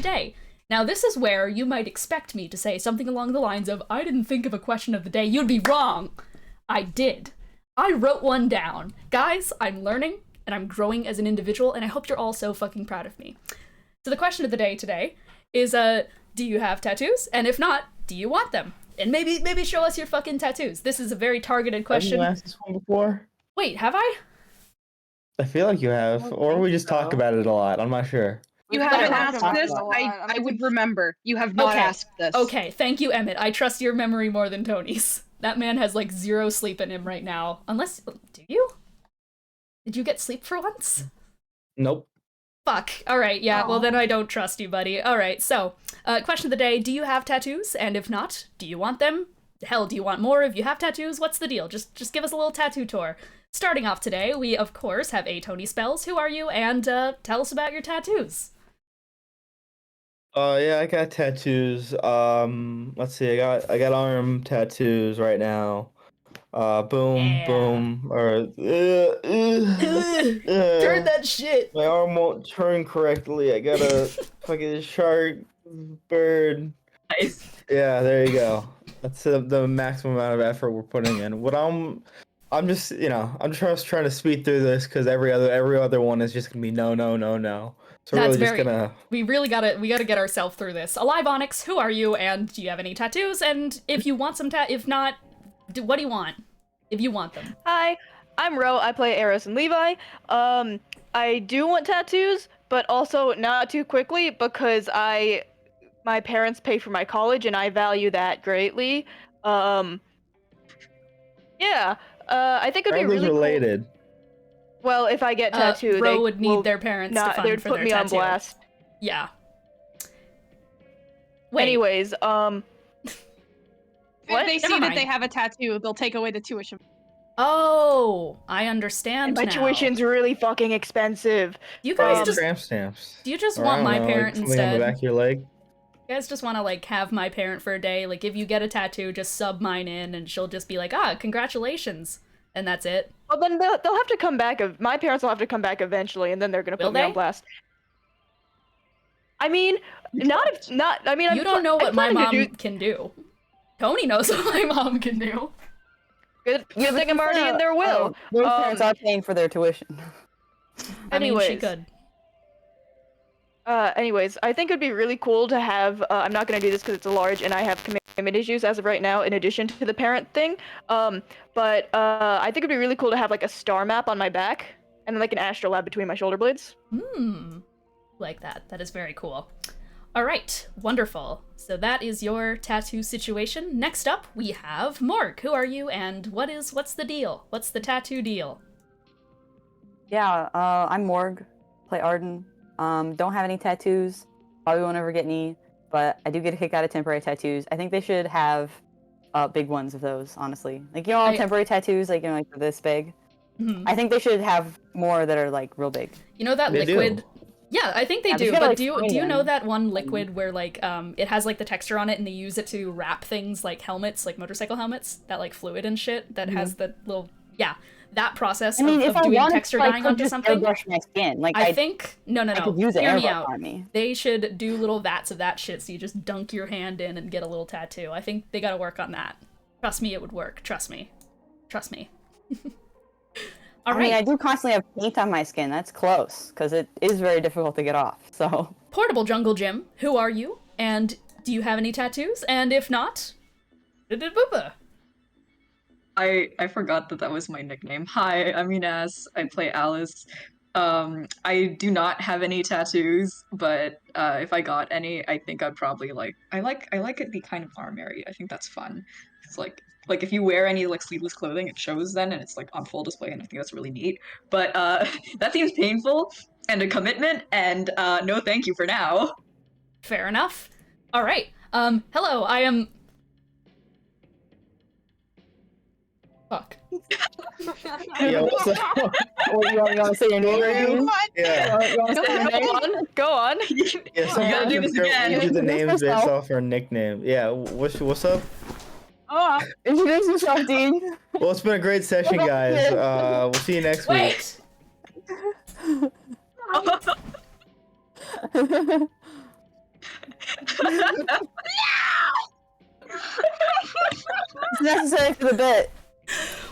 today. Now, this is where you might expect me to say something along the lines of, I didn't think of a question of the day. You'd be wrong. I did. I wrote one down. Guys, I'm learning, and I'm growing as an individual, and I hope you're all so fucking proud of me. So the question of the day today is, do you have tattoos? And if not, do you want them? And maybe show us your fucking tattoos. This is a very targeted question. Have you asked this one before? Wait, have I? I feel like you have, or we just talk about it a lot. I'm not sure. You haven't asked this. I would remember. You have not asked this. Okay, thank you, Emmet. I trust your memory more than Tony's. That man has like 0 sleep in him right now. Unless, do you? Did you get sleep for once? Nope. Fuck. Alright, yeah, Aww. well then I don't trust you, buddy. Alright, so, question of the day, do you have tattoos? And if not, do you want them? Hell, do you want more? If you have tattoos, what's the deal? Just give us a little tattoo tour. Starting off today, we of course have a Tony Spells. Who are you? And tell us about your tattoos. Yeah, I got tattoos. Let's see. I got arm tattoos right now. Boom, Yeah. boom, or Turn that shit. My arm won't turn correctly. I got a fucking shark bird. Nice. Yeah, there you go. That's the maximum amount of effort we're putting in. What I'm just, I'm just trying to speed through this because every other one is just gonna be no. So That's really just gonna. We really gotta get ourselves through this. Alive Onyx, who are you? And do you have any tattoos? And if you want some if not, what do you want? If you want them. Hi, I'm Ro. I play Aros and Levi. I do want tattoos, but also not too quickly because my parents pay for my college and I value that greatly. Yeah. I think it'd be really related. Cool. Well, if I get tattooed, Ro they would need their parents to fund they would for put their me tattoo. on blast. Yeah. Wait. Anyways, If they see Never that mind. they have a tattoo, they'll take away the tuition. Oh, I understand my now. tuition's really fucking expensive. You guys just Tramp stamps. do you just Or, want I my don't know, parent like something on instead? the back of your leg. You guys just want to like have my parent for a day. Like if you get a tattoo, just sub mine in, and she'll just be like, congratulations, and that's it. Well, then they'll have to come back. My parents will have to come back eventually, and then they're gonna Will put me they? on blast. I mean, You don't know what my mom can do. Tony knows what my mom can do. Good thing I'm already in their will. Those parents are paying for their tuition. I mean, she Anyways. could. Anyways, I think it'd be really cool to have. I'm not gonna do this because it's a large, and I have commitment issues as of right now. In addition to the parent thing, but I think it'd be really cool to have like a star map on my back, and then like an astrolabe between my shoulder blades. Like that. That is very cool. All right, wonderful. So that is your tattoo situation. Next up, we have Morgue. Who are you, and what's the deal? What's the tattoo deal? Yeah, I'm Morgue. Play Arden. Don't have any tattoos. Probably won't ever get any, but I do get a kick out of temporary tattoos. I think they should have big ones of those, honestly. Like, all temporary tattoos, like, like this big. Mhm. I think they should have more that are, like, real big. You know that They liquid? do. Yeah, I think they Yeah, do, they gotta, but like, do you spray know them. that one liquid where, like, it has, like, the texture on it and they use it to wrap things like helmets, like motorcycle helmets? That, like, fluid and shit that has the little... Yeah, that process I mean, of if I doing wanted texture to, I dyeing could onto just something. airbrush my skin. Like, I think... No, I could use it hear me airbrush out. on me. They should do little vats of that shit so you just dunk your hand in and get a little tattoo. I think they gotta work on that. Trust me, it would work. Trust me. Trust me. All I right. mean, I do constantly have paint on my skin. That's close, because it is very difficult to get off, so... Portable Jungle Gym, who are you? And do you have any tattoos? And if not... I forgot that was my nickname. Hi, I'm Ines. I play Alice. I do not have any tattoos, but if I got any, I think I'd probably I like it be kind of armory. I think that's fun. It's like if you wear any like sleeveless clothing, it shows then, and it's like on full display, and I think that's really neat. But that seems painful and a commitment, and no thank you for now. Fair enough. All right. Hello, I am... Fuck. Yeah, what's up? What, you want to say your name again? Yeah. You want to say your name? Go on. Yeah, gotta sometimes do this we again. do the names based yourself. off our nickname. Yeah, what's up? Oh, Introduce yourself, Dean. Well, it's been a great session, guys. We'll see you next week. Wait! It's necessary for the bit.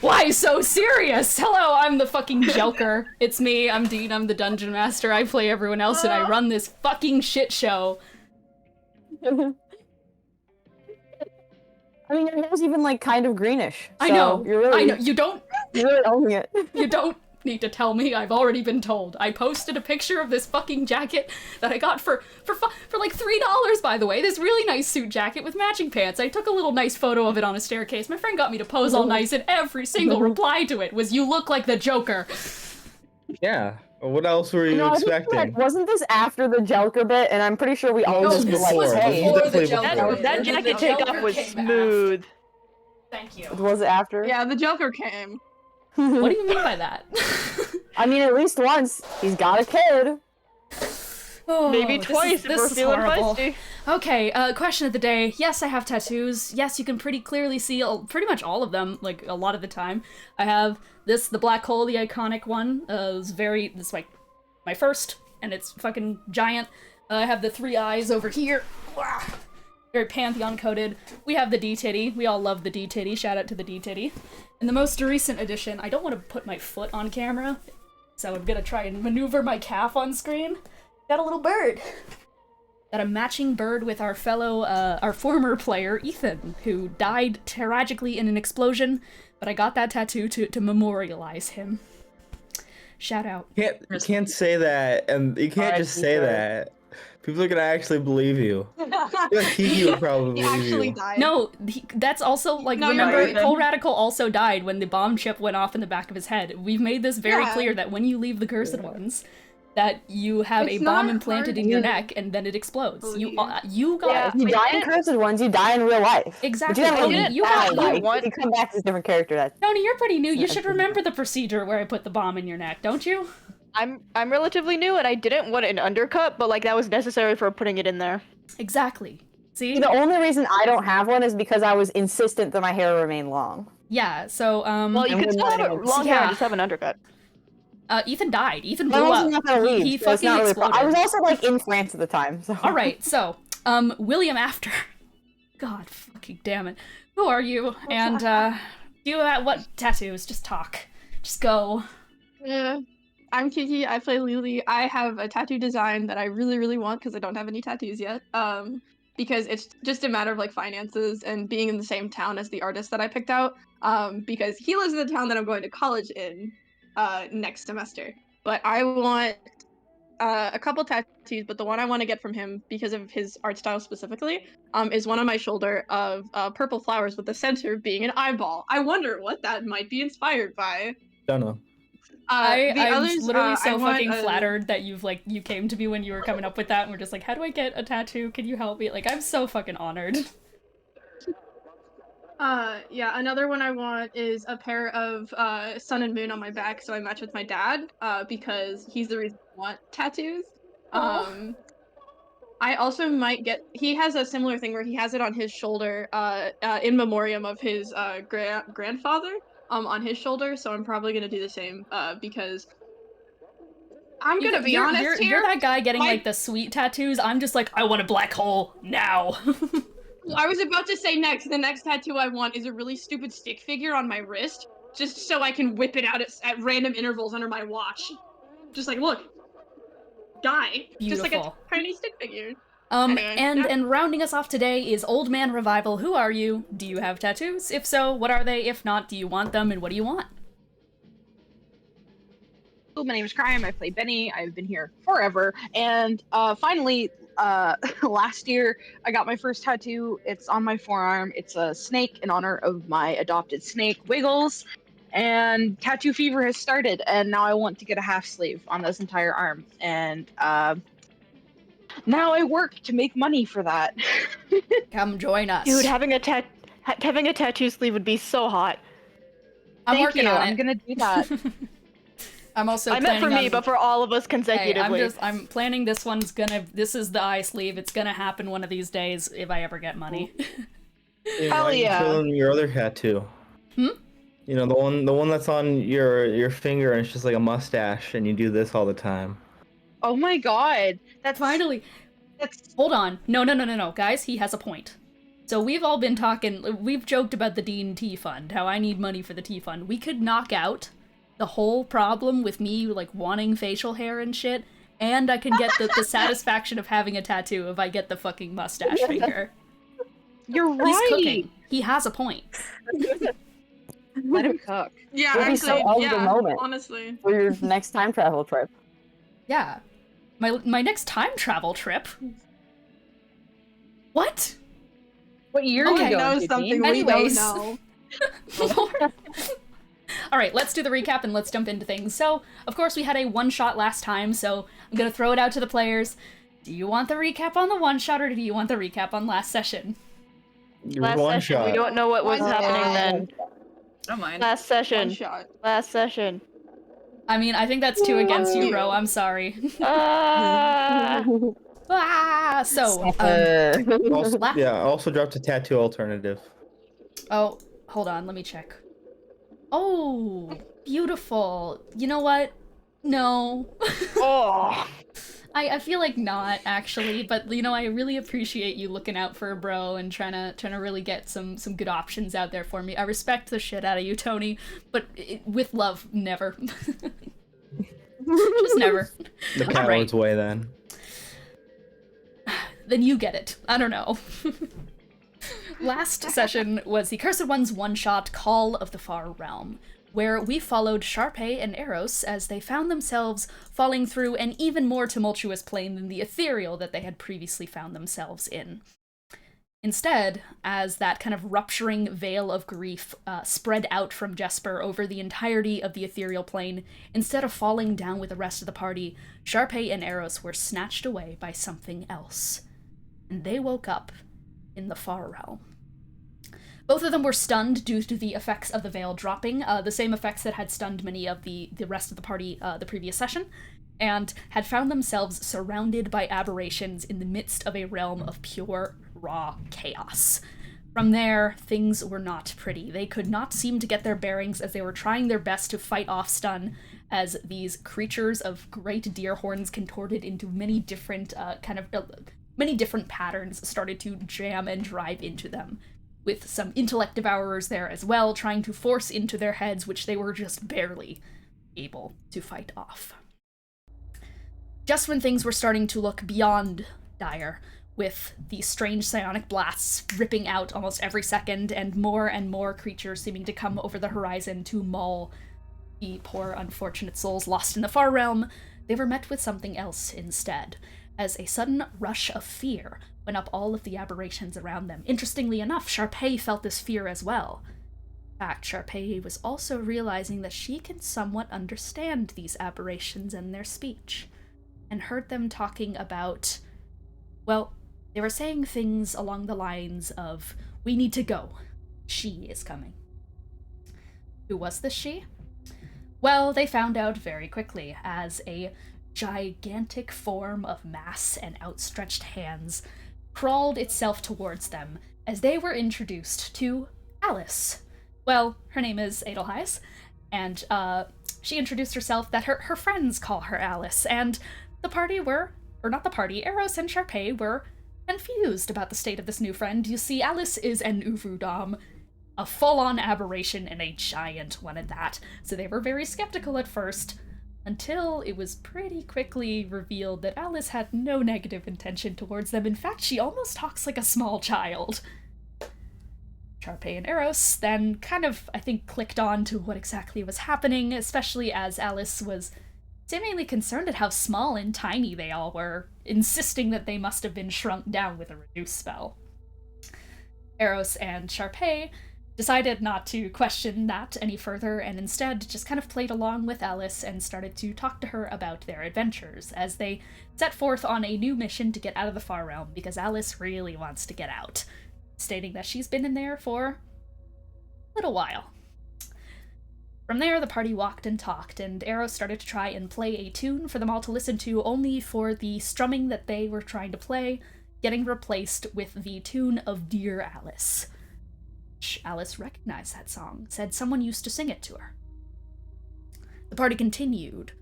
Why so serious? Hello, I'm the fucking Joker. It's me, I'm Dean, I'm the Dungeon Master. I play everyone else and I run this fucking shit show. I mean, your hair's even like kind of greenish. I so know. You're really, I know. You're really owning it. You don't need to tell me. I've already been told. I posted a picture of this fucking jacket that I got for like $3, by the way. This really nice suit jacket with matching pants. I took a little nice photo of it on a staircase. My friend got me to pose all nice, and every single reply to it was, "You look like the Joker." Yeah. What else were you expecting? Like, wasn't this after the Joker bit? And I'm pretty sure we all just were like, was hey. before the definitely Joker. before. That jacket The Joker takeoff was came smooth. Thank you. Was it after? Yeah, the Joker came. What do you mean by that? I mean, at least once. He's got a kid. Oh, Maybe this twice is- if this we're is feeling horrible. feisty. Okay, question of the day. Yes, I have tattoos. Yes, you can pretty clearly see pretty much all of them, like, a lot of the time. I have this, the black hole, the iconic one. It's like my first, and it's fucking giant. I have the 3 eyes over here. Very Pantheon-coded. We have the D-Titty. We all love the D-Titty. Shout out to the D-Titty. In the most recent edition, I don't want to put my foot on camera, so I'm gonna try and maneuver my calf on screen. Got a little bird. Got a matching bird with our former player, Ethan, who died tragically in an explosion, but I got that tattoo to memorialize him. Shout out. You can't say that, and you can't just say that. People are gonna actually believe you. I feel like Kiki would probably He believe actually you. died. No, that's also, like, No, you're remember, right. Cole Radical also died when the bomb chip went off in the back of his head. We've made this very Yeah. clear that when you leave the Cursed Ones, that you have It's a bomb not implanted hard in your to neck, and then it explodes. believe. You got Yeah. If you die in Cursed Ones, you die in real life. Exactly. But you Tony, don't you die, have- like, want- you come back as a different character. Tony, you're pretty new. You should remember the procedure where I put the bomb in your neck, don't you? I'm relatively new and I didn't want an undercut, but like that was necessary for putting it in there. Exactly. See? The only reason I don't have one is because I was insistent that my hair remain long. Yeah, so, Well, you And can we're still have not a even- long hair Yeah. and just have an undercut. Ethan died. Ethan My blew mom's up. not gonna leave, He so it's fucking not really exploded. I was also like in France at the time. So. All right, so, William After. God fucking damn it. Who are you? And, do you have what tattoos? Just talk. Just go. Yeah. I'm Kiki. I play Lily. I have a tattoo design that I really, really want because I don't have any tattoos yet. Because it's just a matter of like finances and being in the same town as the artist that I picked out. Because he lives in the town that I'm going to college in next semester. But I want a couple tattoos, but the one I want to get from him because of his art style specifically, is one on my shoulder of purple flowers with the center being an eyeball. I wonder what that might be inspired by. Don't know. I'm others, literally so I want fucking a- flattered that you came to me when you were coming up with that and we're just like, how do I get a tattoo? Can you help me? Like, I'm so fucking honored. Yeah, another one I want is a pair of sun and moon on my back so I match with my dad, because he's the reason I want tattoos. Aw. I also might get, he has a similar thing where he has it on his shoulder, in memoriam of his grandfather, on his shoulder, so I'm probably gonna do the same, because I'm gonna be honest you're, here. You're that guy getting my- like the sweet tattoos. I'm just like, I want a black hole now. I was about to say next. The next tattoo I want is a really stupid stick figure on my wrist, just so I can whip it out at random intervals under my watch. Just like, look, die. Just like a Beautiful. tiny stick figure. Anyway, yeah. And rounding us off today is Old Man Revival. Who are you? Do you have tattoos? If so, what are they? If not, do you want them? And what do you want? Hello, my name is Crime. I play Benny. I've been here forever. And finally, last year, I got my first tattoo. It's on my forearm. It's a snake in honor of my adopted snake, Wiggles. And tattoo fever has started. And now I want to get a half sleeve on this entire arm. And now I work to make money for that. Come join us. Dude, having a tattoo sleeve would be so hot. I'm Thank working you. on I'm it. gonna do that. I'm also I meant for planning me, on- but for all of us Hey, consecutively. I'm planning this this is the eye sleeve. It's gonna happen one of these days if I ever get money. Hell Why are you yeah. killing your other tattoo? Hmm? You know, the one that's on your finger and it's just like a mustache and you do this all the time. Oh my god. That's Finally. Hold on. No, guys, he has a point. So we've all been we've joked about the D&T fund, how I need money for the T fund. We could knock out the whole problem with me, like, wanting facial hair and shit, and I can get the satisfaction of having a tattoo if I get the fucking mustache finger. You're right. He's cooking. He has a point. Let him cook. Yeah, It'll be so actually, of the yeah, moment. honestly. For your next time travel trip. Yeah. My next time travel trip? What? What year Okay. are you Know going to, something Dean? we Anyways. don't know. Lord. Alright, let's do the recap and let's jump into things. So, of course, we had a one-shot last time, so I'm gonna throw it out to the players. Do you want the recap on the one-shot, or do you want the recap on last session? Last One session, shot. we don't know what was One happening shot. then. Don't mind. Last One session. shot. Last session. I mean, I think that's 2 against you, Ro. I'm sorry. Ah! Ah! So, Also, La- yeah, I also dropped a tattoo alternative. oh, hold on, let me check. Oh, beautiful. You know what? No. Oh! I feel like not, actually, but, you know, I really appreciate you looking out for a bro and trying to really get some good options out there for me. I respect the shit out of you, Tony, but with love, never. Just never. The coward's way, then. Then you get it. I don't know. Last session was the Cursed One's one-shot Call of the Far Realm, where we followed Charpay and Aros as they found themselves falling through an even more tumultuous plane than the ethereal that they had previously found themselves in. Instead, as that kind of rupturing veil of grief spread out from Jesper over the entirety of the ethereal plane, instead of falling down with the rest of the party, Charpay and Aros were snatched away by something else. And they woke up in the Far Realm. Both of them were stunned due to the effects of the veil dropping, the same effects that had stunned many of the rest of the party the previous session, and had found themselves surrounded by aberrations in the midst of a realm of pure, raw chaos. From there, things were not pretty. They could not seem to get their bearings as they were trying their best to fight off stun, as these creatures of great deer horns contorted into many different many different patterns started to jam and drive into them, with some intellect devourers there as well, trying to force into their heads, which they were just barely able to fight off. Just when things were starting to look beyond dire, with the strange psionic blasts ripping out almost every second, and more creatures seeming to come over the horizon to maul the poor unfortunate souls lost in the Far Realm, they were met with something else instead, as a sudden rush of fear went up all of the aberrations around them. Interestingly enough, Charpay felt this fear as well. In fact, Charpay was also realizing that she can somewhat understand these aberrations and their speech, and heard them talking about, well, they were saying things along the lines of, "We need to go. She is coming." Who was this she? Well, they found out very quickly, as a gigantic form of mass and outstretched hands crawled itself towards them as they were introduced to Alis. Well, her name is Edelheis, and she introduced herself that her friends call her Alis, and the party were, or not the party, Aros and Charpay were confused about the state of this new friend. You see, Alis is an Uvuudaum, a full-on aberration and a giant one at that, so they were very skeptical at first, until it was pretty quickly revealed that Alis had no negative intention towards them. In fact, she almost talks like a small child. Charpay and Aros then kind of, I think, clicked on to what exactly was happening, especially as Alis was seemingly concerned at how small and tiny they all were, insisting that they must have been shrunk down with a reduce spell. Aros and Charpay decided not to question that any further, and instead just kind of played along with Alis and started to talk to her about their adventures, as they set forth on a new mission to get out of the Far Realm, because Alis really wants to get out, stating that she's been in there for a little while. From there, the party walked and talked, and Aros started to try and play a tune for them all to listen to, only for the strumming that they were trying to play getting replaced with the tune of Dear Alice. Alis recognized that song, said someone used to sing it to her. The party continued.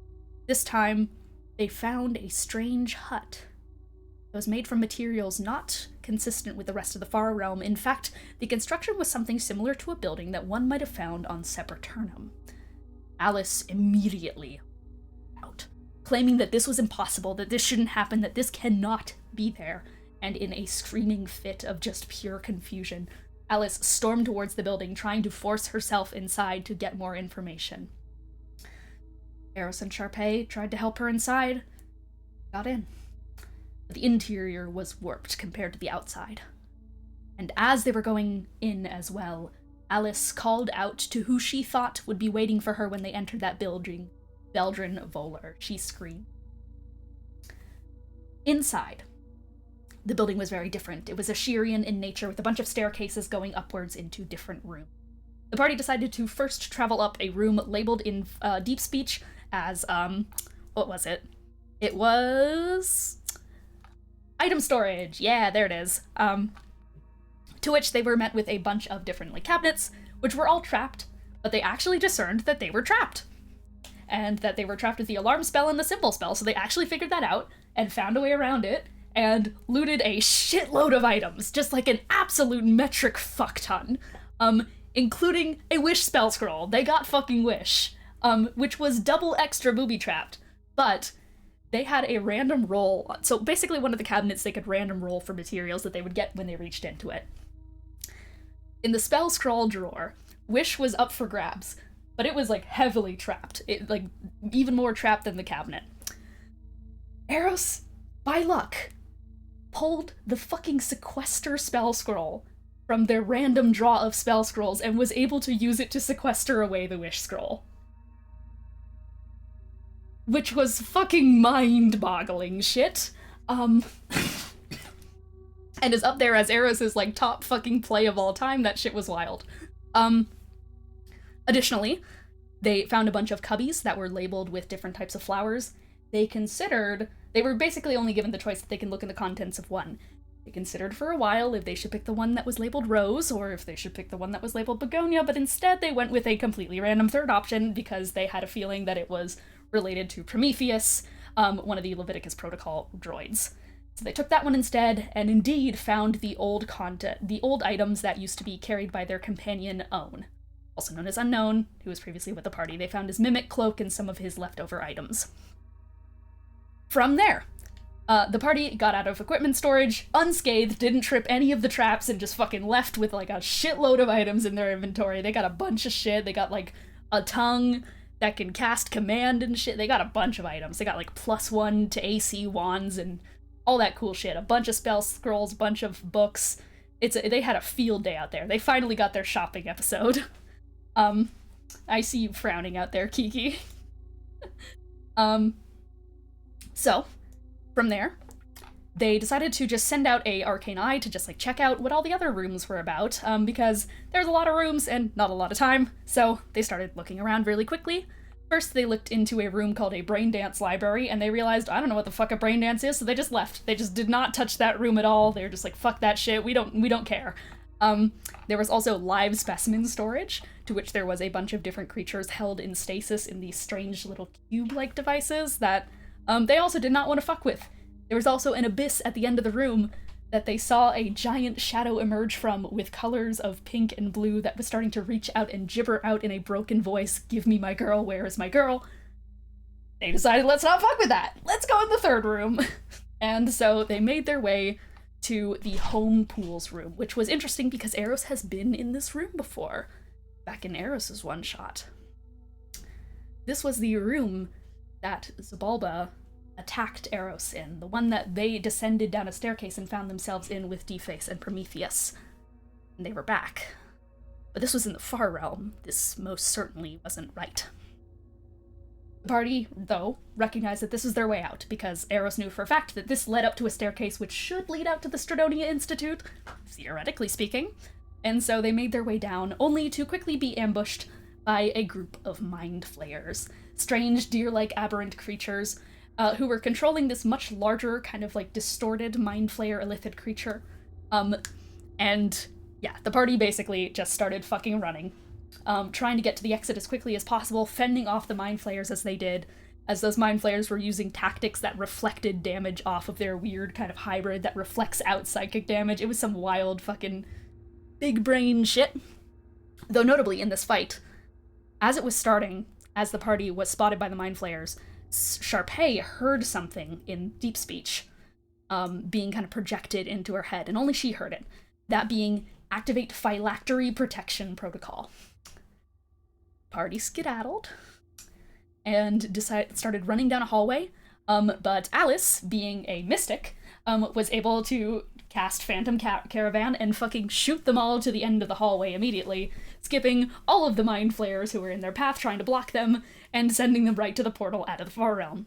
This time, they found a strange hut. It was made from materials not consistent with the rest of the Far Realm. In fact, the construction was something similar to a building that one might have found on Sepulturnum. Alis immediately out, claiming that this was impossible, that this shouldn't happen, that this cannot be there, and in a screaming fit of just pure confusion, Alis stormed towards the building, trying to force herself inside to get more information. Aros and Charpay tried to help her inside, got in. The interior was warped compared to the outside. And as they were going in as well, Alis called out to who she thought would be waiting for her when they entered that building, Veldrin Volar. She screamed. Inside, the building was very different. It was Asherian in nature, with a bunch of staircases going upwards into different rooms. The party decided to first travel up a room labeled in deep speech as, what was it? It was... item storage! Yeah, there it is. To which they were met with a bunch of different cabinets, which were all trapped, but they actually discerned that they were trapped. And that they were trapped with the alarm spell and the symbol spell, so they actually figured that out, and found a way around it, and looted a shitload of items, just like an absolute metric fuck ton. Including a wish spell scroll. They got fucking wish. Which was double extra booby-trapped, but they had a random roll. So basically one of the cabinets they could random roll for materials that they would get when they reached into it. In the spell scroll drawer, wish was up for grabs, but it was heavily trapped. It even more trapped than the cabinet. Aros, by luck, pulled the fucking sequester spell scroll from their random draw of spell scrolls and was able to use it to sequester away the wish scroll. Which was fucking mind-boggling shit. And is up there as Aros' top fucking play of all time. That shit was wild. Additionally, they found a bunch of cubbies that were labeled with different types of flowers. They were basically only given the choice that they can look in the contents of one. They considered for a while if they should pick the one that was labeled Rose, or if they should pick the one that was labeled Begonia, but instead they went with a completely random third option because they had a feeling that it was related to Prometheus, one of the Leviticus Protocol droids. So they took that one instead, and indeed found the old items that used to be carried by their companion Own, also known as Unknown, who was previously with the party. They found his mimic cloak and some of his leftover items. From there, the party got out of equipment storage, unscathed, didn't trip any of the traps, and just fucking left with a shitload of items in their inventory. They got a bunch of shit. They got a tongue that can cast command and shit. They got a bunch of items. They got +1 to AC wands and all that cool shit. A bunch of spell scrolls, bunch of books. They had a field day out there. They finally got their shopping episode. I see you frowning out there, Kiki. So, from there, they decided to just send out a arcane eye to just check out what all the other rooms were about, because there's a lot of rooms and not a lot of time, so they started looking around really quickly. First, they looked into a room called a brain dance library, and they realized, I don't know what the fuck a brain dance is, so they just left. They just did not touch that room at all. They were just fuck that shit, we don't care. There was also live specimen storage, to which there was a bunch of different creatures held in stasis in these strange little cube-like devices that they also did not want to fuck with. There was also an abyss at the end of the room that they saw a giant shadow emerge from with colors of pink and blue that was starting to reach out and gibber out in a broken voice, "Give me my girl, where is my girl?" They decided, let's not fuck with that. Let's go in the third room. And so they made their way to the home pools room, which was interesting because Aros has been in this room before, back in Eros' one-shot. This was the room that Zabalba attacked Aros in, the one that they descended down a staircase and found themselves in with Deface and Prometheus. And they were back. But this was in the Far Realm. This most certainly wasn't right. The party, though, recognized that this was their way out, because Aros knew for a fact that this led up to a staircase which should lead out to the Stradonia Institute, theoretically speaking, and so they made their way down, only to quickly be ambushed by a group of mind flayers, strange deer-like aberrant creatures, who were controlling this much larger, kind of distorted mind flayer illithid creature. And yeah, the party basically just started fucking running, trying to get to the exit as quickly as possible, fending off the mind flayers as they did, as those mind flayers were using tactics that reflected damage off of their weird kind of hybrid that reflects out psychic damage. It was some wild fucking big brain shit. Though notably in this fight, as it was starting, as the party was spotted by the mind flayers, Charpay heard something in deep speech being kind of projected into her head, and only she heard it. That being, activate phylactery protection protocol. Party skedaddled and started running down a hallway, but Alis, being a mystic, was able to cast Phantom Caravan and fucking shoot them all to the end of the hallway immediately, skipping all of the mind flayers who were in their path trying to block them, and sending them right to the portal out of the far realm.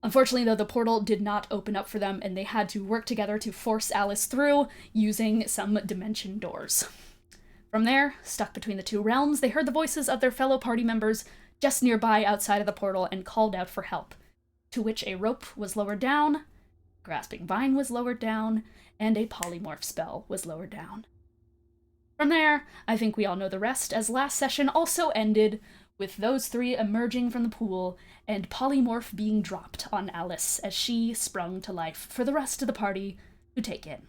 Unfortunately, though, the portal did not open up for them, and they had to work together to force Alis through using some dimension doors. From there, stuck between the two realms, they heard the voices of their fellow party members just nearby outside of the portal and called out for help, to which a rope was lowered down, grasping vine was lowered down, and a polymorph spell was lowered down. From there, I think we all know the rest, as last session also ended with those three emerging from the pool and polymorph being dropped on Alis as she sprung to life for the rest of the party to take in.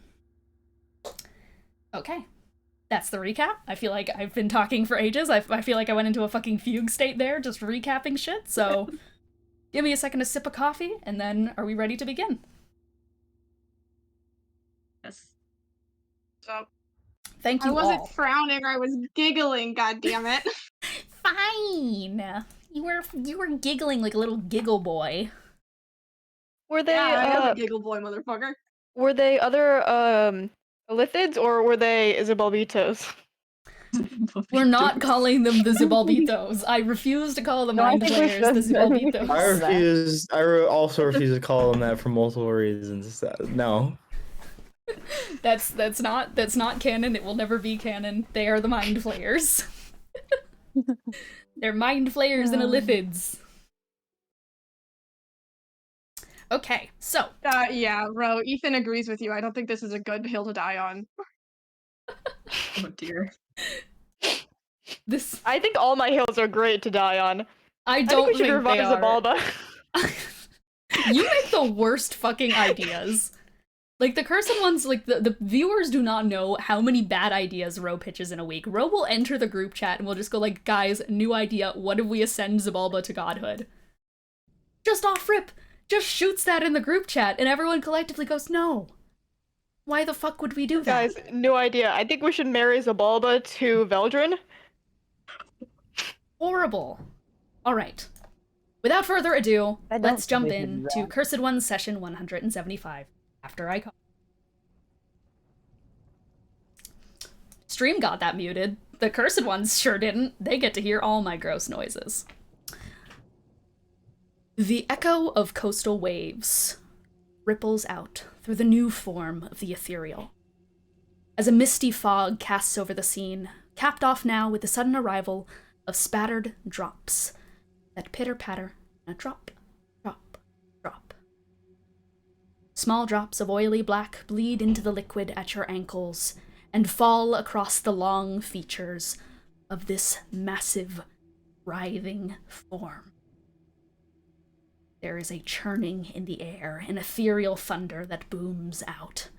Okay. That's the recap. I feel like I've been talking for ages. I feel like I went into a fucking fugue state there, just recapping shit, so give me a second to sip a coffee, and then are we ready to begin? Yes. So, Thank you I wasn't all. frowning, I was giggling, goddammit. Fine! You were giggling like a little giggle boy. Were they Yeah, I am a giggle boy, motherfucker. were they other lithids or were they Isabelbitos? We're not calling them the Zibalbitos. I refuse to call the No, I mind think we players the should. I think we should. Zibalbitos. Also refuse to call them that for multiple reasons. No. That's not canon. It will never be canon. They are the mind flayers. They're mind flayers and lithids. Okay, so. Yeah, Ro, Ethan agrees with you. I don't think this is a good hill to die on. Oh dear. This I think all my hills are great to die on. I I don't think we should think revise they are. Zabalba. You make the worst fucking ideas. Like, the cursed ones, like, the viewers do not know how many bad ideas Ro pitches in a week. Ro will enter the group chat and we'll just go like, guys, new idea, what if we ascend Zabalba to godhood? Just off rip, just shoots that in the group chat, and everyone collectively goes, no. Why the fuck would we do that? Guys, no idea. I think we should marry Zabalba to Veldrin. Horrible. Alright. Without further ado, I don't let's jump think we should in do to that. Cursed Ones session 175. After I call. Stream got that muted. The Cursed Ones sure didn't. They get to hear all my gross noises. The echo of coastal waves ripples out through the new form of the ethereal. As a misty fog casts over the scene, capped off now with the sudden arrival of spattered drops that pitter-patter, a drop, drop, drop. Small drops of oily black bleed into the liquid at your ankles and fall across the long features of this massive, writhing form. There is a churning in the air, an ethereal thunder that booms out.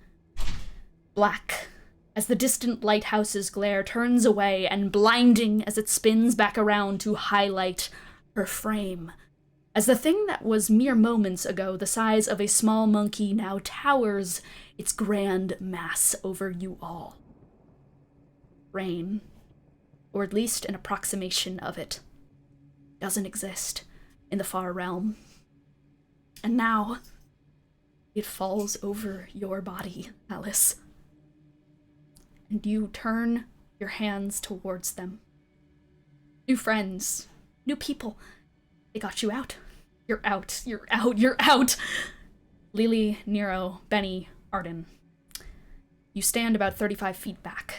Black, as the distant lighthouse's glare turns away, and blinding as it spins back around to highlight her frame, as the thing that was mere moments ago the size of a small monkey now towers its grand mass over you all. Rain, or at least an approximation of it, doesn't exist in the far realm. And now, it falls over your body, Alis. And you turn your hands towards them. New friends, new people. They got you out. You're out. You're out. You're out. Lily, Nero, Benny, Arden. You stand about 35 feet back.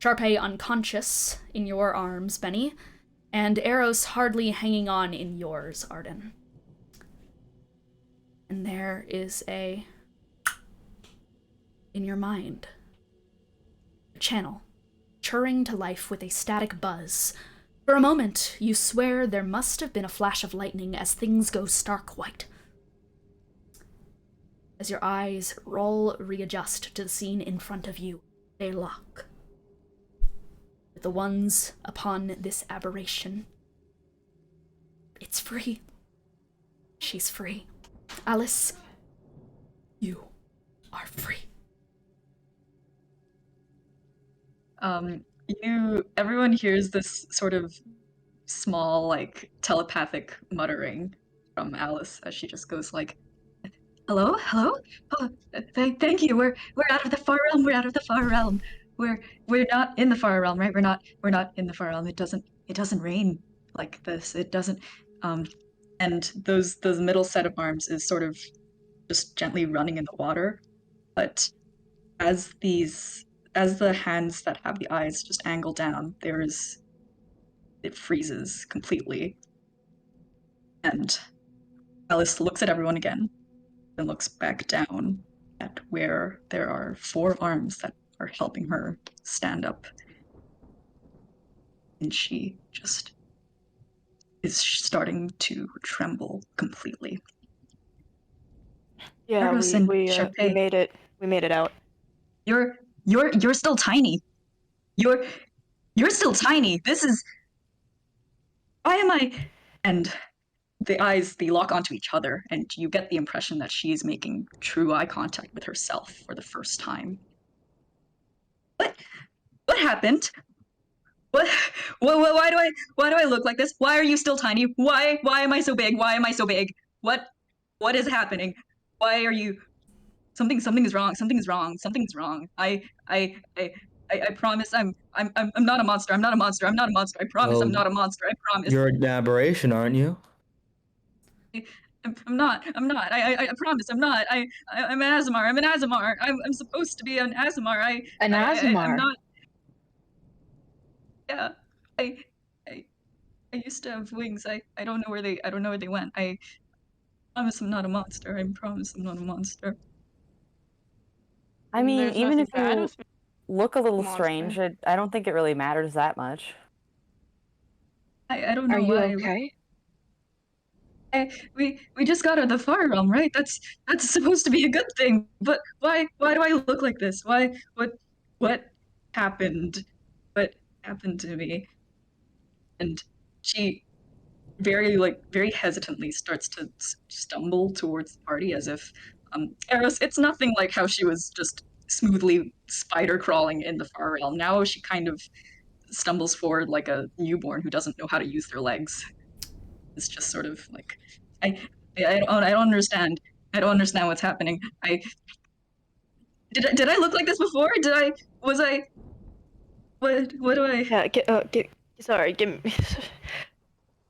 Charpay unconscious in your arms, Benny, and Aros hardly hanging on in yours, Arden. And there is in your mind, a channel, churring to life with a static buzz, For a moment, you swear there must have been a flash of lightning as things go stark white. As your eyes readjust to the scene in front of you, they lock. With the ones upon this aberration. It's free. She's free. Alis, you are free. Everyone hears this sort of small, like, telepathic muttering from Alis as she just goes like, hello? Hello? Oh, thank you. We're out of the far realm. We're out of the far realm. We're not in the far realm, right? We're not in the far realm. It doesn't rain like this. It doesn't and those middle set of arms is sort of just gently running in the water. But as the hands that have the eyes just angle down, it freezes completely. And Alis looks at everyone again, and looks back down at where there are 4 arms that are helping her stand up. And she just is starting to tremble completely. Yeah, Aros we and we made it. We made it out. You're still tiny. You're still tiny. This is. Why am I? And the eyes, they lock onto each other, and you get the impression that she's making true eye contact with herself for the first time. What happened? What? Why do I look like this? Why are you still tiny? Why am I so big? Why am I so big? What is happening? Why are you? Something is wrong. Something's wrong. I promise I'm not a monster. I'm not a monster. I promise I'm not a monster. I promise. You're an aberration, aren't you? I'm not. I promise I'm not. I'm an Azamar. I'm an Azamar. I'm supposed to be an Azamar. An Azamar. I'm not. Yeah. I used to have wings. I don't know where they went. I promise I'm not a monster. I promise I'm not a monster. I mean, There's even nothing if bad you with look a little monster. strange, I don't think it really matters that much. I don't know Are you why. okay? We just got out of the far realm, right? That's supposed to be a good thing. But why do I look like this? Why what happened? What happened to me? And she very hesitantly starts to stumble towards the party as if Eros, it's nothing like how she was just smoothly spider crawling in the far realm. Now she kind of stumbles forward like a newborn who doesn't know how to use their legs. It's just sort of like I don't understand. I don't understand what's happening. Did I look like this before? Was I what do I Yeah, sorry, give me.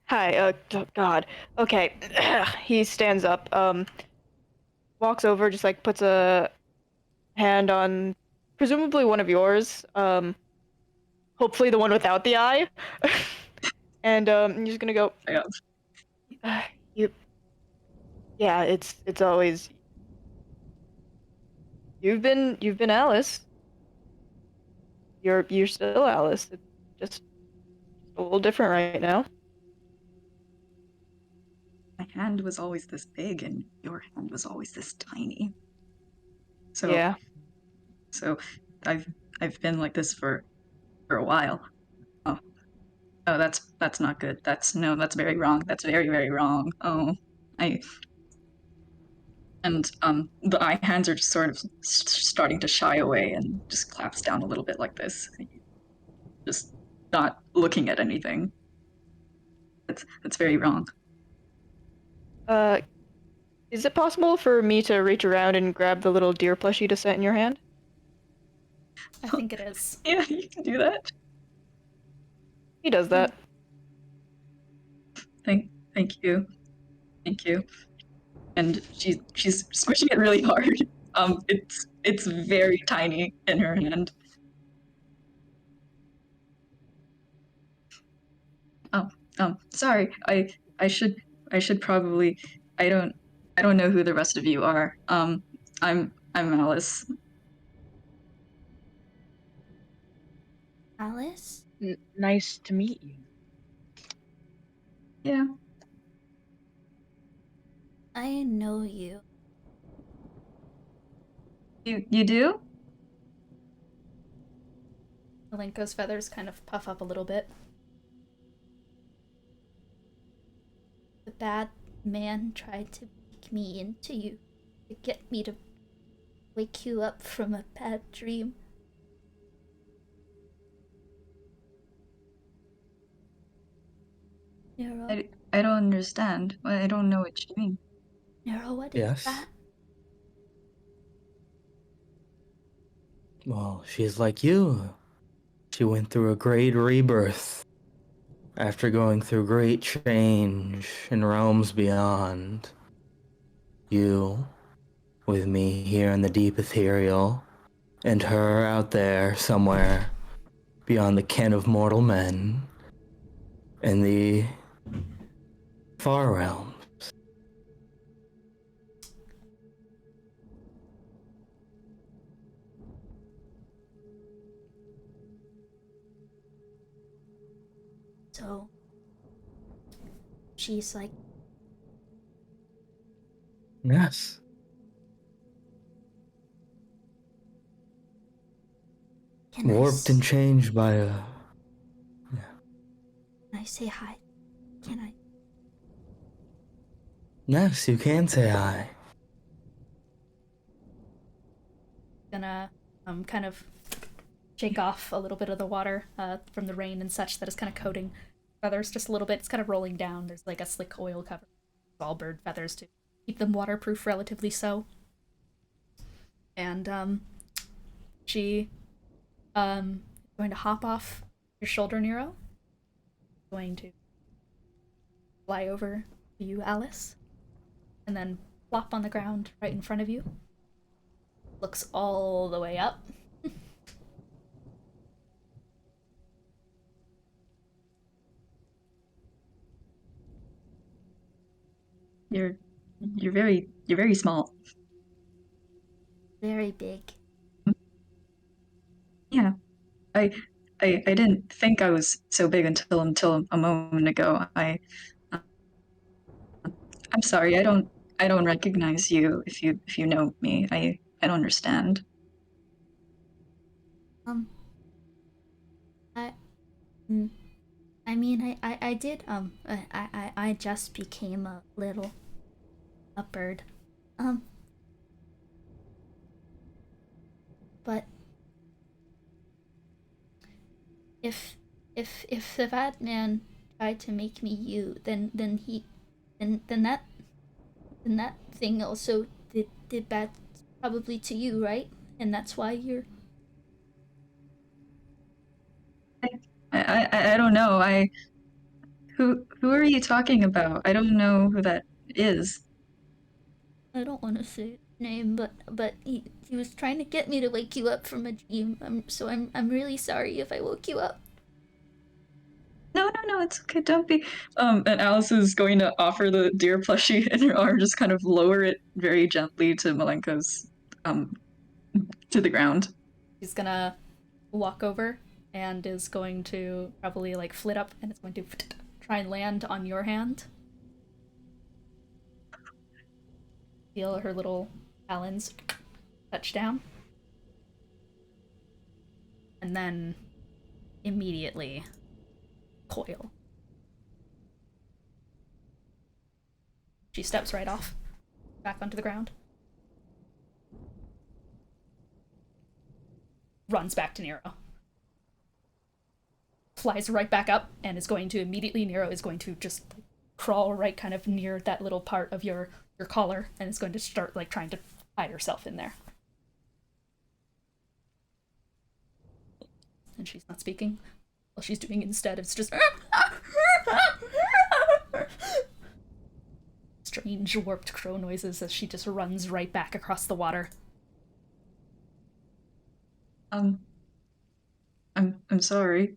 Hi, oh God. Okay, he stands up, walks over, just like puts a hand on presumably one of yours, hopefully the one without the eye, and you're just gonna go. Yeah, it's always. You've been Alis. You're still Alis. It's just a little different right now. My hand was always this big and your hand was always this tiny. So Yeah. So I've been like this for a while. Oh, that's not good. That's very wrong. That's very, very wrong. Oh, the eye hands are just sort of starting to shy away and just claps down a little bit like this, just not looking at anything. That's very wrong. Is it possible for me to reach around and grab the little deer plushie to set in your hand? I think it is. Yeah, you can do that. He does that. Thank you. And she's squishing it really hard. It's very tiny in her hand. Sorry. I should probably. I don't know who the rest of you are. I'm Alis. Alis? Nice to meet you. Yeah. I know you. You do? Malenko's feathers kind of puff up a little bit. The bad man tried to make me into you, to get me to wake you up from a bad dream. Nero, I don't understand. I don't know what you mean. Nero, what is Yes? that? Well, she's like you. She went through a great rebirth after going through great change in realms beyond. You, with me here in the deep ethereal, and her out there somewhere beyond the ken of mortal men in the far realm. So, she's like, Yes. can Warped and changed by a... can I say hi? Can I? Yes, you can say hi. Gonna kind of shake off a little bit of the water from the rain and such that is kind of coating feathers just a little bit. It's kind of rolling down. There's like a slick oil cover. It's all bird feathers to keep them waterproof, relatively so. And she is going to hop off your shoulder, Nero. Going to fly over to you, Alice, and then plop on the ground right in front of you. Looks all the way up. You're very small. Very big. Yeah. I didn't think I was so big until a moment ago. I'm sorry. I don't recognize you if you know me. I don't understand. I, mm, I mean, I did, I just became a bird. But if the bad man tried to make me you, then that thing also did bad probably to you, right? And that's why you're... I don't know. Who are you talking about? I don't know who that is. I don't want to say his name, but he was trying to get me to wake you up from a dream. I'm really sorry if I woke you up. No, it's okay. Don't be. And Alice is going to offer the deer plushie in her arm, just kind of lower it very gently to Malenko's, to the ground. He's gonna walk over and is going to probably like flit up and it's going to try and land on your hand. Feel her little talons touch down. And then immediately coil. She steps right off, back onto the ground. Runs back to Nero. Flies right back up and is going to immediately, Nero is going to just like, crawl right kind of near that little part of your collar and is going to start like trying to hide herself in there. And she's not speaking. What she's doing instead is just strange warped crow noises as she just runs right back across the water. I'm sorry.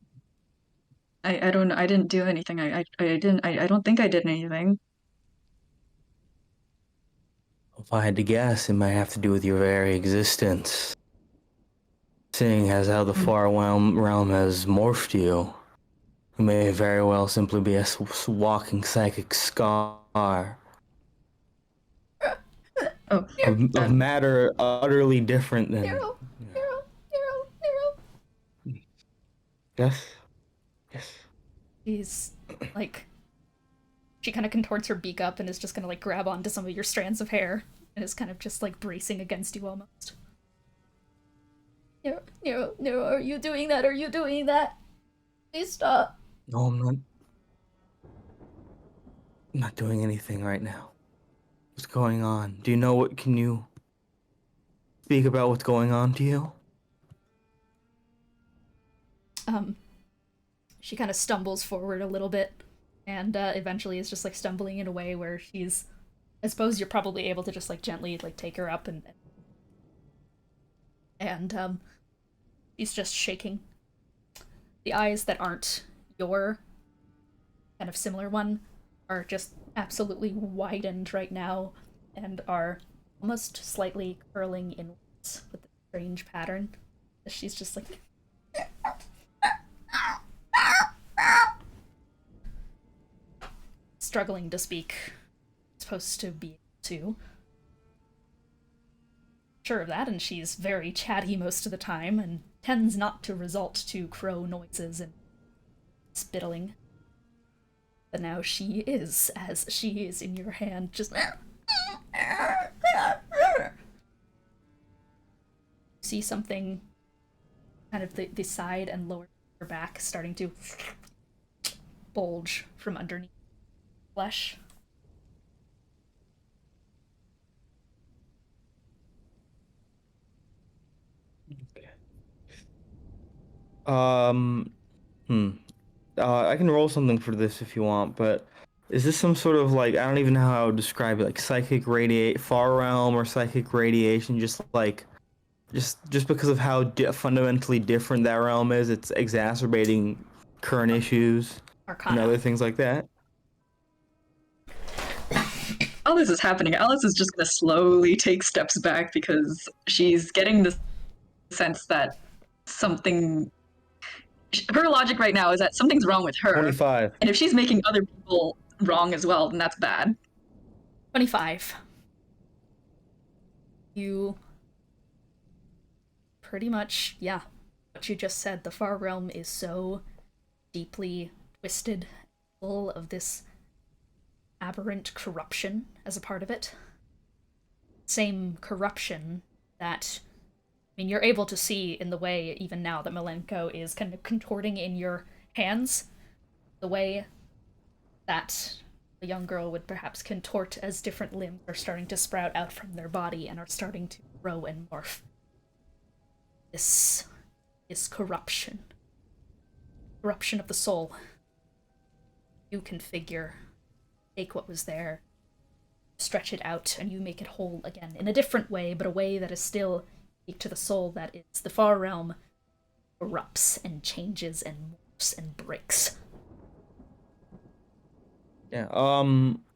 I don't I didn't do anything. I don't think I did anything. If I had to guess, it might have to do with your very existence. Seeing as how the far realm has morphed you who may very well simply be a walking psychic scar Oh, of matter utterly different than. Hero, hero, hero, hero. Yes. Yes. She's like, she kind of contorts her beak up and is just gonna like grab onto some of your strands of hair and is kind of just like bracing against you almost. Nero, Nero, Nero, are you doing that? Are you doing that? Please stop. No, I'm not. I'm not doing anything right now. What's going on? Do you know what? Can you speak about what's going on to you? She kind of stumbles forward a little bit and eventually is just like stumbling in a way where she's, I suppose you're probably able to just like gently like take her up and she's just shaking. The eyes that aren't your kind of similar one are just absolutely widened right now and are almost slightly curling inwards with a strange pattern. She's just like struggling to speak. Supposed to be able to. Sure of that, and she's very chatty most of the time and tends not to resort to crow noises and spittling. But now she is, as she is in your hand, just see something kind of the side and lower her back starting to bulge from underneath flesh. I can roll something for this if you want, but is this some sort of like, I don't even know how I would describe it, like psychic far realm or psychic radiation, just because of how fundamentally different that realm is, it's exacerbating current issues Arcana. and other things like that. all this is happening, Alice is just gonna slowly take steps back because she's getting the sense that something. Her logic right now is that something's wrong with her. 25. And if she's making other people wrong as well, then that's bad. 25. You pretty much, yeah, what you just said. The far realm is so deeply twisted, full of this aberrant corruption as a part of it. Same corruption that, I mean, you're able to see in the way, even now, that Malenko is kind of contorting in your hands, the way that a young girl would perhaps contort as different limbs are starting to sprout out from their body and are starting to grow and morph. This is corruption. Corruption of the soul. You configure, take what was there, stretch it out, and you make it whole again, in a different way, but a way that is still unique to the soul that is the far realm erupts and changes and morphs and breaks. Yeah,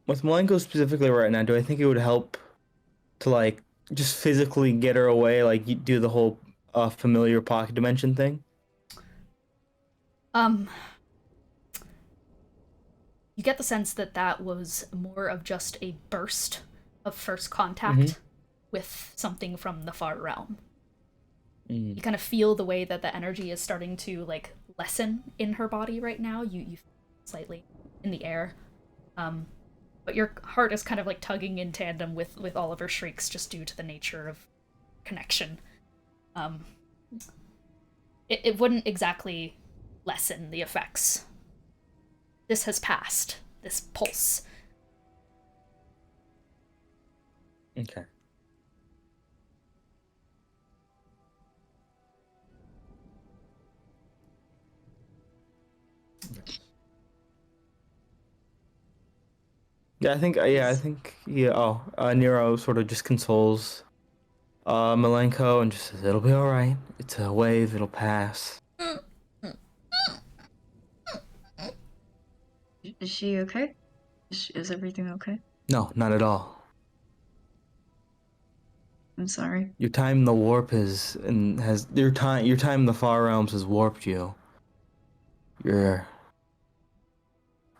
with Malenko specifically right now, do I think it would help to, like, just physically get her away, like, you do the whole familiar pocket dimension thing? You get the sense that that was more of just a burst of first contact with something from the far realm. You kind of feel the way that the energy is starting to, like, lessen in her body right now. You feel slightly in the air. But your heart is kind of, like, tugging in tandem with all of her shrieks just due to the nature of connection. It wouldn't exactly lessen the effects. This has passed. This pulse. Okay. I think Nero sort of just consoles Malenko and just says, it'll be alright. It's a wave, it'll pass. Is she okay? Is everything okay? No, not at all. I'm sorry. Your time in the warp your time in the far realms has warped you. You're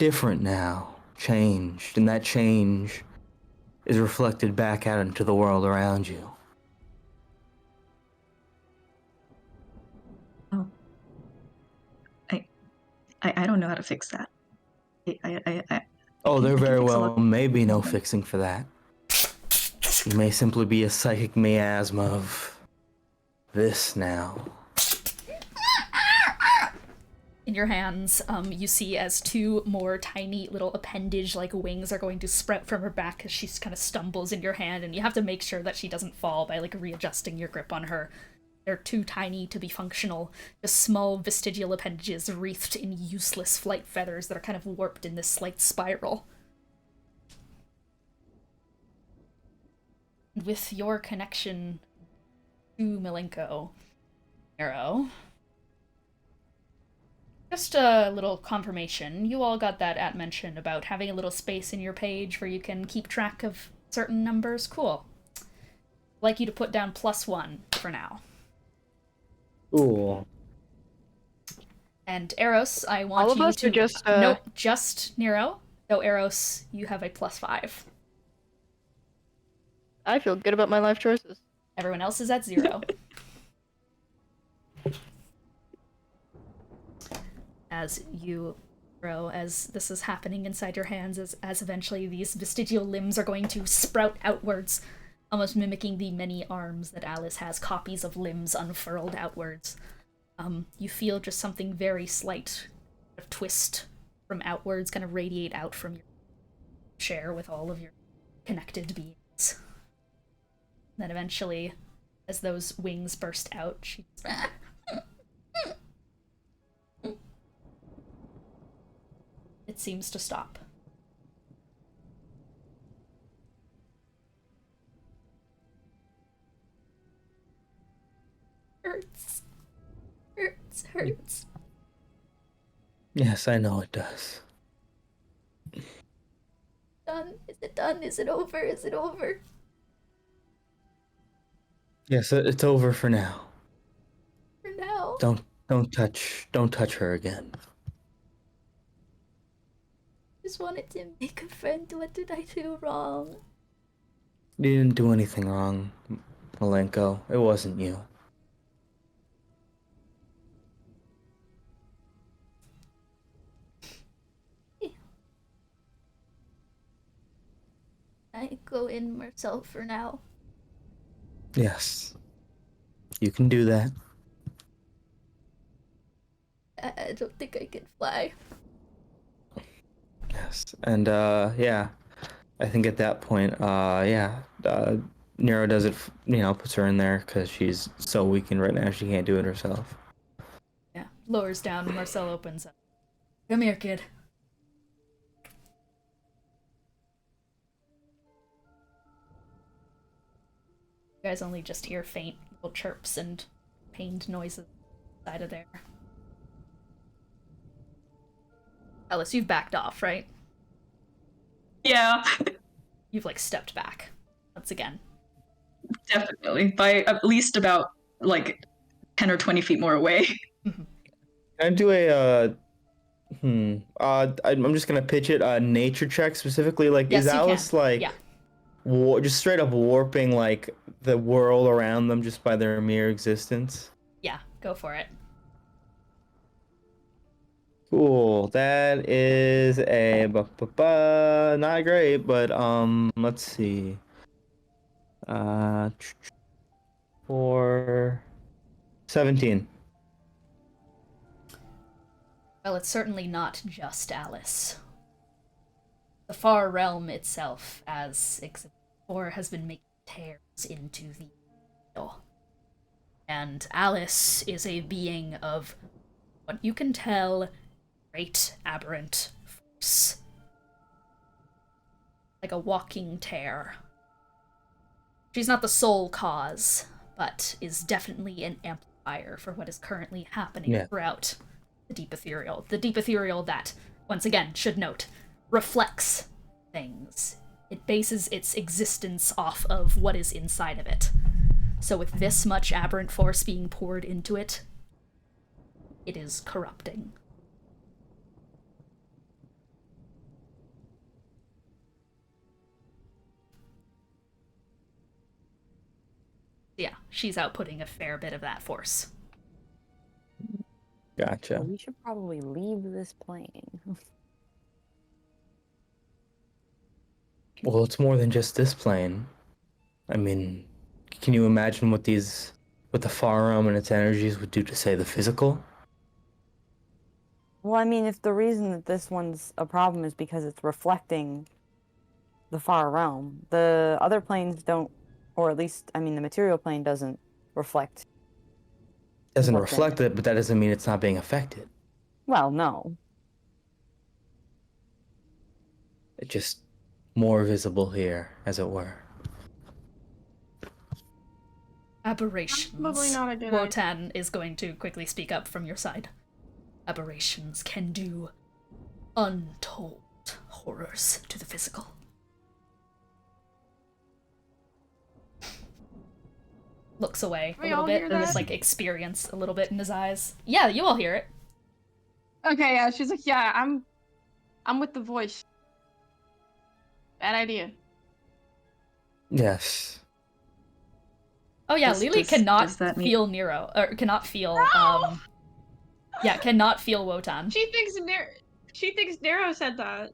different now, changed, and that change is reflected back out into the world around you. Oh. I don't know how to fix that. Oh, there I can very fix a well lot. may be no fixing for that. You may simply be a psychic miasma of this now. In your hands, you see as two more tiny little appendage-like wings are going to sprout from her back as she kind of stumbles in your hand, and you have to make sure that she doesn't fall by, like, readjusting your grip on her. They're too tiny to be functional, just small vestigial appendages wreathed in useless flight feathers that are kind of warped in this slight spiral. And with your connection to Milenko, Arrow, just a little confirmation. You all got that at mention about having a little space in your page where you can keep track of certain numbers. Cool. I'd like you to put down +1 for now. Cool. And Eros, I want All of you us to... or just, Nope, just Nero. Though Eros, you have a +5. I feel good about my life choices. Everyone else is at 0. As you grow, as this is happening inside your hands, as eventually these vestigial limbs are going to sprout outwards, almost mimicking the many arms that Alis has, copies of limbs unfurled outwards. You feel just something very slight, kind of twist from outwards, kind of radiate out from your share with all of your connected beings. And then eventually, as those wings burst out, she it seems to stop. Hurts. Hurts. Hurts. Yes, I know it does. Done? Is it done? Is it over? Is it over? Yes, it's over for now. For now. Don't touch her again. Just wanted to make a friend. What did I do wrong? You didn't do anything wrong, Milenko. It wasn't you. I go in myself for now. Yes. You can do that. I don't think I can fly. Yes. And yeah. I think at that point, Nero does it, puts her in there because she's so weakened right now she can't do it herself. Yeah. Lowers down and Marcel opens up. Come here, kid. You guys only just hear faint little chirps and pained noises inside of there. Alis, you've backed off, right? Yeah, You've, like, stepped back. Once again. definitely. By at least about, 10 or 20 feet more away. Can I do I'm just gonna pitch it, nature check specifically, Yes, is you Alis, can. Yeah. just straight up warping, the world around them just by their mere existence? Yeah, go for it. Cool. That is a not great, but let's see. For 17. Well, it's certainly not just Alis. The far realm itself, as Exhibit 4, has been making tears into the middle. And Alis is a being of what you can tell great aberrant force. Like a walking tear. She's not the sole cause, but is definitely an amplifier for what is currently happening throughout the deep ethereal. The deep ethereal that, once again, should note, reflects things. It bases its existence off of what is inside of it. So with this much aberrant force being poured into it, it is corrupting. Yeah, she's outputting a fair bit of that force. Gotcha. Well, we should probably leave this plane. Well, it's more than just this plane. I mean, can you imagine what the far realm and its energies would do to, say, the physical? Well, I mean, if the reason that this one's a problem is because it's reflecting the far realm, the other planes don't, or at least, I mean, the material plane doesn't reflect. Doesn't what's in reflect it, but that doesn't mean it's not being affected. Well, no. It's just more visible here, as it were. Aberrations. Probably not a good idea. Wotan is going to quickly speak up from your side. Aberrations can do untold horrors to the physical. Looks away a We little all bit, hear there's that? like experience a little bit in his eyes. Yeah, you all hear it. Okay, yeah, she's like, yeah, I'm with the voice. Bad idea. Yes. Oh yeah, Lily cannot does that mean- feel Nero, or cannot feel, cannot feel Wotan. She thinks Nero said that.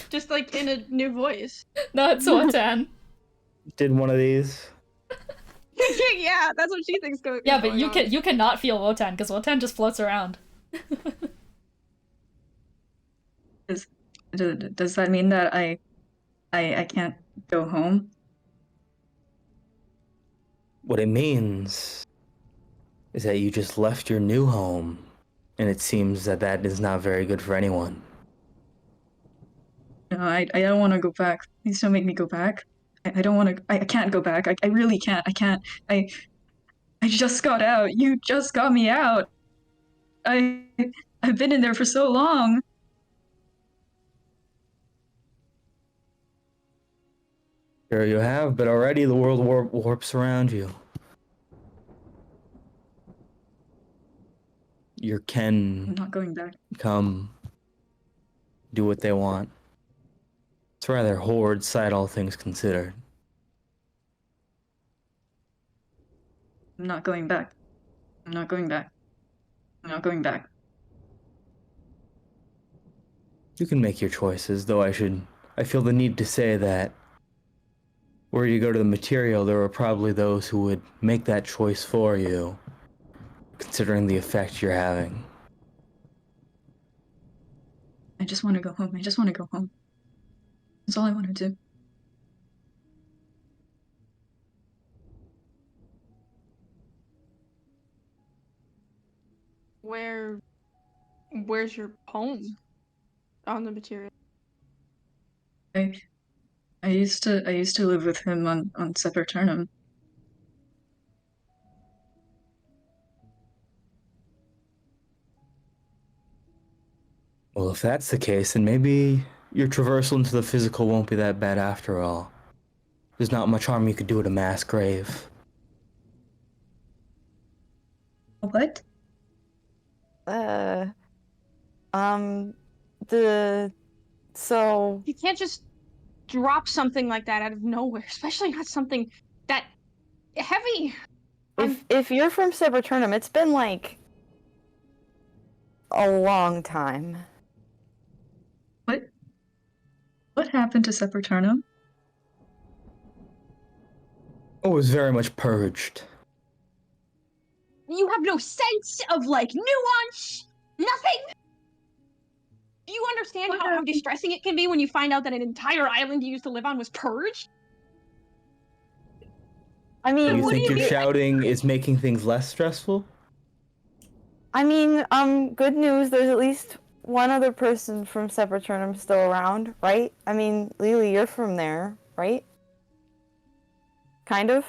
Just like in a new voice. No, it's Wotan. Did one of these. Yeah, that's what she thinks going Yeah, but going on. you cannot feel Wotan, because Wotan just floats around. Does that mean that I can't go home? What it means is that you just left your new home, and it seems that that is not very good for anyone. No, I don't want to go back. Please don't make me go back. I don't want to. I can't go back. I really can't. I can't. I just got out. You just got me out. I've been in there for so long. Sure you have, but already the world warps around you. Your I'm kin not going back. come do what they want. It's a rather horrid sight, all things considered. I'm not going back. I'm not going back. I'm not going back. You can make your choices, though I feel the need to say that were you to go to the material, there are probably those who would make that choice for you, considering the effect you're having. I just want to go home. I just want to go home. That's all I want to do. Where's your home on the material? I used to live with him on Sepulturnum. Well, if that's the case, then maybe your traversal into the physical won't be that bad after all. There's not much harm you could do at a mass grave. What? So You can't just drop something like that out of nowhere, especially not something that heavy. if you're from Sabreturnum, it's been like a long time. What happened to Sepulturnum? Oh, it was very much purged. You have no sense of like nuance. Nothing. Do you understand What how happened? distressing it can be when you find out that an entire island you used to live on was purged? I mean, You think your shouting is making things less stressful? Good news, there's at least one other person from Sabreturnum still around, right? I mean, Lily, you're from there, right? Kind of?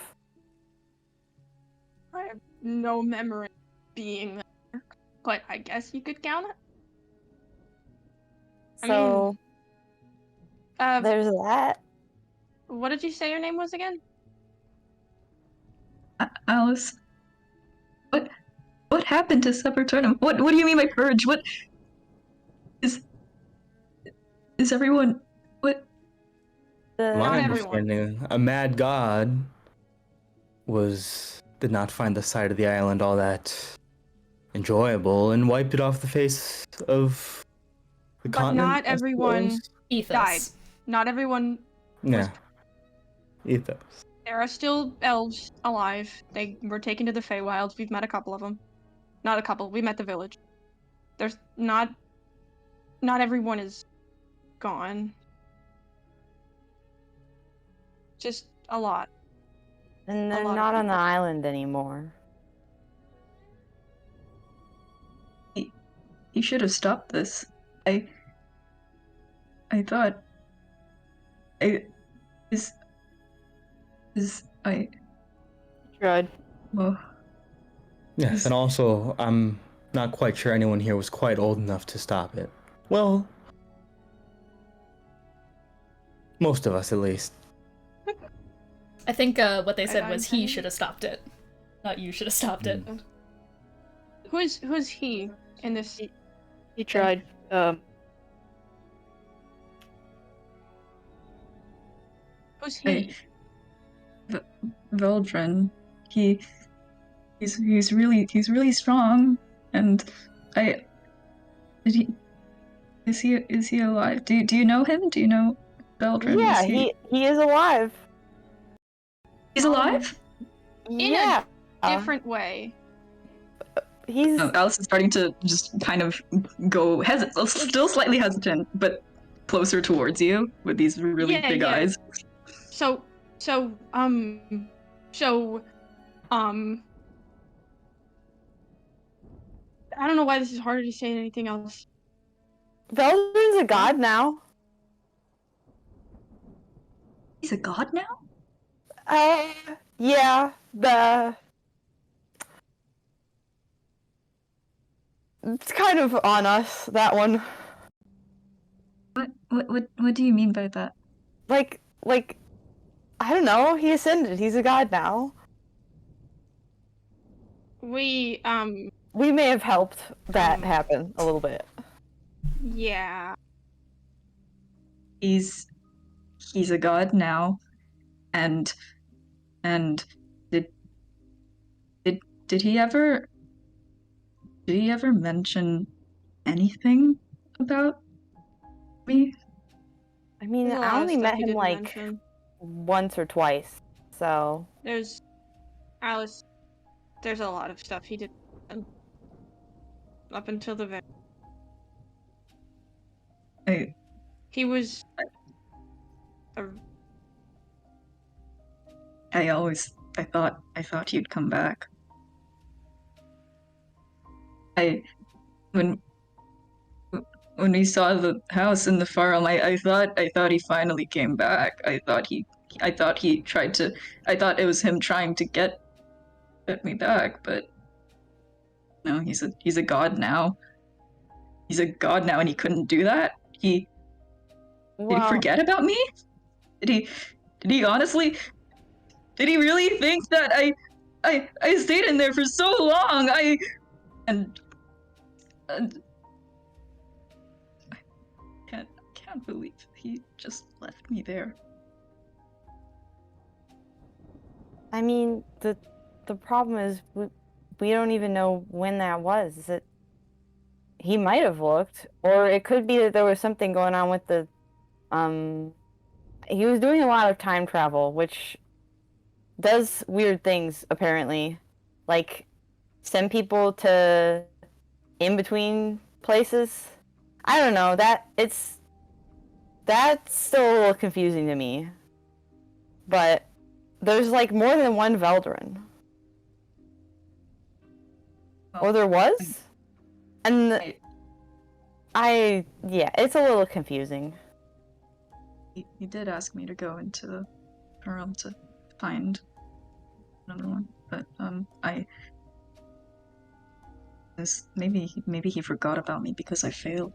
I have no memory of being there, but I guess you could count it. I So, there's that. What did you say your name was again? Alice? What happened to Sepulturnum? What do you mean by purge? What is everyone? What? The, My Not everyone. understanding, a mad god did not find the side of the island all that enjoyable and wiped it off the face of the But continent. not I everyone suppose. Ethos. died. Not everyone. Yeah. Ethos. There are still elves alive. They were taken to the Feywilds. We've met a couple of them. Not a couple. We met the village. There's not everyone is gone. Just a lot. And A they're lot of not on the people. island anymore. He should have stopped this. I thought I Tried. well Yes, and also, I'm not quite sure anyone here was quite old enough to stop it. Well, most of us at least. I think what they said I- was he should have stopped it, not you should have stopped it. Who's he in this? He tried. Who's he? Veldrin. He's really strong, and is he alive? Do you know him? Do you know Veldrin? Yeah, Is he is alive. he's alive? Yeah. Different way. He's Oh, Alice is starting to just kind of go still slightly hesitant, but closer towards you with these really Yeah, big yeah. eyes. So, I don't know why this is harder to say than anything else. Veldrin's a god now. He's a god now? Yeah, it's kind of on us, that one. What do you mean by that? Like, I don't know, he ascended, he's a god now. We We may have helped that happen a little bit. yeah. He's a god now, and did he ever mention anything about me? I mean, There's a lot I of only stuff met he him didn't like mention. once or twice, so There's Alice. There's a lot of stuff he did up until the very. He was. I thought he'd come back. When we saw the house in the farm, I thought he finally came back. I thought it was him trying to get me back, but no, he's a god now. He's a god now, and he couldn't do that. Did he forget about me? Did he honestly? Did he really think that I stayed in there for so long? I can't believe he just left me there. I mean, the problem is we don't even know when that was. Is it? He might have looked, or it could be that there was something going on with the he was doing a lot of time travel, which does weird things apparently, like send people to in between places. I don't know, that's still a little confusing to me, but there's like more than one Veldrin, or there was, and yeah, it's a little confusing. He did ask me to go into the room to find another one, but maybe he forgot about me because I failed.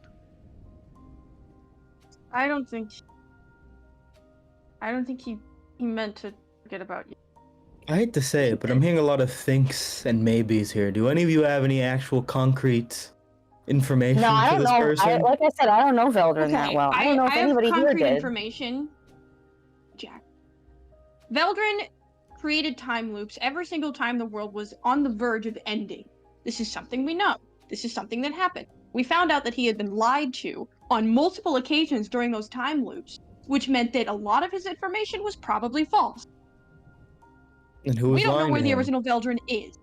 I don't think he meant to forget about you. I hate to say it, but I'm hearing a lot of thinks and maybes here. Do any of you have any actual concrete information No, I for don't this know. person? Like I said, I don't know Veldrin that well. I don't know if have anybody here concrete did. information. Jack. Veldrin created time loops every single time the world was on the verge of ending. This is something we know. This is something that happened. We found out that he had been lied to on multiple occasions during those time loops, which meant that a lot of his information was probably false. And who was We don't know lying where to the him? original Veldrin is.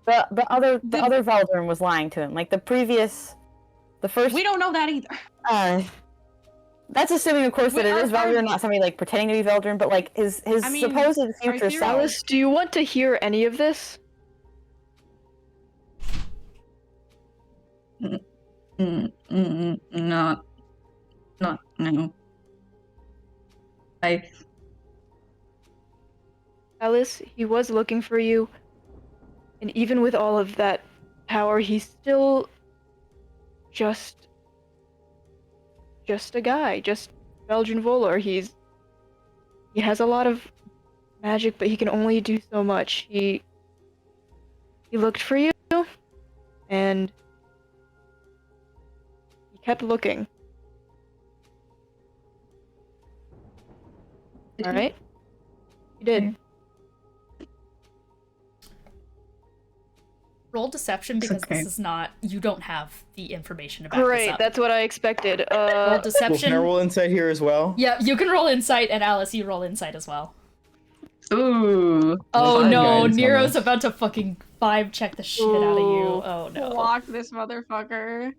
The other Veldrin was lying to him. Like the first. We don't know that either. That's assuming, of course, that it is Veldrin, not somebody like pretending to be Veldrin, but like his I mean, supposed future theories- self. Alice, do you want to hear any of this? Not no. Alice, he was looking for you, and even with all of that power, he's still just a guy, just Belgian Volor. He has a lot of magic, but he can only do so much. He looked for you, and he kept looking. All right, he did. Roll deception because okay. this is not. You don't have the information about this. Great, that's what I expected. Roll Well, deception. can I roll insight here as well? Yeah, you can roll insight, and Alice, you roll insight as well. Ooh. Oh Five no, guidance on Nero's this. about to fucking 5 check the shit out of you. Oh no. Block this motherfucker.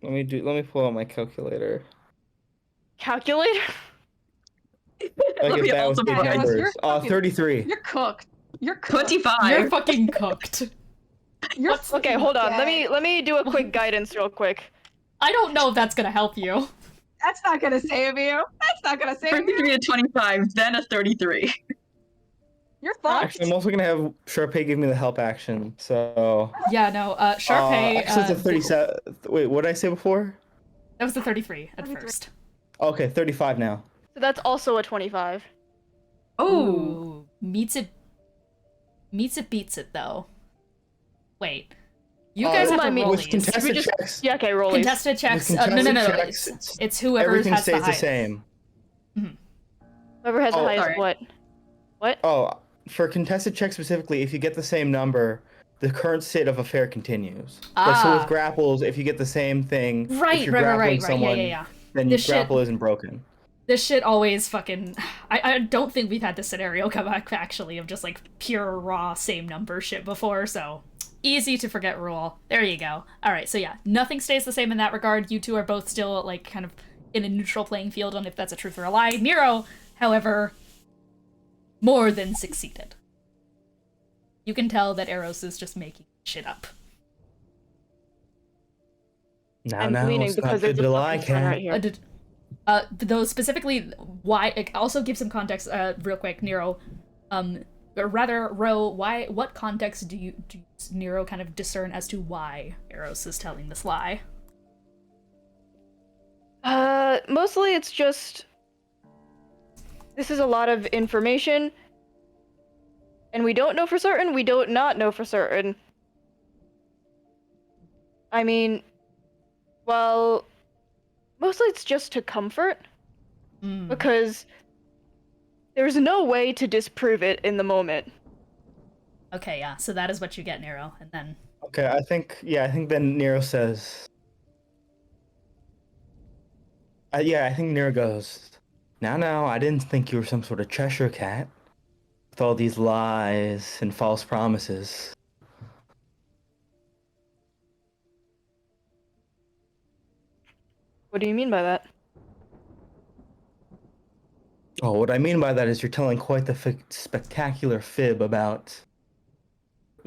Let me pull out my calculator. Calculator? I Let get me that with also big put it- numbers. You're fucking- 33. You're cooked. You're cooked. 25. You're fucking cooked. You're Okay, hold on. dead. Let me do a quick guidance real quick. I don't know if that's gonna help you. That's not gonna save you. That's not gonna save you. 33 to 25, then a 33. You're fucked. Actually, I'm also gonna have Charpay give me the help action. So. Yeah, no, Charpay, Actually, it's a 37. Wait, what did I say before? that was the 33 at 33. first. Okay, 35 now. So that's also a 25. Oh. Meets it, beats it, though. Wait. You Uh, guys have I to mean, roll With these. contested just- checks, Yeah, okay, roll these. Contested checks. with No. contested No. checks, It's whoever everything has the stays the highest. same. Whoever has the Oh, highest sorry. what? What? Oh, for contested checks specifically, if you get the same number, the current state of affair continues. Like, so Ah. with grapples, if you get the same thing, Right, if you're right. grappling someone, Yeah. then This your shit- grapple isn't broken. This shit always fucking. I don't think we've had this scenario come back actually of just like pure raw same number shit before, so easy to forget rule. There you go. Alright, so yeah, nothing stays the same in that regard. You two are both still like kind of in a neutral playing field on if that's a truth or a lie. Nero, however, more than succeeded. You can tell that Aros is just making shit up. Now, I'm leaning it's not because good there's a to lie, fucking sun right cat. here. Though specifically why, also give some context real quick, Nero. Or rather, Ro, what context does Nero kind of discern as to why Aros is telling this lie? Mostly it's just this is a lot of information, and we don't know for certain. We don't not know for certain. I mean, well, mostly it's just to comfort, because there's no way to disprove it in the moment. Okay, yeah, so that is what you get, Nero, and then... Okay, I think then Nero says... I think Nero goes, Now, I didn't think you were some sort of Cheshire cat. With all these lies and false promises. What do you mean by that? Oh, what I mean by that is you're telling quite the spectacular fib about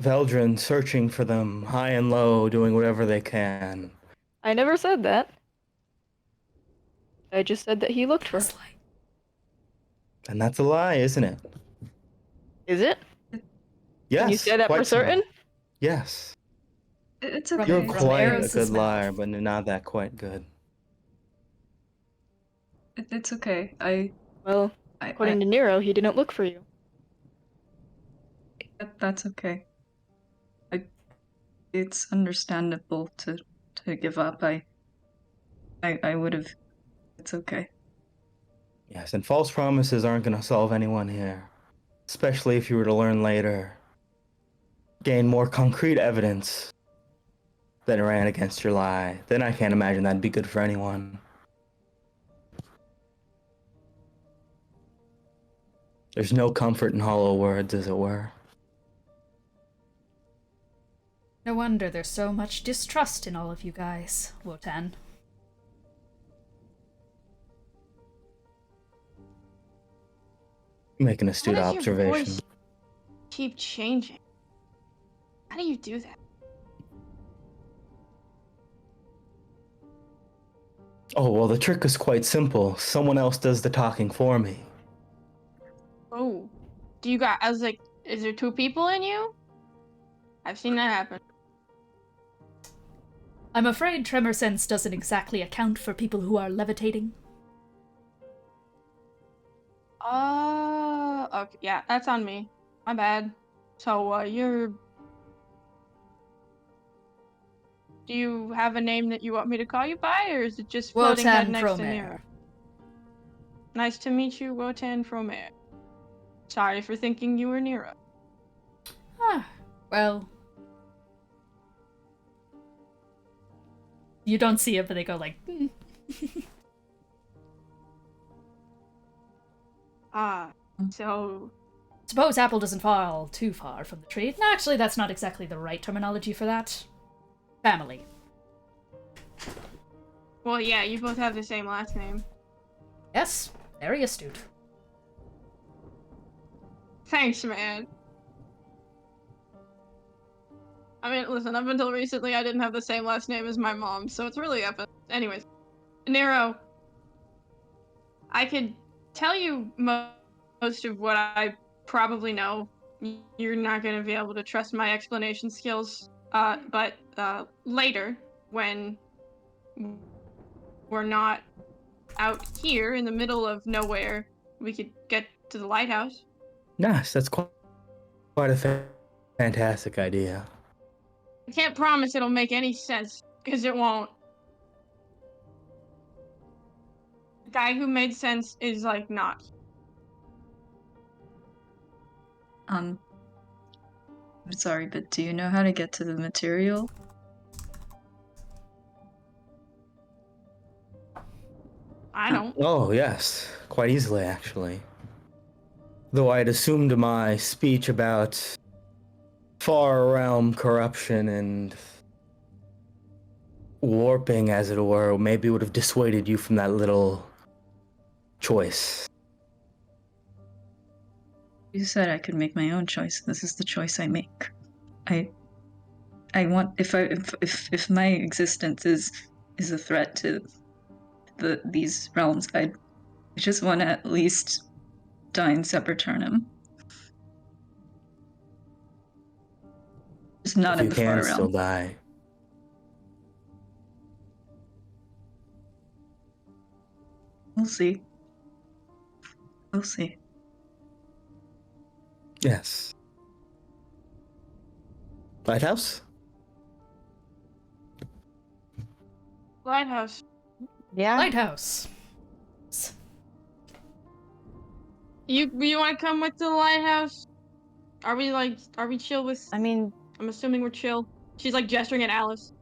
Veldrin searching for them high and low, doing whatever they can. I never said that. I just said that he looked for her. And that's a lie, isn't it? Is it? Yes. Can you say that for quite so. certain? Yes. It's From- okay. You're From quite a Aros' good mouth. liar, but not that quite good. It's okay. Well, according to Nero, he didn't look for you. That's okay. It's understandable to give up. I would have. It's okay. Yes, and false promises aren't going to solve anyone here. Especially if you were to learn later, gain more concrete evidence that ran against your lie, then I can't imagine that'd be good for anyone. There's no comfort in hollow words, as it were. No wonder there's so much distrust in all of you guys, Wotan. Make an astute How does your observation. voice keep changing? How do you do that? Oh, well, the trick is quite simple. Someone else does the talking for me. Oh. Do you got, I was like, is there 2 people in you? I've seen that happen. I'm afraid tremor sense doesn't exactly account for people who are levitating. Okay, yeah, that's on me. My bad. So, do you have a name that you want me to call you by, or is it just floating head Wotan next to Fromer. Nero? Nice to meet you, Wotan Fromer. Sorry for thinking you were Nero. Ah, well... You don't see it, but they go like, hmm. So... Suppose apple doesn't fall too far from the tree. No, actually, that's not exactly the right terminology for that. Family. Well, yeah, you both have the same last name. Yes, very astute. Thanks, man. I mean, listen, up until recently, I didn't have the same last name as my mom, so it's really epic. Anyways, Nero, I could tell you most of what I probably know. You're not going to be able to trust my explanation skills, but later, when we're not out here in the middle of nowhere, we could get to the lighthouse. Nice, that's quite a fantastic idea. I can't promise it'll make any sense, because it won't. The guy who made sense is, like, not. I'm sorry, but do you know how to get to the material? I don't. Oh, yes. Quite easily, actually. Though I'd assumed my speech about far realm corruption and warping, as it were, maybe would have dissuaded you from that little choice. You said I could make my own choice. This is the choice I make. I want if my existence is a threat to these realms, I just want to at least die in Sepulturnum. Just not If in you the can far still realm. die. We'll see. We'll see. Yes. Lighthouse? Lighthouse. Yeah. Lighthouse. You want to come with the lighthouse? Are we chill with... I mean, I'm assuming we're chill. She's, like, gesturing at Alice.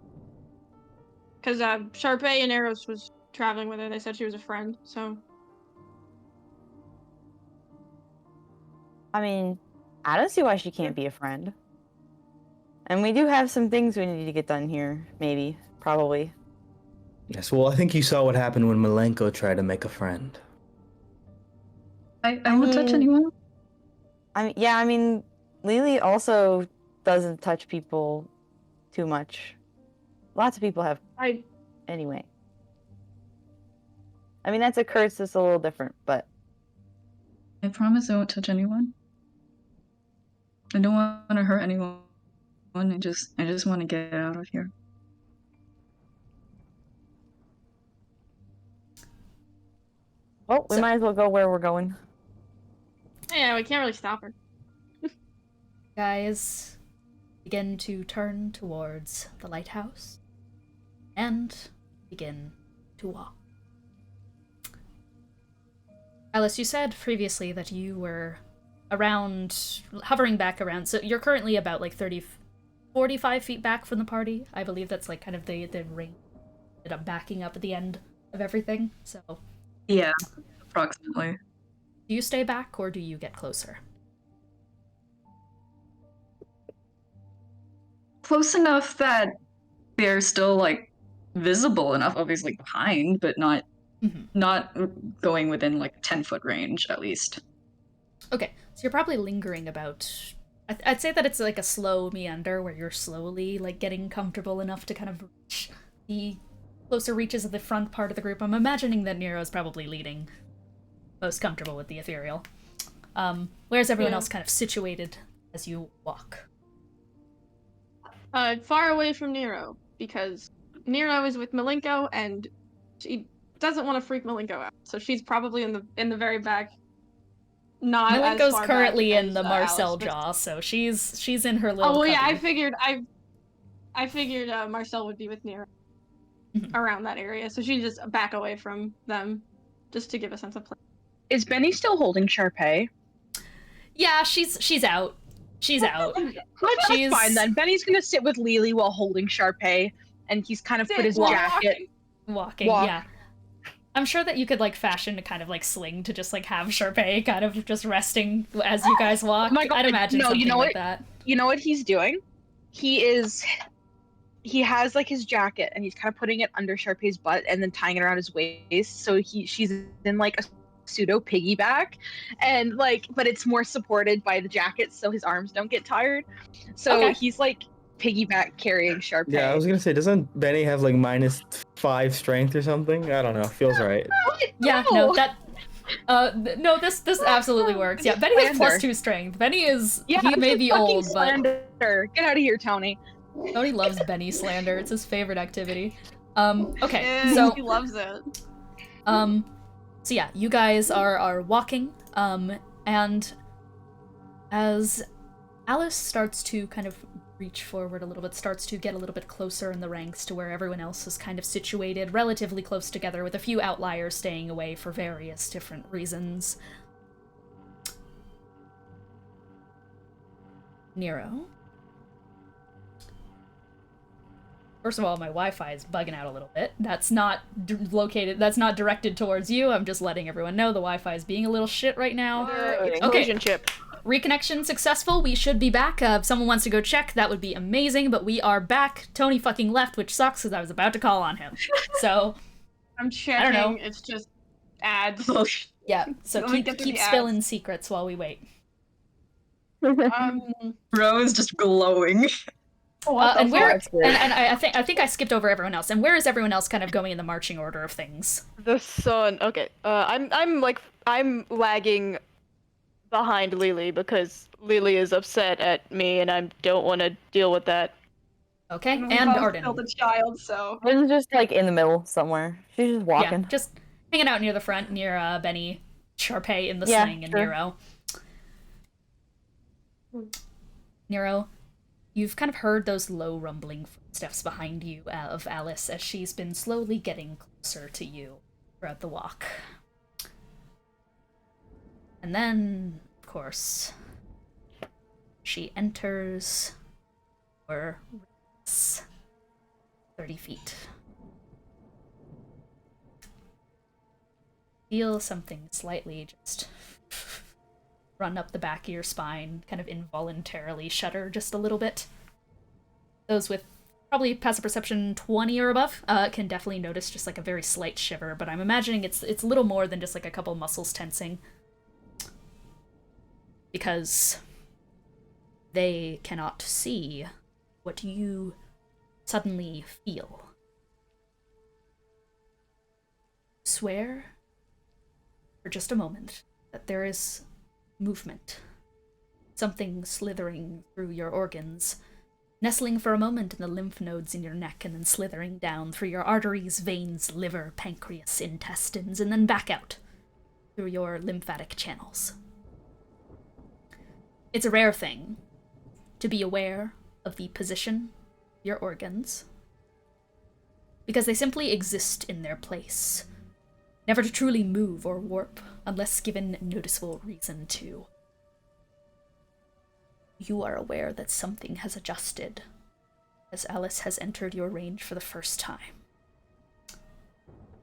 Because, Charpay and Aros was traveling with her. They said she was a friend, so... I don't see why she can't be a friend. And we do have some things we need to get done here, maybe. Probably. Yes, well, I think you saw what happened when Malenko tried to make a friend. I won't touch anyone. Lily also doesn't touch people too much. Lots of people have. Anyway. That's a curse that's a little different, but... I promise I won't touch anyone. I don't want to hurt anyone. I just want to get out of here. Well, we might as well go where we're going. Yeah, we can't really stop her. Guys begin to turn towards the lighthouse and begin to walk. Alice, you said previously that you were around, hovering back around, so you're currently about like 45 feet back from the party. I believe that's like kind of the ring that I'm backing up at the end of everything, so. Yeah, approximately. Do you stay back or do you get closer? Close enough that they're still like visible enough, obviously behind, but not going within like 10-foot range at least. Okay, so you're probably lingering about. I'd say that it's like a slow meander where you're slowly like getting comfortable enough to kind of reach the closer reaches of the front part of the group. I'm imagining that Nero's probably leading, most comfortable with the ethereal. Where's everyone else kind of situated as you walk? Far away from Nero, because Nero is with Malenko, and she doesn't want to freak Malenko out. So she's probably in the very back. Not as Malenko's far currently back in as, the Marcel Alice, but- jaw, so she's in her little. Oh well, yeah, cubby. I figured Marcel would be with Nero around that area, so she just back away from them, just to give a sense of place. Is Benny still holding Charpay? Yeah, she's out. She's out. That's fine then. Benny's gonna sit with Lily while holding Charpay, and he's kind of put his jacket. Walking, yeah. I'm sure that you could like fashion a kind of like sling to just like have Charpay kind of just resting as you guys walk. Oh my God, I'd imagine no, something you know like what? that. You know what he's doing? He has like his jacket, and he's kind of putting it under Charpay's butt and then tying it around his waist, so she's in like a pseudo piggyback, and like, but it's more supported by the jacket, so his arms don't get tired. So he's like piggyback carrying Charpay. Yeah, I was gonna say, doesn't Benny have like -5 strength or something? I don't know. Feels right. Yeah, no, that. No, this absolutely works. Yeah, Benny has +2 strength. Benny is he may be old, slander. Get out of here, Tony. Tony loves Benny slander. It's his favorite activity. Okay, Yeah, so he loves it. So yeah, you guys are walking, and as Alice starts to kind of reach forward a little bit, starts to get a little bit closer in the ranks to where everyone else is kind of situated, relatively close together, with a few outliers staying away for various different reasons. Nero. First of all, my Wi-Fi is bugging out a little bit. That's not that's not directed towards you. I'm just letting everyone know the Wi-Fi is being a little shit right now. Explosion chip. Reconnection successful. We should be back. If someone wants to go check, that would be amazing, but we are back. Tony fucking left, which sucks because I was about to call on him. So, I'm checking. I don't know. It's just ads. Yeah, so Let me keep get through the spilling ads. secrets while we wait. Bro is just glowing. And where? And I think I skipped over everyone else. And where is everyone else kind of going in the marching order of things? The sun. Okay. I'm lagging behind Lily because Lily is upset at me, and I don't want to deal with that. Okay, We and both Arden. killed a child, so. Arden's just like in the middle somewhere. She's just walking. Yeah, just hanging out near the front, near Benny, Charpay in the Yeah, sling, and sure. Nero. Nero, you've kind of heard those low rumbling footsteps behind you of Alice as she's been slowly getting closer to you throughout the walk. And then, of course, she enters or 30 feet. Feel something slightly just run up the back of your spine, kind of involuntarily shudder just a little bit. Those with probably passive perception 20 or above can definitely notice just like a very slight shiver, but I'm imagining it's a little more than just like a couple muscles tensing. Because they cannot see what you suddenly feel. Swear for just a moment that there is movement. Something slithering through your organs, nestling for a moment in the lymph nodes in your neck and then slithering down through your arteries, veins, liver, pancreas, intestines, and then back out through your lymphatic channels. It's a rare thing to be aware of the position of your organs, because they simply exist in their place, never to truly move or warp unless given noticeable reason to. You are aware that something has adjusted as Alis has entered your range for the first time.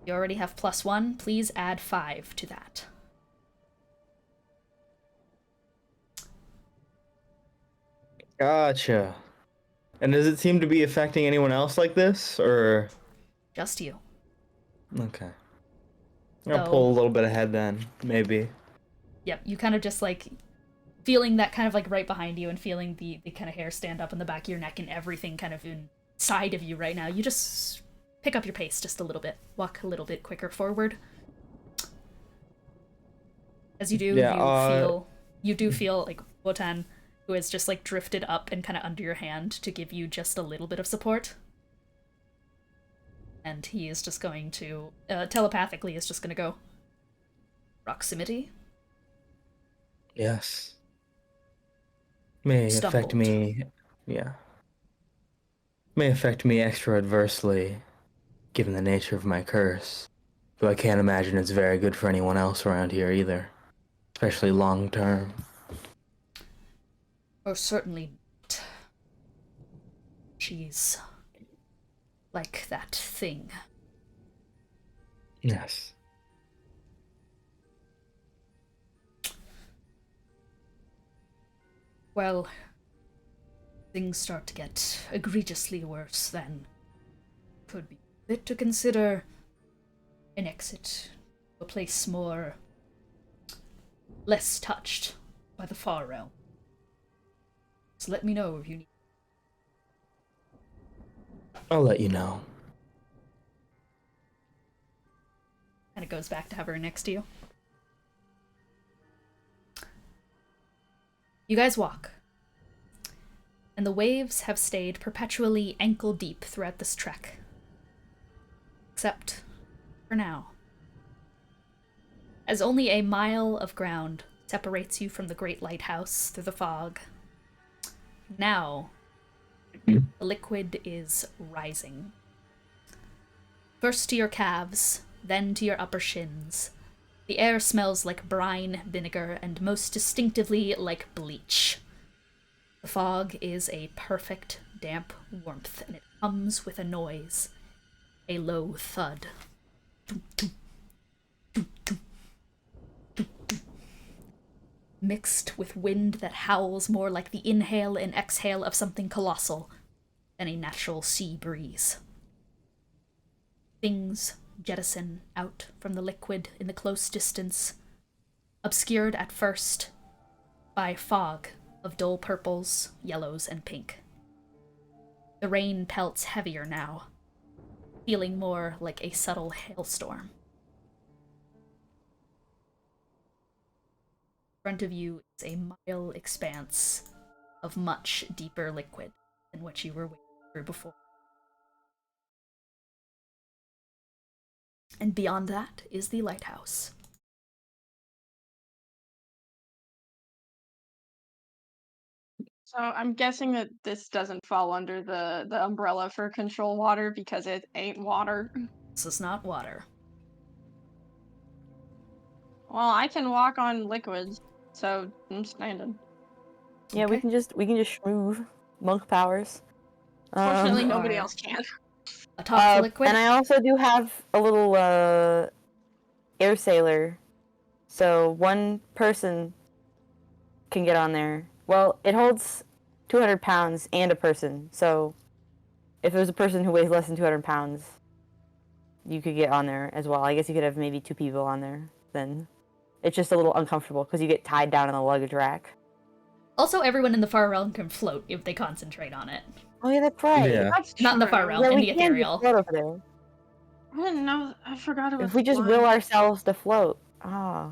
You already have +1, please add 5 to that. Gotcha. And does it seem to be affecting anyone else like this, or? Just you. Okay. I'll pull a little bit ahead then, maybe. Yep, you kind of just like feeling that kind of like right behind you and feeling the kind of hair stand up on the back of your neck and everything kind of inside of you right now. You just pick up your pace just a little bit. Walk a little bit quicker forward. As you do, you do feel like Wotan, who has just like drifted up and kind of under your hand to give you just a little bit of support. And he is just going to, telepathically is just going to go, proximity? Yes. May affect me, may affect me extra adversely, given the nature of my curse. Though I can't imagine it's very good for anyone else around here either, especially long term. Oh, certainly not. She's like that thing. Yes. Well, things start to get egregiously worse, then could be fit to consider an exit, a place less touched by the far realm. So let me know if you need. I'll let you know. And it goes back to hovering next to you. You guys walk. And the waves have stayed perpetually ankle deep throughout this trek. Except for now. As only a mile of ground separates you from the great lighthouse through the fog, now the liquid is rising. First to your calves, then to your upper shins. The air smells like brine, vinegar, and most distinctively like bleach. The fog is a perfect, damp warmth, and it comes with a noise. A low thud. Mixed with wind that howls more like the inhale and exhale of something colossal than a natural sea breeze. Things jettison out from the liquid in the close distance, obscured at first by fog of dull purples, yellows, and pink. The rain pelts heavier now, feeling more like a subtle hailstorm. In front of you is a mile expanse of much deeper liquid than what you were wading through before. And beyond that is the lighthouse. So I'm guessing that this doesn't fall under the umbrella for control water because it ain't water. This is not water. Well, I can walk on liquids, so I'm standing. Yeah, Okay. we can just move monk powers. Fortunately, nobody Alright. else can. Atop the liquid. And I also do have a little air sailor, so one person can get on there. Well, it holds 200 pounds and a person, so if it was a person who weighs less than 200 pounds, you could get on there as well. I guess you could have maybe 2 people on there. Then it's just a little uncomfortable because you get tied down in the luggage rack. Also, everyone in the far realm can float if they concentrate on it. Oh yeah, that's right. Yeah. That's Not in the far true. realm, Yeah, in we the can ethereal. just float over there. I didn't know. I forgot about. If we just will ourselves to float. Ah.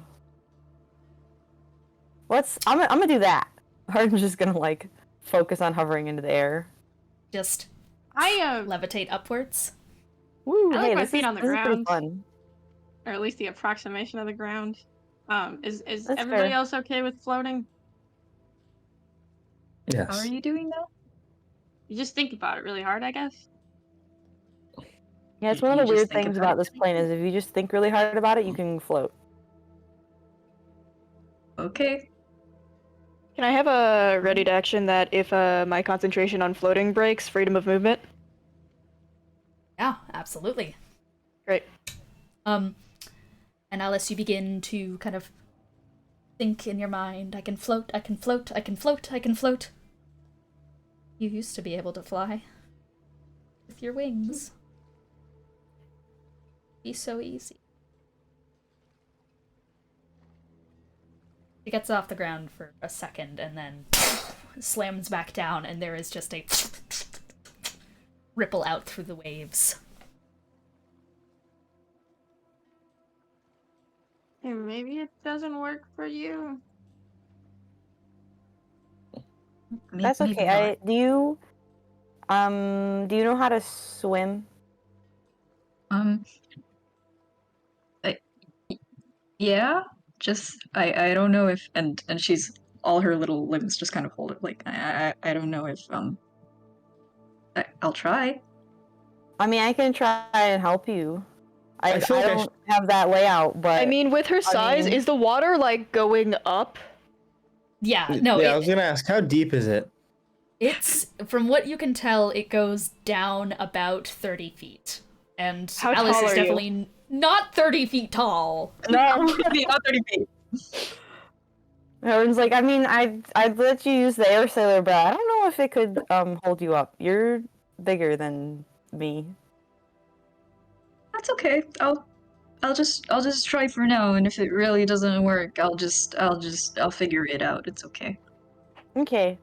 I'm gonna do that. I'm just gonna like focus on hovering into the air. Just I levitate upwards. Woo! I like Hey, my this feet is on the this is pretty ground. fun. or at least the approximation of the ground. Is That's everybody fair. else okay with floating? How are Yes. you doing now? You just think about it really hard, I guess. Yeah, it's You- one of you the just weird think things about about it. this plane is if you just think really hard about it, you can float. Okay. Can I have a ready to action that if my concentration on floating breaks, freedom of movement? Yeah, absolutely. Great. And Alice, you begin to kind of think in your mind, I can float, I can float, I can float, I can float. You used to be able to fly. With your wings. Be so easy. She gets off the ground for a second and then slams back down, and there is just a ripple out through the waves. Hey, maybe it doesn't work for you. That's okay. Do you know how to swim? Yeah, just I don't know if and she's all her little limbs just kind of hold it like I don't know if I'll try. I mean, I can try and help you. I feel like I don't have that layout, but I mean, with her size, mean- is the water like going up? Yeah, no, I was gonna ask, how deep is it? it's, from what you can tell, it goes down about 30 feet. And How Alice tall is are you? definitely not 30 feet tall. no. Not 30 feet. Everyone's like, I mean, I'd let you use the air sailor, but I don't know if it could hold you up. You're bigger than me. That's okay. I'll just try for now, and if it really doesn't work, I'll figure it out. It's okay. Okay.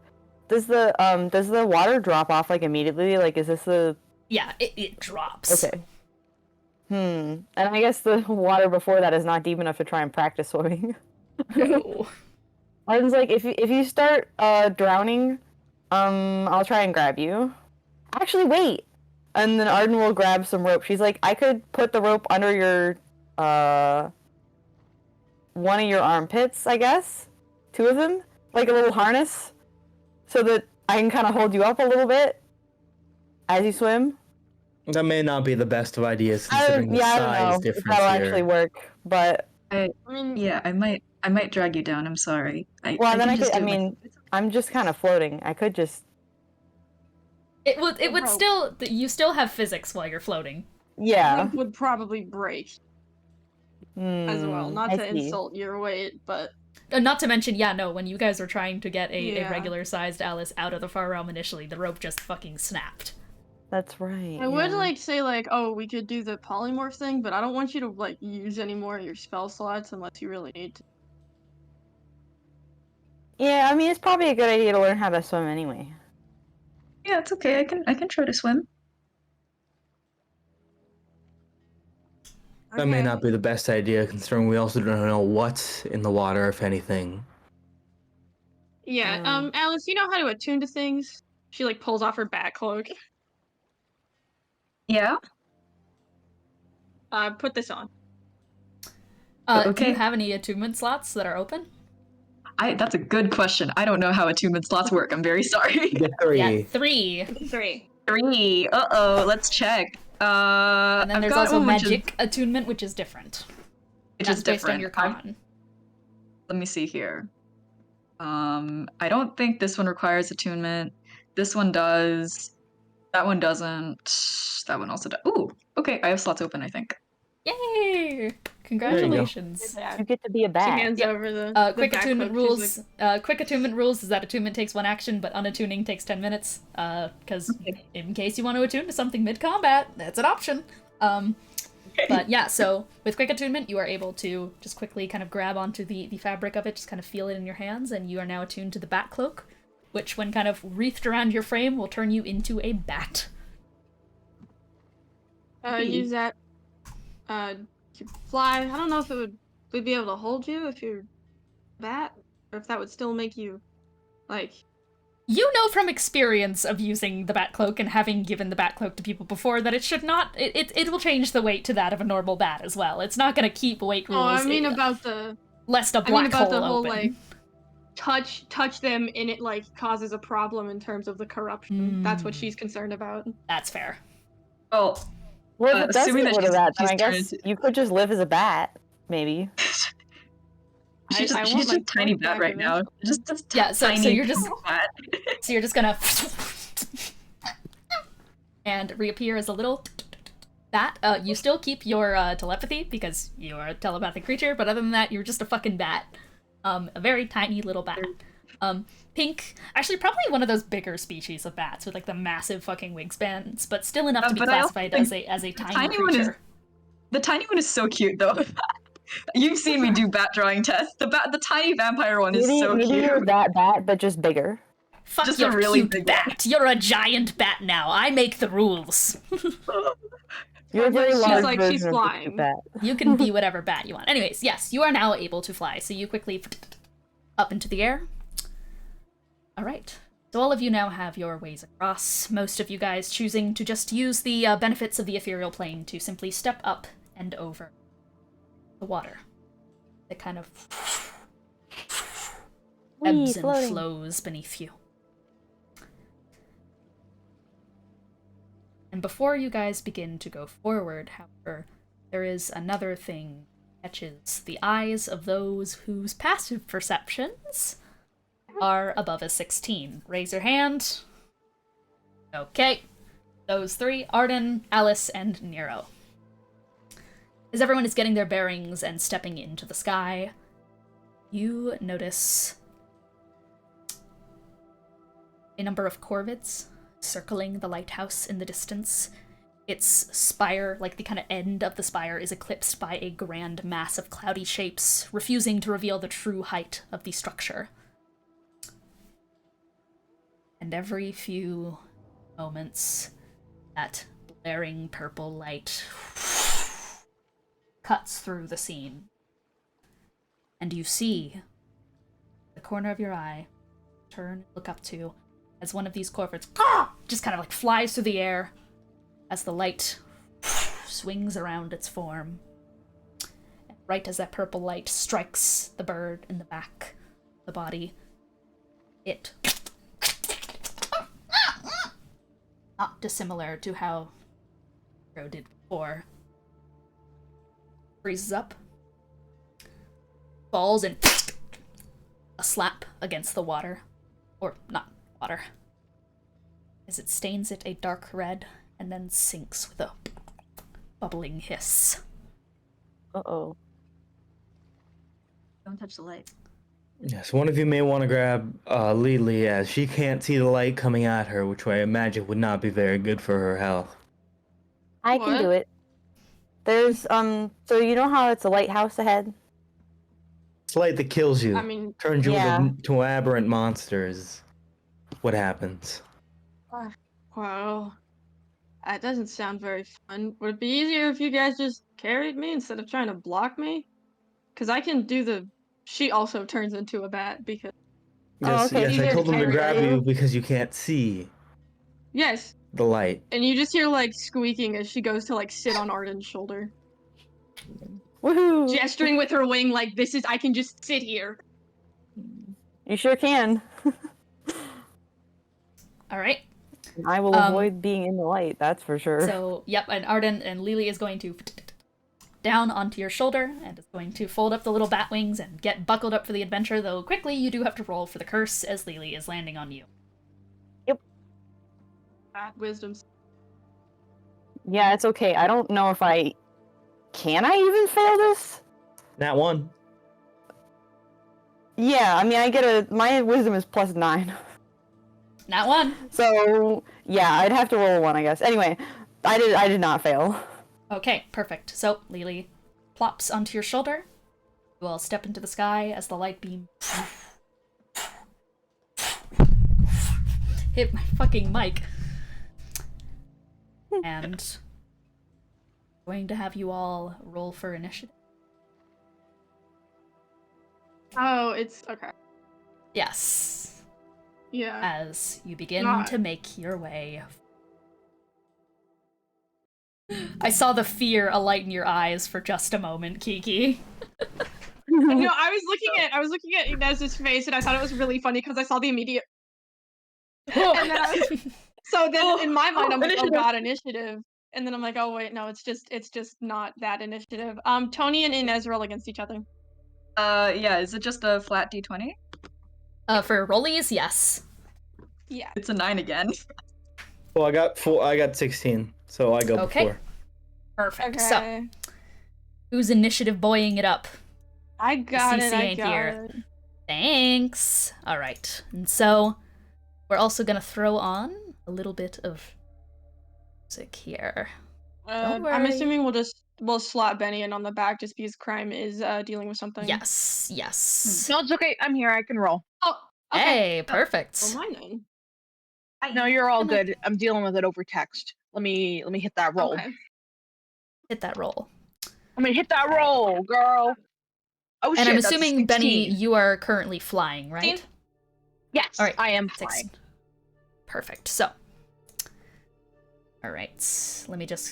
Does the water drop off like immediately? Like, is this the Yeah, it drops. okay? And I guess the water before that is not deep enough to try and practice swimming. No. Arden's like, if you start drowning, I'll try and grab you. Actually, wait. And then Arden will grab some rope. She's like, I could put the rope under your one of your armpits, I guess. 2 of them, like a little harness, so that I can kind of hold you up a little bit as you swim. That may not be the best of ideas considering the I size don't know if difference that'll here. actually work, but I mean, Yeah, I might drag you down. I'm sorry. well, then can I just could. I do it mean, I'm just kind of floating. I could just. It would rope. still, you still have physics while you're floating. Yeah. rope would probably break as well. Not I to see. insult your weight, but Not to mention, yeah, no, when you guys were trying to get a Yeah. regular-sized Alice out of the far realm initially, the rope just fucking snapped. That's right. I would yeah. like say like, oh, we could do the polymorph thing, but I don't want you to like use any more of your spell slots unless you really need to. Yeah, I mean, it's probably a good idea to learn how to swim anyway. Yeah, it's okay. I can try to swim. That may Okay. not be the best idea considering we also don't know what's in the water, if anything. Yeah, Alice, you know how to attune to things? She like pulls off her bat cloak. Yeah. Put this on. Do Okay. you have any attunement slots that are open? That's a good question. I don't know how attunement slots work. I'm very sorry. Get 3. Yeah, 3. 3. 3. Uh-oh, let's check. And then I've there's got also one which magic attunement, which is different. which That's is based on different. your con. Let me see here. I don't think this one requires attunement. This one does. That one doesn't. That one also does. Ooh, okay. I have slots open, I think. Yay! Congratulations. You get to be a She bat. hands over the Quick bat attunement cloak. She's rules. Quick attunement rules is that attunement takes 1 action, but unattuning takes 10 minutes. Because in case you want to attune to something mid-combat, that's an option. But yeah, so with quick attunement, you are able to just quickly kind of grab onto the fabric of it, just kind of feel it in your hands, and you are now attuned to the bat cloak, which, when kind of wreathed around your frame, will turn you into a bat. use that to fly. I don't know if we'd be able to hold you if you're a bat, or if that would still make you like. You know from experience of using the bat cloak and having given the bat cloak to people before that it should not. It will change the weight to that of a normal bat as well. It's not going to keep weight rules. Oh, I mean about the. Lest a I black mean about hole the whole open. like touch them and it like causes a problem in terms of the corruption. That's what she's concerned about. That's fair. Well, Well, if it does assuming get that rid of that, then she's I guess turned- you could just live as a bat, maybe. She's I just, want she's my just tiny spark bat back right now. eventually. Just Yeah, so tiny you're just bat. so you're just gonna and reappear as a little bat. You still keep your telepathy because you are a telepathic creature, but other than that, you're just a fucking bat. A very tiny little bat. Pink, actually probably one of those bigger species of bats with like the massive fucking wingspans, but still enough to be But I also classified think as a the tiny one is creature. the tiny one is so cute though. You've seen me do bat drawing tests. The tiny vampire one is so Maybe cute. you're that bat, but just bigger. Fuck just your a really cute big bat. You're a giant bat now. I make the rules. You're a very She's large like, version she's of the flying. cute bat. You can be whatever bat you want. Anyways, yes, you are now able to fly, so you quickly up into the air. Alright. So all of you now have your ways across, most of you guys choosing to just use the benefits of the ethereal plane to simply step up and over the water. It kind of ebbs and floating. flows beneath you. And before you guys begin to go forward, however, there is another thing that catches the eyes of those whose passive perceptions are above a 16. Raise your hand. Okay. Those three, Arden, Alis, and Nero. As everyone is getting their bearings and stepping into the sky, you notice a number of corvids circling the lighthouse in the distance. Its spire, like the kind of end of the spire, is eclipsed by a grand mass of cloudy shapes, refusing to reveal the true height of the structure. And every few moments, that blaring purple light cuts through the scene. And you see the corner of your eye, turn, look up to, as one of these corvids just kind of like flies through the air as the light swings around its form. And right as that purple light strikes the bird in the back, the body, it, not dissimilar to how Hero did before, freezes up, falls, and a slap against the water. Or not water. As it stains it a dark red, and then sinks with a bubbling hiss. Uh-oh. Don't touch the light. Yes, one of you may want to grab Lily, as she can't see the light coming at her, which I imagine would not be very good for her health. I can What? do it. There's, so you know how it's a lighthouse ahead? It's light that kills you, I mean, turns you Yeah. into aberrant monsters. What happens? wow. That doesn't sound very fun. Would it be easier if you guys just carried me instead of trying to block me? Because I can do the... She also turns into a bat because... Yes, okay, yes, I easier told to them to carry grab you. you because you can't see Yes. the light. And you just hear, like, squeaking as she goes to, like, sit on Arden's shoulder. Woohoo! Gesturing with her wing like, this is... I can just sit here. You sure can. Alright. I will avoid being in the light, that's for sure. So, yep, and Arden and Lily is going to down onto your shoulder, and is going to fold up the little bat wings and get buckled up for the adventure, though quickly you do have to roll for the curse as Lily is landing on you. Bat wisdom. Yeah, it's okay. I don't know if I... Can I even fail this? Nat 1. Yeah, I mean, I get a... My wisdom is +9. Not one. So, yeah, I'd have to roll a 1, I guess. Anyway, I did not fail. Okay, perfect. So, Lily plops onto your shoulder. You all step into the sky as the light beam hit my fucking mic. And going to have you all roll for initiative. Oh, it's... Okay. Yes. Yeah. As you begin Not- to make your way. I saw the fear alight in your eyes for just a moment, Kiki. No, I was looking at Inez's face, and I thought it was really funny because I saw the immediate... And then I was... So then in my mind, I'm like, oh god, initiative. And then I'm like, oh wait, no, it's just not that initiative. Tony and Inez roll against each other. Yeah, is it just a flat d20? For rollies, yes. Yeah. It's a 9 again. Well, I got 16, so I go Okay. before. Perfect. Okay. So, who's initiative boying it up? I got it. CC I ain't got here. it. Thanks. All right. And so, we're also gonna throw on a little bit of music here. Don't worry. I'm assuming we'll slot Benny in on the back just because Crime is dealing with something. Yes. Yes. No, it's okay. I'm here. I can roll. Oh. Okay. Hey, perfect. Well, mine then. No, you're all good. I'm dealing with it over text. Let me hit that roll. Okay. Hit that roll. I'm gonna hit that roll, girl. Oh shit! And I'm that's a assuming, Benny, 16. you are currently flying, right? Yes, All right. I am 16. flying. Perfect. So, all right.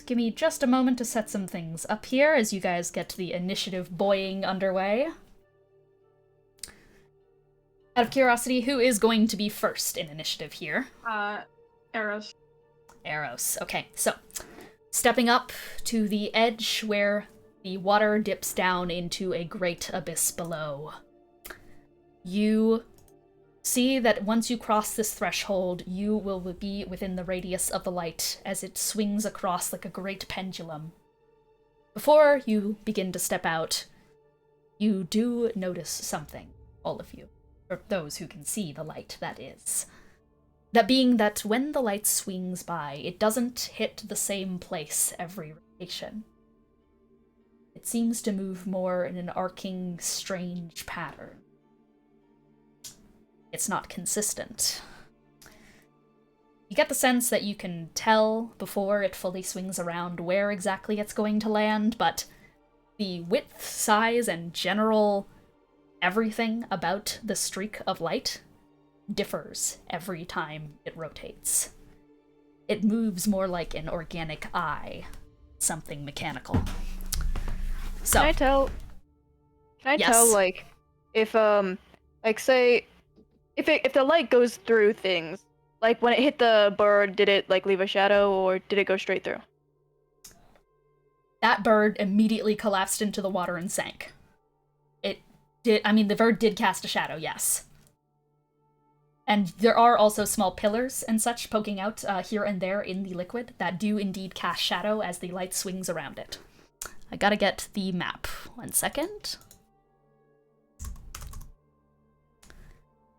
Give me just a moment to set some things up here as you guys get the initiative boying underway. Out of curiosity, who is going to be first in initiative here? Aros. Aros. Okay, so stepping up to the edge where the water dips down into a great abyss below. You see that once you cross this threshold, you will be within the radius of the light as it swings across like a great pendulum. Before you begin to step out, you do notice something, all of you. Or those who can see the light, that is. That being that when the light swings by, it doesn't hit the same place every rotation. It seems to move more in an arcing, strange pattern. It's not consistent. You get the sense that you can tell before it fully swings around where exactly it's going to land, but the width, size, and general everything about the streak of light differs every time it rotates. It moves more like an organic eye, something mechanical. So, Can I tell, Yes. like, if, like, say, if the light goes through things, like, when it hit the bird, did it, like, leave a shadow, or did it go straight through? that bird immediately collapsed into the water and sank. The bird did cast a shadow, yes. And there are also small pillars and such poking out here and there in the liquid that do indeed cast shadow as the light swings around it. I gotta get the map. 1 second.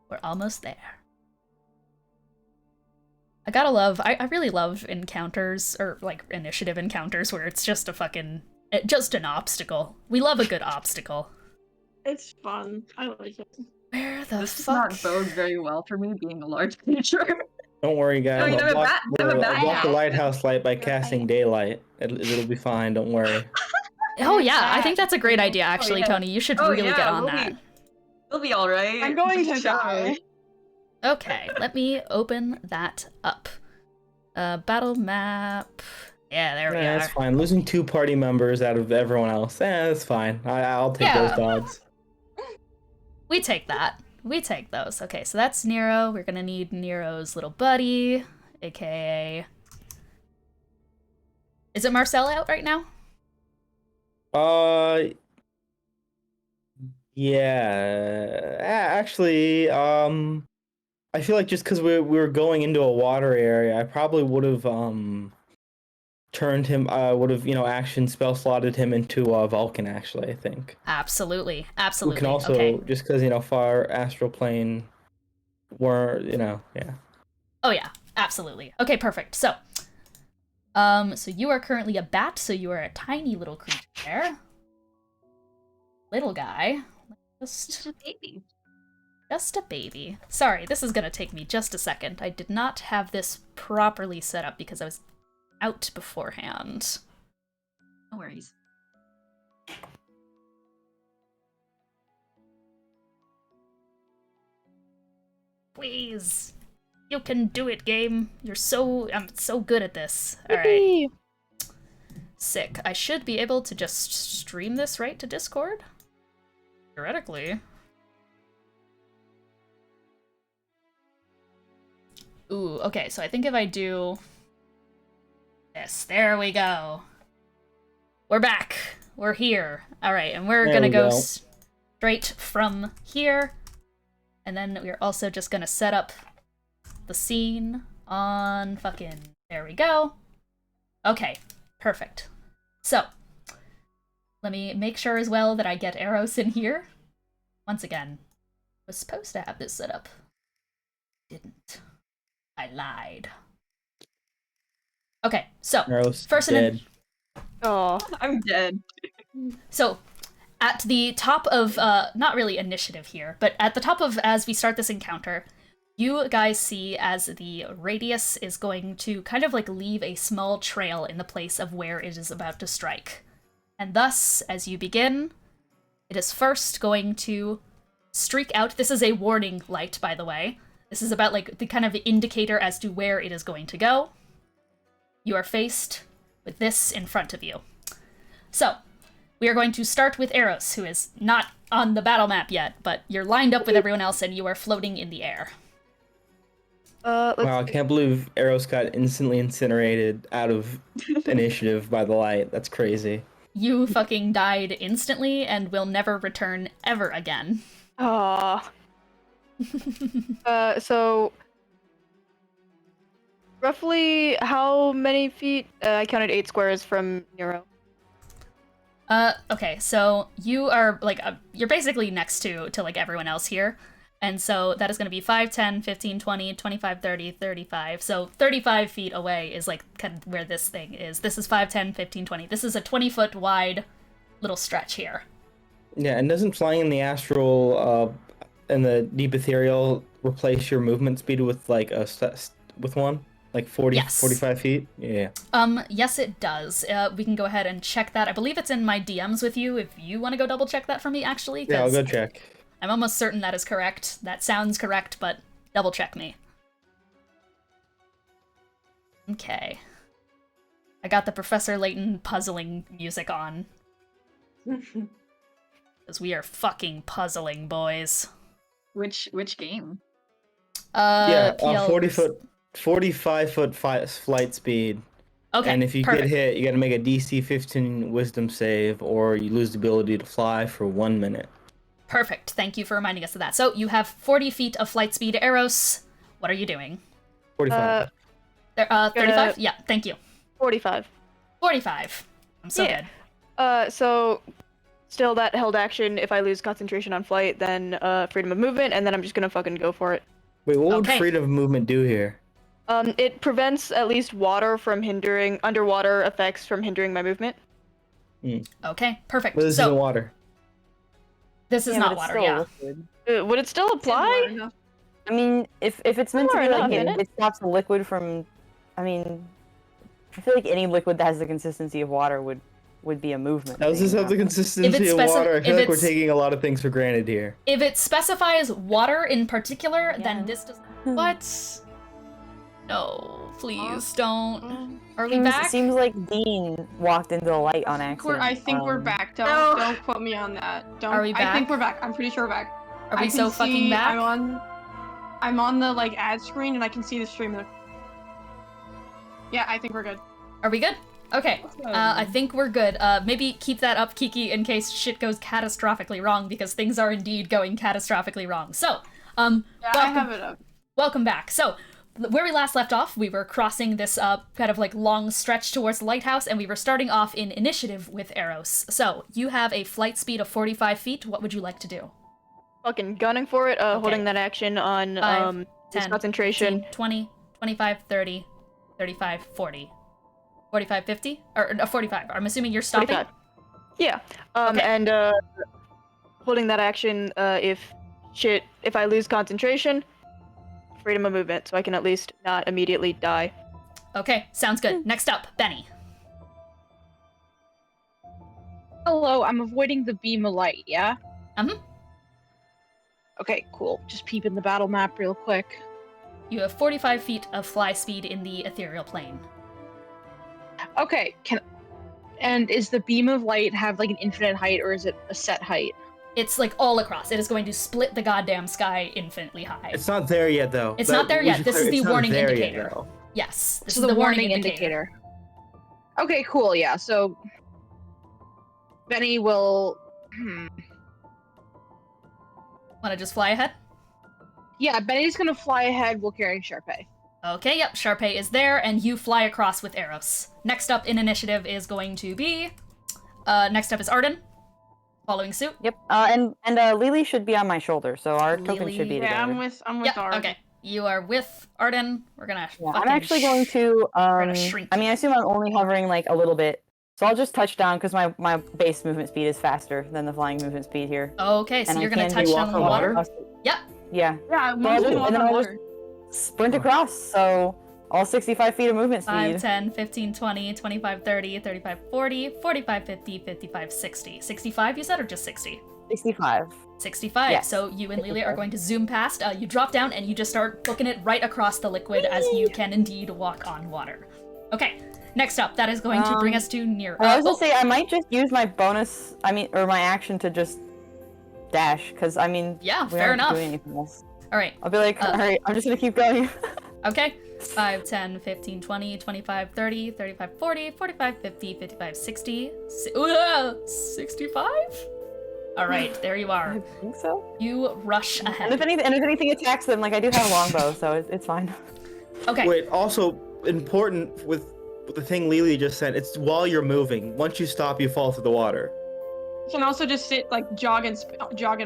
We're almost there. I really love encounters, or like initiative encounters, where it's just just an obstacle. We love a good obstacle. It's fun. I like it. Where the This does fuck? not bode very well for me being a large creature. Don't worry, guys. Oh, you know, I'm a bat I'll block the now. lighthouse light by casting daylight. It'll be fine. Don't worry. Oh yeah, I think that's a great idea, actually, yeah. Tony. You should really get on we'll that. We'll be all right. I'm going to Shall die. we? Okay, let me open that up. Battle map. Yeah, there we are. That's fine. Losing 2 party members out of everyone else. That's fine. I'll take those dogs. We take that. We take those. Okay, so that's Nero. We're gonna need Nero's little buddy, aka... Is it Marcel out right now? Yeah. Actually, I feel like just because we were going into a water area, I probably would have turned him. Would have action spell slotted him into Vulcan. Actually, I think. Absolutely, absolutely. We can also okay. just because far astral plane, were yeah. Oh yeah, absolutely. Okay, perfect. So you are currently a bat, so you are a tiny little creature there. Little guy. Just a baby. Just a baby. Sorry, this is gonna take me just a second. I did not have this properly set up because I was out beforehand. No worries. Please. You can do it, game. I'm so good at this. Alright. Sick. I should be able to just stream this right to Discord? Theoretically. Ooh, okay, so I think if I do this, there we go. We're back. We're here. Alright, and we're There gonna we go go. straight from here. And then we're also just gonna set up the scene on fucking... There we go. Okay, perfect. So, let me make sure as well that I get Aros in here. Once again, was supposed to have this set up. Didn't. I lied. Okay, so, Aros first dead. Oh, I'm dead. So, at the top of, not really initiative here, but at the top of, as we start this encounter, you guys see as the radius is going to kind of like leave a small trail in the place of where it is about to strike. And thus, as you begin, it is first going to streak out. This is a warning light, by the way. This is about like the kind of indicator as to where it is going to go. You are faced with this in front of you. So, we are going to start with Aros, who is not on the battle map yet, but you're lined up with everyone else and you are floating in the air. Wow, I can't believe Aros got instantly incinerated out of initiative by the light. That's crazy. You fucking died instantly and will never return ever again. Aw. So roughly how many feet? I counted 8 squares from Nero. Okay, so you are, like, you're basically next to like, everyone else here. And so that is going to be 5, 10, 15, 20, 25, 30, 35. So 35 feet away is, like, kind of where this thing is. This is 5, 10, 15, 20. This is a 20-foot wide little stretch here. Yeah, and doesn't flying in the astral and the deep ethereal replace your movement speed with, like, with one? Like 40, Yes. 45 feet? Yeah. Yes, it does. We can go ahead and check that. I believe it's in my DMs with you if you want to go double check that for me, actually. Yeah, I'll go check. I'm almost certain that is correct. That sounds correct, but double check me. Okay. I got the Professor Layton puzzling music on. Because we are fucking puzzling, boys. Which game? Yeah, PL 45-foot flight speed. Okay, And if you perfect. get hit, you gotta make a DC 15 wisdom save, or you lose the ability to fly for 1 minute. Perfect. Thank you for reminding us of that. So you have 40 feet of flight speed, Aros. What are you doing? 45. 35? Yeah, thank you. 45. 45. I'm so Yeah. good. So still that held action. If I lose concentration on flight, then freedom of movement, and then I'm just gonna fucking go for it. Wait, what would okay. freedom of movement do here? It prevents at least water from hindering underwater effects from hindering my movement. Okay, perfect. But this so isn't water. this is Yeah, not but it's water, still yeah. liquid. Would it still apply? I mean, if it's meant to Similar be like enough, it stops the liquid from. I mean, I feel like any liquid that has the consistency of water would be a movement. How does this thing, have the not- consistency of water? I feel like we're taking a lot of things for granted here. If it specifies water in particular, Yeah. then this does. What? No, please don't. Are we back? Seems like Dean walked into the light on accident. I think we're back. Don't No. don't quote me on that. Don't. Are we I think back? we're back. I'm pretty sure we're back. Are I we can so fucking see- back? I'm on the like ad screen and I can see the stream. Yeah, I think we're good. Are we good? Okay. I think we're good. Maybe keep that up, Kiki, in case shit goes catastrophically wrong, because things are indeed going catastrophically wrong. So, Yeah, I welcome- have it up. Welcome back. So, where we last left off, we were crossing this kind of like long stretch towards the lighthouse, and we were starting off in initiative with Aros. So, you have a flight speed of 45 feet. What would you like to do? Fucking gunning for it. Holding that action on 5, 10, concentration. 15, 20, 25, 30, 35, 40. 45, 50? Or no, 45. I'm assuming you're stopping? 45. Yeah. Okay. And holding that action if I lose concentration, freedom of movement, so I can at least not immediately die. Okay, sounds good. Next up, Benny. Hello, I'm avoiding the beam of light, yeah? Mhm. Okay, cool. Just peeping the battle map real quick. You have 45 feet of fly speed in the ethereal plane. Okay, and is the beam of light have like an infinite height or is it a set height? It's like all across. It is going to split the goddamn sky infinitely high. It's not there yet, though. It's not there we yet. should This is clear- the it's not warning there yet, indicator. though. Yes, this So is the the warning indicator. Okay, cool, yeah. So Benny will Wanna just fly ahead? Yeah, Benny's gonna fly ahead while carrying Charpay. Okay, yep, Charpay is there, and you fly across with Aros. Next up in initiative is going to be... next up is Arden, following suit. Yep. And Lily should be on my shoulder, so our token should be Lily. together. Yeah, I'm with Yep, Arden. okay. You are with Arden. We're gonna Yeah, fucking I'm actually going to. gonna shrink I mean, I assume I'm only hovering like a little bit, so I'll just touch down because my base movement speed is faster than the flying movement speed here. Okay, so And you're I gonna can touch do down the walk on water? water? Yep. Yeah. Yeah, So I'll mostly just, walk and then on I'll water. just sprint across. So all 65 feet of movement speed. 5, 10, 15, 20, 25, 30, 35, 40, 45, 50, 55, 60. 65, you said, or just 60? 65. 65. Yes. So you and Lilia are going to zoom past. You drop down and you just start booking it right across the liquid as you can indeed walk on water. Okay, next up, that is going to bring us to near. I was gonna say I might just use my bonus. Or my action to just dash, because I mean, Yeah, we fair aren't enough. doing anything else. All right. I'll be like, all right, I'm just gonna keep going. Okay. 5, 10, 15, 20, 25, 30, 35, 40, 45, 50, 55, 60. 65? All right, there you are. I think so. You rush And ahead. if anything attacks them, like I do have a longbow, so it's fine. Okay. Wait, also important with the thing Lily just said, it's while you're moving. Once you stop, you fall through the water. You can also just sit, like, jog in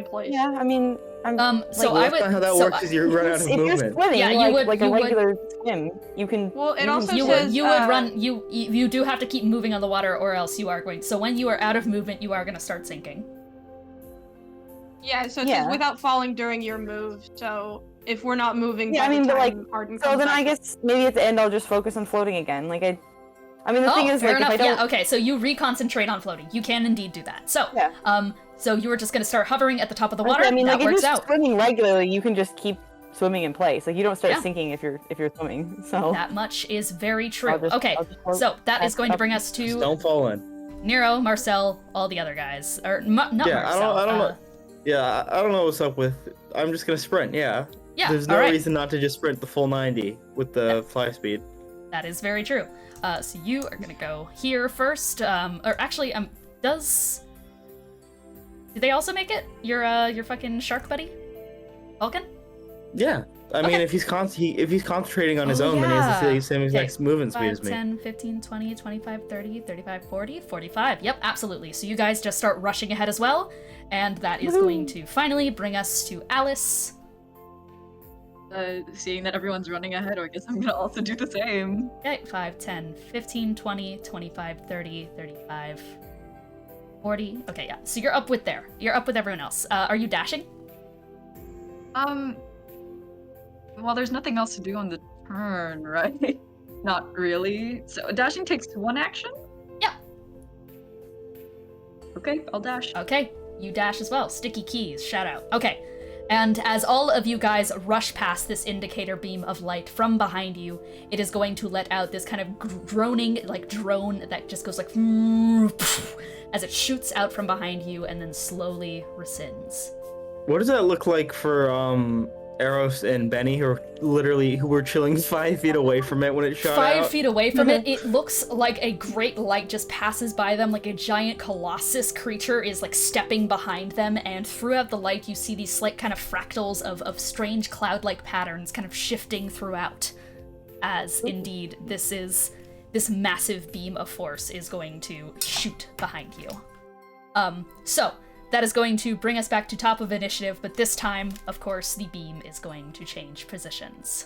place. Yeah, I mean, I'm. So Well, I that's would. not how that so works. Is you run out of if you're movement. swimming, Yeah, you like, would- like you a would- regular swim, you can. Well, it you also can You says, would, you would run. You do have to keep moving on the water, or else you are going. So when you are out of movement, you are going to start sinking. Yeah, so it Yeah. says without falling during your move. So if we're not moving, Yeah, by I mean, the but, time like, Arden So comes then back I up- guess maybe at the end I'll just focus on floating again. Like I mean the thing is fair like enough. if I don't. Yeah. Okay. So you reconcentrate on floating. You can indeed do that. So Yeah. So you were just going to start hovering at the top of the water. I mean, that like if works you're out. swimming regularly, you can just keep swimming in place. Like you don't start Yeah. sinking if you're swimming. So That much is very true. I'll just- Okay. I'll just float So that is back going to up. bring us Just to don't fall in. Nero, Marcel, all the other guys, or not Yeah, Marcel. I don't know. Yeah, I don't know what's up with. I'm just gonna sprint. Yeah. Yeah. There's no all right. reason not to just sprint the full 90 with the fly speed. That is very true. So you are gonna go here first. Or actually, did they also make it? Your fucking shark buddy, Vulcan? Yeah. I mean, Okay. if he's concentrating on his Oh, own, then he has yeah. the same exact Okay. movement speed 5, as me. 10, 15, 20, 25, 30, 35, 40, 45. Yep, absolutely. So you guys just start rushing ahead as well. And that is going to finally bring us to Alice. Seeing that everyone's running ahead, I guess I'm gonna also do the same. Okay, 5, 10, 15, 20, 25, 30, 35, 40. Okay, yeah. So you're up with there. You're up with everyone else. Are you dashing? Well, there's nothing else to do on the turn, right? Not really. So dashing takes one action? Yeah. Okay, I'll dash. Okay, you dash as well. Sticky keys, shout out. Okay, and as all of you guys rush past this indicator beam of light from behind you, it is going to let out this kind of droning, like drone that just goes like as it shoots out from behind you and then slowly rescinds. What does that look like for Aros and Benny, who were chilling 5 feet away from it when it shot 5 out? feet away from it, it looks like a great light just passes by them, like a giant colossus creature is like stepping behind them, and throughout the light you see these slight kind of fractals of strange cloud-like patterns kind of shifting throughout, as indeed this massive beam of force is going to shoot behind you. So that is going to bring us back to top of initiative, but this time, of course, the beam is going to change positions.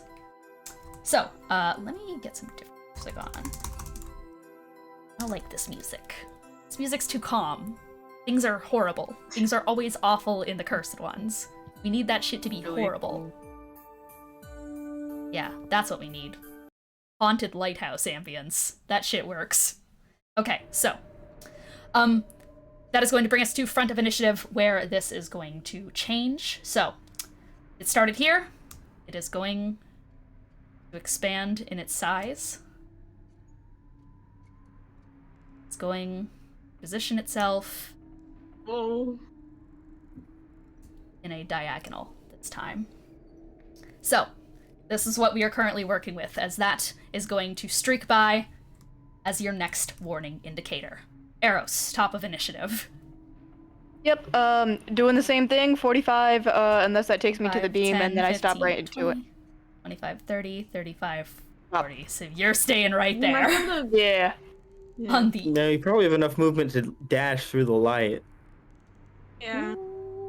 So, let me get some different music on. I don't like this music. This music's too calm. Things are horrible. Things are always awful in the Cursed Ones. We need that shit to be horrible. Yeah, that's what we need. Haunted lighthouse ambience. That shit works. Okay, so, that is going to bring us to front of initiative, where this is going to change. So, it started here. It is going to expand in its size. It's going to position itself in a diagonal this time. So, this is what we are currently working with, as that is going to streak by as your next warning indicator. Aros, top of initiative. Yep, doing the same thing, 45, unless that takes me to the 5, beam, 10, and then I stop 15, right into it. 20, 25, 30, 35, 40. So you're staying right there. Yeah. On the No, you probably have enough movement to dash through the light. Yeah.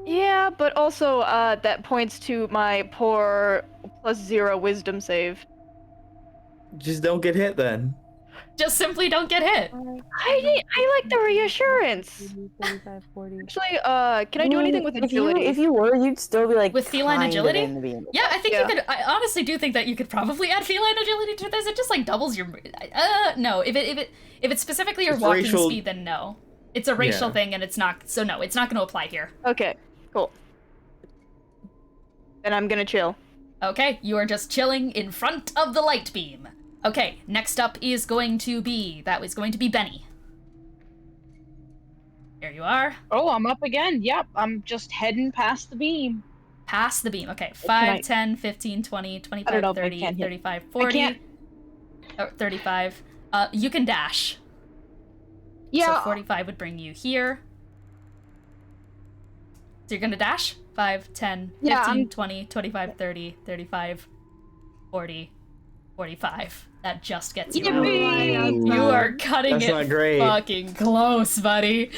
Yeah, but also, that points to my poor +0 wisdom save. Just don't get hit then. just simply don't get hit. I like the reassurance. 35, 40. Actually, can I do anything with agility? If you were, you'd still be like With feline kind of agility? in the beam. Yeah, I think Yeah. you could. I honestly do think that you could probably add feline agility to this. It just like doubles your. No. If it's specifically your It's walking racial- speed, then no. It's a racial Yeah. thing, and it's not. So no, it's not going to apply here. Okay, cool. Then I'm gonna chill. Okay, you are just chilling in front of the light beam. Okay, next up is going to be Benny. Here you are. Oh, I'm up again. Yep, I'm just heading past the beam. Past the beam. Okay, Can I- 5, 10, 15, 20, I 25, don't know if I 30, can hit. 35, I 40. can't. 35. You can dash. Yeah. So 45 would bring you here. So you're gonna dash? 5, 10, 15, Yeah, I'm- 20, 25, 30, 35, 40, 45. That just gets you. Yippee! You are cutting That's it not great. fucking close, buddy.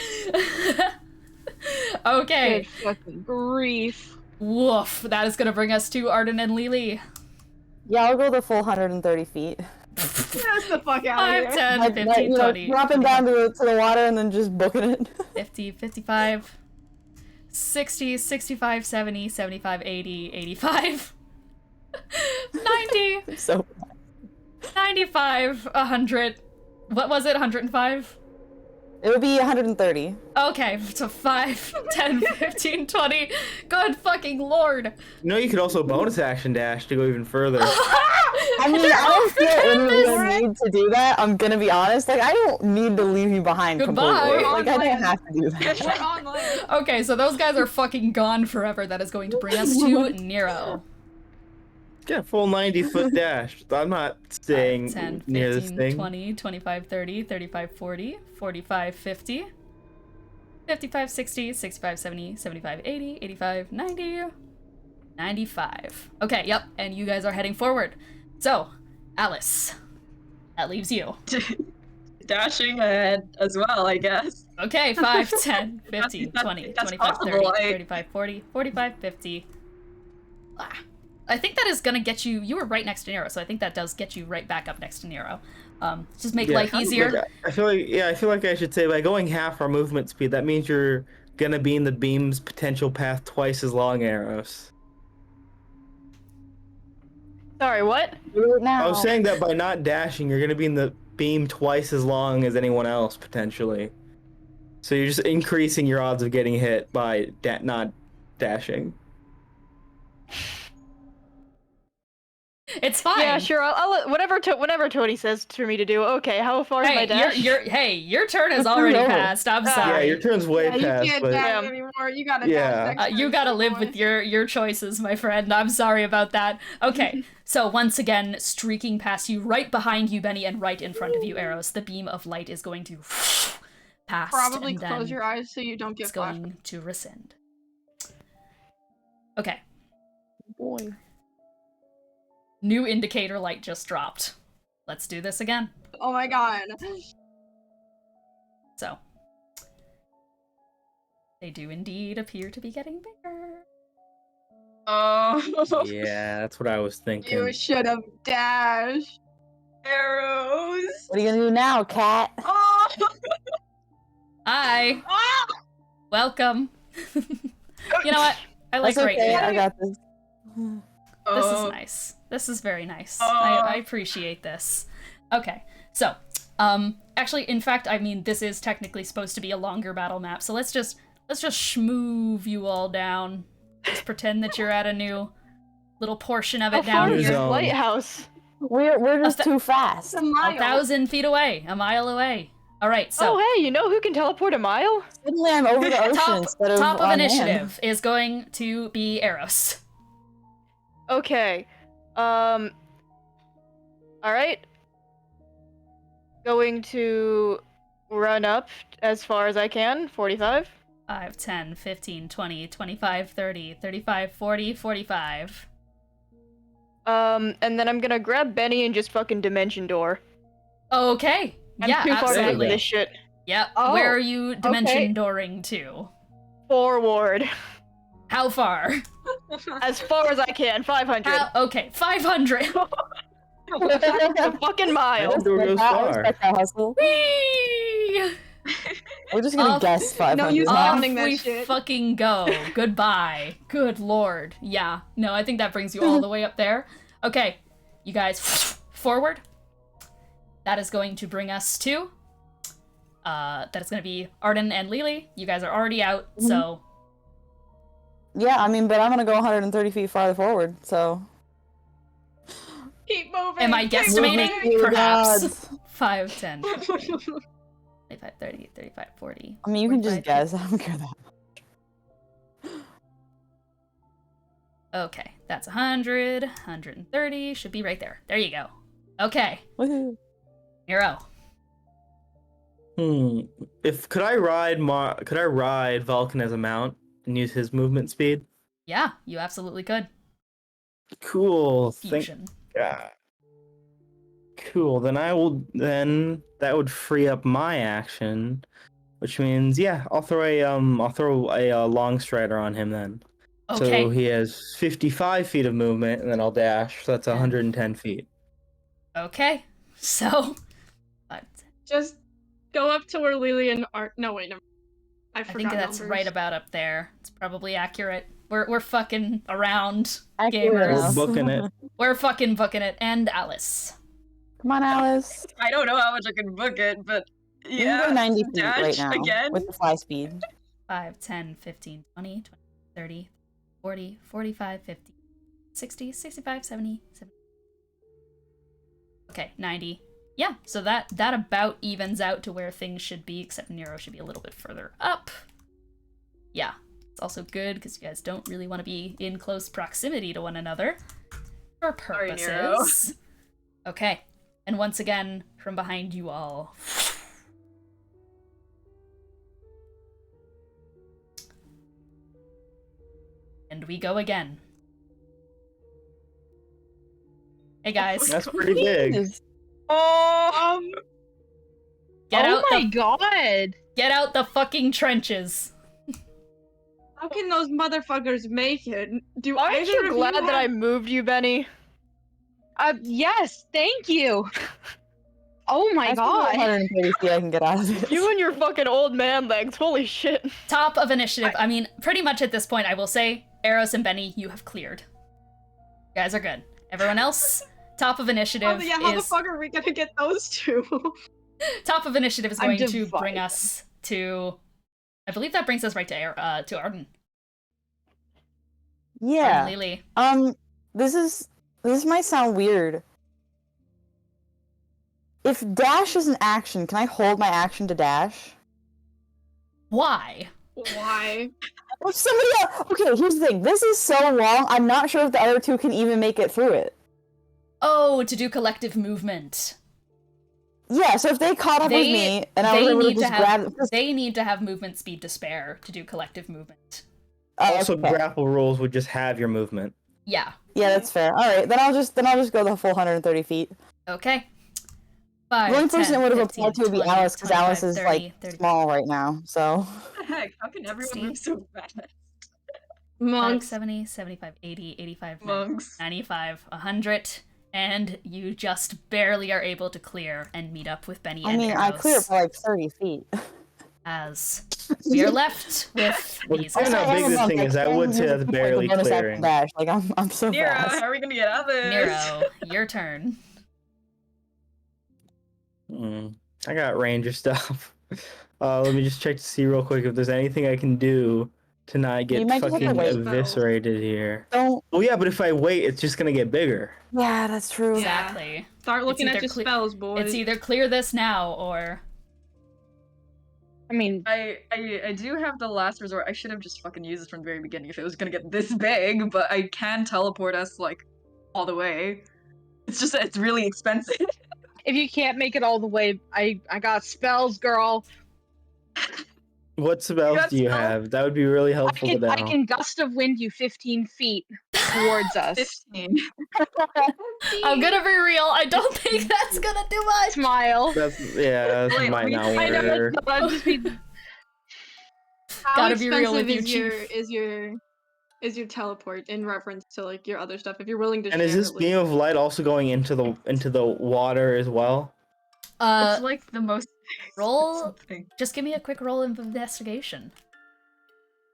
Okay. Good fucking grief. Woof. That is gonna bring us to Arden and Lily. Yeah, I'll go the full 130 feet. Get the fuck out 5, of here. 10, Like, 15, 20. dropping down to the water and then just booking it. 50, 55, 60, 65, 70, 75, 80, 85, 90, So 95, 100. What was it? 105? it would be 130. Okay, so 5, 10, 15, 20. Good fucking lord. You know, you could also bonus action dash to go even further. I mean, I don't feel any real need to do that. I'm gonna be honest. Like, I don't need to leave you behind Goodbye. completely. We're Like, I on don't land. have to do that. We're on land. Okay, so those guys are fucking gone forever. That is going to bring us to Nero. Get a full 90-foot dash. I'm not staying 10, near this 15, thing. 20, 25, 30, 35, 40, 45, 50, 55, 60, 65, 70, 75, 80, 85, 90, 95. Okay, yep, and you guys are heading forward. So, Alice, that leaves you. Dashing ahead as well, I guess. Okay, 5, 10, 15, That's- 20, that's 25, 30, possible, 35, 40, 45, 50. Ah. I think that is gonna get you. You were right next to Nero, so I think that does get you right back up next to Nero. Just make life easier. Like, I feel like I should say by going half our movement speed, that means you're gonna be in the beam's potential path twice as long, Aros. Sorry, what? Do it now. I was saying that by not dashing, you're gonna be in the beam twice as long as anyone else potentially. So you're just increasing your odds of getting hit by not dashing. It's fine. Yeah, sure. I'll whatever Tony says for me to do. Okay, how far is my Hey, dash? your turn is already over. passed. I'm Yeah, sorry. your turn's way Yeah, you past, can't but dash Damn. anymore. You gotta Yeah. dash next You turn, gotta so live boy. with your choices, my friend. I'm sorry about that. Okay, so once again, streaking past you, right behind you, Benny, and right in front of you, Aros, the beam of light is going to pass. Probably and close then your eyes so you don't it's get flashed. going to rescind. Okay, Boy. new indicator light just dropped. Let's do this again. Oh my god. So, they do indeed appear to be getting bigger. Oh, yeah, that's what I was thinking. You should have dashed. arrows. What are you gonna do now, cat? Oh. Hi, Ah! welcome. You know what? I like That's right okay. here. I got this. This is Oh. nice. This is very nice. Oh. I appreciate this. Okay, so, actually, in fact, I mean, this is technically supposed to be a longer battle map, so let's just schmoove you all down. Just pretend that you're at a new little portion of How it far down New is here. this zone. lighthouse? We're just too fast. It's a mile. 1,000 feet away, a mile away. All right, so Oh, hey, you know who can teleport a mile? Suddenly I'm over the ocean instead of top of on land. initiative is going to be Aros. Okay. All right. Going to run up as far as I can. 45. 5, 10, 15, 20, 25, 30, 35, 40, 45. And then I'm gonna grab Benny and just fucking dimension door. Okay. I'm Yeah, too far back absolutely. for this shit. Yep. Oh, Where are you dimension okay. dooring to? Forward. How far? As far as I can. 500. Okay, 500. A fucking mile. That door goes I far. respect that hustle. Whee! We're just gonna Off- guess 500. No use Off counting that we shit. fucking go. Goodbye. Good lord. Yeah. No, I think that brings you all the way up there. Okay, you guys forward. That is going to bring us to. That is going to be Arden and Lily. You guys are already out, so. Yeah, I mean, but I'm gonna go 130 feet farther forward, so. Keep moving. Am I keep guesstimating? moving. Perhaps. 5, 10, 25, 30, 35, 40. I mean, you can just 45, guess. I don't care that. Okay, that's 100, 130. Should be right there. There you go. Okay, Woohoo. Nero. Could I ride Vulcan as a mount and use his movement speed? Yeah, you absolutely could. Cool. Fusion. God. Cool. Then that would free up my action, which means I'll throw a long strider on him then. Okay. So he has 55 feet of movement, and then I'll dash. So that's 110 feet. Okay. So. Just go up to where Lily and Art. No, wait, never. I I forgot think that's numbers. right about up there. It's probably accurate. We're fucking around, Accurate gamers. enough. We're booking it. We're fucking booking it. And Alice. Come on, Alice. I don't know how much I can book it, but You can go 90 feet dash right now again. with the fly speed. 5, 10, 15, 20, 30, 40, 45, 50, 60, 65, 70, 70. Okay, 90. Yeah, so that about evens out to where things should be, except Nero should be a little bit further up. Yeah, it's also good because you guys don't really want to be in close proximity to one another for Sorry, Nero. purposes. Okay, and once again, from behind you all. And we go again. Hey guys, That's pretty big. get oh out my the god! get out the fucking trenches. How can those motherfuckers make it? Do Aren't either you of glad that have- I moved you, Benny? Yes, thank you. Oh my That's god. 130 feet I can get out of this. You and your fucking old man legs, holy shit. Top of initiative. I mean, pretty much at this point, I will say, Aros and Benny, you have cleared. You guys are good. Everyone else, top of initiative how the is fuck are we gonna get those two? top of initiative is I'm going to bring divided. us to. I believe that brings us right to Arden. Yeah. Arden Lily. This might sound weird. If dash is an action, can I hold my action to dash? Why? Why? If somebody else... Okay, here's the thing. This is so long, I'm not sure if the other two can even make it through it. Oh, to do collective movement. Yeah, so if they caught up with me, and I was able to just grab... They need to have movement speed to spare to do collective movement. Also, okay. grapple rules would just have your movement. Yeah. Yeah, that's fair. Alright, then I'll just go the full 130 feet. Okay. 5, The only person 10, that would have 15, applied to would be 20, Alice, because 25, Alice is, 30, like, 30. small right now, so... What the heck? How can everyone 60. move so fast? 5, Monks. 70, 75, 80, 85, Monks. 95, 100, and you just barely are able to clear and meet up with Benny I and mean, Aros, I cleared by, like, 30 feet. as we are left with these I don't know how guys. big this thing is. I would say that's barely clearing. Dash. Like, I'm so Nero, fast. how are we gonna get out of this? Nero, your turn. I got ranger stuff. Let me just check to see real quick if there's anything I can do to not get might just have to fucking wait. eviscerated here. Don't... Oh yeah, but if I wait, it's just gonna get bigger. Yeah, that's true. Exactly. Start looking either at your spells, boys. It's either clear this now or I mean, I do have the last resort. I should have just fucking used this from the very beginning if it was gonna get this big, but I can teleport us, like, all the way. It's just that it's really expensive. if you can't make it all the way, I got spells, girl. What spells got do you spells? have? That would be really helpful to know. I can gust of wind you 15 feet towards us. 15. I'm gonna be real. I don't think that's gonna do much. Smile. That Wait, might not I know work. it's not just be. How Gotta be real expensive with you, is your teleport in reference to like your other stuff? If you're willing to And share is this it with beam of light also going into the water as well? It's like the most roll. something. Just give me a quick roll of investigation.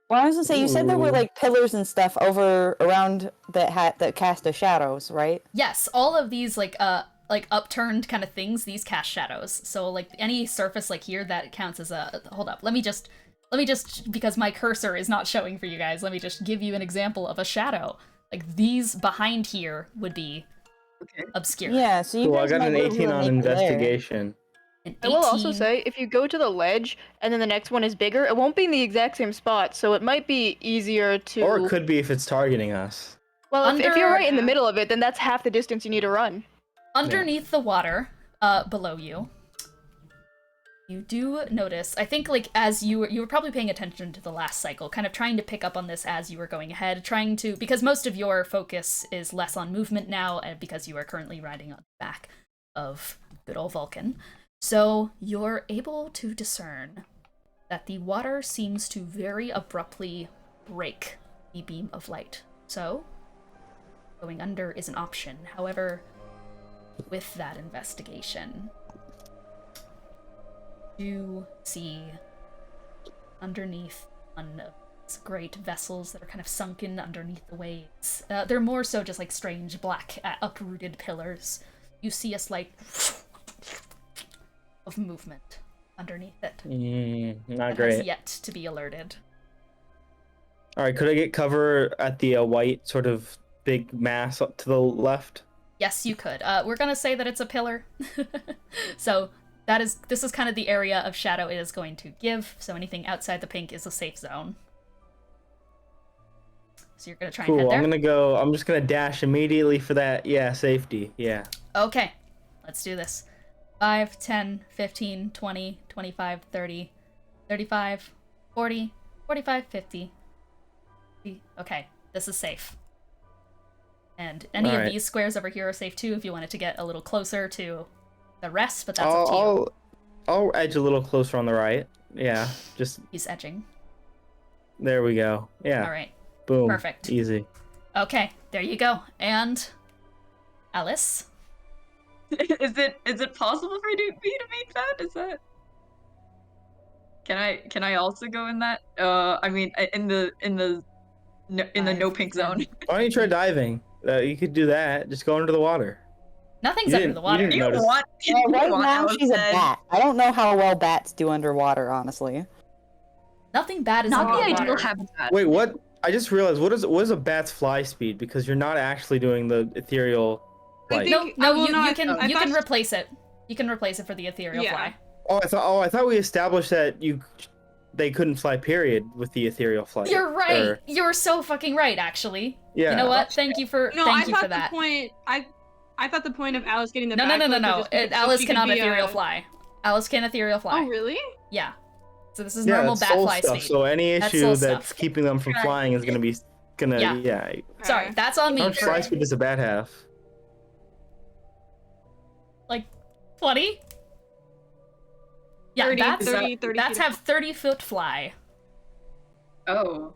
Well, I was gonna say, you said there were Ooh. like pillars and stuff over around that cast the shadows, right? Yes, all of these like upturned kind of things, these cast shadows. So like any surface like here that counts as a hold up. Let me just because my cursor is not showing for you guys, let me just give you an example of a shadow. Like these behind here would be Okay. obscure. Yeah, so you Cool, I guys got might an be able 18 to on make it there. investigation. An I will also 18 say, if you go to the ledge and then the next one is bigger, it won't be in the exact same spot, so it might be easier to. Or it could be if it's targeting us. Well, if you're Under- right in the middle of it, then that's half the distance you need to run. underneath the water, below you. You do notice, I think like as you were probably paying attention to the last cycle, kind of trying to pick up on this as you were going ahead, trying to, because most of your focus is less on movement now, because you are currently riding on the back of good old Vulcan. So you're able to discern that the water seems to very abruptly break the beam of light. So going under is an option. However, with that investigation, you see underneath one of these great vessels that are kind of sunken underneath the waves. They're more so just like strange black uprooted pillars. You see a slight of movement underneath it. Not That has great. yet to be alerted. All right, could I get cover at the white sort of big mass up to the left? Yes, you could. We're gonna say that it's a pillar. So this is kind of the area of shadow it is going to give. So anything outside the pink is a safe zone. So you're gonna try and head Cool. there. I'm just gonna dash immediately for that. Yeah, safety. Yeah. Okay, let's do this. 5, 10, 15, 20, 25, 30, 35, 40, 45, 50. Okay, this is safe. And any of Alright. these squares over here are safe too if you wanted to get a little closer to the rest, but that's up to you. I'll edge a little closer on the right. Yeah, just He's edging. there we go. Yeah. Alright, Boom. perfect. Easy. Okay, there you go. And Alice? Is it possible for me to make that? Is that? Can I also go in that? I mean, in the no pink zone. Why don't you try diving? You could do that. Just go under the water. Nothing's You under didn't- the you water. didn't You notice. want? Right want now, Alice she's a then. bat. I don't know how well bats do underwater, honestly. Nothing bad is Not under the the ideal water. habitat. Wait, what? I just realized what is a bat's fly speed? Because you're not actually doing the ethereal flight. think- No, well, you no, can I thought- replace it. You can replace it for the ethereal Yeah. fly. I thought we established that they couldn't fly period with the ethereal flight. You're right. Or- You're so fucking right, actually. yeah. You know what? Thank you for No, thank I you for thought that. the point. I thought the point of Alice getting the No. Alice she could cannot be ethereal a... fly. Alice can ethereal fly. Oh really? Yeah. So this is Yeah, normal that's bat soul fly stuff. speed. So any That's issue soul that's stuff. keeping them from flying is gonna Yeah. Sorry, Okay. that's on How me much for fly speed does a bat have? like 20. Yeah, 30, bats, 30, 30 bats feet. have 30-foot fly. Oh,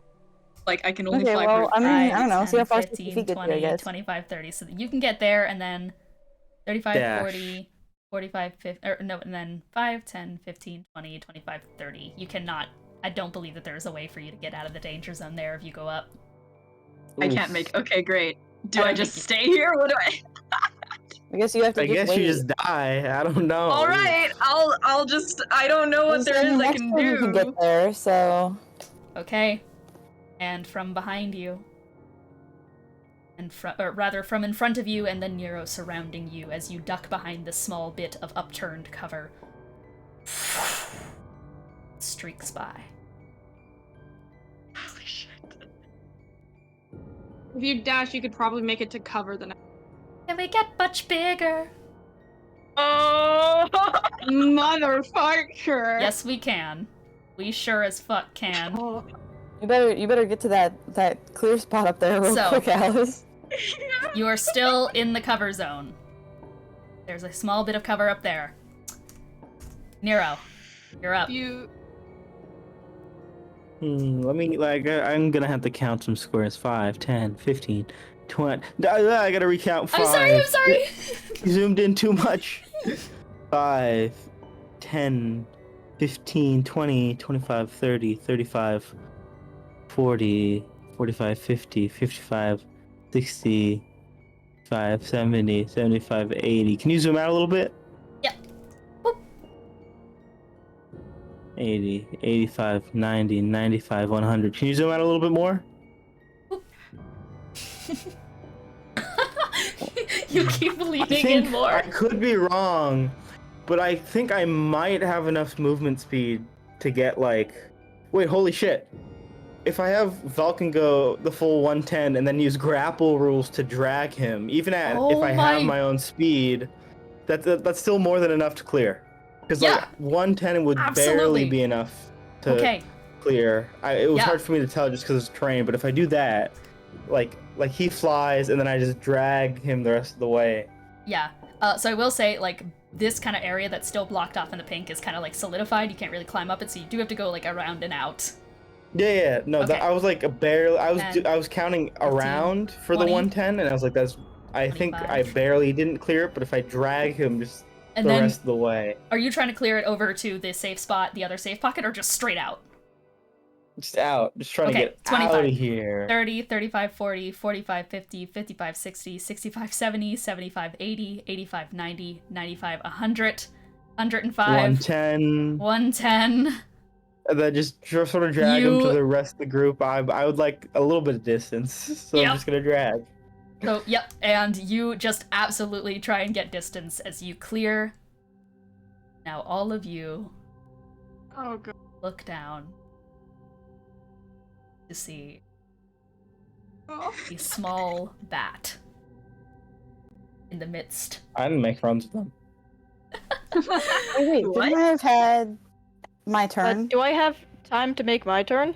like I can only Okay, fly. well, I mean, I don't know. 5, See how 10, far 15, 60 feet gets you, I 20, guess. 25, 30. So that you can get there, and then 35, Dash. 40, 45, 50, or no, and then 5, 10, 15, 20, 25, 30. You cannot, I don't believe that there's a way for you to get out of the danger zone there if you go up. I Oof. can't make. Okay, great. Do I I don't just think stay here? What do I? I guess you have to I just guess wait. you just die. I don't know. All right, I'll just. I don't know what there is I can You can do. get there, so Okay. And from behind you, and or rather from in front of you, and then Nero surrounding you as you duck behind this small bit of upturned cover. Streaks by. Holy shit. If you dash, you could probably make it to cover the next. And we get much bigger. Oh. Motherfucker! Yes, we can. We sure as fuck can. Oh, You better get to that clear spot up there real So- quick, Alice. You are still in the cover zone. There's a small bit of cover up there. Nero, you're up. you. Let me, I'm gonna have to count some squares. 5, 10, 15, 20. I gotta recount 5. I'm sorry! You zoomed in too much. 5, 10, 15, 20, 25, 30, 35, 40, 45, 50, 55, 60, 70, 75, 80. Can you zoom out a little bit? Yep. Boop. 80, 85, 90, 95, 100. Can you zoom out a little bit more? You keep I leaning think in more. I could be wrong, but I think I might have enough movement speed to get wait, holy shit. If I have Vulcan go the full 110 and then use grapple rules to drag him, even if I have my own speed, that's still more than enough to clear. Because 110 would Absolutely. barely be enough to clear. It was hard for me to tell just because it's terrain, but if I do that, like he flies and then I just drag him the rest of the way. Yeah. So I will say, this kind of area that's still blocked off in the pink is kind of solidified. You can't really climb up it, so you do have to go around and out. Yeah. No, Okay. I was barely. I was counting 15, around for 20, the 110, and I was like, that's. I think I 25. barely didn't clear it, but if I drag him just And the then, rest of the way, are you trying to clear it over to the safe spot, the other safe pocket, or just straight out? just out, just trying to get 25. out of here. 30, 35, 40, 45, 50, 55, 60, 65, 70, 75, 80, 85, 90, 95, 100, 105, 110. 110. And then just sort of drag him to You- the rest of the group. I would like a little bit of distance, so Yep. I'm just gonna drag. So, yep, and you just absolutely try and get distance as you clear. Now all of you Oh god. look down to see Oh. a small bat in the midst. I didn't make friends with them. Wait, What? didn't I have had my turn? Do I have time to make my turn?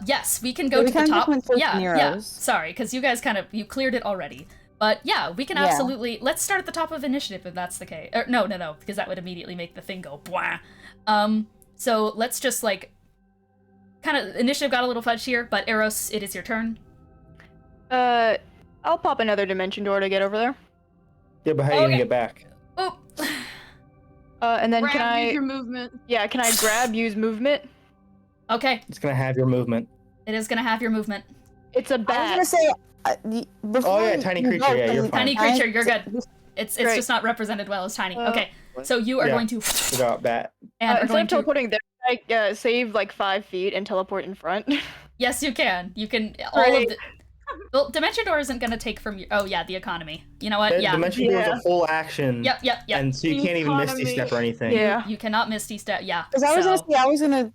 Yes, we can go Yeah, we to the kinda just top. went first Yeah, in yeah. Nero's. Sorry, because you guys you cleared it already. But yeah, we can Yeah. absolutely. Let's start at the top of initiative if that's the case. No, because that would immediately make the thing go blah. So let's just kind of initiative got a little fudged here, but Aros, it is your turn. I'll pop another dimension door to get over there. Yeah, but how are you gonna Okay. get back? Oh, And then Grab, can I? use your movement. Yeah, can I grab, use movement? okay. It's gonna have your movement. It is gonna have your movement. It's a I was bat. gonna say. Before Oh, yeah, tiny you creature, go, yeah, you're can fine. Tiny I- creature, you're good. It's Great. just not represented well as tiny. Uh, Okay, so you are yeah. going to Forgot bat. and are Instead going of to. teleporting there, I save 5 feet and teleport in front. Yes, you can. You can all of Great. the. Well, Dimension Door isn't gonna take from you. Oh yeah, the economy. You know what? Yeah. Dimension Door is a full action. Yep. And so you can't even Misty Economy. Step or anything. Yeah. You cannot Misty Step. Yeah. Because I was so- gonna say I was gonna.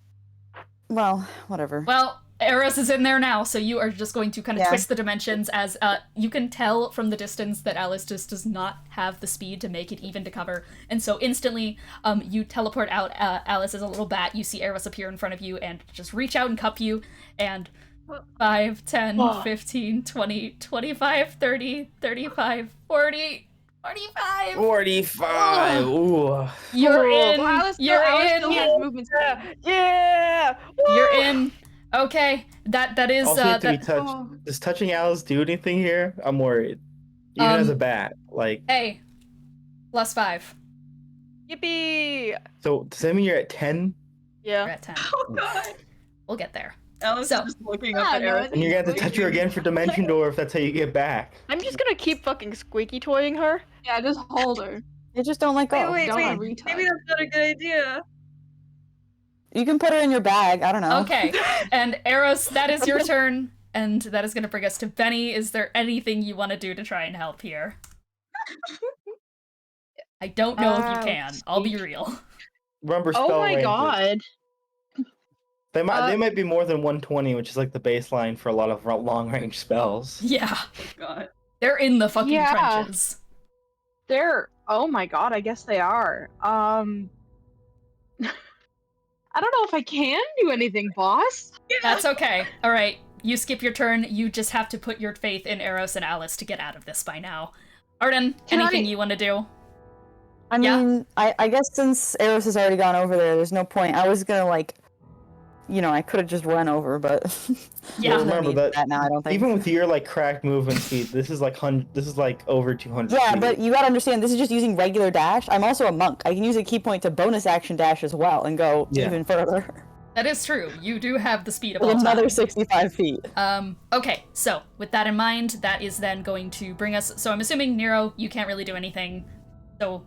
Well, whatever. Well, Eros is in there now, so you are just going to kind of Yeah. twist the dimensions as you can tell from the distance that Alice just does not have the speed to make it even to cover. And so instantly, you teleport out Alice as a little bat. You see Eros appear in front of you and just reach out and cup you. And 5, 10, Oh. 15, 20, 25, 30, 35, 40, 45. 45. Ooh. You're Cool. in. Well, Alice You're still in. has movement speed. Yeah! Woo! You're in. Okay. That is Also, you have to be that. touched. Oh. Does touching Alice do anything here? I'm worried. Even as a bat. Hey. +5. Yippee! So does that mean you're at 10? We're Yeah. at 10. Oh god. We'll get there. Alice So- is just looking Yeah, up at no, Eros. I And you're gonna have to touch her again for Dimension Door if that's how you get back. I'm just gonna keep fucking squeaky toying her. Yeah, just hold her. You just don't let go. Wait, don't wait, wanna wait. retouch. Maybe that's not a good idea. You can put her in your bag. I don't know. Okay. And Eros, that is your turn. And that is going to bring us to Benny. Is there anything you want to do to try and help here? I don't know if you can. I'll be real. Remember spell Oh my ranges. god. They might be more than 120, which is like the baseline for a lot of long range spells. Yeah. Oh god. They're in the fucking Yeah. trenches. They're oh my god, I guess they are. I don't know if I can do anything, boss. That's okay. All right, you skip your turn. You just have to put your faith in Aros and Alis to get out of this by now. Arden, anything you want to do? I mean, I guess since Aros has already gone over there's no point. I was gonna like, I could have just run over, but Yeah. Well, remember that now. I don't think. even with your like cracked movement speed, this is like over 200. Yeah, feet. but you gotta understand, this is just using regular dash. I'm also a monk. I can use a key point to bonus action dash as well and go even further. That is true. You do have the speed of With all another time. 65 feet. Okay, so with that in mind, that is then going to bring us. So I'm assuming Nero, you can't really do anything. So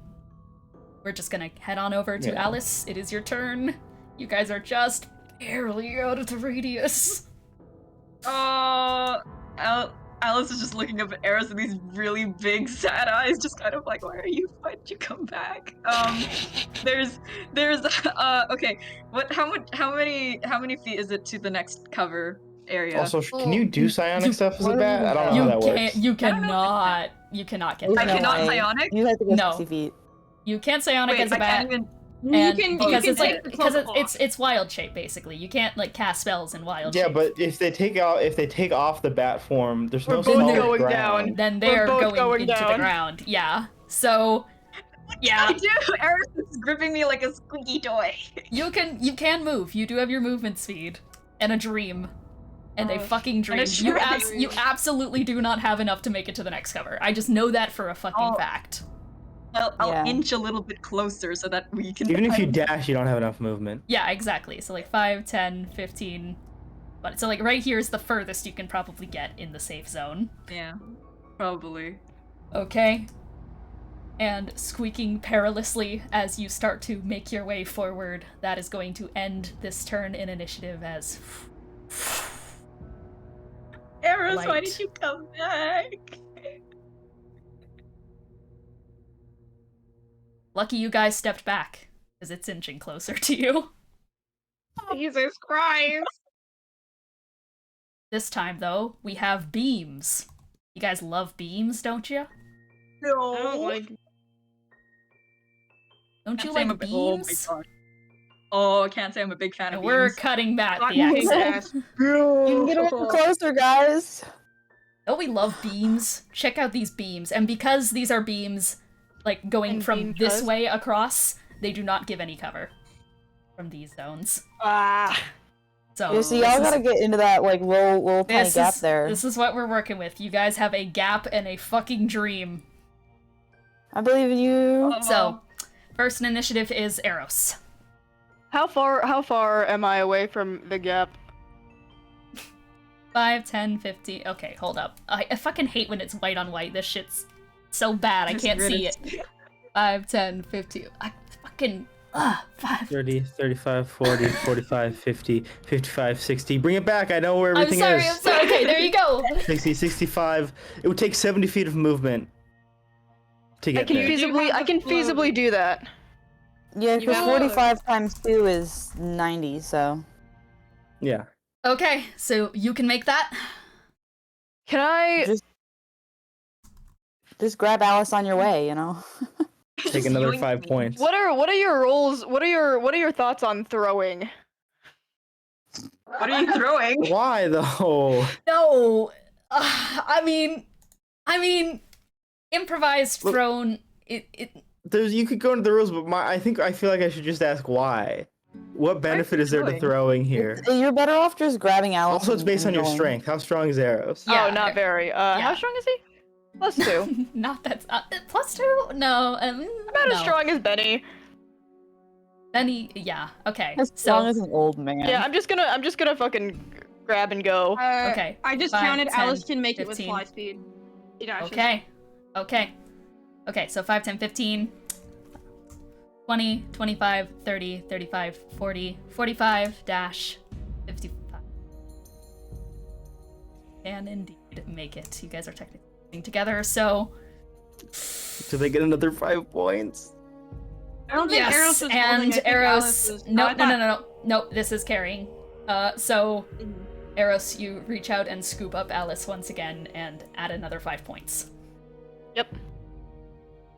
we're just gonna head on over to Alis. It is your turn. You guys are just barely out of the radius. Alice is just looking up at Aros with these really big sad eyes, just kind of like, why did you come back? There's okay, how many feet is it to the next cover area? Also, can you do psionic stuff as a bat? I don't know how that works. You cannot get I cannot psionic? You have to go No. 60 feet. You can't psionic Wait, as a I bat. can't even... Because it's it's wild shape basically. You can't like cast spells in wild Yeah, shape. but if they take off the bat form, there's no We're both solid going ground. down. Then they're both going into the down. ground. Yeah. So yeah, I do! Aros is gripping me like a squeaky toy. you can move. You do have your movement speed and a dream. And a fucking dream. a dream. You absolutely do not have enough to make it to the next cover. I just know that for a fucking fact. I'll inch a little bit closer so that we can... Even if you dash, you don't have enough movement. Yeah, exactly. So like 5, 10, 15. But so like right here is the furthest you can probably get in the safe zone. Yeah, probably. Okay. And squeaking perilously as you start to make your way forward, that is going to end this turn in initiative as... Aros, why Light. did you come back? Lucky you guys stepped back, because it's inching closer to you. Jesus Christ. This time, though, we have beams. You guys love beams, don't you? No. I don't like. Don't you Can't say I'm like a big- Oh my beams? god. Oh, I can't say I'm a big fan of We're beams. cutting back Fuck the you, accent. ass. You can get a little closer, guys. Oh, we love beams. Check out these beams. And because these are beams, like, going And from beam this does? way across, they do not give any cover from these zones. Ah. So, Yeah, so y'all this gotta is- get into that like little tiny this gap is, there. This is what we're working with. You guys have a gap and a fucking dream. I believe in you. So, first in initiative is Aros. How far am I away from the gap? 5, 10, 50. Okay, hold up. I fucking hate when it's white on white. This shit's so bad. I can't see it. 5, 10, 50. I fucking... 5. 30, 35, 40, 45, 50, 55, 60. Bring it back. I know where I'm everything sorry, is. I'm sorry. Okay, there you go. 60, 65. It would take 70 feet of movement to I get can there. feasibly do that. Yeah, You because have- 45 times 2 is 90, so. Yeah. Okay, so you can make that. Can I? Just grab Alice on your way, you know? Take another 5 points. What are your roles? What are your thoughts on throwing? What are you throwing? Why though? No, I mean, improvised Look- thrown. You could go into the rules, but I feel like I should just ask why. What benefit is there to throwing? throwing here? You're better off just grabbing Alice. Also, it's based on and your going. strength. How strong is Aros? Yeah, Oh, not very. How strong is he? +2. Not that +2. No, About as strong as Benny. Benny, yeah. Okay, As strong as an old man. Yeah, I'm just gonna fucking grab and go. Okay, I just 5, counted 10, Alice can make it 15. with fly speed. He dashes. Okay. So 5, 10, 15, 20, 25, 30, 35, 40, 45, dash, 55. Can indeed make it. You guys are technically together, so Do they get another 5 points? I don't think Aros yes, was holding, I and think Aros. Alice was- No. This is carrying. So Aros, you reach out and scoop up Alice once again and add another 5 points. Yep.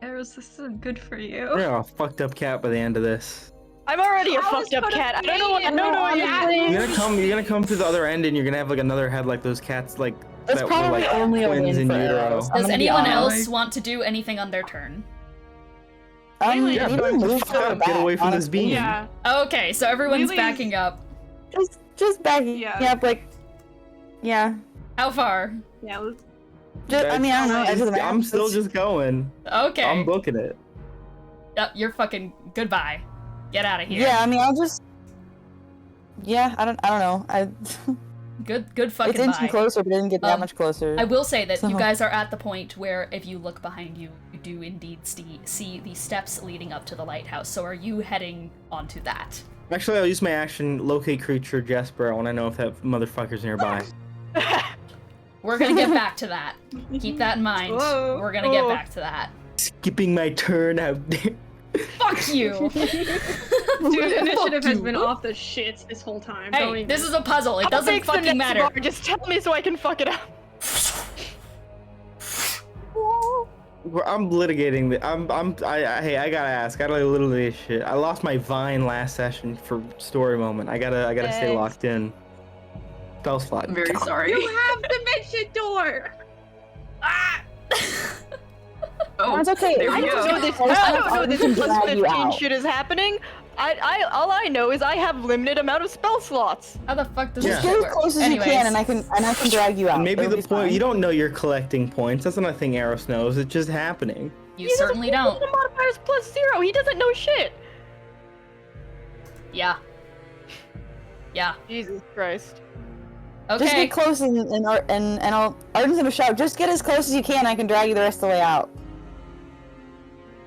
Aros, this isn't good for you. You're a fucked up cat by the end of this. I'm already a I was fucked up gonna cat. I don't know what say, you're saying. You're gonna come to the other end, and you're gonna have like another head like those cats, like That's that were probably like only a twins win in for utero. Aros. I'm Does gonna be anyone honest. else want to do anything on their turn? Yeah, you but can move fuck further up, get away from this honestly. beam. Yeah. Okay, so everyone's Lily's- backing up. Just backing Yeah. up, like, yeah. How far? Yeah. I mean, I don't know. Edge of the map. I'm still just going. Okay. I'm booking it. Yep, you're fucking goodbye. Get out of here. Yeah, I mean, I'll just. Yeah, I don't know. Good fucking It's inching bye. closer, but it didn't get that Um, much closer. I will say that you So- guys are at the point where if you look behind you, you do indeed see the steps leading up to the lighthouse. So are you heading onto that? Actually, I'll use my action, locate creature Jesper. I want to know if that motherfucker's nearby. We're gonna get back to that. Keep that in mind. Whoa. We're gonna get back to that. Skipping my turn out there. Fuck you! Dude, initiative has been off the shits this whole time. Don't Hey, even. this is a puzzle. It I'll doesn't fix the fucking next matter. bar. Just tell me so I can fuck it up. I'm litigating the. Hey, I gotta ask. I gotta litigate this shit. I lost my vine last session for story moment. I gotta stay Yes. locked in. Spell slot. I'm very sorry. You have dimension door. Ah! Oh, It's okay. there I we don't go. know this. First I time don't know I this can plus drag you 15 out. shit is happening. All I know is I have limited amount of spell slots. How the fuck does Yeah. this Get shit as work? close as Anyways, you can, and I can drag you out. Maybe It'll the be point fine. you don't know you're collecting points. That's not a thing Aros knows. It's just happening. you certainly don't. The modifier's +0. He doesn't know shit. Yeah. Yeah. Jesus Christ. Just Okay. get close, and Arden's gonna shout. Just get as close as you can. I can drag you the rest of the way out.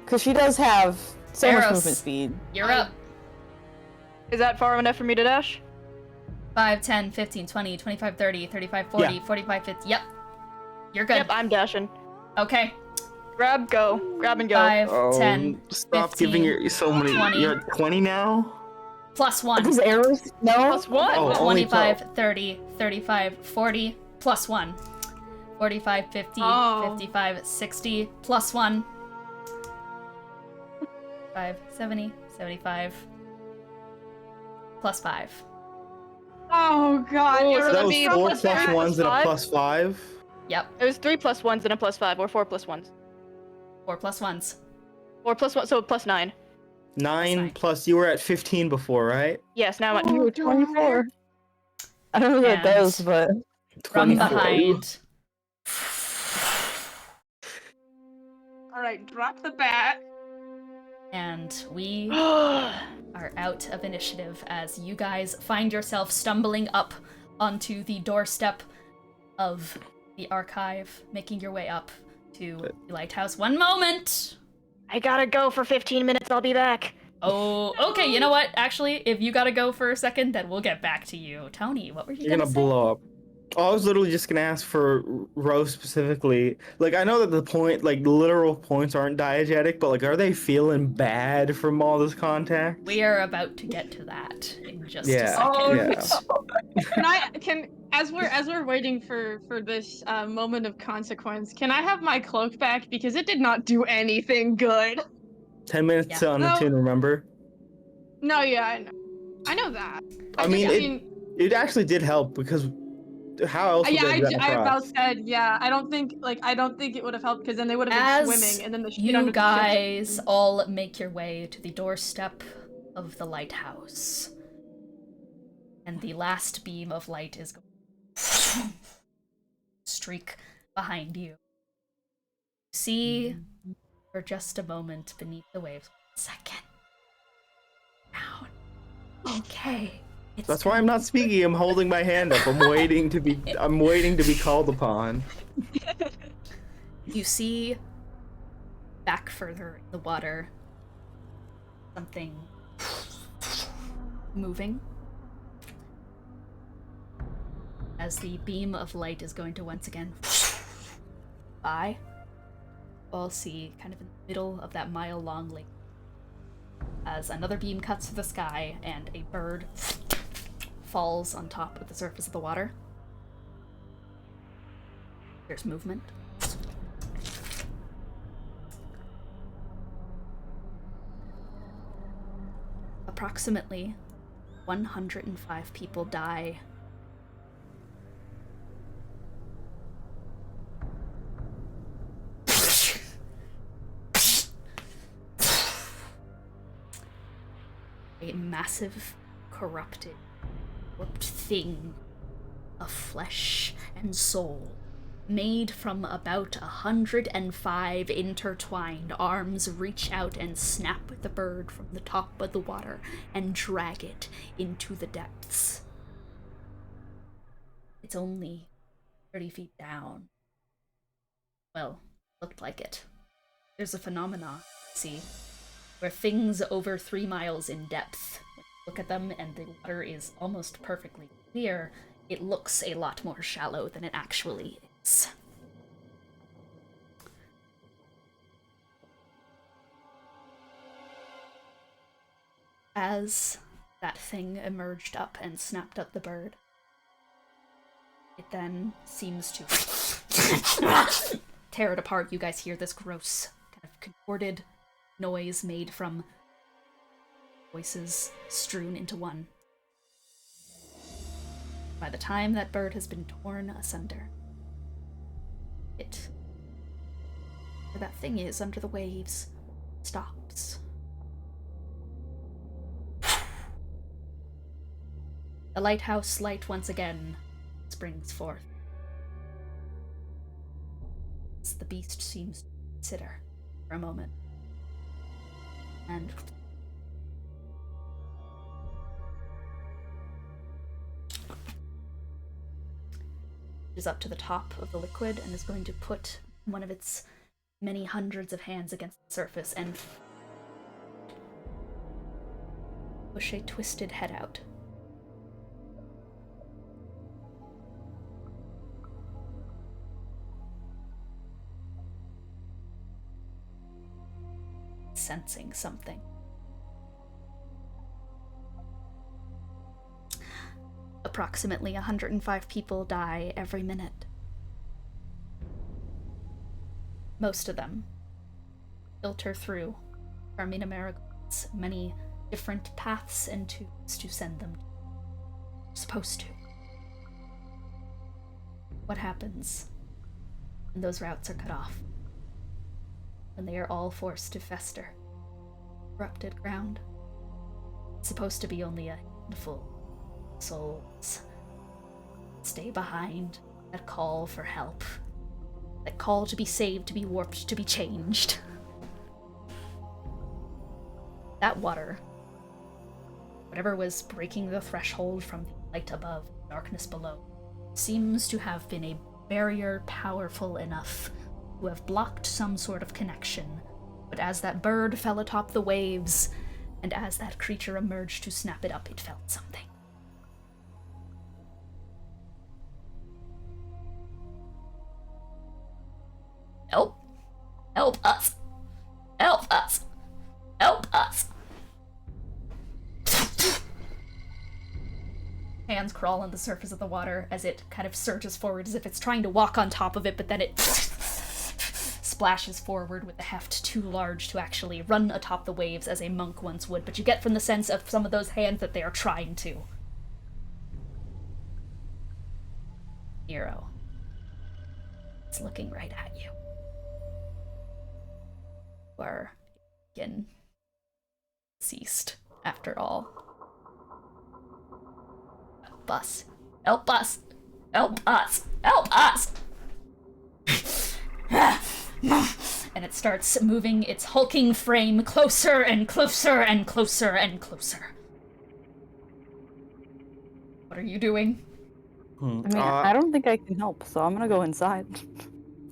Cause she does have so much Aros. movement speed. You're up. Is that far enough for me to dash? 5, 10, 15, 20, 25, 30, 35, 40, Yeah. 45, 50. Yep. You're good. Yep, I'm dashing. Okay. Grab and go. 5, 10, Stop 15, giving your so many. 20. You're at 20 now. plus 1. Because Aros, no. +1. Oh, only 25, 30, 35, 40, plus 1. 45, 50, Oh. 55, 60, plus 1. 5, 70, 75, plus 5. Oh god. Oh, you're so That that'd was be so 4 plus plus five, ones and a plus +5. Yep. It was 3 +1s and a +5, or 4 +1s. 4 plus 1s. 4 +1, so +9. 9 nine. plus. You were at 15 before, right? Yes, now I'm at Oh, You were 24. I don't know what And- that does, but From 24. behind. Alright, drop the bat. And we Oh, are out of initiative as you guys find yourself stumbling up onto the doorstep of the archive, making your way up to the lighthouse. One moment! I gotta go for 15 minutes, I'll be back. Oh, okay, you know what? Actually, if you gotta go for a second, then we'll get back to you. Tony, what were you You're gonna say? blow up. Oh, I was literally just gonna ask for Rose specifically. Like, I know that the point, like, literal points aren't diegetic, but like, are they feeling bad from all this contact? We are about to get to that in just a Yeah, second. yeah. As we're waiting for this moment of consequence, can I have my cloak back because it did not do anything good? 10 minutes Yeah. on the No. tune, remember? No, yeah, I know that. I mean, it actually did help because how else would yeah, they have gotten I about across? said, yeah. I don't think it would have helped because then they would have As been swimming and then the shit you under the ship. guys all make your way to the doorstep of the lighthouse. And the last beam of light is going to streak behind you. See for just a moment beneath the waves. 1 second. Down. Okay. It's That's why I'm not speaking. I'm holding my hand up. I'm waiting to be called upon. You see back further in the water something moving as the beam of light is going to once again by. All see kind of in the middle of that mile-long lake as another beam cuts through the sky and a bird falls on top of the surface of the water. There's movement. A Approximately 105 people die. A massive, corrupted, warped thing of flesh and soul, made from about 105 intertwined arms, reach out and snap the bird from the top of the water and drag it into the depths. It's only 30 feet down. Well, looked like it. There's a phenomena, see, where things over 3 miles in depth, when you look at them and the water is almost perfectly clear, it looks a lot more shallow than it actually is. As that thing emerged up and snapped up the bird, it then seems to tear it apart. You guys hear this gross, kind of contorted noise made from voices strewn into one. By the time that bird has been torn asunder, where that thing is under the waves, stops. The lighthouse light once again springs forth, as the beast seems to consider for a moment. And is up to the top of the liquid and is going to put one of its many hundreds of hands against the surface and push a twisted head out. Sensing something. Approximately 105 people die every minute. Most of them filter through Carmina Marigold's many different paths and tubes to send them to. Supposed to. What happens when those routes are cut off? When they are all forced to fester? Corrupted ground. It's supposed to be only a handful of souls stay behind that call for help, that call to be saved, to be warped, to be changed. That water, whatever was breaking the threshold from the light above, the darkness below, seems to have been a barrier powerful enough to have blocked some sort of connection. But as that bird fell atop the waves, and as that creature emerged to snap it up, it felt something. Help! Help us! Help us! Help us! Hands crawl on the surface of the water as it kind of surges forward as if it's trying to walk on top of it, but then it splashes forward with a heft too large to actually run atop the waves as a monk once would, but you get from the sense of some of those hands that they are trying to. Nero. It's looking right at you. You are again ceased, after all. Help us! Help us! Help us! Help us! And it starts moving its hulking frame closer and closer and closer and closer. What are you doing? I mean, I don't think I can help, so I'm gonna go inside.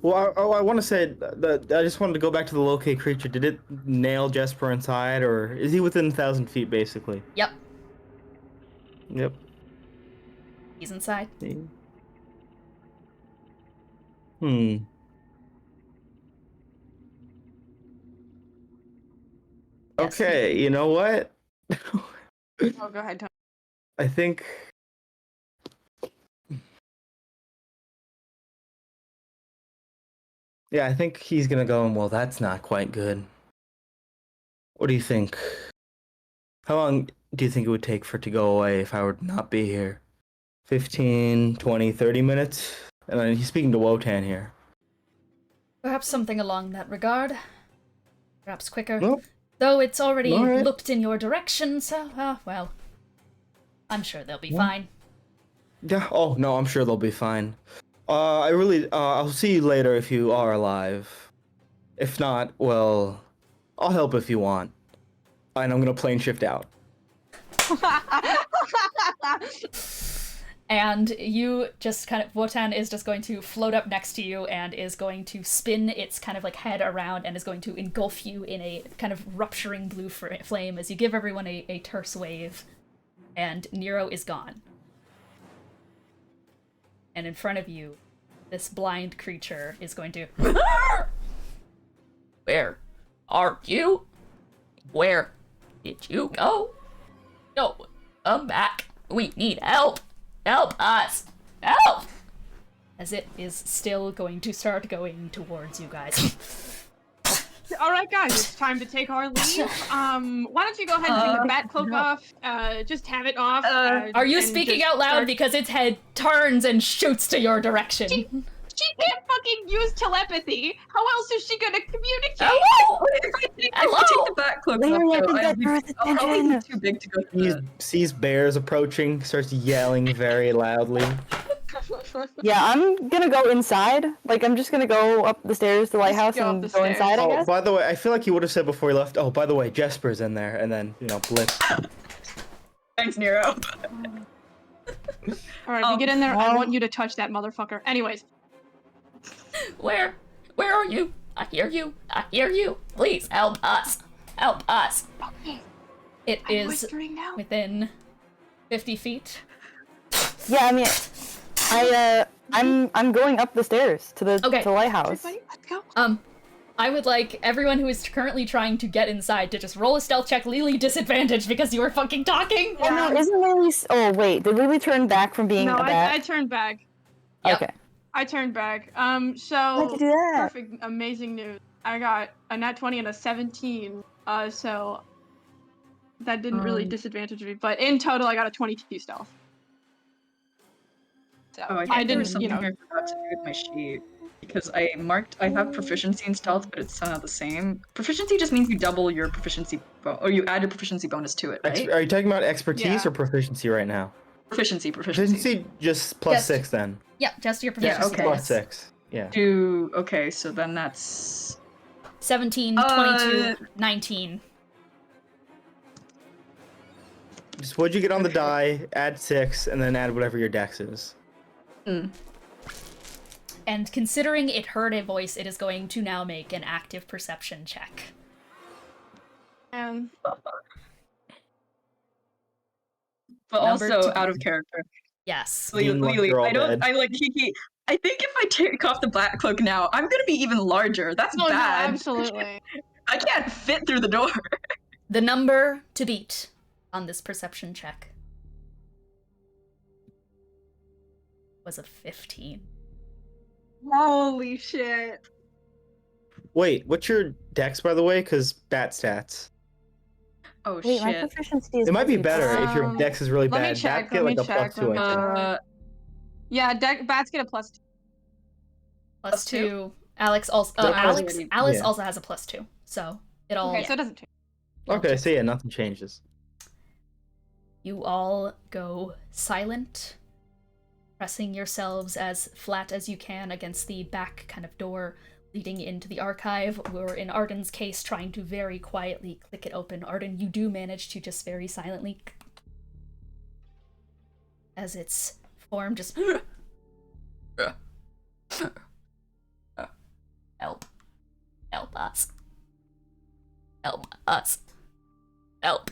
Well, I want to say that I just wanted to go back to the locate creature. Did it nail Jesper inside, or is he within 1,000 feet, basically? Yep. Yep. He's inside. Yes, Okay, you know what? Oh, go ahead, Tony. I think... Yeah, I think he's gonna go, and well, that's not quite good. What do you think? How long... do you think it would take for it to go away if I were to not be here? 15, 20, 30 minutes? And then he's speaking to Wotan here. Perhaps something along that regard. Perhaps quicker. Well, Though it's already all right. looked in your direction, so, well, I'm sure they'll be Well. fine. Yeah, oh, no, I'm sure they'll be fine. I'll see you later if you are alive. If not, well, I'll help if you want. And I'm gonna plane shift out. And you just kind of, Wotan is just going to float up next to you and is going to spin its kind of like head around and is going to engulf you in a kind of rupturing blue flame as you give everyone a terse wave. And Nero is gone. And in front of you, this blind creature is going to... Where are you? Where did you go? No, come back. We need help. Help us. Help! As it is still going to start going towards you guys. All right, guys, it's time to take our leave. Why don't you go ahead and take the bat cloak off? Just have it off. Are you and speaking just out loud start- because its head turns and shoots to your direction? She can't fucking use telepathy. How else is she gonna communicate? Hello! If I take Hello? the back cloak Larry, I off, think though, that draws I'll probably be attention. too big to go through He the... sees bears approaching, starts yelling very loudly. Yeah, I'm gonna go inside. Like, I'm just gonna go up the stairs to the lighthouse go up and the go stairs. inside, I Oh, guess. by the way, I feel like you would have said before you left, oh, by the way, Jesper's in there, and then, blip. Thanks, Nero. All right, you get in there. I well- want you to touch that motherfucker. Anyways, Where are you? I hear you. I hear you. Please help us. Help us. okay, It I'm is whispering now. within 50 feet. Yeah, I mean, I'm going up the stairs to the Okay. to the lighthouse. Everybody, let's go. I would like everyone who is currently trying to get inside to just roll a stealth check, Lily disadvantage because you were fucking talking. Oh no, isn't Lily? Oh wait, did Lily turn back from being No, a bat? I turned back. Yep. Okay. I turned back. Why'd So you do that? perfect, amazing news. I got a nat 20 and a 17. So that didn't really disadvantage me, but in total, I got a 22 stealth. So Oh, I think I there was didn't, something I forgot to do with my sheet. Because I have proficiency in stealth, but it's somehow the same. Proficiency just means you double your proficiency, or you add a proficiency bonus to it, right? Are you talking about expertise Yeah. or proficiency right now? Proficiency. Proficiency just plus Yes. 6 then. Yeah, just your Yeah, proficiency. okay. Plus bonus. 6. Yeah. Okay, so then that's... 17, 22, 19. Just what'd you get on the die, add 6, and then add whatever your dex is. And considering it heard a voice, it is going to now make an active perception check. And But Number also 2. out of character. Yes. Dean left Lily, her all I like Kiki. I think if I take off the black cloak now, I'm gonna be even larger. That's no, bad. absolutely. I can't fit through the door. The number to beat on this perception check was a 15. Holy shit. Wait, what's your dex, by the way? Because bat stats. Oh Wait, my shit. proficiency is. It might be plus better if your Um, dex is really let me bad. check, Bats get let like me a plus check, 2, let me I think. Yeah, bats get a +2. Plus 2. Alex also That Alice yeah. also has a plus 2. So it all Okay, so it doesn't change. Okay, so yeah, nothing changes. You all go silent, pressing yourselves as flat as you can against the back kind of door leading into the archive, or in Arden's case, trying to very quietly click it open. Arden, you do manage to just very silently, as its form just help. Help us. Help us. Help.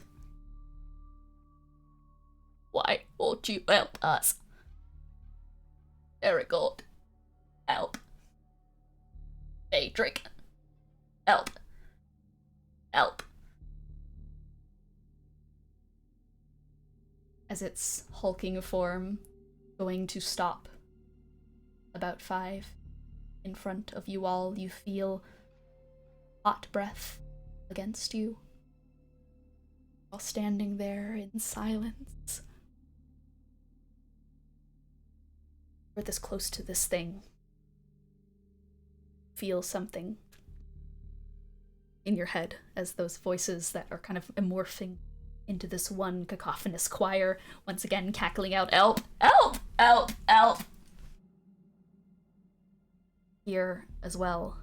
Why won't you help us? Marigold. Help. Daedric. Help. Help. As its hulking form going to stop about 5 in front of you all, you feel hot breath against you. All standing there in silence. We're this close to this thing. Feel something in your head as those voices that are kind of morphing into this one cacophonous choir, once again cackling out, "Help! Help! Help! Help!" Here as well,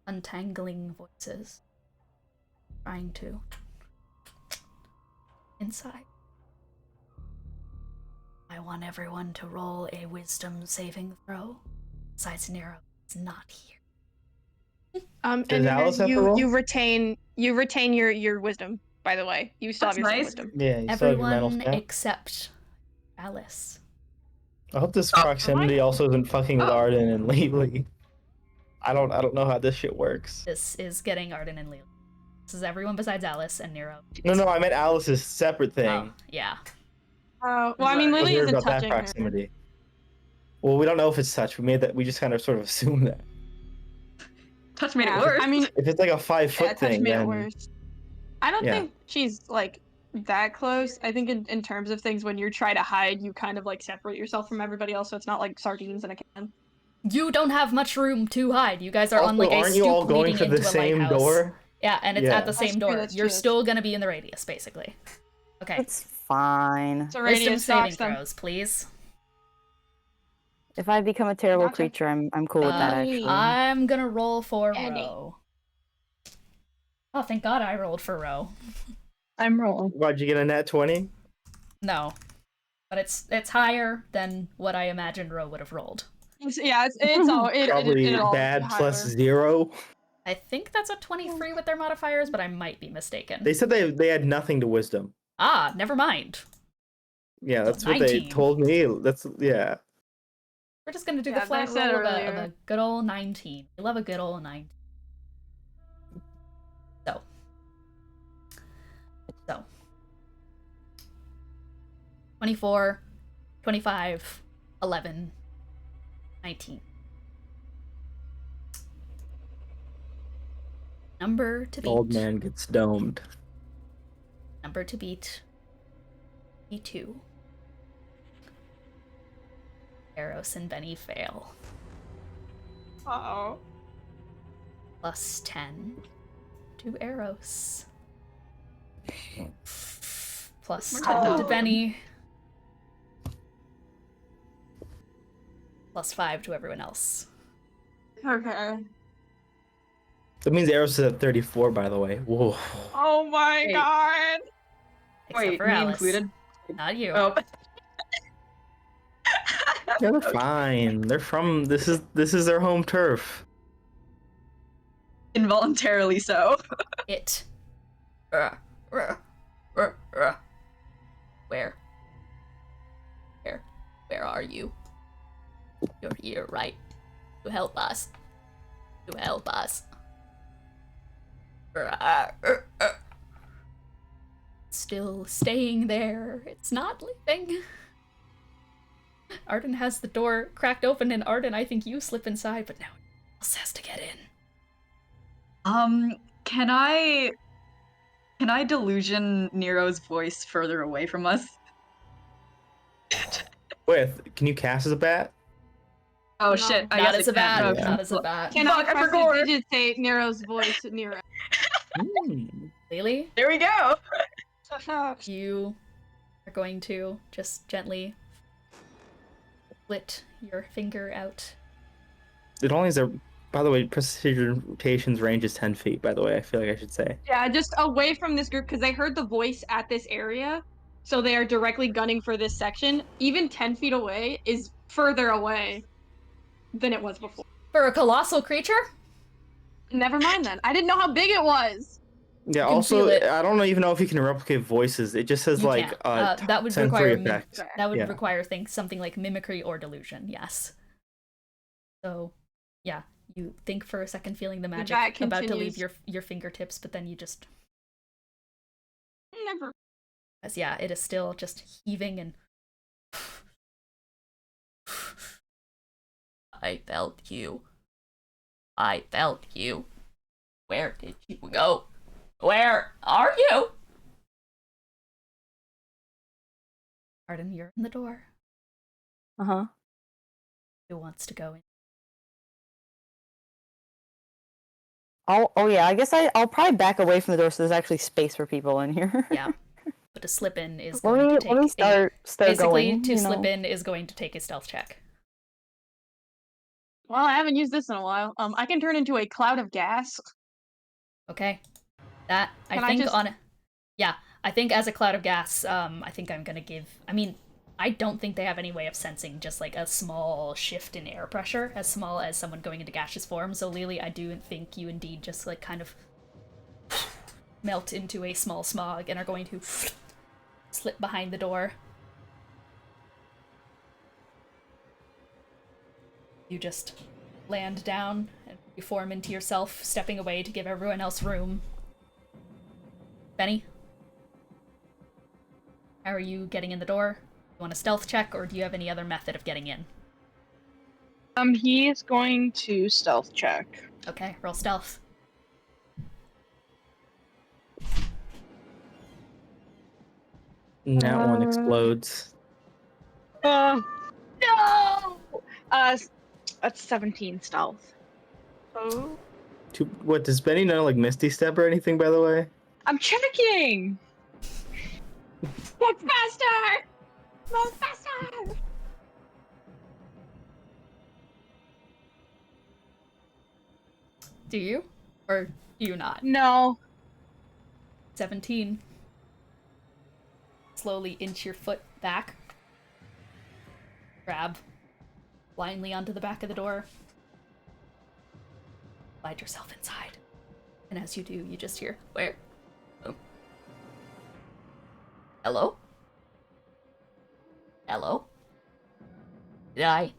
untangling voices, trying to inside. I want everyone to roll a wisdom saving throw. Besides Nero, is not here. And Does Alice have to roll? you retain your wisdom, by the way. You still That's have your same nice. wisdom. Yeah, you still have your mental Everyone stat. except Alice. I hope this proximity also isn't fucking with Oh. Arden and Lately. I don't know how this shit works. This is getting Arden and Leela. This is everyone besides Alice and Nero. No, I meant Alice's separate thing. Oh, yeah. Well, I mean, I was Lily worried isn't about that touching her. proximity. Well, we don't know if it's touch. We just kind of sort of assume that. Touch made it Yeah, worse. I mean, If it's like a 5-foot touch thing, made it then worse. I don't yeah. think she's like that close. I think in terms of things, when you try to hide, you kind of like separate yourself from everybody else, so it's not like sardines in a can. You don't have much room to hide. You guys are on Also, like a aren't you stoop all going leading for into the a same lighthouse. door? Yeah, and it's Yeah. at the same That's true, door. that's You're true. still gonna be in the radius, basically. Okay. It's fine. So Wisdom radius saving knocks them. throws, please. If I become a terrible Gotcha. creature, I'm cool with that actually. I'm gonna roll for Andy. Ro. Oh, thank God I rolled for Ro. I'm rolling. Why'd you get a nat 20? No, but it's higher than what I imagined Ro would have rolled. Yeah, it's all Probably it all bad higher. plus 0. I think that's a 23 with their modifiers, but I might be mistaken. They said they had nothing to wisdom. Ah, never mind. Yeah, that's what they 19. told me. Yeah. We're just gonna do Yeah, the flat they said roll of earlier. a good old 19. We love a good old 19. So. 24, 25, 11, 19. Number to beat. Old man gets domed. Number to beat. E2. Aros and Benny fail. Uh-oh. Plus 10 to Aros. Plus 10 to Benny. Plus 5 to everyone else. Okay. That means Eros is at 34, by the way. Whoa. Oh my Wait. god. Except Wait, for me Alice. included? Not you. Oh. Yeah, they're fine. They're from this is their home turf. Involuntarily so. It. Where? Where are you? You're here, right? To help us. To help us. Still staying there. It's not leaving. Arden has the door cracked open, and Arden, I think you slip inside, but now else has to get in. Can I delusion Nero's voice further away from us? Can you cast as a bat? Oh No. shit! I Not guess as a I can't. bat. Yeah. Not as a bat. Can Fuck, I I forgot. prestidigitate Nero's voice, Nero? Lily, There we go. you are going to just gently split your finger out. It only is a. By the way, prestidigitation's range is 10 feet. By the way, I feel like I should say. Yeah, just away from this group because they heard the voice at this area, so they are directly gunning for this section. Even 10 feet away is further away than it was before. For a colossal creature? Never mind then. I didn't know how big it was. Yeah. can Also, feel it. I don't even know if you can replicate voices. It just says You like can't. That would sensory require effect. that would Yeah. require something like mimicry or delusion. Yes. So, yeah, you think for a second, feeling the magic bat about to leave continues. your fingertips, but then you just, Never. as yeah, it is still just heaving and. I felt you. I felt you. Where did you go? Where are you? Arden, you're in the door. Uh-huh. Who wants to go in? Oh yeah, I guess I'll probably back away from the door so there's actually space for people in here. Yeah. But a slip in is Let going me to take start basically going, to you slip know. in is going to take a stealth check. Well, I haven't used this in a while. I can turn into a cloud of gas. Okay. That Can I think just... on yeah, I think as a cloud of gas, I think I'm gonna give I don't think they have any way of sensing just like a small shift in air pressure, as small as someone going into gaseous form. So Lily, I do think you indeed just like kind of melt into a small smog and are going to slip behind the door. You just land down and reform into yourself, stepping away to give everyone else room. Benny? How are you getting in the door? You want a stealth check, or do you have any other method of getting in? He is going to stealth check. Okay, roll stealth. That one explodes. No! That's 17 stealth. Oh. What, does Benny know, like, Misty Step or anything, by the way? I'm checking! That's faster! Move faster! Do you? Or do you not? No. 17. Slowly inch your foot back. Grab blindly onto the back of the door. Slide yourself inside. And as you do, you just hear, where? Oh. Hello? Hello? Did I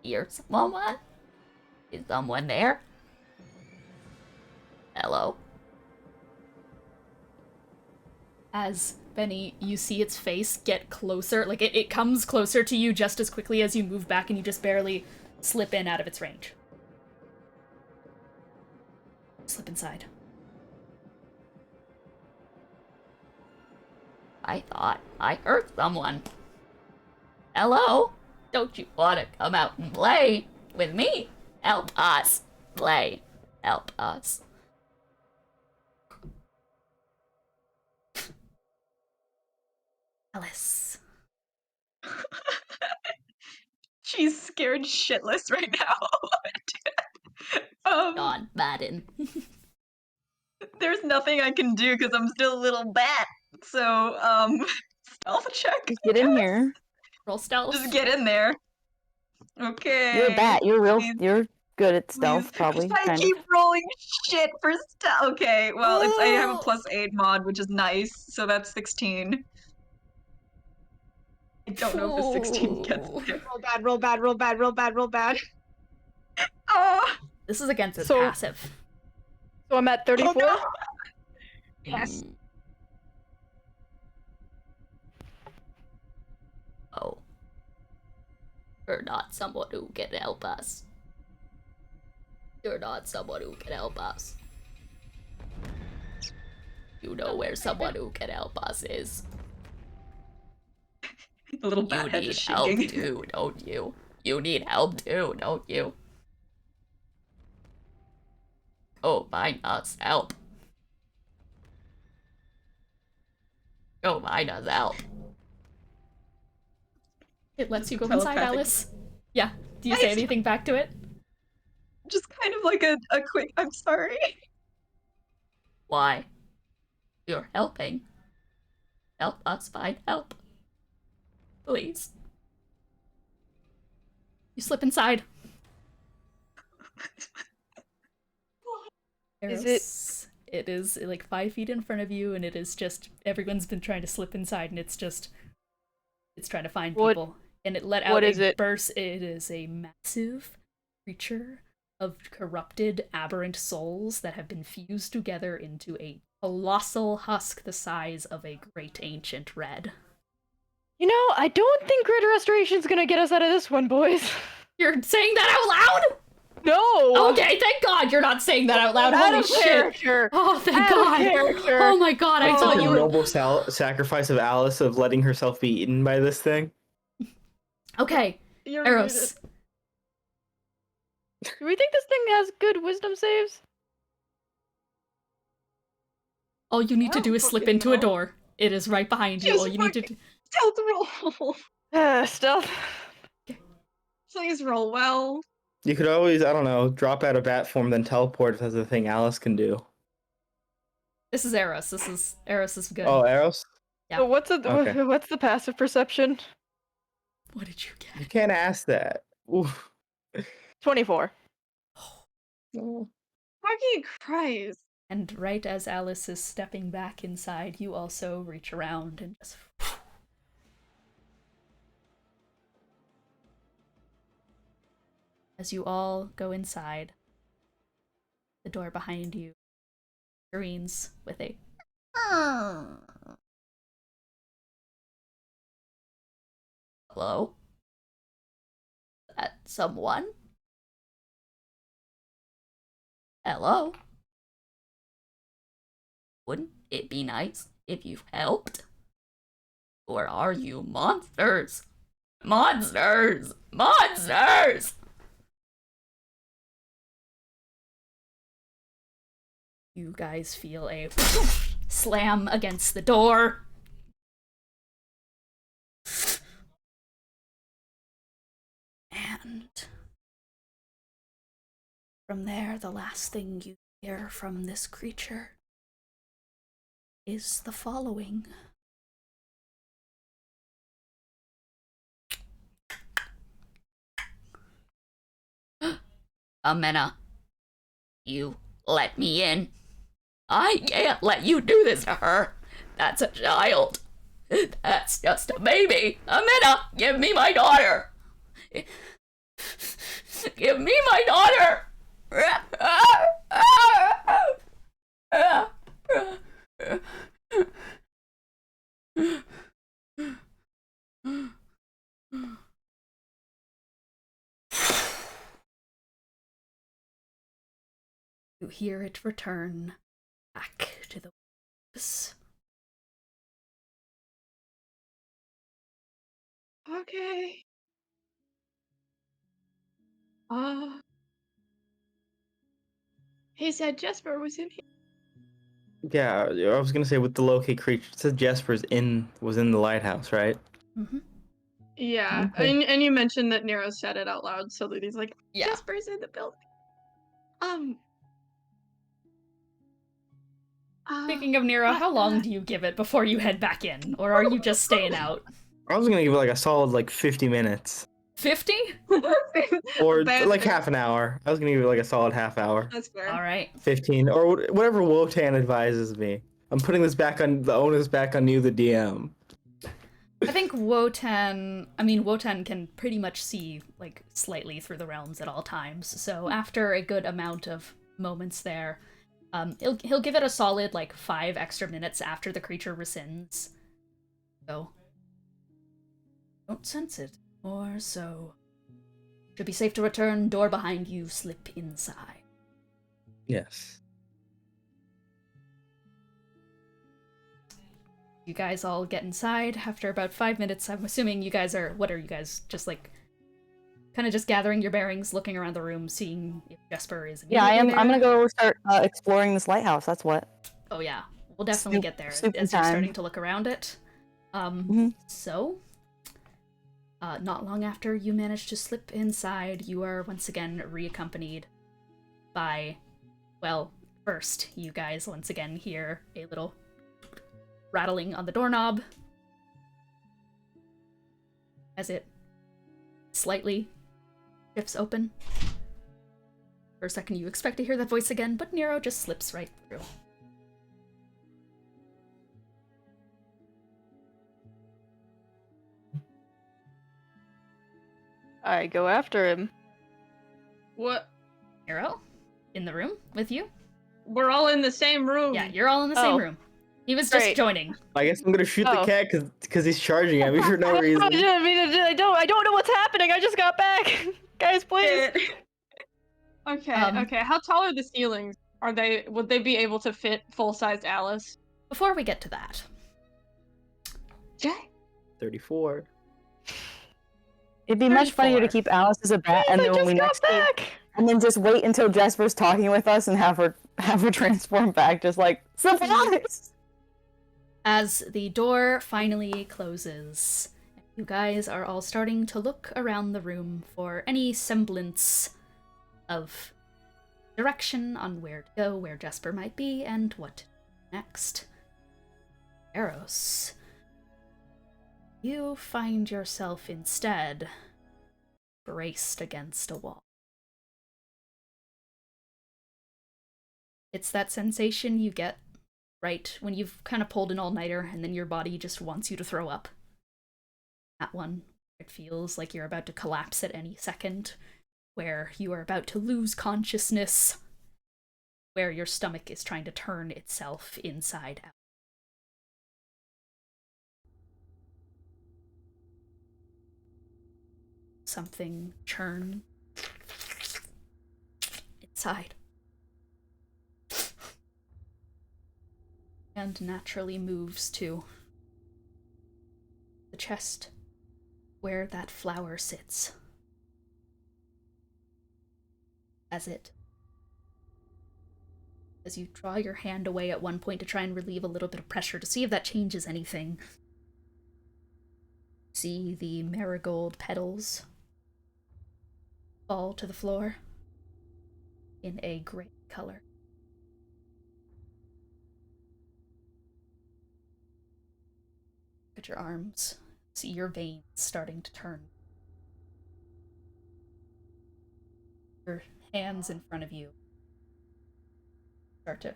hear someone? Is someone there? Hello? As Benny, you see its face get closer, like it comes closer to you just as quickly as you move back and you just barely slip in out of its range. Slip inside. I thought I heard someone. Hello? Don't you want to come out and play with me? Help us. Play. Help us. Alice. She's scared shitless right now. Gone, Madden. There's nothing I can do because I'm still a little bat. So, stealth check. Just get in here. Roll stealth. Just get in there. Okay. You're a bat. You're Please, you're good at stealth, please. probably. I Kind keep of. rolling shit for stealth. Okay, well, I have a +8 mod, which is nice, so that's 16. I don't know if the 16 gets there. Roll bad, roll bad, roll bad, roll bad, roll bad. Oh! This is against its So- passive. So I'm at 34? Oh, no! Yes. Oh. You're not someone who can help us. You're not someone who can help us. You know where someone who can help us is. The little You bat head need is help shaking. too, don't you? You need help too, don't you? Oh, find us help. Go find us help. It lets you go inside, Telepathic. Alice. Yeah. Do you say anything back to it? Just kind of like a quick, I'm sorry. Why? You're helping. Help us find help. Please. You slip inside. Is Eros, it is like 5 feet in front of you, and it is just everyone's been trying to slip inside, and it's trying to find What- people, and it let out what a is it? burst. It is a massive creature of corrupted, aberrant souls that have been fused together into a colossal husk the size of a great ancient red. You know, I don't think grid restoration's gonna get us out of this one, boys. You're saying that out loud? No. Okay, thank God you're not saying that out loud. Out Holy of shit! character. Oh, thank Out God! of character. Oh my God! I Like thought such a you were. noble sacrifice of Alice of letting herself be eaten by this thing. Okay, You're Aros. Do we think this thing has good wisdom saves? All you need to I do don't is slip fucking into a know. door. It is right behind you. All Just you need to do. Stealth roll. Stealth. Please roll well. You could always, I don't know, drop out of bat form, then teleport if that's the thing Alice can do. This is Aros. Aros is good. Oh, Aros? Yeah. So what's Okay. what's the passive perception? What did you You get? can't ask that. Oof. 24. Fucking Christ. And right as Alice is stepping back inside, you also reach around and just. As you all go inside, the door behind you screams with a. Hello? Is that someone? Hello? Wouldn't it be nice if you helped? Or are you monsters? Monsters! Monsters! You guys feel a slam against the door. And from there, the last thing you hear from this creature is the following. Amena, you let me in. I can't let you do this to her. That's a child. That's just a baby. Amena, give me my daughter. Give me my daughter. You hear it return back to the woods. Okay. He said Jesper was in here. Yeah, I was gonna say with the locate creature, it says Jesper's was in the lighthouse, right? Mm-hmm. Yeah, Okay. and you mentioned that Nero said it out loud, so that he's like, Yeah. Jesper's in the building. Speaking of Nero, how long do you give it before you head back in? Or are you just staying out? I was gonna give it like a solid like 50 minutes. 50? Or That's like fair. half an hour. I was gonna give it like a solid half hour. That's fair. Alright. 15 or whatever Wotan advises me. I'm putting this back on the onus back on you, the DM. I think Wotan can pretty much see, like, slightly through the realms at all times, so after a good amount of moments there, he'll give it a solid, like, 5 extra minutes after the creature rescinds. So, don't sense it, or so. Should be safe to return, door behind you, slip inside. Yes. You guys all get inside after about 5 minutes. I'm assuming you guys are, what are you guys, just like, kind of just gathering your bearings, looking around the room, seeing if Jesper is Yeah, I am. immediately I'm there? gonna go start exploring this lighthouse. That's what. Oh yeah, we'll definitely get there Snooping as you're time. starting to look around it. So, not long after you manage to slip inside, you are once again reaccompanied by, well, first, you guys once again hear a little rattling on the doorknob as it slightly shifts open. For a second you expect to hear that voice again, but Nero just slips right through. I go after him. What? Nero? In the room with you? We're all in the same room. Yeah, you're all in the same Oh. room. He was just Great. joining. I guess I'm gonna shoot the Oh. cat because he's charging at me for no reason. I don't know what's happening. I just got back. Guys, please. Okay. How tall are the ceilings? Would they be able to fit full-sized Alice? Before we get to that, Okay. 34. It'd be much funnier to 34. keep Alice as a bat, and I then when just we got next see, back. and then just wait until Jesper's talking with us and have her transform back, just like surprise. as the door finally closes, you guys are all starting to look around the room for any semblance of direction on where to go, where Jesper might be, and what to do next. Aros, you find yourself instead braced against a wall. It's that sensation you get right when you've kind of pulled an all-nighter and then your body just wants you to throw up. That one, it feels like you're about to collapse at any second, where you are about to lose consciousness, where your stomach is trying to turn itself inside out. Something churn inside. And naturally moves to the chest where that flower sits. As you draw your hand away at one point to try and relieve a little bit of pressure to see if that changes anything, see the marigold petals fall to the floor in a gray color. Look at your arms, see your veins starting to turn. Your hands in front of you start to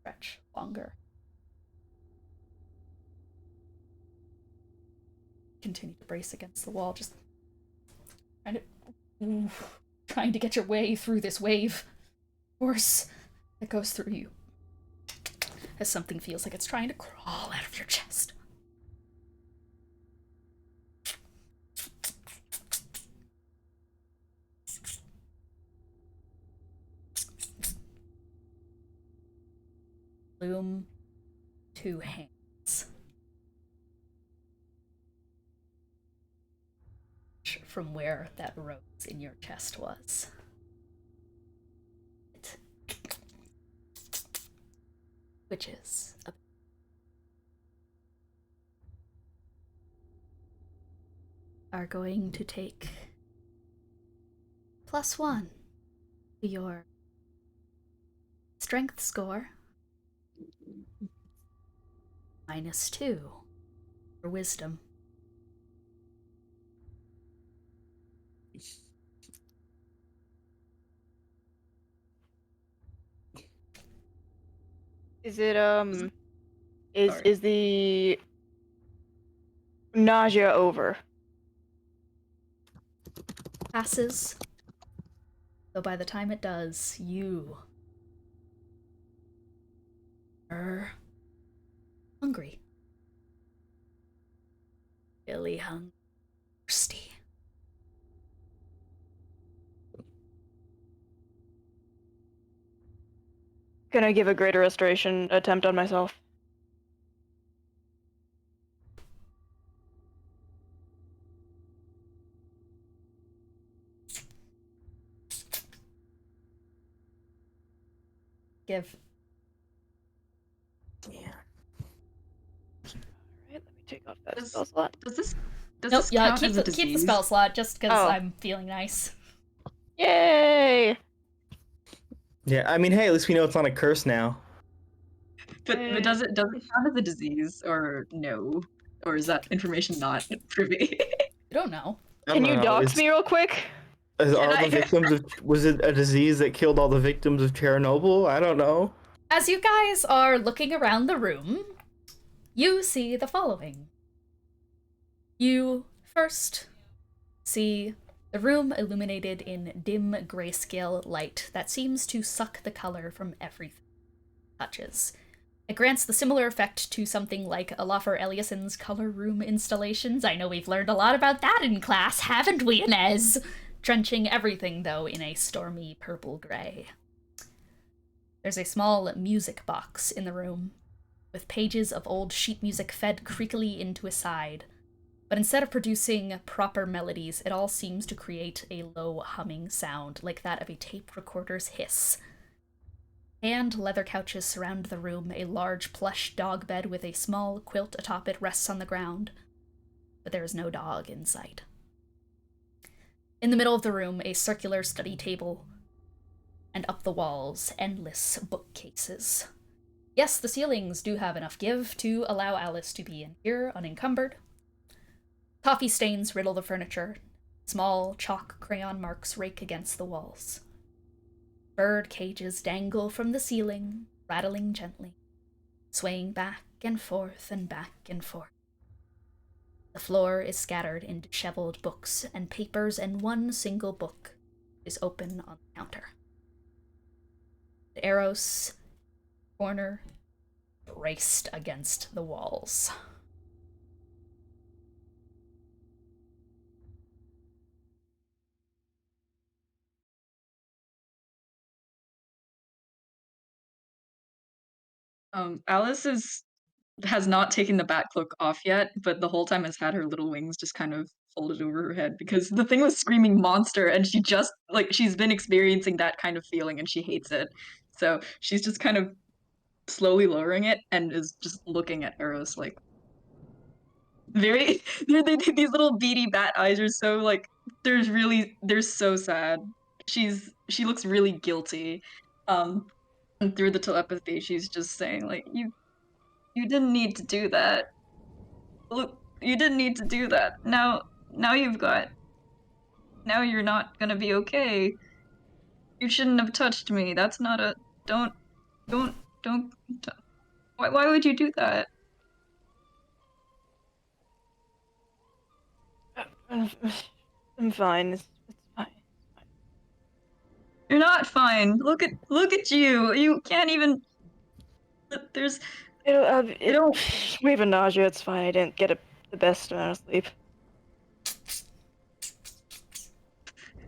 stretch longer. Continue to brace against the wall, just trying to get your way through this wave of force that goes through you. As something feels like it's trying to crawl out of your chest. Loom two hands from where that rose in your chest was. Witches are going to take +1 to your strength score, -2 for wisdom. Is it is the nausea over? Passes, though by the time it does, you are hungry. Really hungry. Thirsty. Can I give a greater restoration attempt on myself? Give. Yeah. Alright, let me take off that Does- spell slot. Does this Nope, yeah, count keep as a the disease? spell slot just because Oh. I'm feeling nice. Yay! Yeah, I mean, hey, at least we know it's not a curse now. But does it count as a disease or no? Or is that information not privy? I don't know. I Can don't you know, dox me real quick? Is all Can I- the victims of was it a disease that killed all the victims of Chernobyl? I don't know. As you guys are looking around the room, you see the following. You first see the room illuminated in dim grayscale light that seems to suck the color from everything it touches. It grants the similar effect to something like Olafur Eliasson's color room installations. I know we've learned a lot about that in class, haven't we, Inez? trenching everything, though, in a stormy purple-gray. There's a small music box in the room, with pages of old sheet music fed creakily into a side. But instead of producing proper melodies, it all seems to create a low humming sound, like that of a tape recorder's hiss. And leather couches surround the room. A large plush dog bed with a small quilt atop it rests on the ground. But there is no dog in sight. In the middle of the room, a circular study table. And up the walls, endless bookcases. Yes, the ceilings do have enough give to allow Alice to be in here unencumbered. Coffee stains riddle the furniture. Small chalk crayon marks rake against the walls. Bird cages dangle from the ceiling, rattling gently, swaying back and forth and back and forth. The floor is scattered in disheveled books and papers, and one single book is open on the counter. The Aros corner braced against the walls. Alice has not taken the bat cloak off yet, but the whole time has had her little wings just kind of folded over her head because the thing was screaming monster, and she just she's been experiencing that kind of feeling and she hates it. So she's just kind of slowly lowering it and is just looking at Eros like very these little beady bat eyes are so they're so sad. She looks really guilty. And through the telepathy, she's just saying, like, you didn't need to do that. Look, you didn't need to do that. Now you're not gonna be okay. You shouldn't have touched me. That's not a, don't. Why would you do that? I'm fine. It's fine. You're not fine. Look at you. You can't even. There's. We have a nausea. It's fine. I didn't get the best amount of sleep.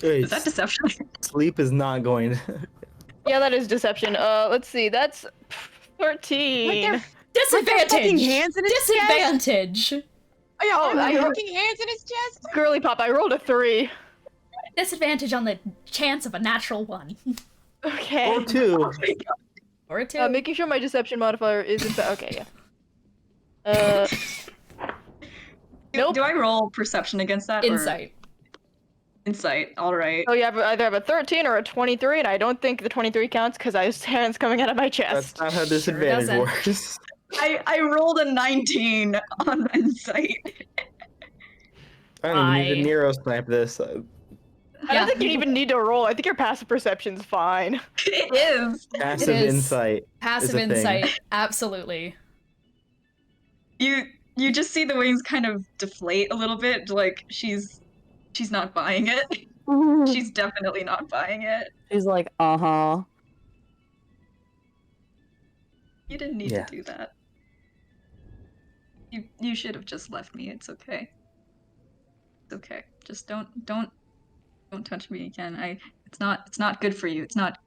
Wait, Is that deception? sleep is not going. Yeah, that is deception. Let's see. That's 13. Disadvantage! fucking hands in his Disadvantage! Oh yeah, Oh, my I- fucking hands in his chest. Girly pop. I rolled a 3. Disadvantage on the chance of a natural 1. Okay. Or 2. Or a 2. Making sure my deception modifier is in fact okay. Yeah. Nope. Do I roll perception against that? or- Insight. Insight. All right. Oh, you either have a 13 or a 23, and I don't think the 23 counts because I have hands coming out of my That's chest. not how disadvantage doesn't. works. I rolled a 19 on insight. I don't even need I- to Nero snipe this. I Yeah. don't think you even need to roll. I think your passive perception's fine. It is. Passive is. insight. Passive is a thing. insight, absolutely. You just see the wings kind of deflate a little bit, like she's not buying it. She's definitely not buying it. She's like, uh-huh. You didn't need Yeah. to do that. You should have just left me. It's okay. It's okay. Just don't touch me again. It's not good for you. It's not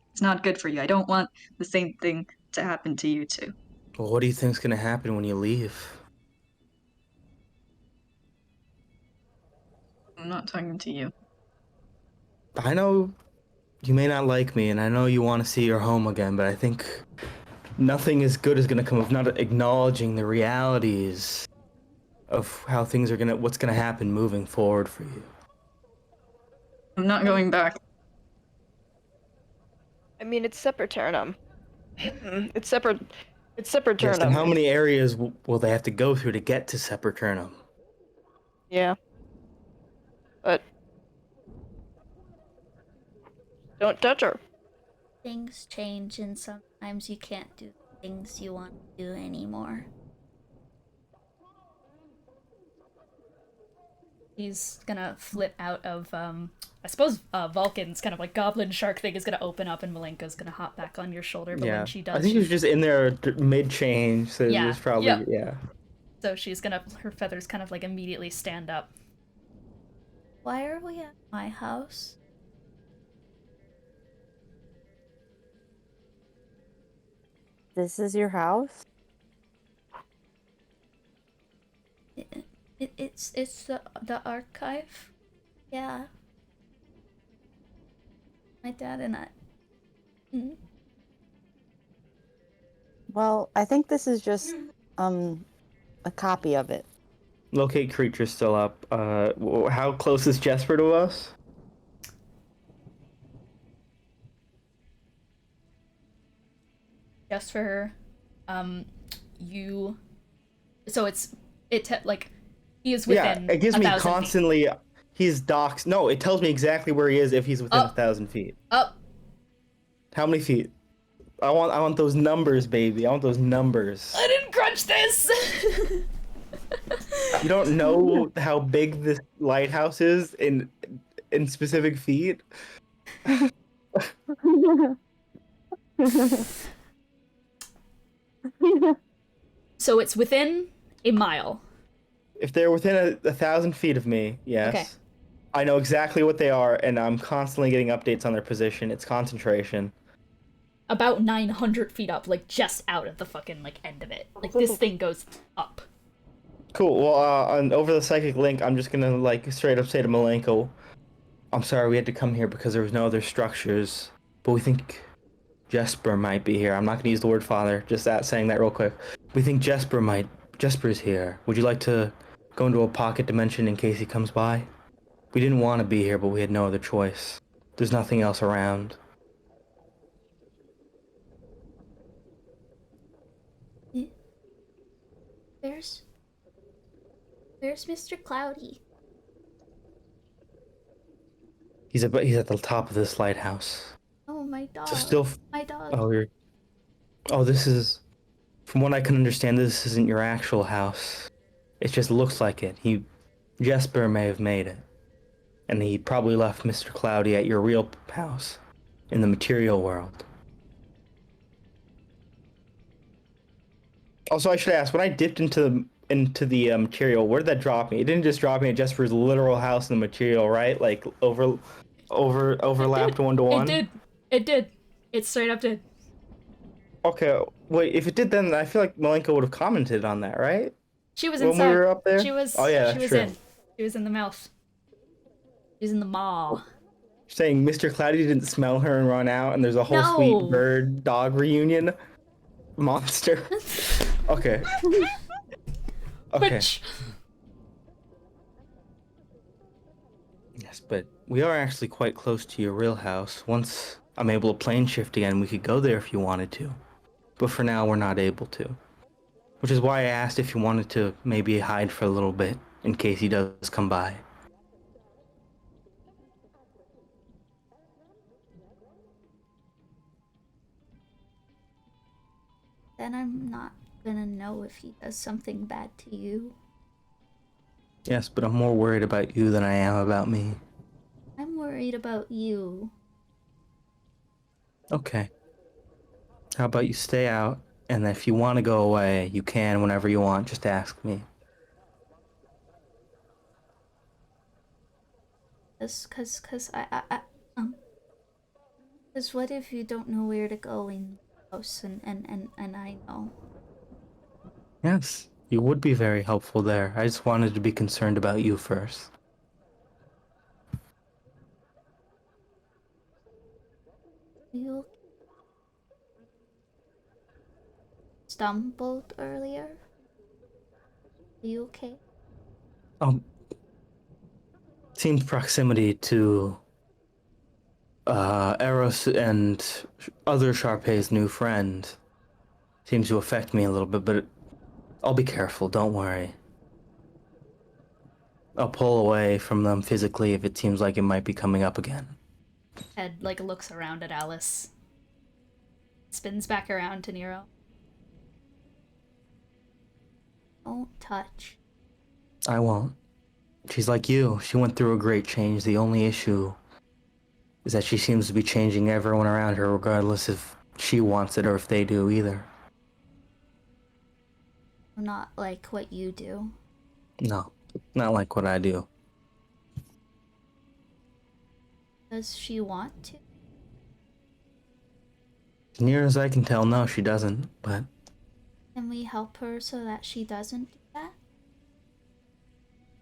good for you. I don't want the same thing to happen to you too. Well, what do you think's gonna happen when you leave? I'm not talking to you. I know you may not like me, and I know you want to see your home again, but I think nothing as good is gonna come of not acknowledging the realities of how things are what's gonna happen moving forward for you. I'm not going back. I mean, it's Separternum. It's separate. It's Separternum. Yes, and how many areas will they have to go through to get to Separternum? Yeah. But don't touch her. Things change, and sometimes you can't do things you want to do anymore. He's gonna flit out of, I suppose Vulcan's kind of like goblin shark thing is gonna open up and Malenka's gonna hop back on your shoulder, but when she does, I think he was just in there mid-change, so Yeah, it was probably, yeah. yeah. so she's gonna, her feathers kind of like immediately stand up. Why are we at my house? This is your house? It's the archive. Yeah. My dad and I. Mm. Well, I think this is just a copy of it. Locate creature still up. How close is Jesper to us? Just for, you. So like, he is within. Yeah, it gives me 1,000 feet. constantly. He's doxed. No, it tells me exactly where he is if he's within Oh. 1,000 feet. Up. How many feet? I want those numbers, baby. I want those numbers. I didn't crunch this. You don't know how big this lighthouse is in specific feet? So it's within a mile. If they're within 1,000 feet of me, yes. Okay. I know exactly what they are, and I'm constantly getting updates on their position. It's concentration. About 900 feet up, like just out of the fucking like end of it. Like this thing goes up. Cool. Well, over the psychic link, I'm just gonna like straight up say to Malenko, "I'm sorry we had to come here because there was no other structures, but we think Jesper might be here." I'm not gonna use the word father. Just saying that real quick. We think Jesper's here. Would you like to go into a pocket dimension in case he comes by? We didn't want to be here, but we had no other choice. There's nothing else around. Where's Mr. Cloudy? He's at the top of this lighthouse. Oh, my dog. So still. My dog. This is. From what I can understand, this isn't your actual house. It just looks like it. Jesper may have made it. And he probably left Mr. Cloudy at your real house. In the material world. Also, I should ask, when I dipped into the material, where did that drop me? It didn't just drop me at Jesper's literal house in the material, right? Like, overlapped one-to-one? It did. It straight up did. Okay, wait, if it did, then I feel like Malenko would have commented on that, right? She was when inside. we were up there? She was. Oh, yeah, she that's was true. in. She was in the mouth. She was in the maw. Saying Mr. Cloudy didn't smell her and run out, and there's a whole No. sweet bird dog reunion monster. Okay. Okay. Which... Yes, but we are actually quite close to your real house. Once I'm able to plane shift again, we could go there if you wanted to. But for now, we're not able to. Which is why I asked if you wanted to maybe hide for a little bit, in case he does come by. Then I'm not gonna know if he does something bad to you. Yes, but I'm more worried about you than I am about me. I'm worried about you. Okay. How about you stay out, and if you want to go away, you can whenever you want. Just ask me. Cause what if you don't know where to go in the house and I know? Yes, you would be very helpful there. I just wanted to be concerned about you first. You stumbled earlier? Are you okay? Seems proximity to Aros and other Charpay's new friend seems to affect me a little bit, but I'll be careful, don't worry. I'll pull away from them physically if it seems like it might be coming up again. Ed, like, looks around at Alice. Spins back around to Nero. Don't touch. I won't. She's like you. She went through a great change. The only issue is that she seems to be changing everyone around her, regardless if she wants it or if they do either. Not like what you do. No, not like what I do. Does she want to? Near as I can tell, no, she doesn't, but Can we help her so that she doesn't do that?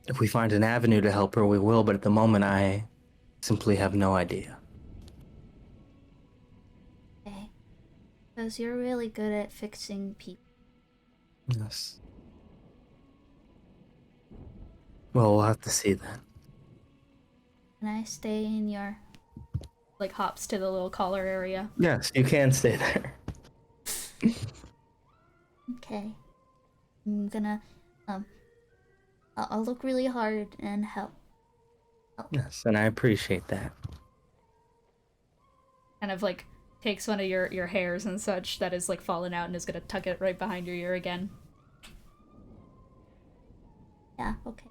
if we find an avenue to help her, we will, but at the moment, I simply have no idea. Okay. Because you're really good at fixing people. Yes. Well, we'll have to see then. Can I stay in your... Like hops to the little collar area. Yes, you can stay there. Okay. I'm gonna, I'll look really hard and help. Yes, and I appreciate that. Kind of like takes one of your hairs and such that is like fallen out and is gonna tuck it right behind your ear again. Yeah, okay.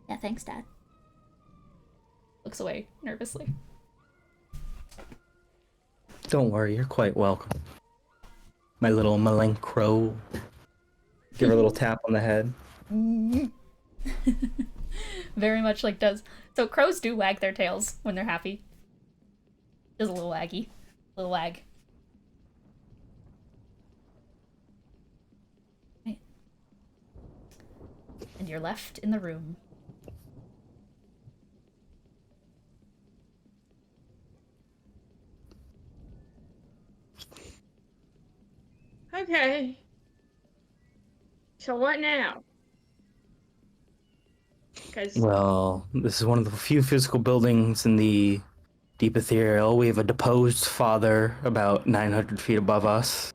Yeah, thanks, Dad. Looks away nervously. Don't worry, you're quite welcome. My little malenkro. Give her a little tap on the head. Very much like does. So crows do wag their tails when they're happy. Just a little waggy. Little wag. Right. And you're left in the room. Okay. So what now? Because Well, this is one of the few physical buildings in the deep ethereal. We have a deposed father about 900 feet above us.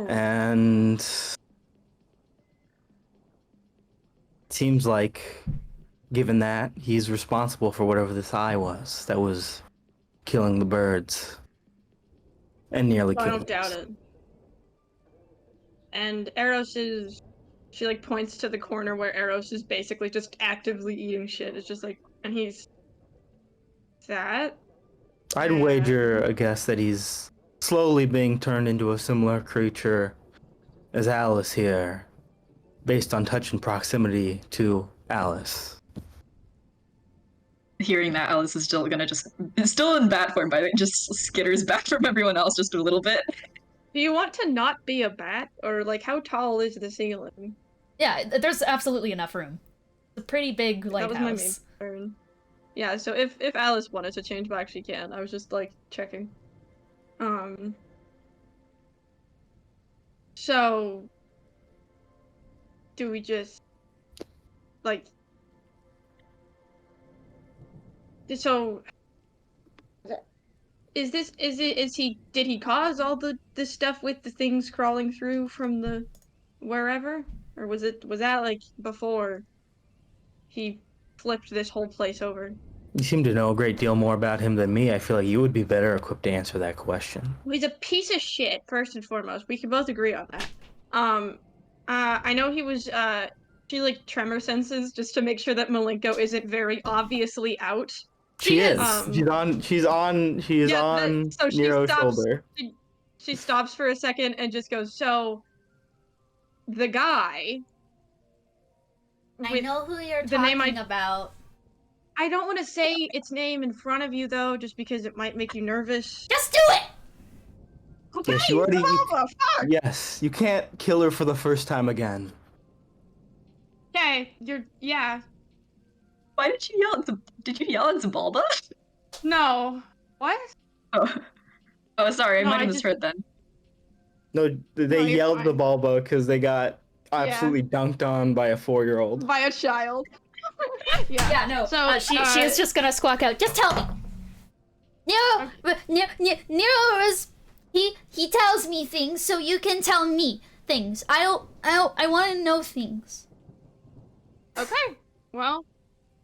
And it seems like, given that, he's responsible for whatever this eye was that was killing the birds. And nearly I killing don't doubt us. it. And Aros is, she like points to the corner where Aros is basically just actively eating shit. It's just like, and he's that. I'd wager a guess that he's slowly being turned into a similar creature as Alice here, based on touch and proximity to Alice. Hearing that, Alice is still gonna still in bat form, by the way, just skitters back from everyone else just a little bit. Do you want to not be a bat, or like how tall is the ceiling? Yeah, there's absolutely enough room. It's a pretty big That was my main lighthouse. concern. Yeah, so if Alice wanted to change back, she can. I was just like checking. So do we just like so did he cause all the stuff with the things crawling through from the wherever? Or was that like before he flipped this whole place over? You seem to know a great deal more about him than me. I feel like you would be better equipped to answer that question. Well, he's a piece of shit, first and foremost. We can both agree on that. I know he was she like tremor senses just to make sure that Malenko isn't very obviously out. She is. She's on So she Nero's stops. shoulder. She stops for a second and just goes, so the guy. I know who you're the name talking about. I don't want to say its name in front of you though, just because it might make you nervous. Just do it! Okay, Yes, you already- fuck! Yes, you can't kill her for the first time again. Okay, yeah. Why did you yell at Zabalba? No. What? Oh, sorry, I No, might I have just- misheard then. No, they you're yelled fine. the Balba because they got absolutely dunked on by a 4-year-old. By a child. Yeah. Yeah, no. So, She is just gonna squawk out, just tell me! Nero is, he tells me things so you can tell me things. I want to know things. Okay. Well,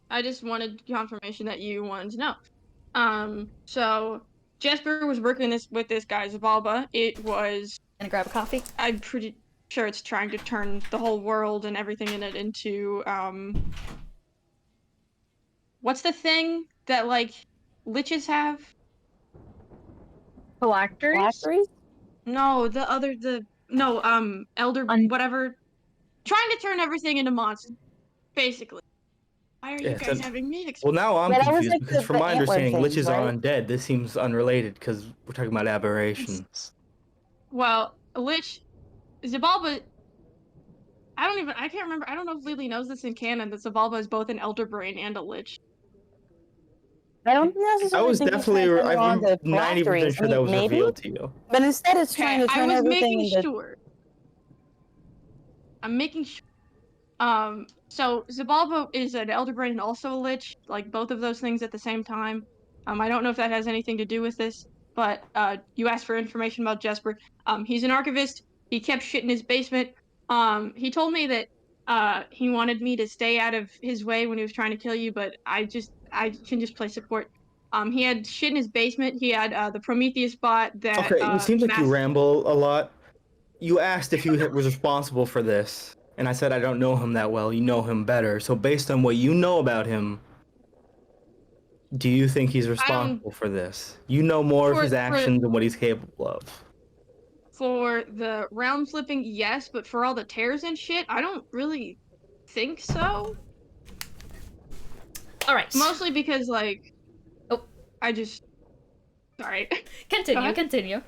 I just wanted confirmation that you wanted to know. So Jesper was working with this guy Zabalba. It was, Gonna grab a coffee? I'm pretty sure it's trying to turn the whole world and everything in it into what's the thing that like liches have? Phylacteries? Phylacteries? No, elder whatever. Trying to turn everything into monsters, basically. Why are Yeah, you guys so- having me Well, now I'm Yeah, that was confused like because the from my antler understanding, thing, liches are right? undead. This seems unrelated because we're talking about aberrations. Well, a lich, Zabalba. I can't remember. I don't know if Lily knows this in canon that Zabalba is both an Elder Brain and a lich. I don't I necessarily was think it's definitely, trying to turn I'm around the 90% phylacteries. sure I that mean, was maybe, revealed to you. but instead it's trying to I turn was everything making into. sure. I'm making sure. So Zabalba is an Elder Brain and also a lich, like both of those things at the same time. I don't know if that has anything to do with this, but you asked for information about Jesper. He's an archivist. He kept shit in his basement. He told me that he wanted me to stay out of his way when he was trying to kill you, but I can just play support. He had shit in his basement. He had the Prometheus bot that Okay, it seems like you mass- ramble a lot. You asked if he was responsible for this, and I said I don't know him that well. You know him better. So based on what you know about him, do you think he's responsible for this? You know more of his actions and what he's capable of. For the realm flipping, yes, but for all the tears and shit, I don't really think so. All right. Mostly because, like, Oh. I just, sorry. Continue. Continue.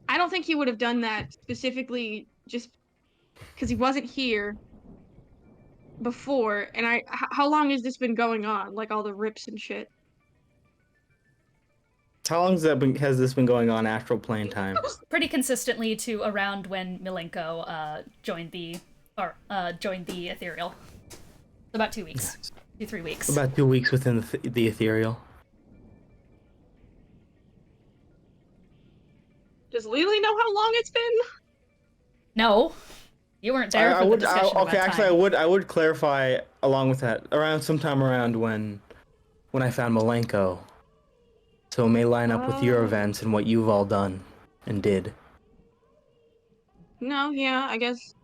I don't think he would have done that specifically just because he wasn't here before. And how long has this been going on? Like all the rips and shit. How long has this been going on? Astral plane time. Pretty consistently to around when Milenko joined the ethereal. About 2 weeks, 2-3 weeks. About 2 weeks within the ethereal. Does Lily know how long it's been? No, you weren't there for the discussion about time. I would clarify along with that sometime around when I found Milenko. So it may line up with your events and what you've all done and did. No, yeah, I guess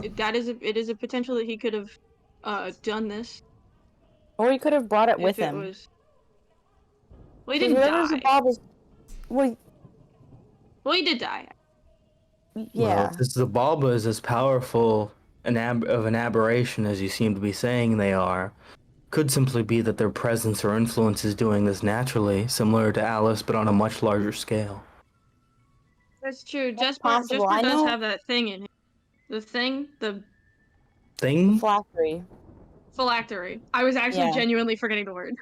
it is a potential that he could have done this. Or he could have brought it with if it him. was. Well, he didn't die. Well, he did die. Yeah. Well, if the Zabalba is as powerful of an aberration as you seem to be saying they are, could simply be that their presence or influence is doing this naturally, similar to Alice, but on a much larger scale. That's true. That's Jesper possible. I does know- have that thing in him. The thing? The Thing? Phylactery. phylactery. I was actually genuinely forgetting the word.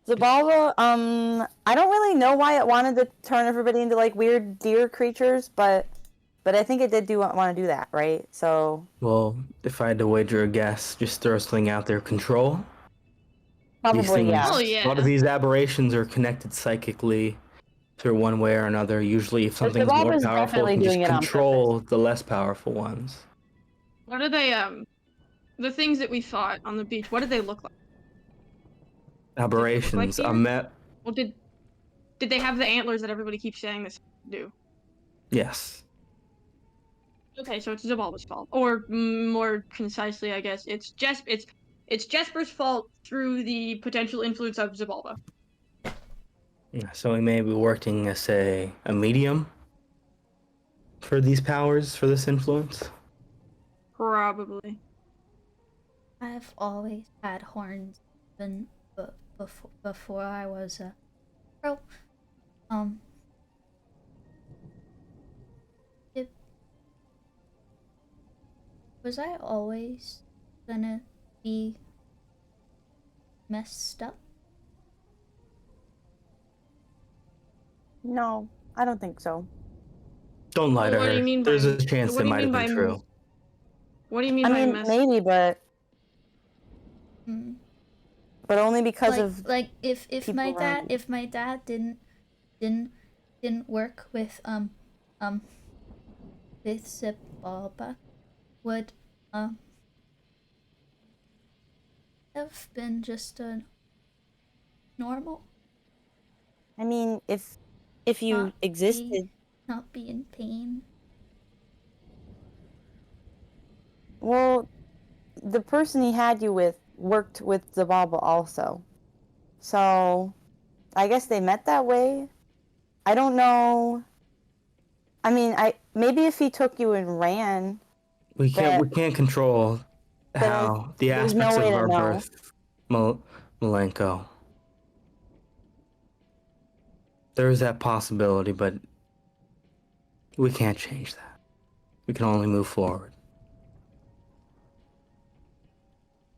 Zabalba, I don't really know why it wanted to turn everybody into like weird deer creatures, but I think it did want to do that, right? So. Well, if I had to wager a guess, just throw something out there. Control? Probably, these things, Oh, yeah. A lot of these aberrations are connected psychically through one way or another. Usually, if something's more Zabalba's powerful, it definitely can just doing it on control the less powerful ones. What are they, the things that we fought on the beach, what did they look like? Aberrations. deer? Emmet. Well, did they have the antlers that everybody keeps saying this do? Yes. Okay, so it's Zabalba's fault. Or more concisely, I guess, it's Jesper's fault through the potential influence of Zabalba. Yeah, so he may be working as a medium for these powers, for this influence. Probably. I've always had horns, even before I was a girl. Was I always gonna be messed up? No, I don't think so. Don't lie to What do her. you mean by- There's a chance what it do you might have mean been by- true. What do you mean I by mean, mess? maybe, but only because of if my people dad around. if my dad didn't work with Zabalba, would have been just a normal, I mean, if you Not existed, not be in pain. well, the person he had you with worked with Zabalba also, so I guess they met that way. I don't know I mean, maybe if he took you and ran, We can't control how the there's no aspects way of to our know. birth, Malenko. There is that possibility, but we can't change that. We can only move forward.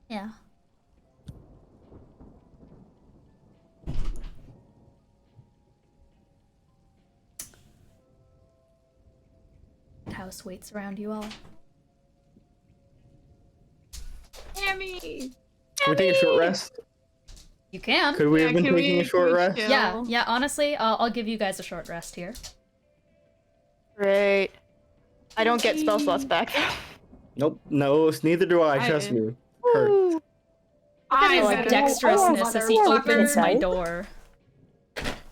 Yeah. House waits around you all. Hammy! Can we take a short rest? You can. Could we have been can taking a short can we rest? chill? Yeah, honestly, I'll give you guys a short rest here. Great. I don't get spell slots back though. Nope. No, neither do I. Trust did. me. Hurt. Look at his I dexterousness as he opens my dice. door.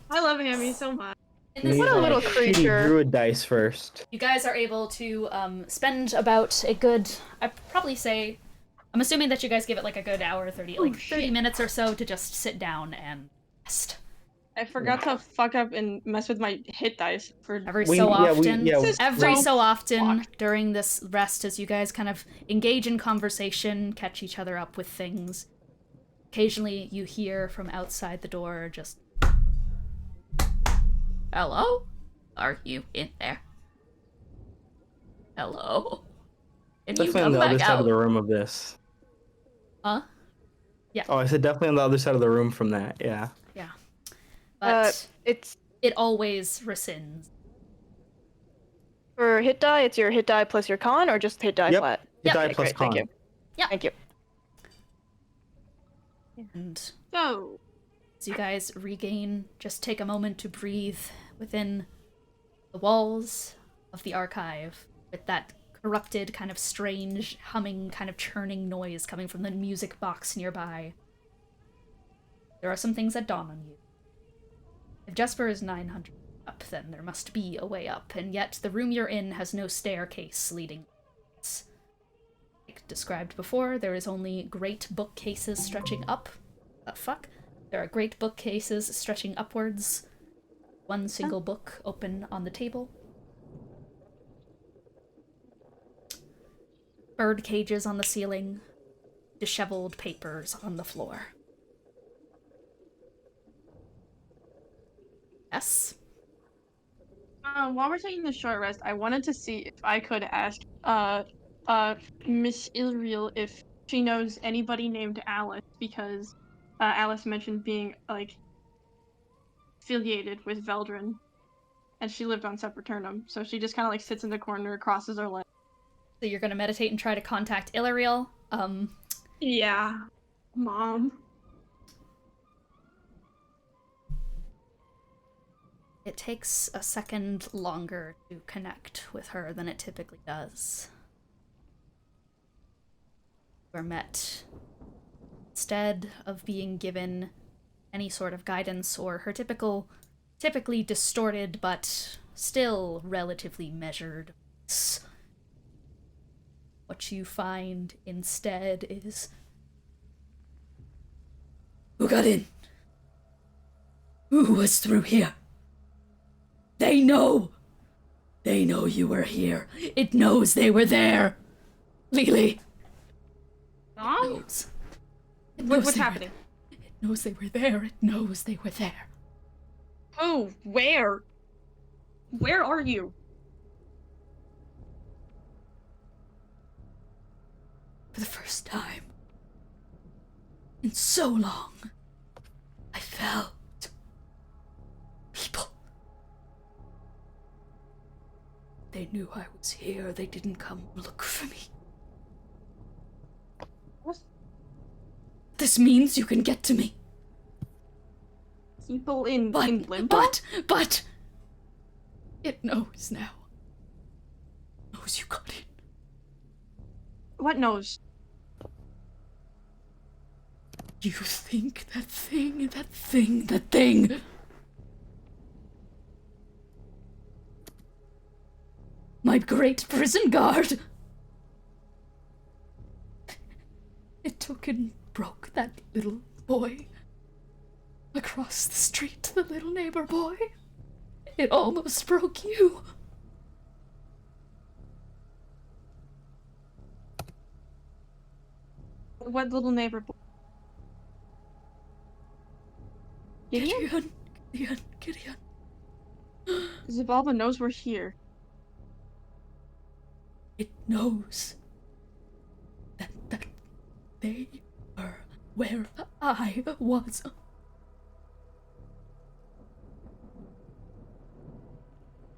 I love Hammy so much. In this What a way, little Shitty creature. druid dice first. you guys are able to spend about a good, I'd probably say, I'm assuming that you guys give it like a good hour, 30 minutes or so to just sit down and rest. I forgot to fuck up and mess with my hit dice for Every We- so yeah, we- often, yeah, This is every so so often fucked. during this rest, as you guys kind of engage in conversation, catch each other up with things, occasionally you hear from outside the door just, "Hello? Are you in there? Hello? Can you Definitely on come the other back side out?" of the room of this. Huh? Oh, I said definitely on the other side of the room from that. Yeah. Yeah. But It's it always rescinds. for hit die. It's your hit die plus your con, or just hit die Yep. flat. Hit Yep. die Okay, plus great, con. thank you. Yeah. Thank you. And So, as you guys regain, just take a moment to breathe within the walls of the archive with that corrupted, kind of strange, humming, kind of churning noise coming from the music box nearby. There are some things that dawn on you. If Jesper is 900 up, then there must be a way up, and yet the room you're in has no staircase leading. Like described before, there is only great bookcases stretching up. There are great bookcases stretching upwards. One single book open on the table. Bird cages on the ceiling. Disheveled papers on the floor. Yes? while we're taking the short rest, I wanted to see if I could ask Miss Ilriel if she knows anybody named Alice, because Alice mentioned being like affiliated with Veldrin, and she lived on Sepulturnum, so she just kind of like sits in the corner, crosses her legs. So you're gonna meditate and try to contact Ilariel. Yeah, Mom. It takes a second longer to connect with her than it typically does. We're met. Instead of being given any sort of guidance or her typically distorted but still relatively measured voice, what you find instead is, "Who got in? Who was through here? They know! They know you were here. It knows they were there! Lily! Mom? Knows. It knows What's they were happening? there. It knows they were there. It knows they were there. Who? Where? Where are you? For the first time in so long, I felt people. They knew I was here. They didn't come look for me. What? This means you can get to me. People in But limbo? it knows now. Knows you got in. What knows? You think that thing. My great prison guard. It took and broke that little boy across the street, the little neighbor boy. It almost broke you. what little neighbor boy? Gideon? Gideon. Zabalba knows we're here. It knows that they were where I was.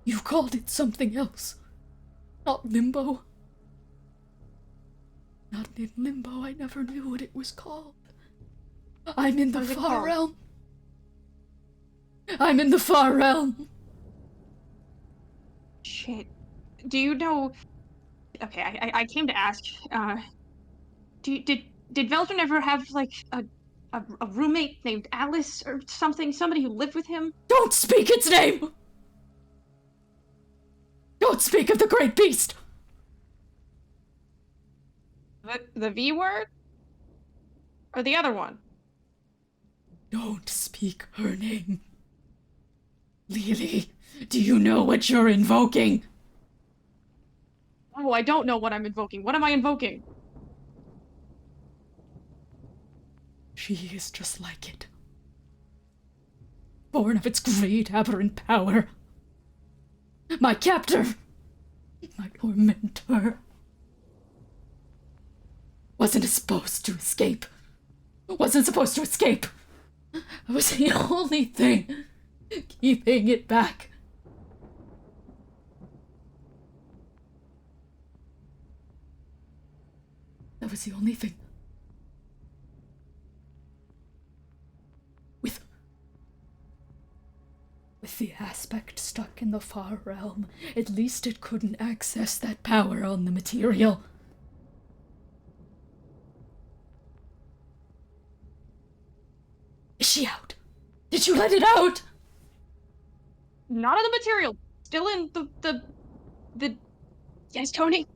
You called it something else. Not limbo. Not in limbo. I never knew what it was called. I'm in the What's it far called? realm. I'm in the far realm. Shit. Do you know? Okay, I came to ask. Did Veldrin ever have like a roommate named Alice or something? Somebody who lived with him? Don't speak its name! Don't speak of the great beast! The V word? Or the other one? Don't speak her name. Lily, do you know what you're invoking? Oh, I don't know what I'm invoking. What am I invoking? She is just like it. Born of its great aberrant power. My captor! My tormentor. Wasn't supposed to escape. Wasn't supposed to escape. I was the only thing keeping it back. That was the only thing. With the aspect stuck in the far realm, at least it couldn't access that power on the material. Is she out? Did you let it out? Not on the material. Still in the. Yes, Tony.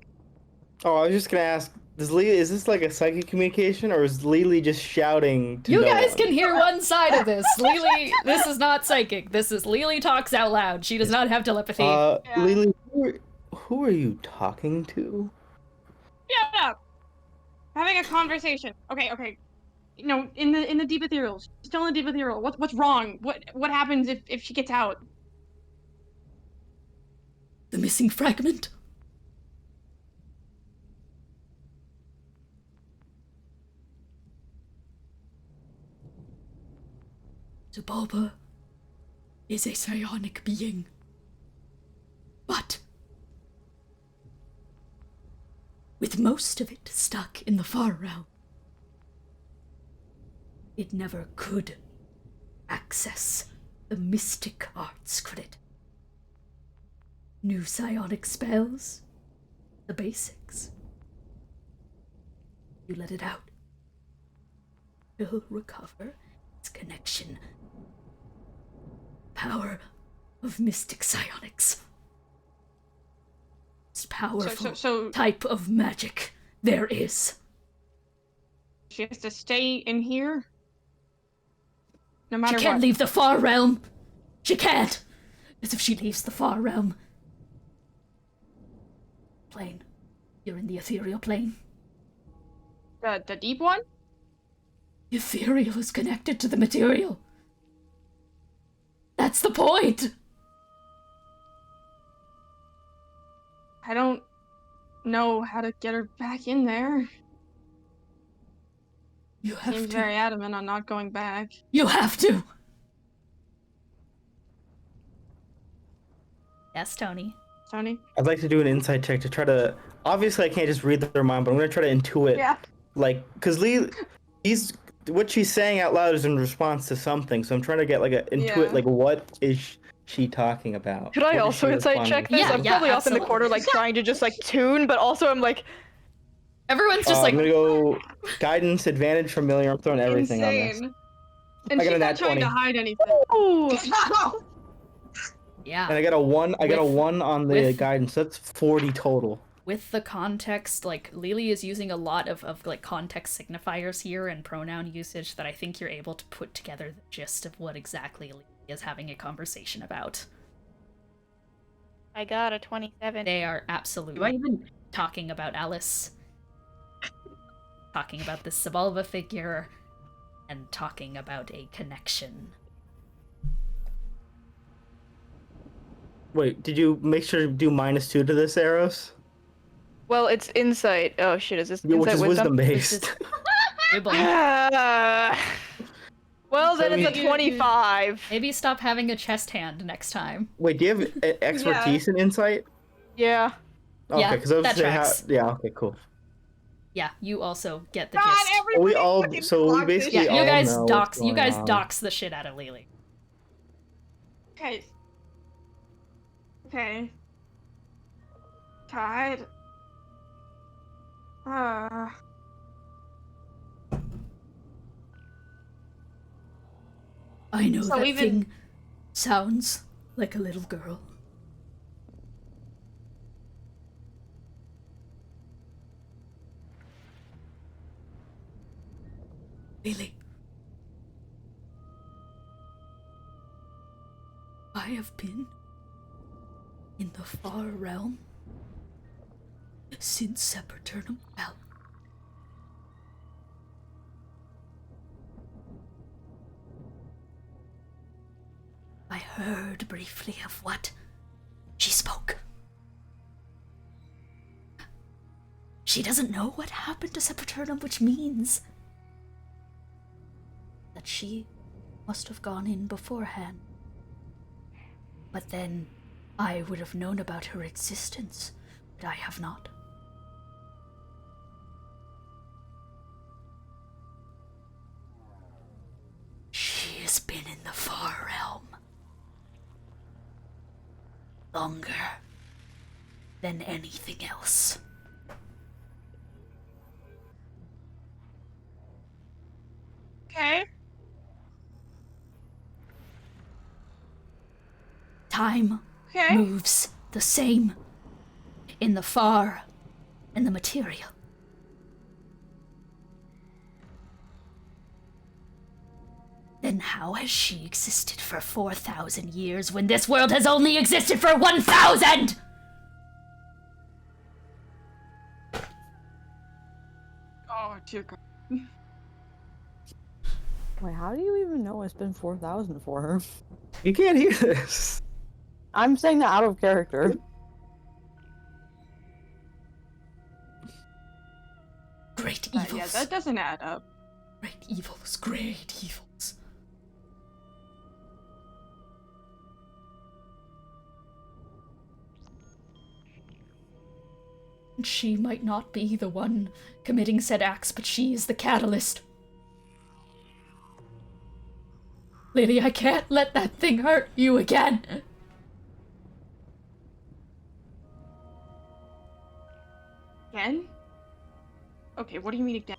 Oh, I was just gonna ask, is this like a psychic communication, or is Lily just shouting to You no guys one? can hear one side of this. Lily, this is not psychic. This is Lily talks out loud. She does not have telepathy. Lily, who are you talking to? Shut up. Having a conversation. Okay. You know, in the deep ethereal. Still in the deep ethereal. What's wrong? What happens if she gets out? The missing fragment? Zabalba is a psionic being. But with most of it stuck in the far realm, it never could access the mystic arts, could it? New psionic spells, the basics. You let it out. It'll recover its connection. Power of mystic psionics. Most powerful So type of magic there is. she has to stay in here? No matter She can't what. leave the far realm. She can't. As if she leaves the far realm. Plane. You're in the ethereal plane. The deep one? The ethereal is connected to the material. That's the point. I don't know how to get her back in there. You have Seems to. very adamant on not going back. You have to. Yes, Tony. Tony? I'd like to do an insight check to try to. Obviously, I can't just read their mind, but I'm gonna try to intuit. Yeah. Like, cause what she's saying out loud is in response to something, so I'm trying to get like Yeah. like what is she talking about? Could I What is also she insight responding check to? this? Yeah, I'm yeah, probably off in the absolutely. corner, like trying to just like tune, but also I'm like, Everyone's just I'm gonna go guidance, advantage, familiar. I'm throwing everything on this. Insane. And I got she's a not nat trying 20. to hide anything. ooh. yeah. And I got a 1. I got a With- 1 on the with- guidance. That's 40 total. With the context, like, Lily is using a lot of like, context signifiers here and pronoun usage that I think you're able to put together the gist of what exactly Lily is having a conversation about. I got a 27. They are Do I absolutely even? talking about Alice. talking about this Sebulba figure and talking about a connection. Wait, did you make sure to do -2 to this, Aros? Well, it's insight. Oh shit, is this Yeah, which insight is wisdom This is- based. Wibble. Well, then So it's a 25. Maybe stop having a chest hand next time. Wait, do you have expertise in insight? Yeah. Okay, Yeah, because I was that saying tracks. yeah, okay, cool. Yeah, you also get the God, gist. everybody We all fucking so we clocked this basically Yeah, shit. you all guys know what's dox. You going guys on. dox the shit out of Lily. Okay. Okay. Tide. I know So that even- thing sounds like a little girl. Lily. I have been in the far realm since Sepulturnum fell. I heard briefly of what she spoke. She doesn't know what happened to Sepulturnum, which means that she must have gone in beforehand. But then I would have known about her existence, but I have not. She has been in the far realm longer than anything else. Okay. Time Okay. moves the same in the far and the material. Then how has she existed for 4,000 years when this world has only existed for 1,000? Oh, dear God. Wait, how do you even know it's been 4,000 for her? You can't hear this. I'm saying that out of character. Great evils. Yeah, that doesn't add up. Great evils, great evils. She might not be the one committing said acts, but she is the catalyst. Lily, I can't let that thing hurt you again. Again? Okay, what do you mean again?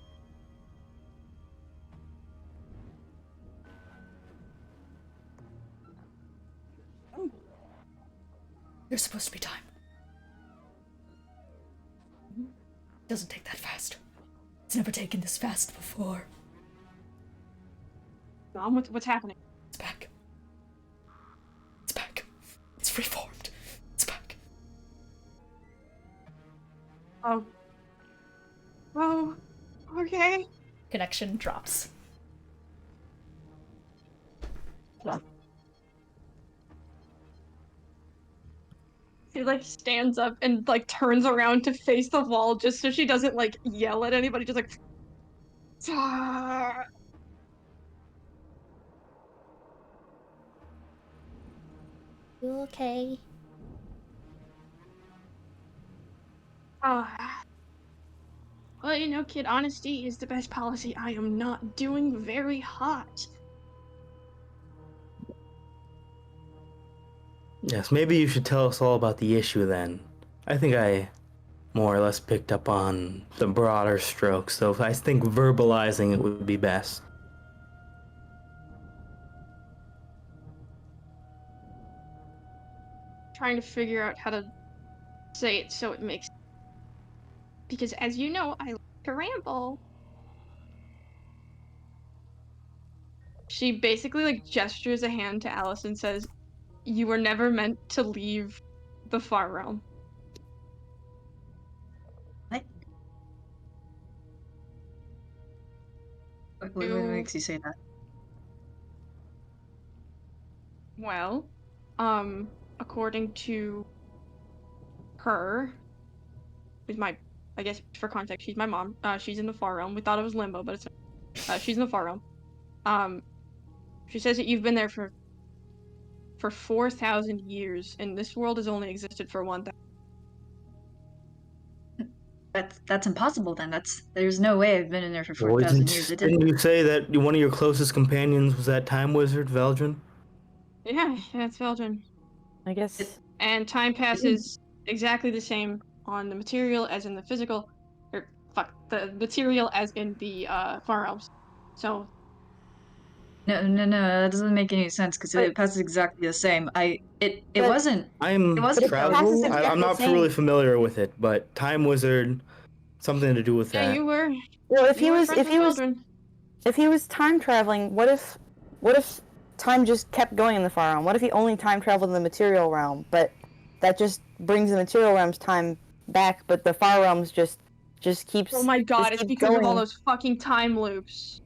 There's supposed to be time. It doesn't take that fast. It's never taken this fast before. Mom, what's happening? It's back. It's back. It's reformed. It's back. Oh. Oh. Okay. Connection drops. She like stands up and like turns around to face the wall just so she doesn't like yell at anybody, just like "Ah." You okay? Well, you know, kid, honesty is the best policy. I am not doing very hot. Yes, maybe you should tell us all about the issue then. I think I more or less picked up on the broader strokes, so I think verbalizing it would be best. Trying to figure out how to say it so it makes, because as you know, I like to ramble. She basically like gestures a hand to Alice and says, "You were never meant to leave the far realm." What? What makes you say that? Well, according to her, who's I guess for context, she's my mom. She's in the far realm. We thought it was limbo, but it's she's in the far realm. She says that you've been there for 4,000 years, and this world has only existed for 1,000. That's impossible then. There's no way I've been in there for Well, 4,000 years. It didn't you say that one of your closest companions was that time wizard, Veldrin? Yeah, that's Veldrin. I guess. And time passes exactly the same on the material as in the physical, the material as in the far realms. So. No, that doesn't make any sense because it passes exactly the same. It wasn't. I'm It wasn't travel. exactly I'm not the same. really familiar with it, but time wizard, something to do with Yeah, that. you were. Well, if you were he friends with Veldrin. was time traveling, what if time just kept going in the far realm? What if he only time traveled in the material realm, but that just brings the material realm's time back, but the far realms just keeps. Oh my god, just it's keep because of all going. those fucking time loops.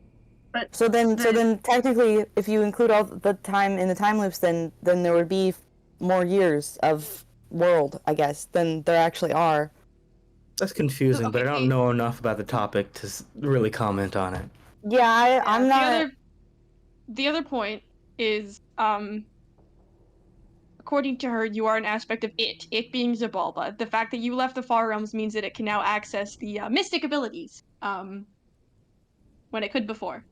So then technically, if you include all the time in the time loops, then there would be more years of world, I guess, than there actually are. That's confusing, but I Okay. don't know enough about the topic to really comment on it. Yeah, I'm not. The other point is, according to her, you are an aspect of it being Zabalba. The fact that you left the Far Realms means that it can now access the mystic abilities, when it could before.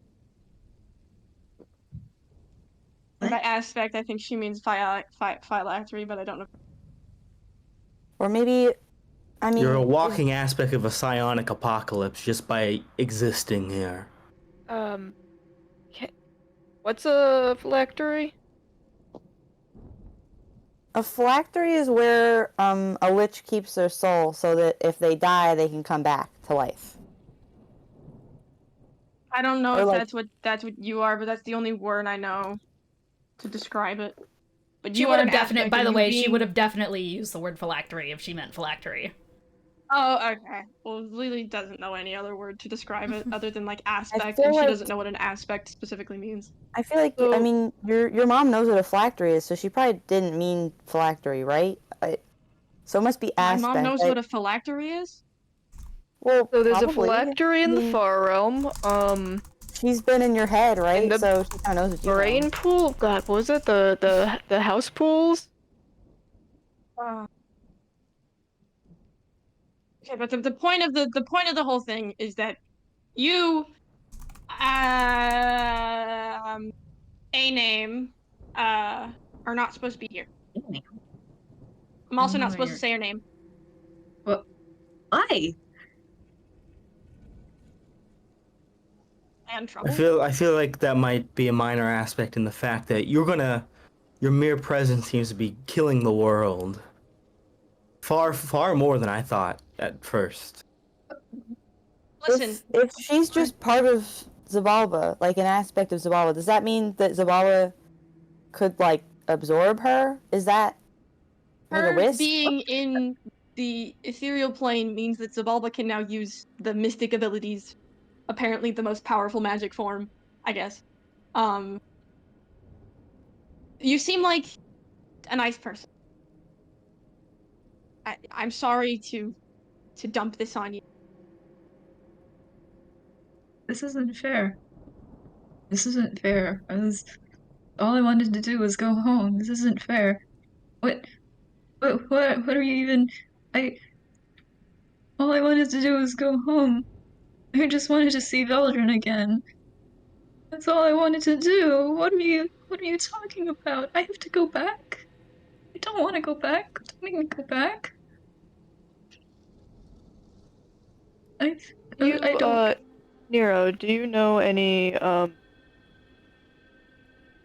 And by aspect, I think she means phylactery, but I don't know. Or maybe, I mean. You're a walking aspect of a psionic apocalypse just by existing here. What's a phylactery? A phylactery is where a lich keeps their soul, so that if they die, they can come back to life. I don't know Or if like- that's what you are, but that's the only word I know to describe it. But She you would are have an definitely. aspect By of the you way, being... she would have definitely used the word phylactery if she meant phylactery. Oh, okay. Well, Lily doesn't know any other word to describe it other than like aspect, feel and she like- doesn't know what an aspect specifically means. I feel like, I mean, your mom knows what a phylactery is, so she probably didn't mean phylactery, right? So it must be My aspect. mom knows right? what a phylactery is? Well, So there's probably. a phylactery in the far realm. She's been in your head, right? the So she kind of knows what you Brain know. pool. God, what was it? The house pools. Okay, but the point of the whole thing is that you, a name, are not supposed to be here. I'm also not supposed to say your name. Well, why? And trouble. I feel like that might be a minor aspect in the fact that your mere presence seems to be killing the world. Far more than I thought at first. Listen, If she's just part of Zabalba, like an aspect of Zabalba, does that mean that Zabalba could, like, absorb her? Is that like a her risk? being in the ethereal plane means that Zabalba can now use the mystic abilities, apparently the most powerful magic form, I guess. You seem like a nice person. I'm sorry to dump this on you. This isn't fair. This isn't fair. All I wanted to do was go home. This isn't fair. What are you even? All I wanted to do was go home. I just wanted to see Veldrin again. That's all I wanted to do. What are you talking about? I have to go back. I don't want to go back. Don't make me go back. I don't. Nero, do you know any I'm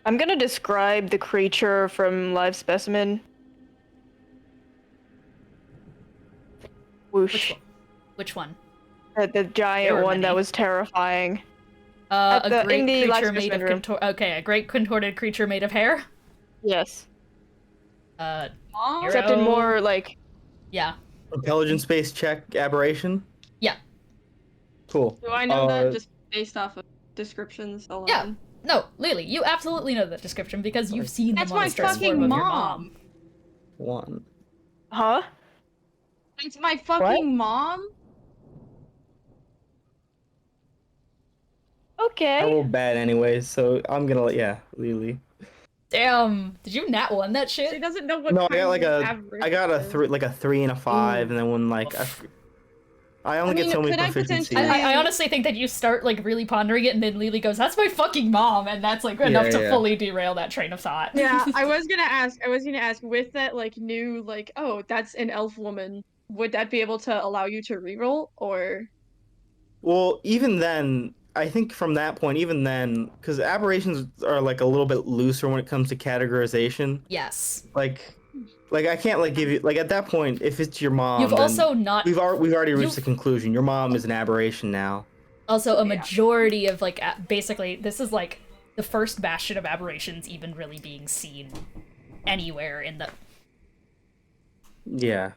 gonna describe the creature from Live Specimen. Whoosh. Which one? The giant were one that many. was terrifying. A great in the live creature made specimen of room. a great contorted creature made of hair. Yes. Aw. Except in Hero- more like Yeah. Intelligence-based check aberration? Yeah. Cool. Do I know that just based off of descriptions alone. Yeah. No, Lily, you absolutely know that description because you've seen That's the my monstrous fucking form of your mom. mom. One. Huh? It's my fucking mom. I Okay. rolled bad anyways, so I'm gonna let Lily. Damn, did you nat one that She shit? doesn't know what No, I kind got like of a average I got a is. 3 and a 5, and then when like I only I get mean, so many could I proficiencies. potentially- I honestly think that you start like really pondering it, and then Lily goes, "That's my fucking mom," and that's like enough to yeah. fully derail that train of thought. Yeah, I was gonna ask with that like new like, oh, that's an elf woman. Would that be able to allow you to reroll or? Well, even then, I think from that point, even then, because aberrations are like a little bit looser when it comes to categorization. Yes. Like I can't like give you like at that point if it's your mom. You've then also not. we've already reached you've- the conclusion. Your mom is an aberration now. Also, a majority of like basically this is like the first bastion of aberrations even really being seen anywhere in the. Yeah.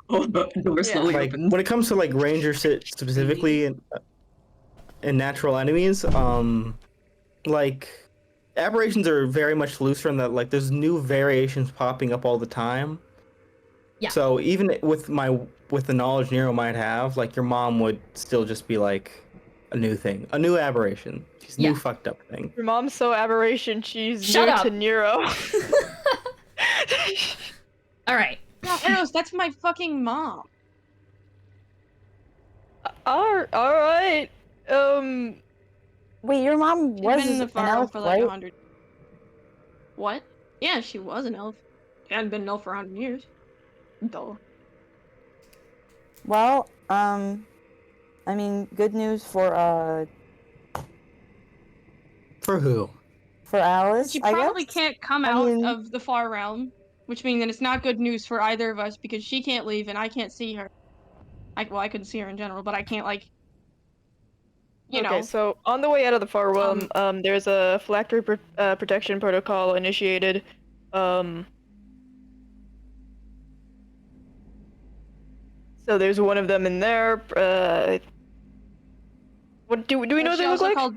Oh, the door slowly Like opens. when it comes to like ranger sit specifically and natural enemies, like aberrations are very much looser in that like there's new variations popping up all the time. Yeah. So even with the knowledge Nero might have, like your mom would still just be like a new thing, a new aberration. She's a new fucked up thing. Your mom's so aberration, she's Shut new up. to Nero. All right. No, Aros, that's my fucking mom. Alright. Wait, your mom She's was been in the an far elf, for like right? 100. What? Yeah, she was an elf. She hadn't been an elf for 100 years. Duh. Well, I mean, good news for who? For Alice, She I probably guess. can't come I out mean- of the far realm, which means that it's not good news for either of us because she can't leave and I can't see her. I couldn't see her in general, but I can't like. You okay, know. so on the way out of the far realm, there's a phylactery protection protocol initiated. So there's one of them in there. What do we know what they look like?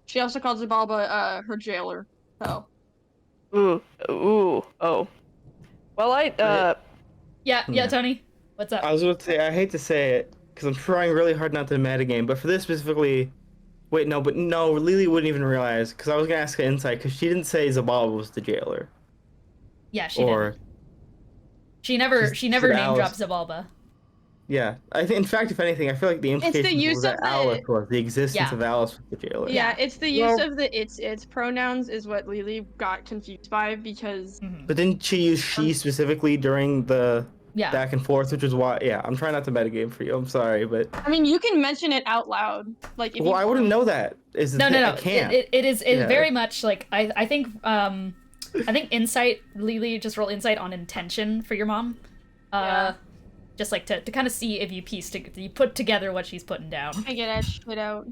She also called Zabalba her jailer. So. Oh. Well, Yeah, Tony. What's up? I was going to say I hate to say it because I'm trying really hard not to metagame, but for this specifically, Lily wouldn't even realize because I was gonna ask her insight because she didn't say Zabalba was the jailer. Yeah, she did. She never name Alice. drops Zabalba. Yeah, I think in fact, if anything, I feel like the implication use was that of the- Alice was the existence of Alice with the jailer. Yeah, it's the use of the it's pronouns is what Lily got confused by because. But didn't she use she specifically during the back and forth, which is why? Yeah, I'm trying not to metagame for you. I'm sorry, but I mean, you can mention it out loud, like. If I wouldn't know that. No. I can't. It is very much like I think insight. Lily, just roll insight on intention for your mom. Just like to kind of see if you you put together what she's putting down. I get that shit out.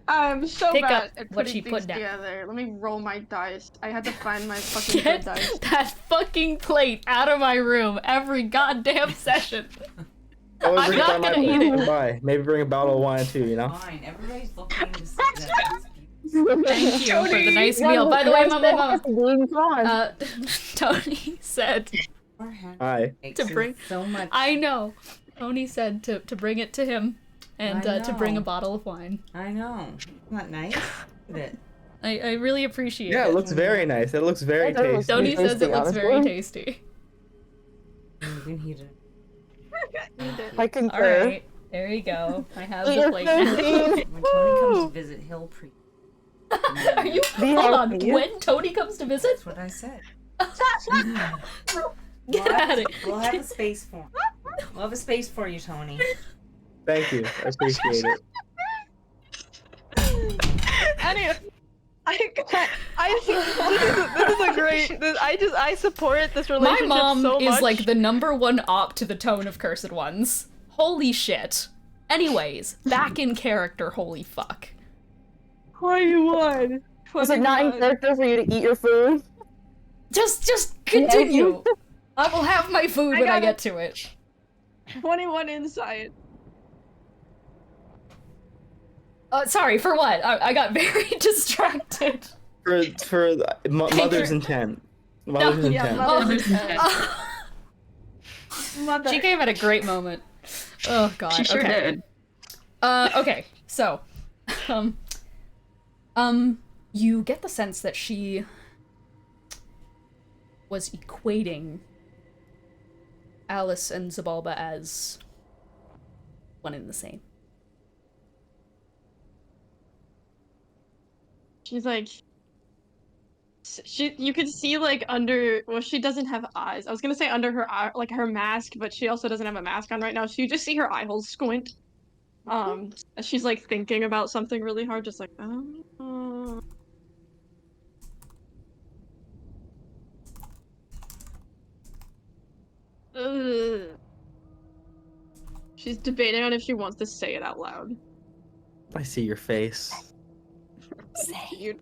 I'm so Pick bad up at what putting she things put down. together. Let me roll my dice. I had to find my fucking Get good dice. that fucking plate out of my room every goddamn session. Always I'm bring not down my gonna eat plate. it. Bye. Maybe bring a bottle of wine too. You know. Fine, everybody's looking to see Thank you for the nice meal. By the way, Mama, Tony said Hi. to bring. so much. I know. Tony said to bring it to him, and I to bring a know. bottle of wine. I know. Isn't that nice? Look at it. I really appreciate Yeah, it. it looks very nice. It looks very I thought it was tasty. Tony says it looks honestly. very tasty. You can heat it. I All concur. right, there you go. I have Eat the your plate now. food. When Tony comes to visit, he'll pre. Are you? Be Hold on. healthy. When Tony comes to visit, That's what I said. get at it. We'll have a space for him. We'll have a space for you, Tony. Thank you. I appreciate it. Anyway, this is a great. I support this My relationship mom so much. is like the #1 op to the tone of Cursed Ones. Holy shit. Anyways, back in character. Holy fuck. 21. Was it not in character for you to eat your food? Just continue. I will have my food when I got get to it. 21 insight. Sorry, for what? I got very distracted. For mother's intent. Mother's intent. Mother's intent. Mother. She came at a great moment. Oh god. She sure okay. did. Okay, so you get the sense that she was equating Alis and Zabalba as one and the same. She's like, you could see like under, well, she doesn't have eyes. I was gonna say under her eye, like her mask, but she also doesn't have a mask on right now. So you just see her eye holes squint. As she's like thinking about something really hard, just like, oh. Ugh. She's debating on if she wants to say it out loud. I see your face. You...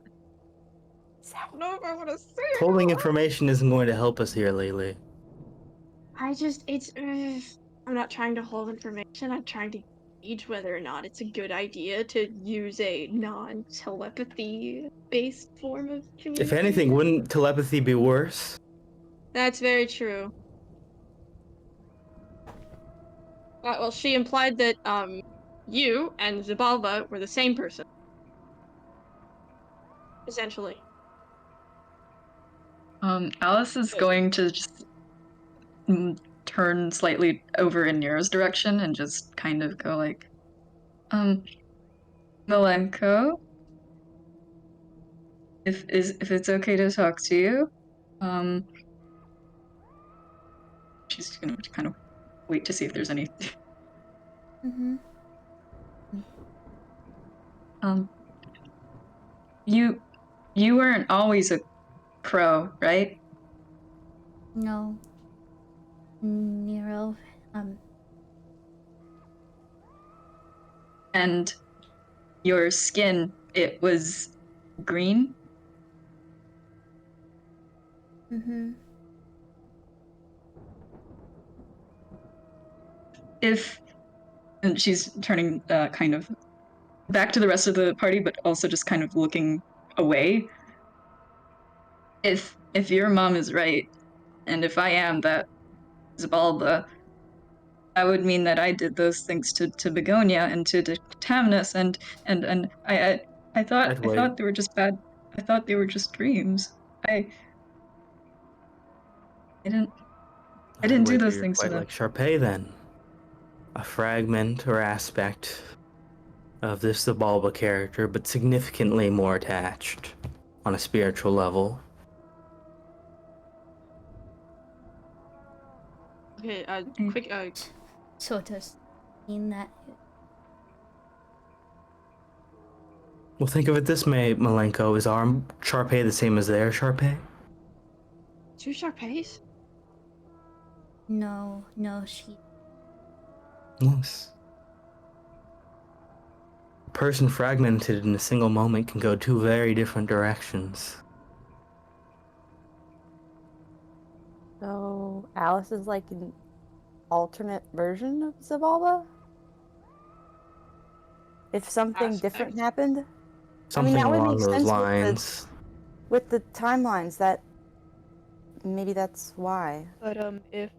I don't know if I want to say it. Holding information isn't going to help us here, Lily. I'm not trying to hold information. I'm trying to gauge whether or not it's a good idea to use a non-telepathy based form of communication. If anything, wouldn't telepathy be worse? That's very true. Well, she implied that you and Zabalba were the same person. Essentially. Alice is going to just turn slightly over in Nero's direction and just kind of go like, Malenko, if it's okay to talk to you, she's gonna kind of wait to see if there's any. Mm-hmm. You weren't always a crow, right? No. Nero, And your skin, it was green? Mm-hmm. And she's turning kind of back to the rest of the party, but also just kind of looking away. If your mom is right, and if I am that Zabalba, that would mean that I did those things to Begonia and to Tamnus, and I thought they were just bad. I thought they were just dreams. I didn't do those things to them. Like Charpay, then. A fragment or aspect of this Zabalba character, but significantly more attached on a spiritual level. Okay, quick, So does mean that Well, think of it this way, Malenko. Is our Charpay the same as their Charpay? two Charpays? no, she Yes. A person fragmented in a single moment can go two very different directions. So Alice is like an alternate version of Zabalba? If something different happened? Something that would along make those sense lines. With the timelines, that maybe that's why. But if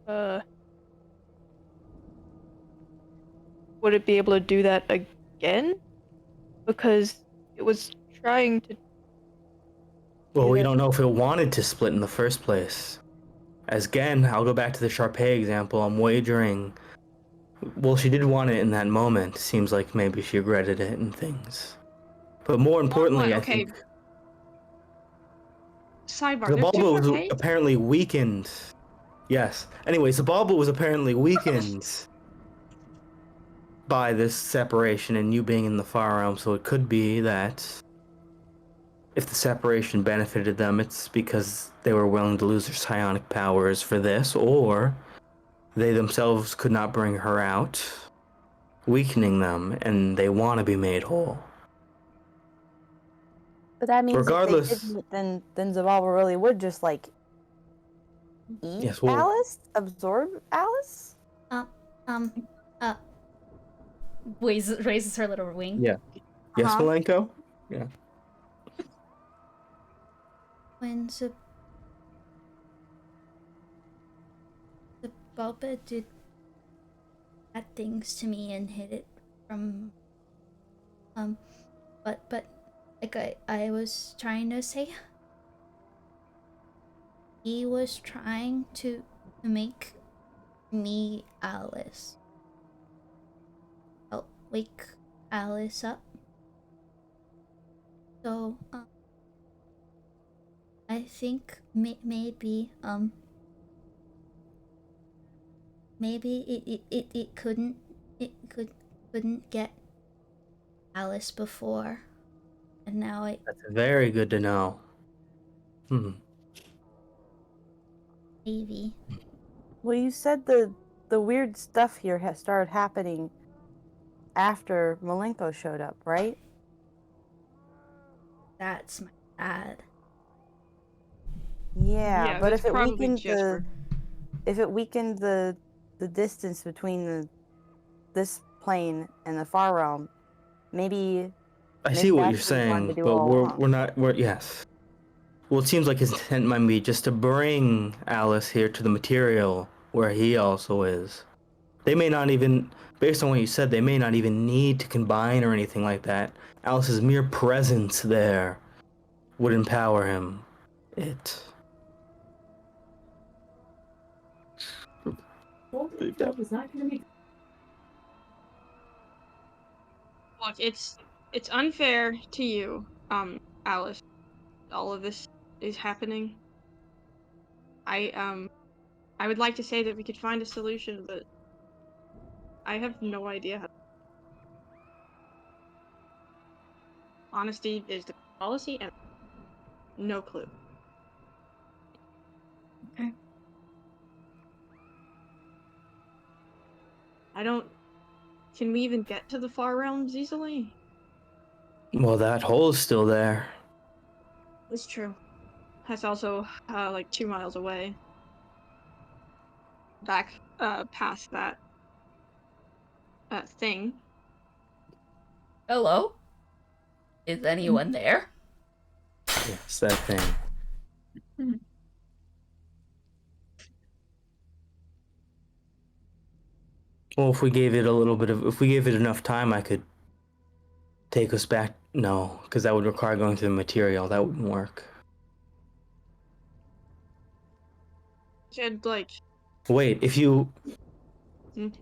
would it be able to do that again? Because it was trying to. Well, we don't know if it wanted to split in the first place. As again, I'll go back to the Charpay example. I'm wagering. Well, she did want it in that moment. Seems like maybe she regretted it and things. But more importantly, I think Sidebar. Zabalba was apparently weakened. Yes. Anyway, Zabalba was apparently weakened by this separation and you being in the Far Realm, so it could be that if the separation benefited them, it's because they were willing to lose their psionic powers for this, or they themselves could not bring her out, weakening them, and they want to be made whole. But that means Regardless, if they didn't, then Zabalba really would just like eat Alice, absorb Alice. Raises her little wing. Yeah. Yes, Uh-huh. Malenko? Yeah. When the Bulba did bad things to me and hid it from but like I was trying to say, he was trying to make me Alice. Help wake Alice up. So I think maybe it couldn't get Alice before, and now it That's very good to know. maybe. Well, you said the weird stuff here started happening after Malenko showed up, right? That's my dad. Yeah, but that's if it probably weakened Jesper. the distance between this plane and the far realm, maybe I see what you're that's what he wanted to saying, do but all along. we're yes. Well, it seems like his intent might be just to bring Alice here to the material where he also is. They may not even, based on what you said, they may not even need to combine or anything like that. Alice's mere presence there would empower him. Look, it's unfair to you, Alice. All of this is happening. I would like to say that we could find a solution, but I have no idea how. Honesty is the policy, and no clue. Okay. Can we even get to the far realms easily? Well, that hole's still there. It's true. That's also like 2 miles away. Back past that thing. Hello? Is anyone there? Yes, that thing. Well, if we gave it enough time, I could take us back. No, because that would require going through the material. That wouldn't work. Should like. Wait, if you...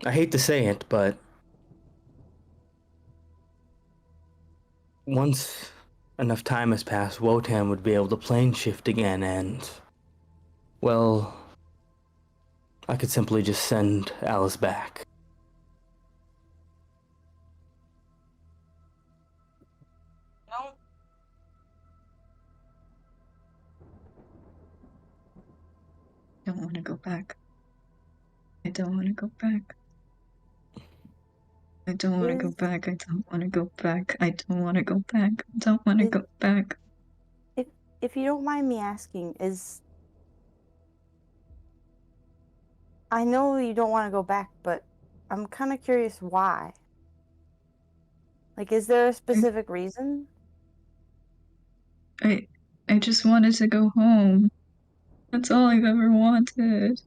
I hate to say it, but... once enough time has passed, Wotan would be able to plane shift again, and... well... I could simply just send Alice back. No. I don't want to go back. I don't want to go back. I don't want to go back. I don't want to go back. I don't want to go back. I don't want to go back. If you don't mind me asking, I know you don't want to go back, but I'm kind of curious why. Like, is there a specific reason? I just wanted to go home. That's all I've ever wanted.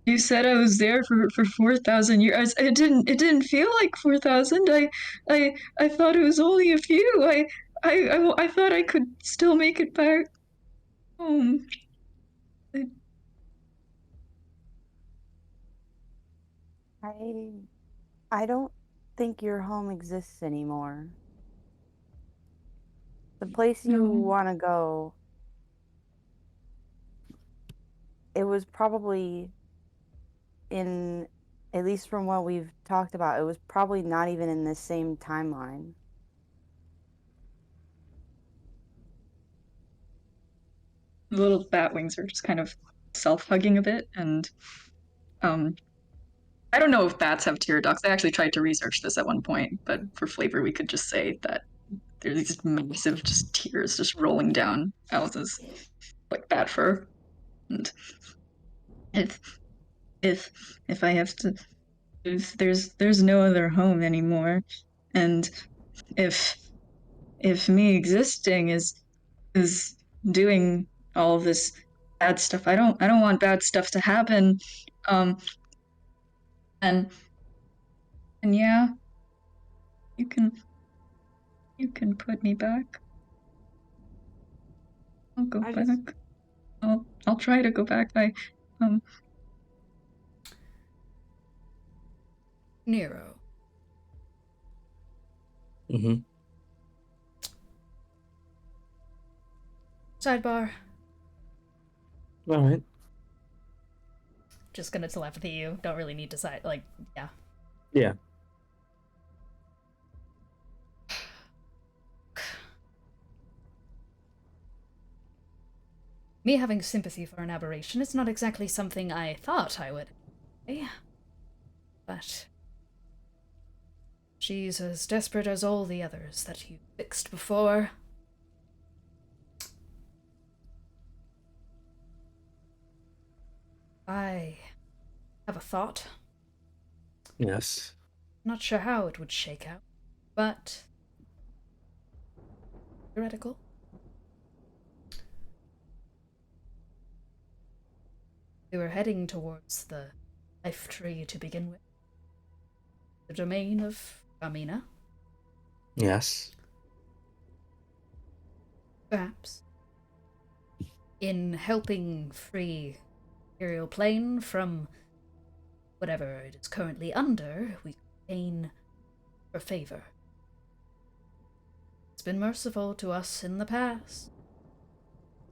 You said I was there for 4,000 years. It didn't feel like 4,000. I thought it was only a few. I thought I could still make it back home. I don't think your home exists anymore. The place you want to go, it was probably in, at least from what we've talked about, it was probably not even in the same timeline. The little bat wings are just kind of self-hugging a bit, and I don't know if bats have tear ducts. I actually tried to research this at one point, but for flavor, we could just say that there's these massive just tears just rolling down Alice's like bat fur, and if I have to, if there's no other home anymore, And if me existing is doing all this bad stuff, I don't want bad stuff to happen. And yeah, you can put me back. I'll go back. I'll try to go back. Nero. Mm-hmm. Sidebar. All right. Just gonna telepathy you. Don't really need to side. Like, yeah. Yeah. Me having sympathy for an aberration is not exactly something I thought I would. But she's as desperate as all the others that you fixed before. I have a thought. Yes. Not sure how it would shake out, but theoretical. We were heading towards the life tree to begin with. The domain of Amina. Yes. Perhaps. In helping free Imperial Plane from whatever it is currently under, we gain her favor. It's been merciful to us in the past.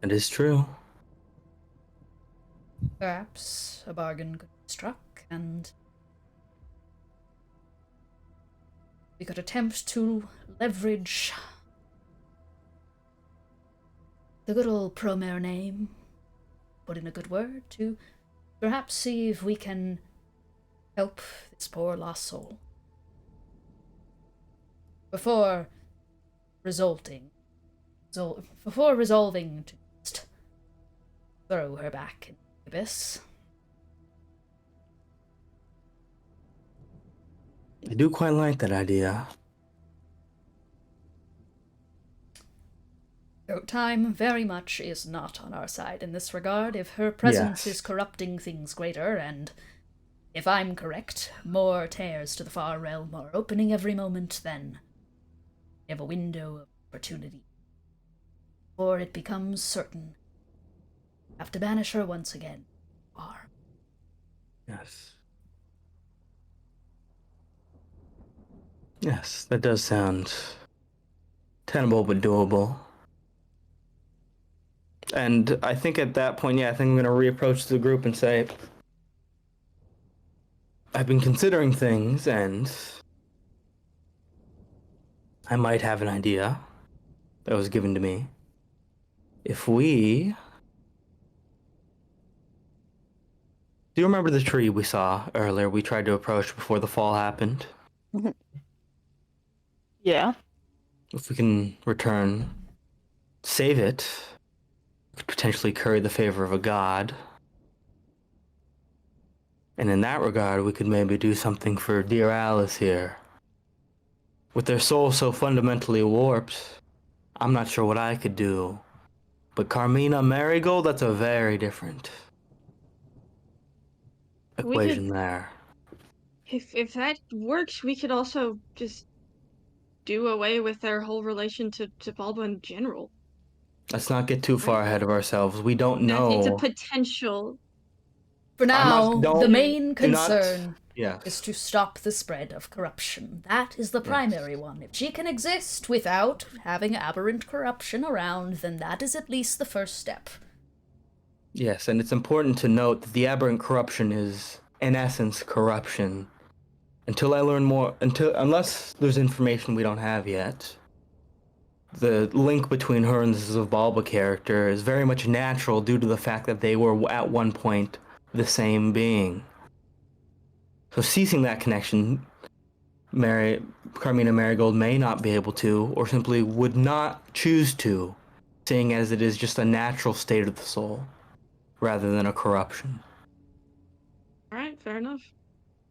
It is true. Perhaps a bargain could be struck, and we could attempt to leverage the good old Promare name, put in a good word, to perhaps see if we can help this poor lost soul. Before resolving to just throw her back in the abyss. I do quite like that idea. Though time very much is not on our side in this regard. If her presence Yes. is corrupting things greater, and if I'm correct, more tears to the far realm are opening every moment, then we have a window of opportunity. Or it becomes certain. We have to banish her once again. Yes. Yes, that does sound tenable but doable. And I think at that point, I think I'm going to reapproach the group and say, I've been considering things, and I might have an idea that was given to me. If we... Do you remember the tree we saw earlier we tried to approach before the fall happened? Yeah. If we can return, save it, we could potentially curry the favor of a god. And in that regard, we could maybe do something for dear Alis here. With their soul so fundamentally warped, I'm not sure what I could do. But Carmina Marigold, that's a very different equation there. If that works, we could also just do away with their whole relation to Balba in general. Let's not get too far ahead of ourselves. We don't know. It's a potential. For now, the main do not- concern Yes. is to stop the spread of corruption. That is the primary one. If she can exist without having aberrant corruption around, then that is at least the first step. Yes, and it's important to note that the aberrant corruption is, in essence, corruption. Until I learn more, unless there's information we don't have yet, the link between her and the Zavalba character is very much natural due to the fact that they were at one point the same being. So ceasing that connection, Carmina Marigold may not be able to, or simply would not choose to, seeing as it is just a natural state of the soul, rather than a corruption. Alright, fair enough.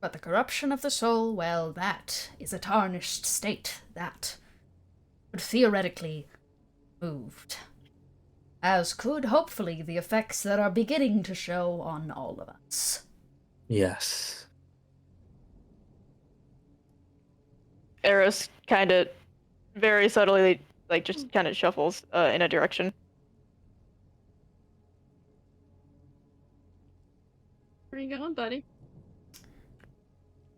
But the corruption of the soul, well, that is a tarnished state that could theoretically moved. As could, hopefully, the effects that are beginning to show on all of us. Yes. Aros kind of very subtly, like, just kind of shuffles in a direction. Where are you going, buddy?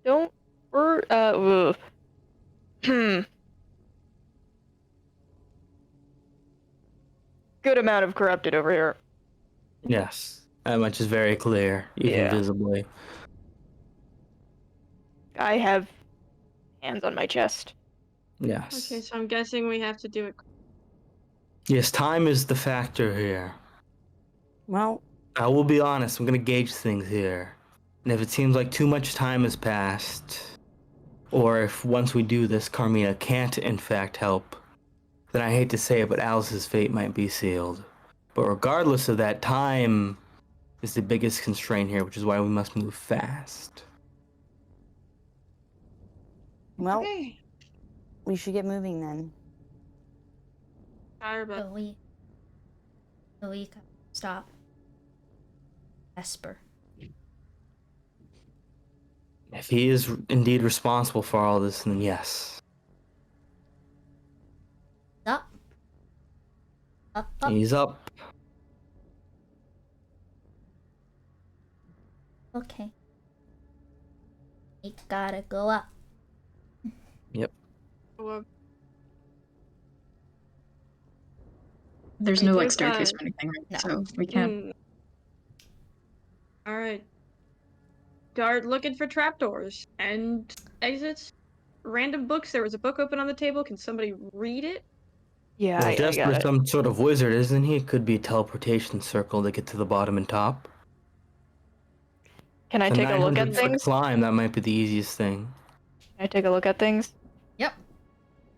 Don't. Ugh. Good amount of corrupted over here. Yes. That much is very clear, even Yeah. visibly. I have hands on my chest. Yes. Okay, so I'm guessing we have to do it. Yes, time is the factor here. Well, I will be honest, I'm gonna gauge things here. And if it seems like too much time has passed, or if once we do this, Carmina can't in fact help, then I hate to say it, but Alice's fate might be sealed. But regardless of that, time is the biggest constraint here, which is why we must move fast. well, Okay. we should get moving then. Tired, but We stop. Esper. If he is indeed responsible for all this, then yes. Up. Up, up. He's up. Okay. We gotta go up. well, There's We no do like staircase have- or anything, right? No. So we can't. All right. Start looking for trapdoors and exits. Random books. There was a book open on the table. Can somebody read it? Yeah, Well, I got Jasper's it. some sort of wizard, isn't he? It could be a teleportation circle to get to the bottom and top. Can I It's take a look at 900-foot things? climb, that might be the easiest thing. Can I take a look at things? Yep.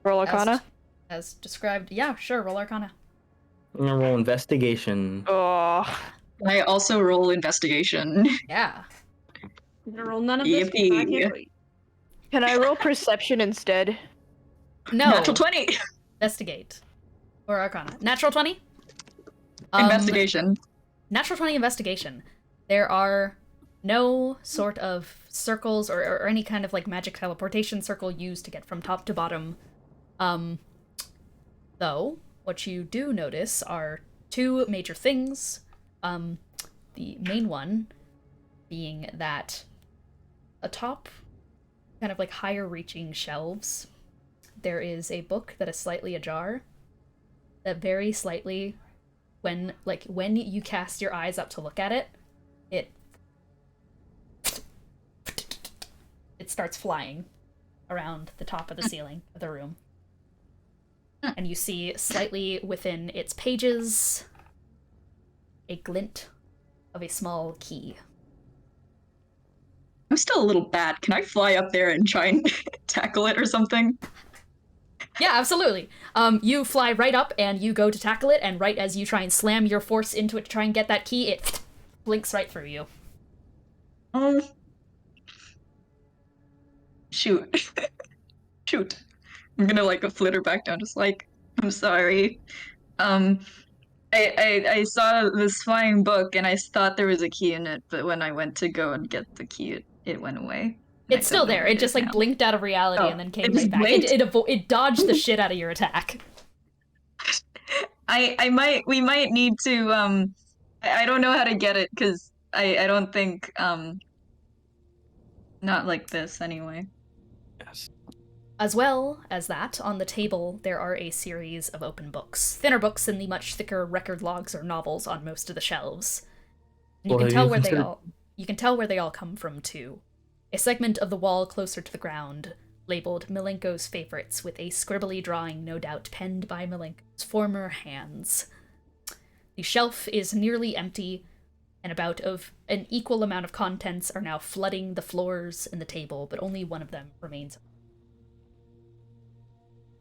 Roll Arcana? As described. Yeah, sure, roll Arcana. I'm gonna roll investigation. Oh, I also roll investigation. Yeah. I'm gonna roll none of this. 'Cause I Yippee. can't read. can I roll perception instead? No. Natural 20! Investigate. Or Arcana. Natural 20? Investigation. Natural 20 investigation. There are no sort of circles or any kind of like magic teleportation circle used to get from top to bottom. Though, what you do notice are two major things. The main one being that atop kind of like higher reaching shelves, there is a book that is slightly ajar that very slightly, when you cast your eyes up to look at it, it starts flying around the top of the ceiling of the room. And you see slightly within its pages a glint of a small key. I'm still a little bad. Can I fly up there and try and tackle it or something? Yeah, absolutely. You fly right up and you go to tackle it, and right as you try and slam your force into it to try and get that key, it blinks right through you. Shoot. Shoot. I'm gonna like flitter back down, just like, I'm sorry. I saw this flying book and I thought there was a key in it, but when I went to go and get the key, it went away. And I It's still don't know there. where It just is like now. blinked out of reality Oh, and then came it right just back. blinked? It dodged the shit out of your attack. We might need to I don't know how to get it because I don't think not like this anyway. Yes. As well as that, on the table, there are a series of open books. Thinner books than the much thicker record logs or novels on most of the shelves. And you Well, can tell you where consider- you can tell where they all come from too. A segment of the wall closer to the ground, labeled Milenko's favorites, with a scribbly drawing no doubt penned by Milenko's former hands. The shelf is nearly empty, and about of an equal amount of contents are now flooding the floors and the table, but only one of them remains.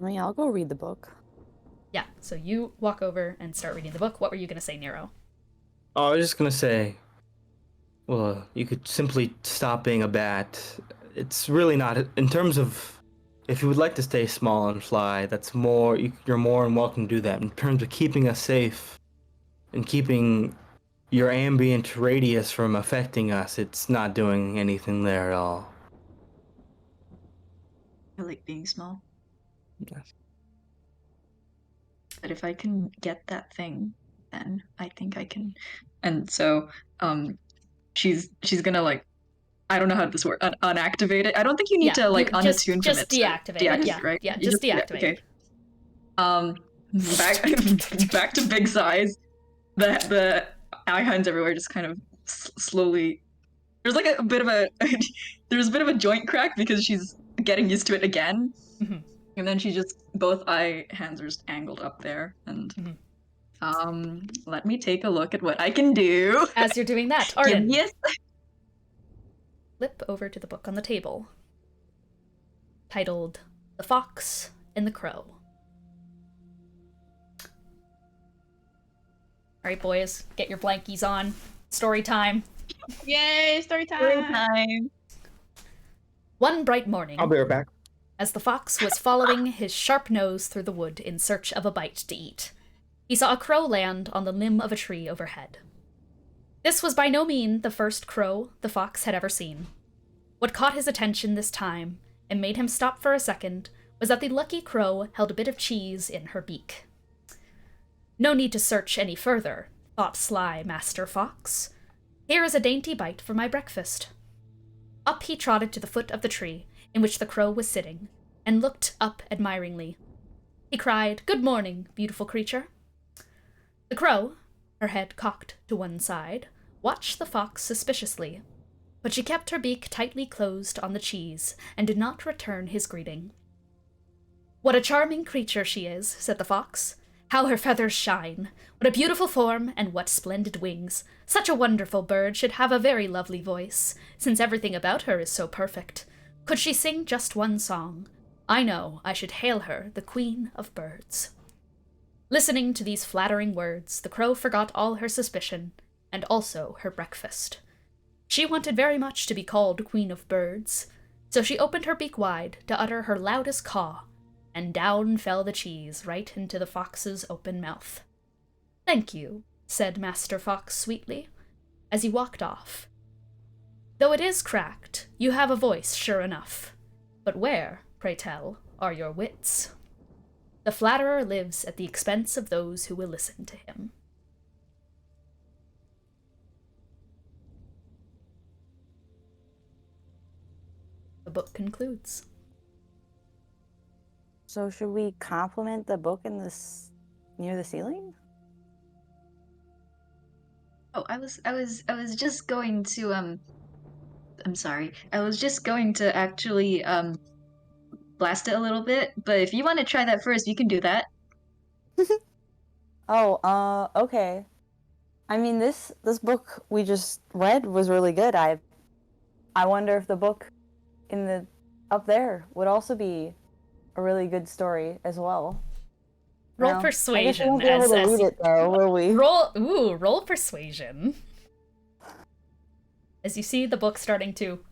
I mean, I'll go read the book. Yeah, so you walk over and start reading the book. What were you going to say, Nero? Oh, I was just gonna say, Well, you could simply stop being a bat. It's really not in terms of if you would like to stay small and fly. That's more you're more than welcome to do that. In terms of keeping us safe and keeping your ambient radius from affecting us, it's not doing anything there at all. I like being small. Yes. But if I can get that thing, then I think I can. And so, she's gonna like, I don't know how this works. Unactivate it. I don't think you need to like unattune from it. Just deactivate. Deactivate, right? Yeah, You just deactivate. Okay. Back to big size. The eye huns everywhere just kind of slowly. There's like a bit of a there's a bit of a joint crack because she's getting used to it again. Mhm. And then she just both eye hands are just angled up there and let me take a look at what I can do. As you're doing that, Give Arden, me a flip over to the book on the table, titled The Fox and the Crow. Alright, boys, get your blankies on. Story time. Yay, story time. One bright morning, I'll be right back. as the fox was following his sharp nose through the wood in search of a bite to eat, he saw a crow land on the limb of a tree overhead. This was by no means the first crow the fox had ever seen. What caught his attention this time, and made him stop for a second, was that the lucky crow held a bit of cheese in her beak. No need to search any further, thought sly Master Fox. Here is a dainty bite for my breakfast. Up he trotted to the foot of the tree in which the crow was sitting, and looked up admiringly. He cried, "Good morning, beautiful creature." The crow, her head cocked to one side, watched the fox suspiciously, but she kept her beak tightly closed on the cheese, and did not return his greeting. "What a charming creature she is," said the fox. "How her feathers shine! What a beautiful form, and what splendid wings! Such a wonderful bird should have a very lovely voice, since everything about her is so perfect. Could she sing just one song, I know I should hail her the Queen of Birds." Listening to these flattering words, the crow forgot all her suspicion, and also her breakfast. She wanted very much to be called Queen of Birds, so she opened her beak wide to utter her loudest caw, and down fell the cheese right into the fox's open mouth. "Thank you," said Master Fox sweetly, as he walked off. "Though it is cracked, you have a voice sure enough. But where, pray tell, are your wits? The flatterer lives at the expense of those who will listen to him." The book concludes. So should we compliment the book in this near the ceiling? Oh, I was just going to I'm sorry. I was just going to actually blast it a little bit, but if you want to try that first, you can do that. Oh, okay. I mean, this book we just read was really good. I wonder if the book in the up there would also be a really good story as well. Roll No, persuasion. I guess we won't be able to read it though, will we? Roll persuasion. As you see the book starting to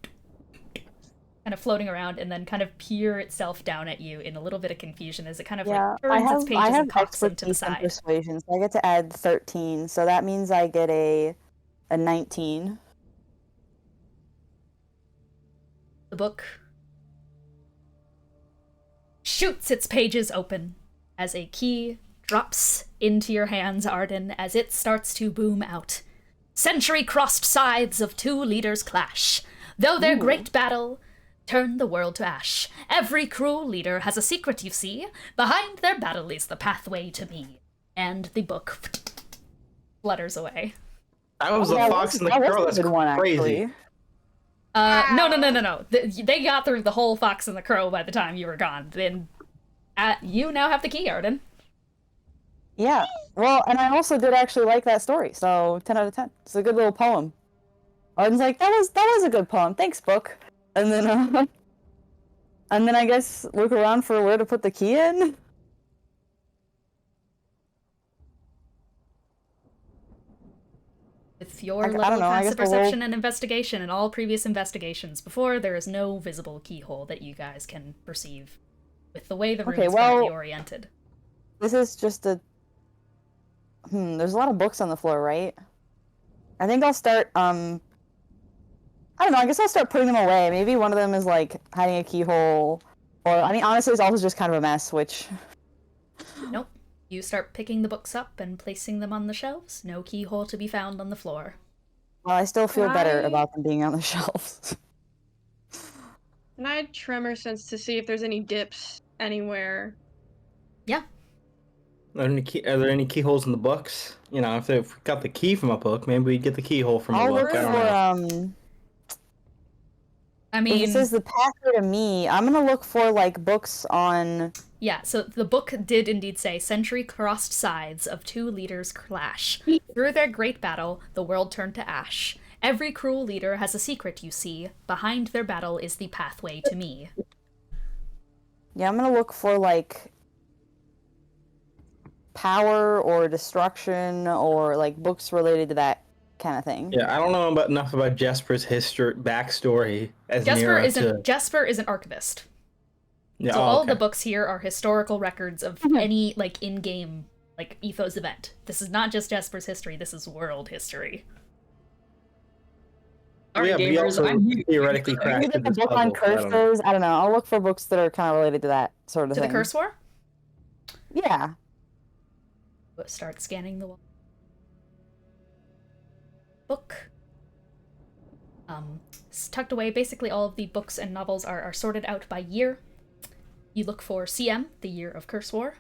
kind of floating around and then kind of peer itself down at you in a little bit of confusion as it kind of like turns its pages and cocks them to the side. Persuasion, so I get to add 13. So that means I get a 19. The book shoots its pages open as a key drops into your hands, Arden, as it starts to boom out. "Century-crossed scythes of two leaders clash. Though their great battle turn the world to ash. Every cruel leader has a secret, you see. Behind their battle is the pathway to me." And the book flutters away. That was a fox and the crow. That's crazy. No. They got through the whole fox and the crow by the time you were gone. Then you now have the key, Arden. Yeah. Well, and I also did actually like that story, so 10 out of 10. It's a good little poem. Arden's like, that was a good poem. Thanks, book. And then I guess look around for where to put the key in. With With your I don't level of know, I passive guess we'll- perception and investigation and all previous investigations before, there is no visible keyhole that you guys can perceive with the way the room Okay, is currently well- oriented. This is just a... there's a lot of books on the floor, right? I think I'll start, I don't know, I guess I'll start putting them away. Maybe one of them is, like, hiding a keyhole. Or, I mean, honestly, it's also just kind of a mess, which... Nope. You start picking the books up and placing them on the shelves. No keyhole to be found on the floor. Well, I still feel better I- about them being on the shelves. Can I tremor sense to see if there's any dips anywhere? Are there any keyholes in the books? You know, if we got the key from a book, maybe we'd get the keyhole from a I'll book. look I don't for, know. I if mean, it says the pathway to me, I'm gonna look for, like, books on... yeah, so the book did indeed say, century-crossed scythes of two leaders clash. Through their great battle, the world turned to ash. Every cruel leader has a secret, you see. Behind their battle is the pathway to me. Yeah, I'm gonna look for, like, power or destruction or, like, books related to that kind of thing. Yeah, I don't know enough about Jesper's backstory as Jesper Nira is an archivist. Yeah, So oh, all okay. the books here are historical records of any, like, in-game, like, ethos event. This is not just Jesper's history, this is world history. Sorry, Yeah, but he gamers, also I'm new. theoretically Maybe crafted like a this book on puzzle, so I don't know. curses. I don't know. I'll look for books that are kind of related to that sort of To the thing. curse war? Yeah. Start scanning the wall. Book. It's tucked away. Basically, all of the books and novels are sorted out by year. You look for CM, the year of Curse War,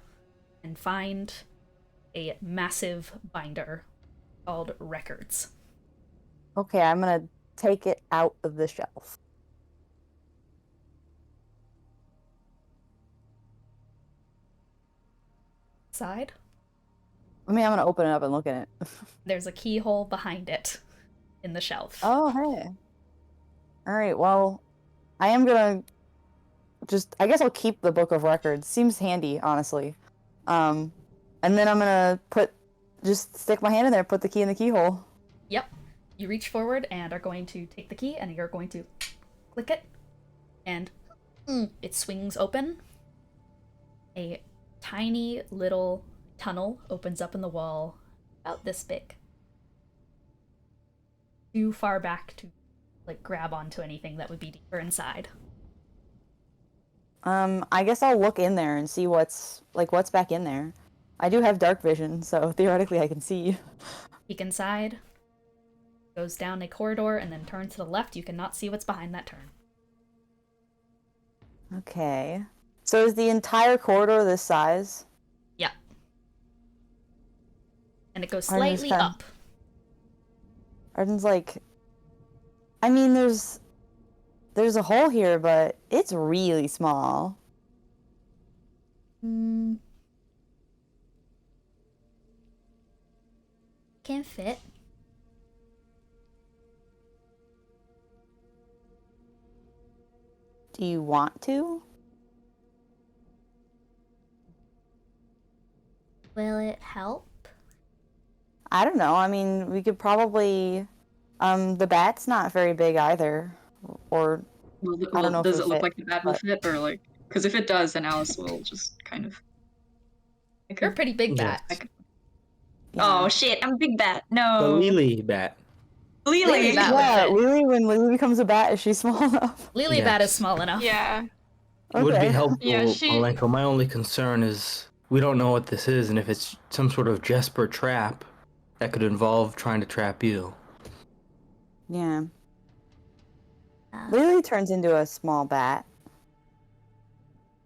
and find a massive binder called Records. Okay, I'm gonna take it out of the shelf. Side, I mean, I'm gonna open it up and look in it. there's a keyhole behind it in the shelf. Oh, hey. Alright, well, I am gonna I guess I'll keep the book of records. Seems handy, honestly. And then I'm gonna just stick my hand in there, put the key in the keyhole. Yep. You reach forward and are going to take the key, and you're going to click it, and it swings open. A tiny little tunnel opens up in the wall, about this big. Too far back to, like, grab onto anything that would be deeper inside. I guess I'll look in there and see what's back in there. I do have dark vision, so theoretically I can see. Peek inside. Goes down a corridor and then turns to the left. You cannot see what's behind that turn. Okay. So is the entire corridor this size? Yeah. And it goes Arden's slightly kinda- up. Arden's like, I mean, there's a hole here, but it's really small. Can't fit. Do you want to? Will it help? I don't know. I mean, we could probably. The bat's not very big either. Or I don't know if does it'll it look fit, like the bat will but- fit, or like? Because if it does, then Alice will just kind of. You're a pretty big Yeah. bat. Oh shit! I'm a big bat. No. The Lily bat. Lily. That would Yeah, fit. Lily, when Lily becomes a bat, is she small enough? Lily bat is Yes. small enough. Yeah. It would be Okay. helpful, Yeah, she- Malenko. My only concern is we don't know what this is, and if it's some sort of Jesper trap, that could involve trying to trap you. Yeah. Lily turns into a small bat.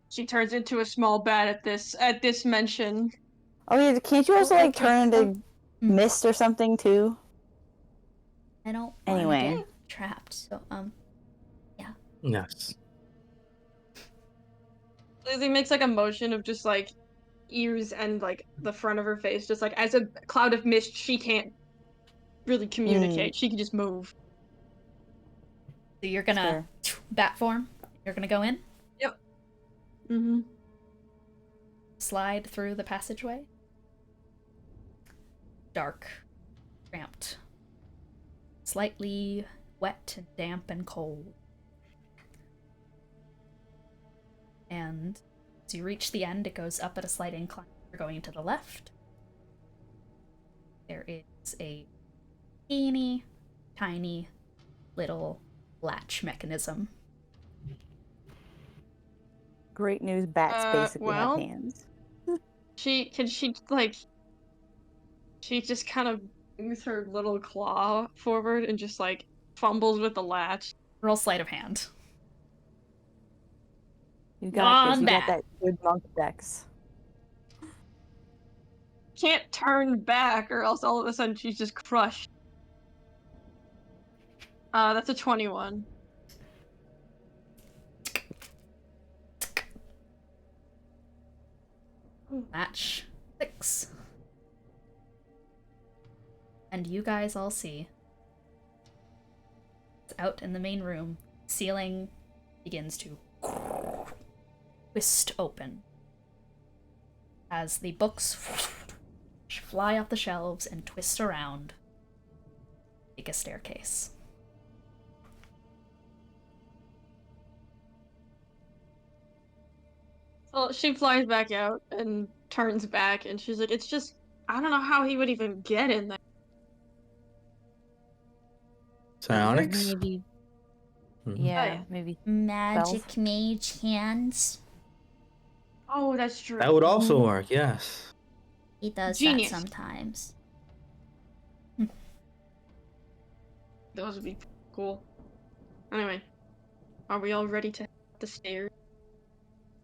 She turns into a small bat at this mention. Oh yeah, can't you also like turn into Hmm. mist or something too? I don't Anyway. wanna get trapped. So Yes. Lily makes like a motion of just like ears and like the front of her face, just like as a cloud of mist. She can't really communicate. She can just move. So you're gonna bat form. You're gonna go in, Mm-hmm. slide through the passageway. Dark, cramped. slightly wet and damp and cold. And as you reach the end, it goes up at a slight incline. You're going to the left. There is a teeny, tiny, little latch mechanism. Great news, bats basically well, have hands. She just kind of brings her little claw forward and just like fumbles with the latch. Roll sleight of hand. You got this. On You got that. that good monk dex. Can't turn back or else all of a sudden she's just crushed. That's a 21. Match 6. And you guys all see. It's out in the main room. Ceiling begins to twist open as the books fly off the shelves and twist around. Make a staircase. Well, she flies back out and turns back, and she's like, "It's just, I don't know how he would even get in there." Psionics? Maybe. Mhm. Yeah, maybe. Magic mage hands. Oh, that's true. That would also work, yes. He does Genius. that sometimes. Those would be cool. Anyway, are we all ready to hit the stairs?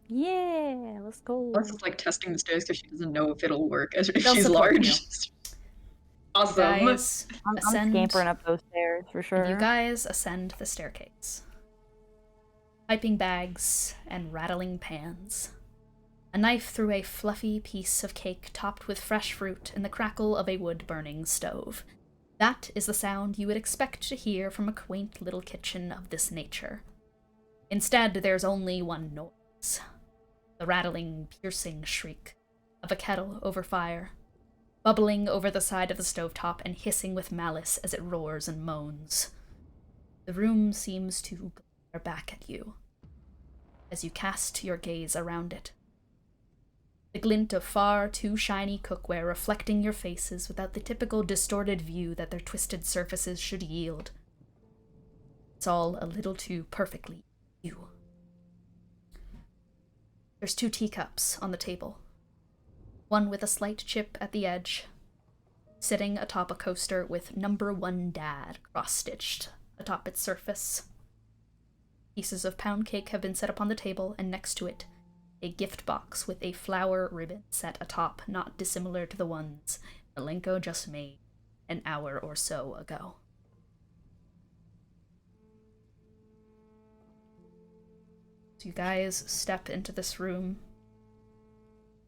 Yeah, let's go. Alex is like testing the stairs because she doesn't know if it'll work if They'll she's support large. you. Awesome. Guys I'm ascend. scampering up those stairs for sure. You guys ascend the staircase. Piping bags and rattling pans. A knife through a fluffy piece of cake topped with fresh fruit in the crackle of a wood-burning stove. That is the sound you would expect to hear from a quaint little kitchen of this nature. Instead, there's only one noise. The rattling, piercing shriek of a kettle over fire, bubbling over the side of the stovetop and hissing with malice as it roars and moans. The room seems to glare back at you as you cast your gaze around it. The glint of far too shiny cookware reflecting your faces without the typical distorted view that their twisted surfaces should yield. It's all a little too perfectly you. There's 2 teacups on the table. One with a slight chip at the edge, sitting atop a coaster with "Number 1 Dad" cross-stitched atop its surface. Pieces of pound cake have been set upon the table, and next to it, a gift box with a flower ribbon set atop, not dissimilar to the ones Malenko just made an hour or so ago. So you guys step into this room.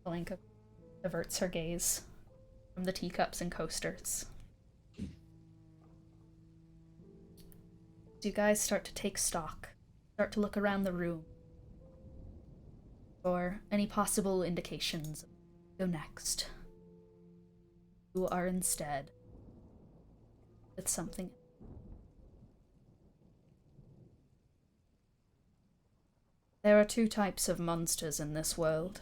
Malenko averts her gaze from the teacups and coasters. So you guys start to take stock, start to look around the room for any possible indications of what to go next. You are instead with something. There are 2 types of monsters in this world.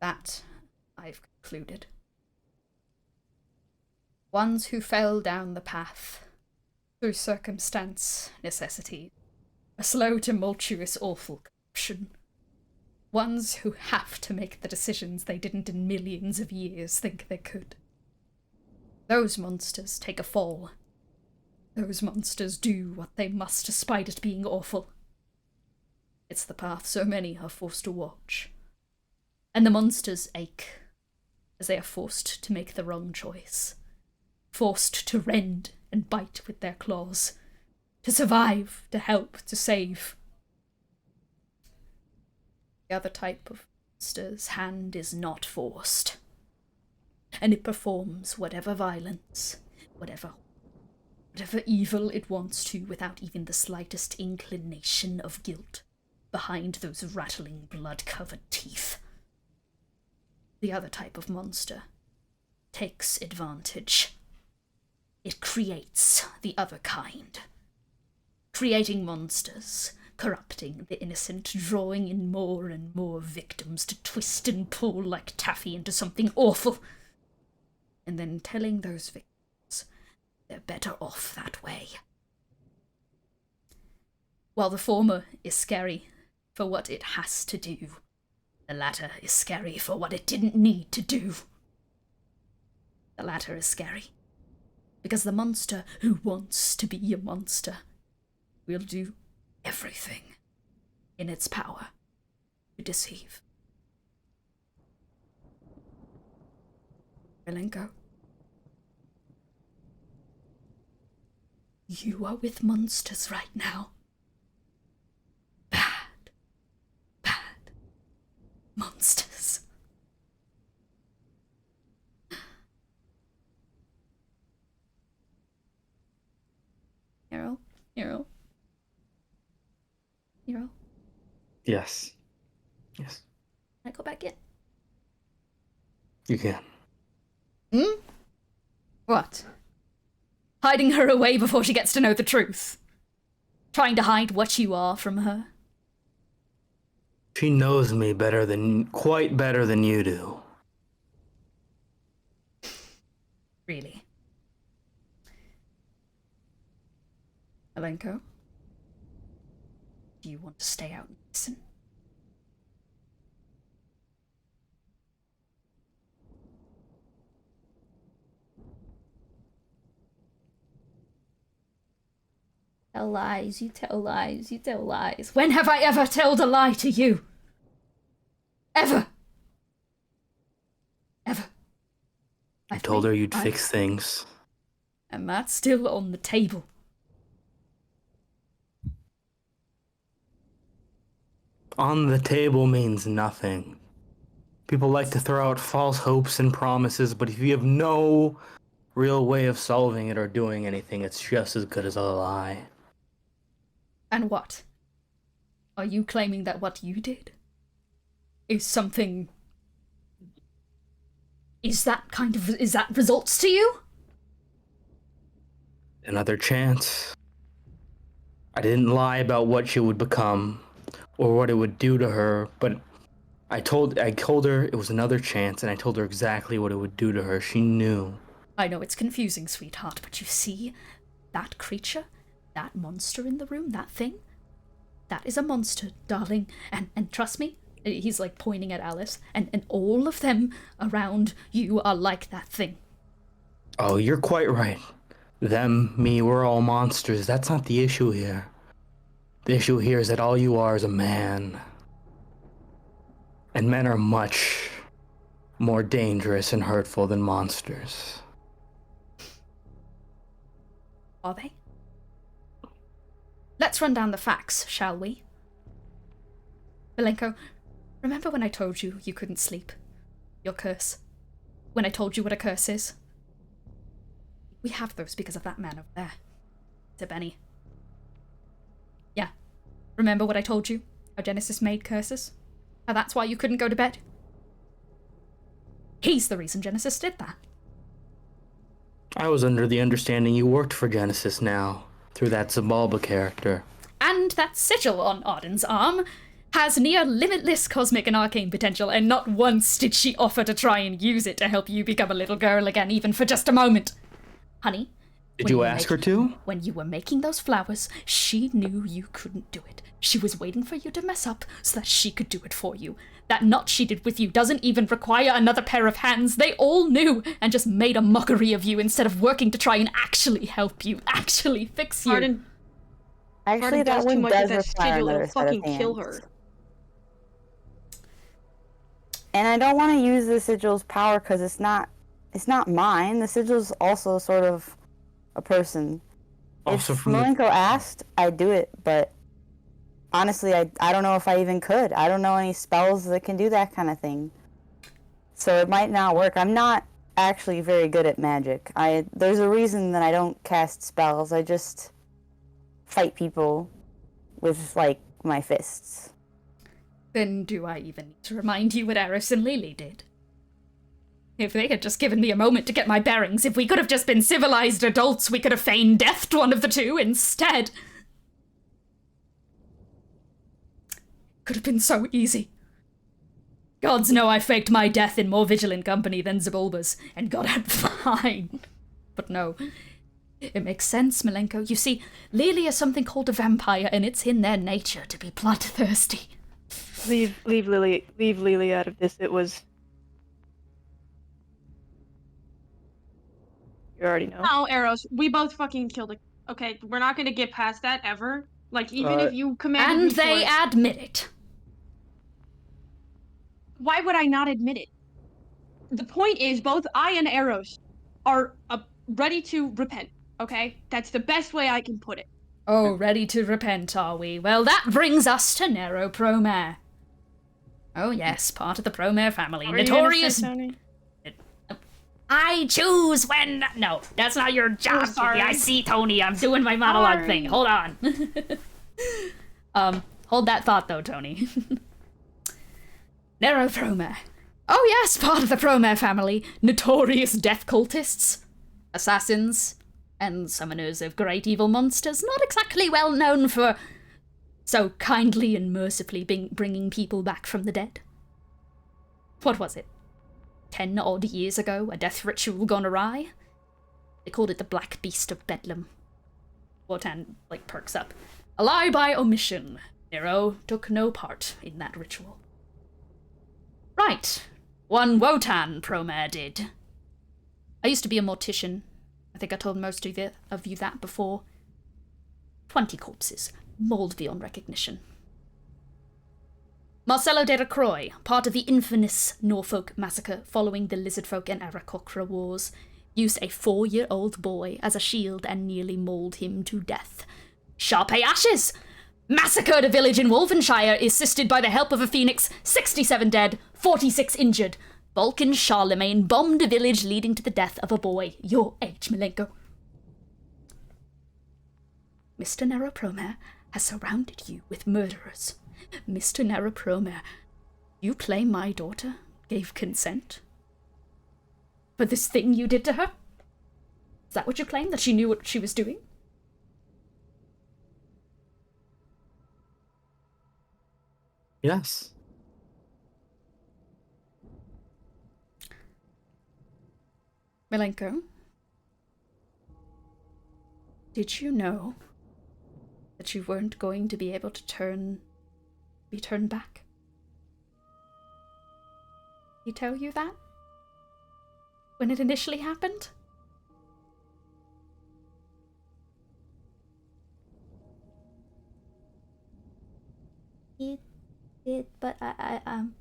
That I've concluded. Ones who fell down the path through circumstance, necessity, a slow, tumultuous, awful corruption. Ones who have to make the decisions they didn't in millions of years think they could. Those monsters take a fall. Those monsters do what they must despite it being awful. It's the path so many are forced to watch. And the monsters ache as they are forced to make the wrong choice. Forced to rend and bite with their claws. To survive, to help, to save. The other type of monster's hand is not forced. And it performs whatever violence, whatever evil it wants to without even the slightest inclination of guilt behind those rattling, blood-covered teeth. The other type of monster takes advantage. It creates the other kind. Creating monsters, corrupting the innocent, drawing in more and more victims to twist and pull like taffy into something awful. And then telling those victims they're better off that way. While the former is scary for what it has to do, the latter is scary for what it didn't need to do. The latter is scary because the monster who wants to be a monster will do everything in its power to deceive. Belenko, you are with monsters right now. Bad, bad monsters. Hero. Yes. Yes. Can I go back in? You can. What? Hiding her away before she gets to know the truth? Trying to hide what you are from her? She knows me quite better than you do. Really? Alenko? Do you want to stay out and listen? Tell lies, you tell lies, you tell lies. When have I ever told a lie to you? Ever? Ever? I told her you'd fix things. And that's still on the table. On the table means nothing. People like to throw out false hopes and promises, but if you have no real way of solving it or doing anything, it's just as good as a lie. And what? Are you claiming that what you did is something... Is that results to you? Another chance. I didn't lie about what she would become or what it would do to her, but I told her it was another chance, and I told her exactly what it would do to her. She knew. I know it's confusing, sweetheart, but you see, that creature, that monster in the room, that thing, that is a monster, darling, and trust me, he's like pointing at Alice, and all of them around you are like that thing. Oh, you're quite right. Them, me, we're all monsters. That's not the issue here. The issue here is that all you are is a man. And men are much more dangerous and hurtful than monsters. Are they? Let's run down the facts, shall we? Belenko, remember when I told you you couldn't sleep? Your curse. When I told you what a curse is? We have those because of that man over there. To Benny. Yeah. Remember what I told you? How Genesis made curses? How that's why you couldn't go to bed? He's the reason Genesis did that. I was under the understanding you worked for Genesis now, through that Zabalba character. And that sigil on Arden's arm has near limitless cosmic and arcane potential, and not once did she offer to try and use it to help you become a little girl again, even for just a moment. Honey, did you ask her to? When you were making those flowers, she knew you couldn't do it. She was waiting for you to mess up so that she could do it for you. That knot she did with you doesn't even require another pair of hands. They all knew and just made a mockery of you instead of working to try and actually help you, actually fix you. Arden, Actually, Arden that does one too much does with that require sigil, another it'll set of fucking kill hands. her. And I don't want to use the sigil's power because it's not mine. The sigil's also sort of a person. Also if from Malenko asked, I'd do it, but honestly, I don't know if I even could. I don't know any spells that can do that kind of thing. So it might not work. I'm not actually very good at magic. There's a reason that I don't cast spells. I just fight people with, like, my fists. Then do I even need to remind you what Aros and Lily did? If they had just given me a moment to get my bearings, if we could have just been civilized adults, we could have feigned death to one of the two instead. Could have been so easy. Gods know I faked my death in more vigilant company than Zabulba's, and got out fine. But no, it makes sense, Milenko. You see, Lily is something called a vampire, and it's in their nature to be bloodthirsty. Leave Lily out of this. It was. You already know. No, Aros, we both fucking killed it. Okay, we're not gonna get past that ever. Like, even if you commanded me And they for it, admit it. why would I not admit it? The point is, both I and Aros are ready to repent, okay? That's the best way I can put it. Oh, ready to repent, are we? Well, that brings us to Nero Promare. Oh yes, part of the Promare family. What were you gonna Notorious... say, Tony? I choose when... No, that's not your job, Kiki. sorry. I see, Tony. I'm doing my monologue Sorry. thing. Hold on. Hold that thought, though, Tony. Nero Promare. Oh yes, part of the Promare family. Notorious death cultists, assassins, and summoners of great evil monsters. Not exactly well known for so kindly and mercifully bringing people back from the dead. What was it? 10 odd years ago, a death ritual gone awry? They called it the Black Beast of Bedlam. Wotan, perks up. A lie by omission. Nero took no part in that ritual. Right. One Wotan Promare did. I used to be a mortician. I think I told most of you that before. 20 corpses, mauled beyond recognition. Marcello de la Croix, part of the infamous Norfolk massacre following the Lizardfolk and Aarakocra wars, used a 4-year-old boy as a shield and nearly mauled him to death. Charpay Ashes! Massacred a village in Wolvenshire, assisted by the help of a phoenix, 67 dead, 46 injured. Vulcan Charlemagne bombed a village leading to the death of a boy your age, Milenko. Mr. Nero Promare has surrounded you with murderers. Mr. Nero Promare, you claim my daughter gave consent? For this thing you did to her? Is that what you claim? That she knew what she was doing? Yes. Milenko, did you know that you weren't going to be able to be turned back? Did he tell you that? When it initially happened? He did, but I'm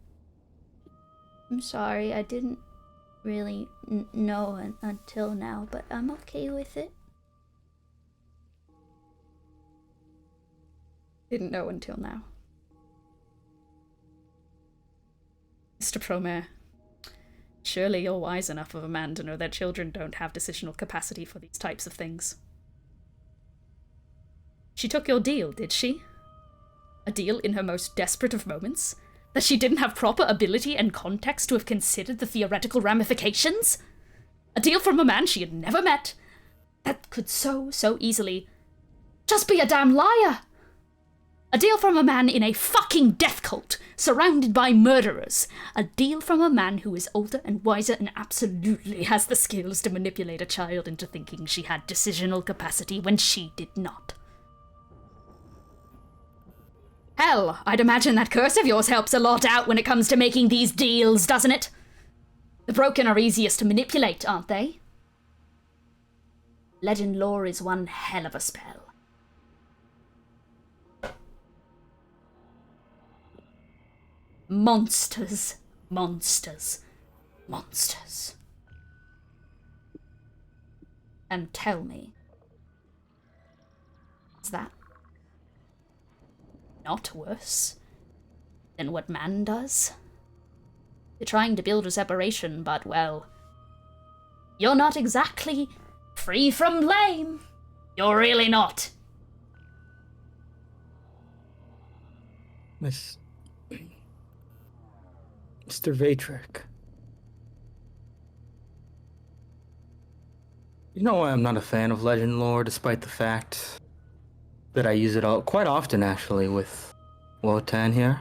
sorry, I didn't really know until now, but I'm okay with it. Didn't know until now. Mr. Promare, surely you're wise enough of a man to know that children don't have decisional capacity for these types of things. She took your deal, did she? A deal in her most desperate of moments? That she didn't have proper ability and context to have considered the theoretical ramifications? A deal from a man she had never met? That could so easily just be a damn liar! A deal from a man in a fucking death cult, surrounded by murderers. A deal from a man who is older and wiser and absolutely has the skills to manipulate a child into thinking she had decisional capacity when she did not. Hell, I'd imagine that curse of yours helps a lot out when it comes to making these deals, doesn't it? The broken are easiest to manipulate, aren't they? Legend lore is one hell of a spell. Monsters, monsters, monsters. And tell me, is that not worse than what man does? You're trying to build a separation, but, well, you're not exactly free from blame. You're really not. Mr. Vatrick. You know why I'm not a fan of legend lore, despite the fact that I use it all quite often, actually, with Wotan here.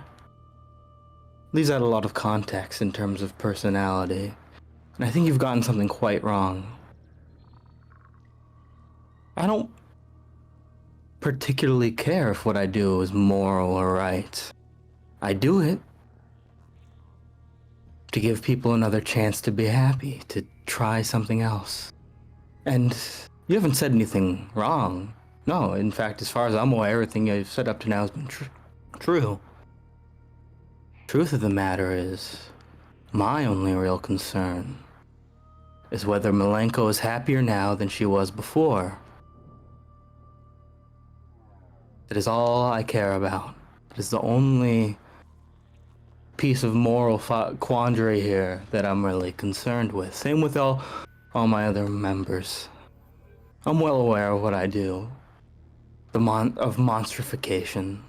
Leaves out a lot of context in terms of personality, and I think you've gotten something quite wrong. I don't particularly care if what I do is moral or right. I do it to give people another chance to be happy, to try something else. And you haven't said anything wrong. No, in fact, as far as I'm aware, everything you've said up to now has been true. Truth of the matter is, my only real concern is whether Malenko is happier now than she was before. That is all I care about. It is the only piece of moral quandary here that I'm really concerned with. Same with all my other members. I'm well aware of what I do. Of monstrification.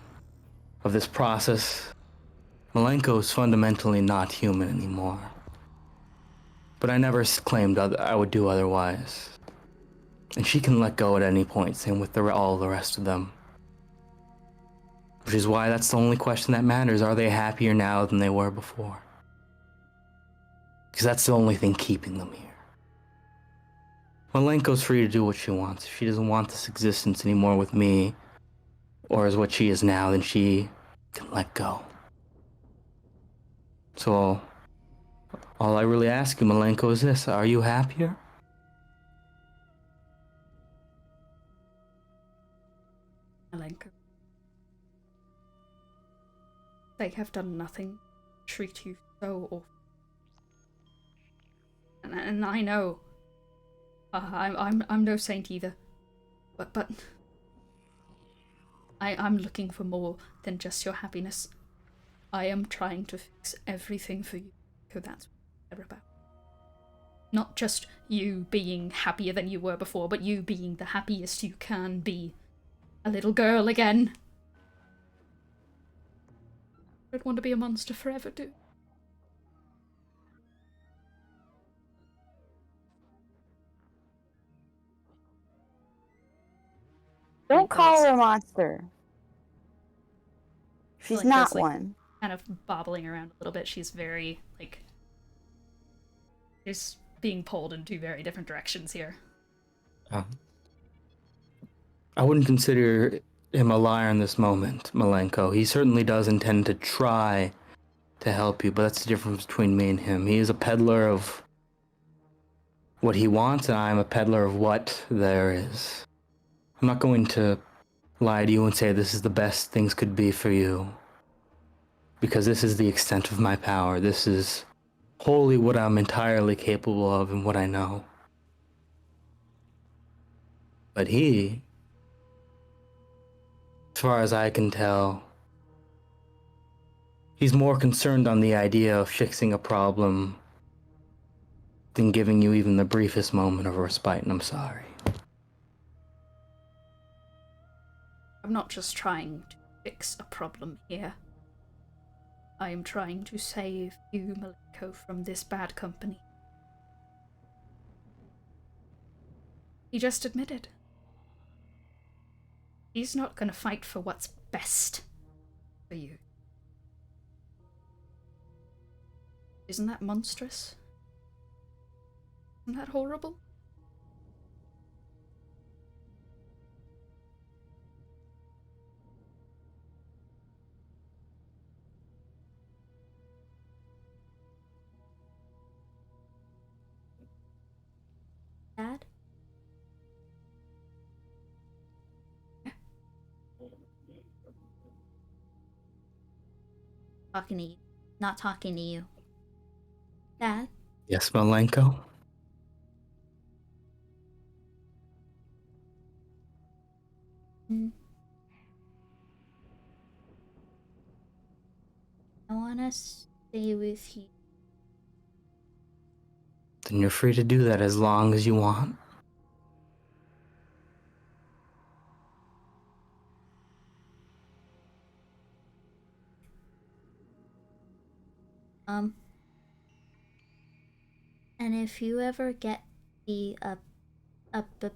Of this process. Malenko is fundamentally not human anymore. But I never claimed I would do otherwise. And she can let go at any point, same with all the rest of them. Which is why that's the only question that matters. Are they happier now than they were before? Because that's the only thing keeping them here. Malenko's free to do what she wants. If she doesn't want this existence anymore with me, or as what she is now, then she can let go. So all I really ask you, Malenko, is this. Are you happier? Malenko. They have done nothing to treat you so awful. And I know. I'm no saint either. But I'm looking for more than just your happiness. I am trying to fix everything for you, so that's what I care about. Not just you being happier than you were before, but you being the happiest you can be. A little girl again. I don't want to be a monster forever, do. Don't call her a monster. She's not one. Kind of bobbling around a little bit. She's very, she's being pulled in two very different directions here. I wouldn't consider him a liar in this moment, Malenko. He certainly does intend to try to help you, but that's the difference between me and him. He is a peddler of what he wants, and I am a peddler of what there is. I'm not going to lie to you and say this is the best things could be for you, because this is the extent of my power. This is wholly what I'm entirely capable of and what I know. But he, as far as I can tell, he's more concerned on the idea of fixing a problem than giving you even the briefest moment of respite, and I'm sorry. I'm not just trying to fix a problem here. I am trying to save you, Malenko, from this bad company. He just admitted. He's not gonna fight for what's best for you. Isn't that monstrous? Isn't that horrible? Dad? Talking to you. Not talking to you. Dad? Yes, Malenko? I want to stay with you. Then you're free to do that as long as you want. And if you ever get me a ability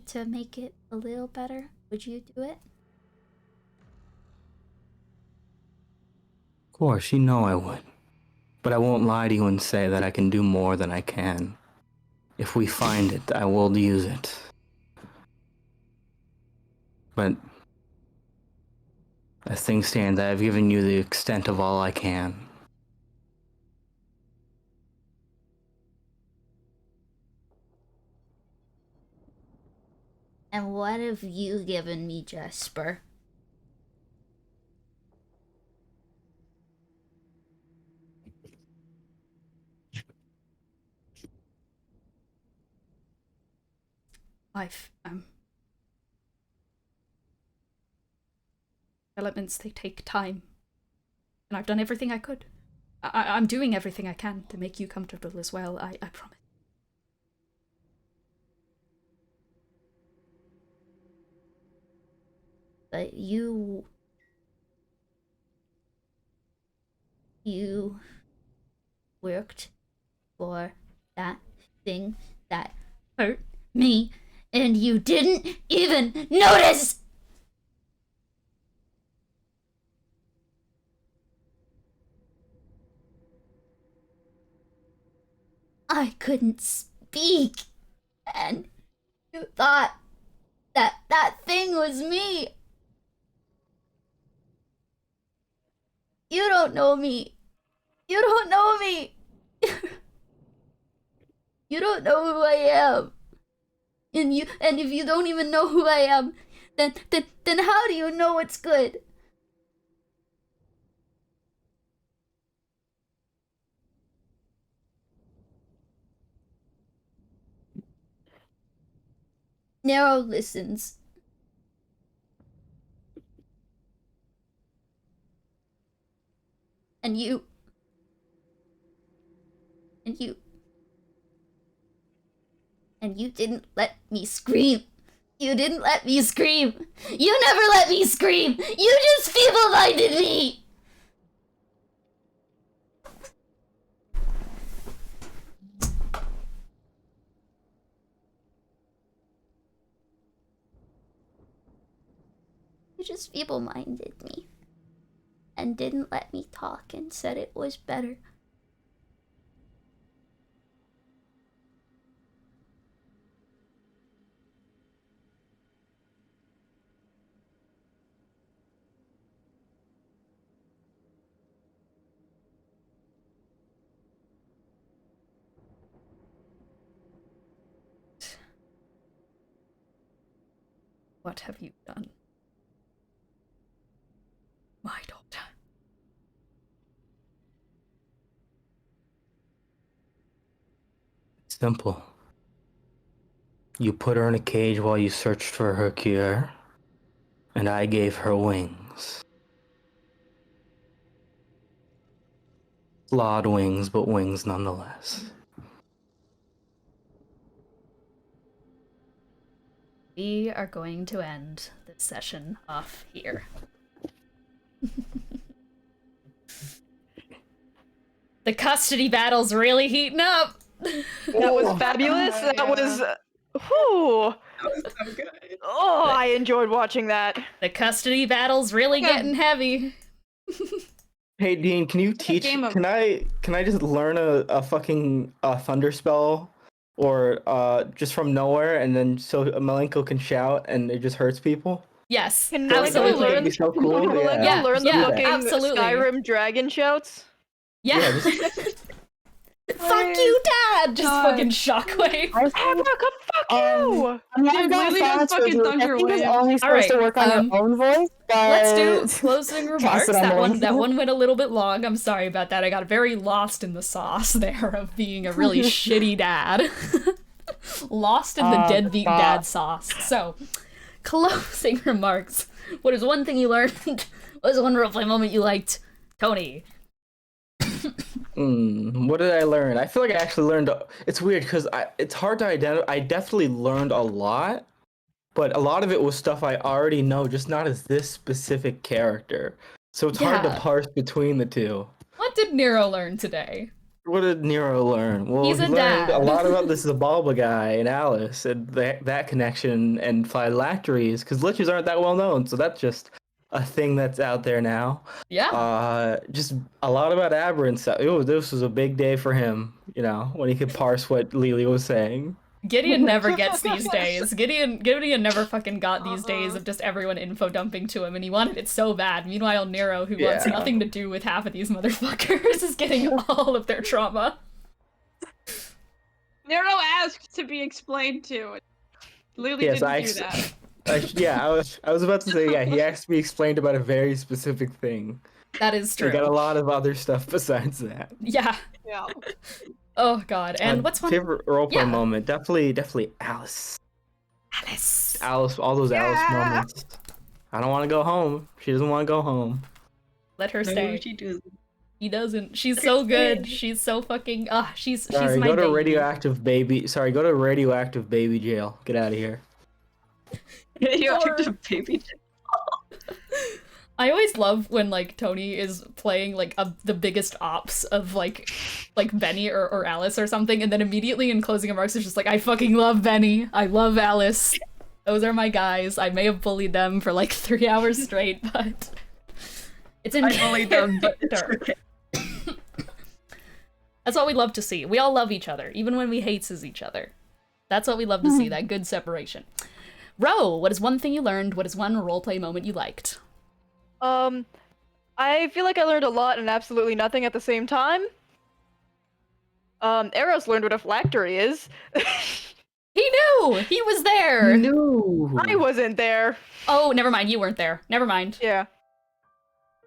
to make it a little better? Would you do it? Of course, you know I would. But I won't lie to you and say that I can do more than I can. If we find it, I will use it. But as things stand, I have given you the extent of all I can. And what have you given me, Jesper? Life. Developments, they take time. And I've done everything I could. I'm doing everything I can to make you comfortable as well, I promise. But you worked for that thing that hurt me, and you didn't even notice! I couldn't speak, and you thought that that thing was me. You don't know me. You don't know me. You don't know who I am. And if you don't even know who I am, then how do you know what's good? Nero listens. And you didn't let me scream. You didn't let me scream. You never let me scream. You just feeble-minded me. You just feeble-minded me. And didn't let me talk and said it was better. What have you done? My daughter. Simple. You put her in a cage while you searched for her cure, and I gave her wings. Flawed wings, but wings nonetheless. We are going to end this session off here. The custody battle's really heating up. That was fabulous. That was, whew. That was so good. Oh, I enjoyed watching that. The custody battle's really getting heavy. Hey Dean, can you teach? game of- Can I just learn a fucking thunder spell, or just from nowhere, and then so Malenko can shout and it just hurts people? Yes, Can absolutely. That'd be so cool. Can Malenko Yeah, learn the yeah, fucking absolutely. Skyrim dragon shouts? Yeah. Fuck you, Dad! Just God. fucking shockwave. Abraca, fuck you! I'm not Dude, gonna Lily be has honest with fucking you. thunder I think it's wave. only supposed to work on your own voice, but Let's do closing remarks. it on That Malenko. one went a little bit long. I'm sorry about that. I got very lost in the sauce there of being a really shitty dad. Lost in the deadbeat stop. dad sauce. So, closing remarks. What is one thing you learned? What is one roleplay moment you liked? Tony. What did I learn? I feel like I actually learned. It's weird because it's hard to identify. I definitely learned a lot, but a lot of it was stuff I already know, just not as this specific character. So it's hard to Yeah. parse between the two. What did Nero learn today? what did Nero learn? Well, He's he a learned a dad. lot about this Zabalba guy and Alice and that connection and phylacteries, because liches aren't that well known, so that's just a thing that's out there now. Yeah. Just a lot about aberrant stuff. This was a big day for him, when he could parse what Lily was saying. Gideon never gets these days. Gideon never fucking got these days of just everyone info dumping to him, and he wanted it so bad. Meanwhile, Nero, who wants nothing to do with half of these motherfuckers, is getting all of their trauma. Nero asked to be explained to. Lily didn't do that. I was about to say, he asked to be explained about a very specific thing. That is true. We got a lot of other stuff besides that. Yeah. Yeah. Oh god. And what's one favorite roleplay moment? Definitely Alice. Alice, all those Alice moments. I don't want to go home. She doesn't want to go home. Let her stay. No, she doesn't. He doesn't. She's so good. She's so fucking she's my go to baby. radioactive baby. Go to radioactive baby jail. Get out of here. Radioactive baby jail. I always love when Tony is playing the biggest ops of like Benny or Alice or something, and then immediately in closing remarks is just I fucking love Benny. I love Alice. Those are my guys. I may have bullied them for 3 hours straight, but it's in I bullied them, but it's okay. That's what we love to see. We all love each other, even when we hates each other. That's what we love to see, that good separation. Ro, what is one thing you learned? What is one roleplay moment you liked? I feel like I learned a lot and absolutely nothing at the same time. Aros learned what a phylactery is. He knew! He was there! No! I wasn't there. Oh, never mind, you weren't there. Never mind. Yeah.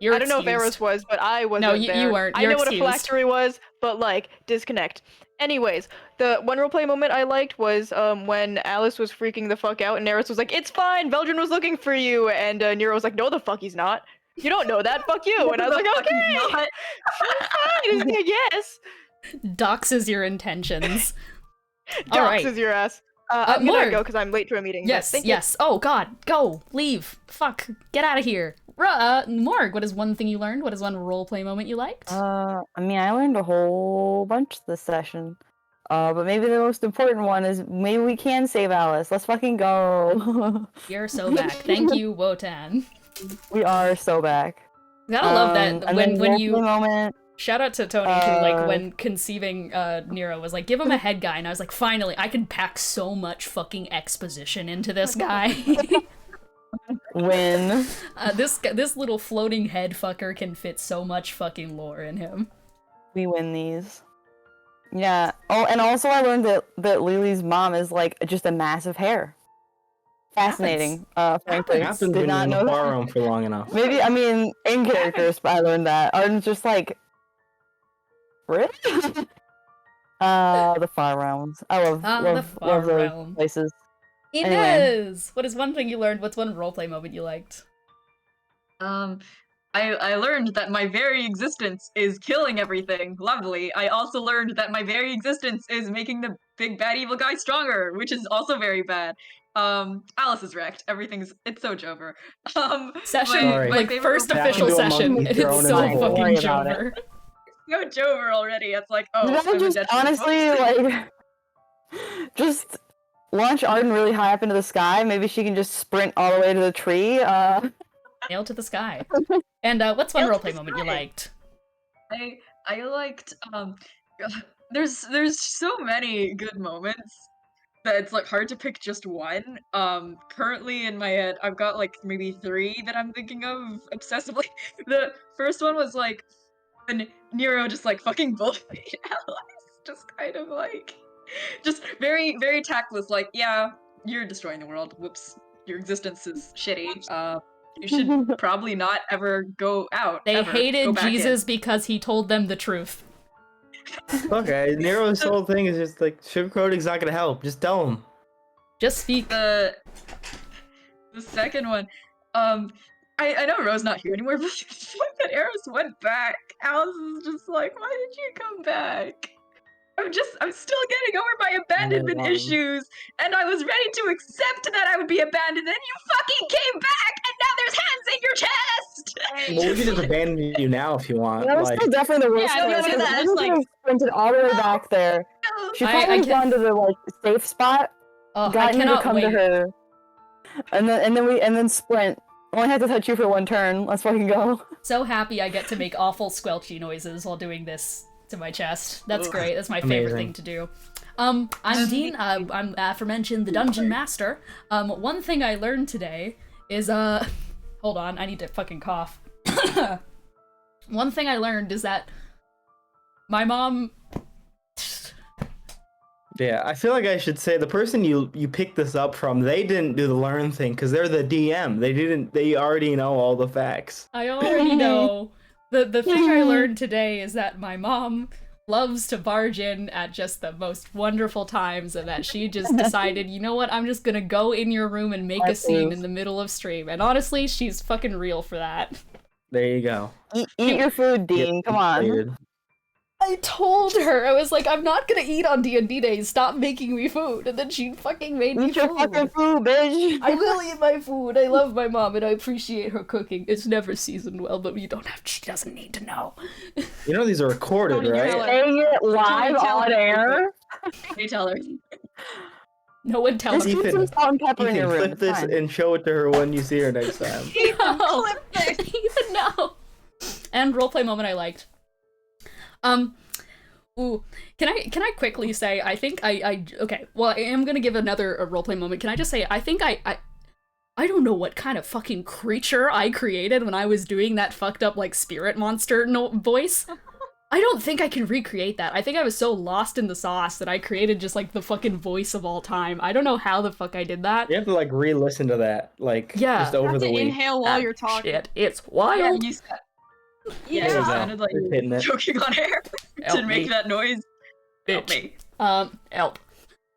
You're I don't know if Aros was, but I wasn't there. No, you weren't. I You're know what a excused. phylactery was, but disconnect. Anyways, the one roleplay moment I liked was when Alice was freaking the fuck out and Neris was like, "It's fine, Veldrin was looking for you," and Nero was like, "No, the fuck he's not. You don't know that. Fuck you." And I was like, "Okay, fine, yes." Doxes your intentions. All Doxes right. your ass. I'm Morgue. gonna go because I'm late to a meeting. Yes, yes. Oh god, go, leave, fuck, get out of here. Morgue, what is one thing you learned? What is one roleplay moment you liked? I learned a whole bunch this session. But maybe the most important one is maybe we can save Alice. Let's fucking go. You're so back. Thank you, Wotan. We are so back. Gotta love that when you moment. Shout out to Tony who when conceiving Nero was like, give him a head guy, and I was like, finally, I can pack so much fucking exposition into this guy. Win. This little floating head fucker can fit so much fucking lore in him. We win these. Yeah. Oh, and also I learned that Lily's mom is just a massive hair. Fascinating. Frankly, Happens did when not you're in know the bar that. room for long enough. Maybe in characters, but I learned that. Arden's just really? The far realms. I love those realm. places. Inez! What is one thing you learned? What's one roleplay moment you liked? I learned that my very existence is killing everything. Lovely. I also learned that my very existence is making the big bad evil guy stronger, which is also very bad. Alice is wrecked. It's so Jover. Session, my first favorite official roleplay- session. It's It's so thrown in the hole. fucking Worry about it. Jover. So Jover already. It's like, oh, You gotta I'm a just dead honestly just launch Arden really high up into the sky. Maybe she can just sprint all the way to the tree. Nail to the sky. And what's one Nail to roleplay the moment you sky. liked? I liked there's so many good moments that it's hard to pick just one. Currently in my head I've got maybe 3 that I'm thinking of obsessively. The first one was when Nero just fucking bullied Alice, just kind of just very, very tactless, yeah, you're destroying the world. Whoops. Your existence is shitty. You should probably not ever go out. They ever. hated Go back in. Jesus because he told them the truth. Okay, Nero's whole thing is just sugarcoating's not gonna help. Just tell him. Just speak. The second one, I know Ro's not here anymore, but the fact that Aros went back, Alice is just why did you come back? I'm still getting over my abandonment issues, and I was ready to accept that I would be abandoned, and you fucking came back, and now there's hands in your chest! Well, we can just abandon you now if you want. That was still definitely the worst. Yeah, I one. don't do that. It's sprinted all the way back there. She probably gone to the like safe spot. Oh, got I you to cannot come wait. to her, and then sprint. Only had to touch you for one turn. Let's fucking go. So happy I get to make awful squelchy noises while doing this to my chest. That's great. That's my favorite thing to do. I'm Dean. I'm aforementioned the Dungeon Master. One thing I learned today is hold on, I need to fucking cough. One thing I learned is that my mom. Yeah, I feel like I should say the person you picked this up from, they didn't do the learn thing because they're the DM. They already know all the facts. I already know. The thing I learned today is that my mom loves to barge in at just the most wonderful times, and that she just decided, you know what, I'm just gonna go in your room and make a scene in the middle of stream. And honestly, she's fucking real for that. There you go. Eat your food, Dean. Come on. I told her, I was like, I'm not gonna eat on D&D days, stop making me food. And then she fucking made me Eat your food. fucking food, bitch. I will eat my food. I love my mom and I appreciate her cooking. It's never seasoned well, but she doesn't need to know. You know these are recorded, right? Saying it live on air. You tell her. No one tell Just her. put some salt and pepper in your room. Clip It's this fine. and show it to her when you see her next time. No. Ethan, no. And roleplay moment I liked. Ooh, can I quickly say, I think okay, well, I am gonna give another roleplay moment. Can I just say, I think I don't know what kind of fucking creature I created when I was doing that fucked up, like, spirit monster voice. I don't think I can recreate that. I think I was so lost in the sauce that I created just, like, the fucking voice of all time. I don't know how the fuck I did that. You have to, like, re-listen to that, like, Yeah. just over the week. Inhale while you're talking. Shit, it's wild. Yeah, you sounded like You're hitting it. choking on air to make that noise. Help me. Help.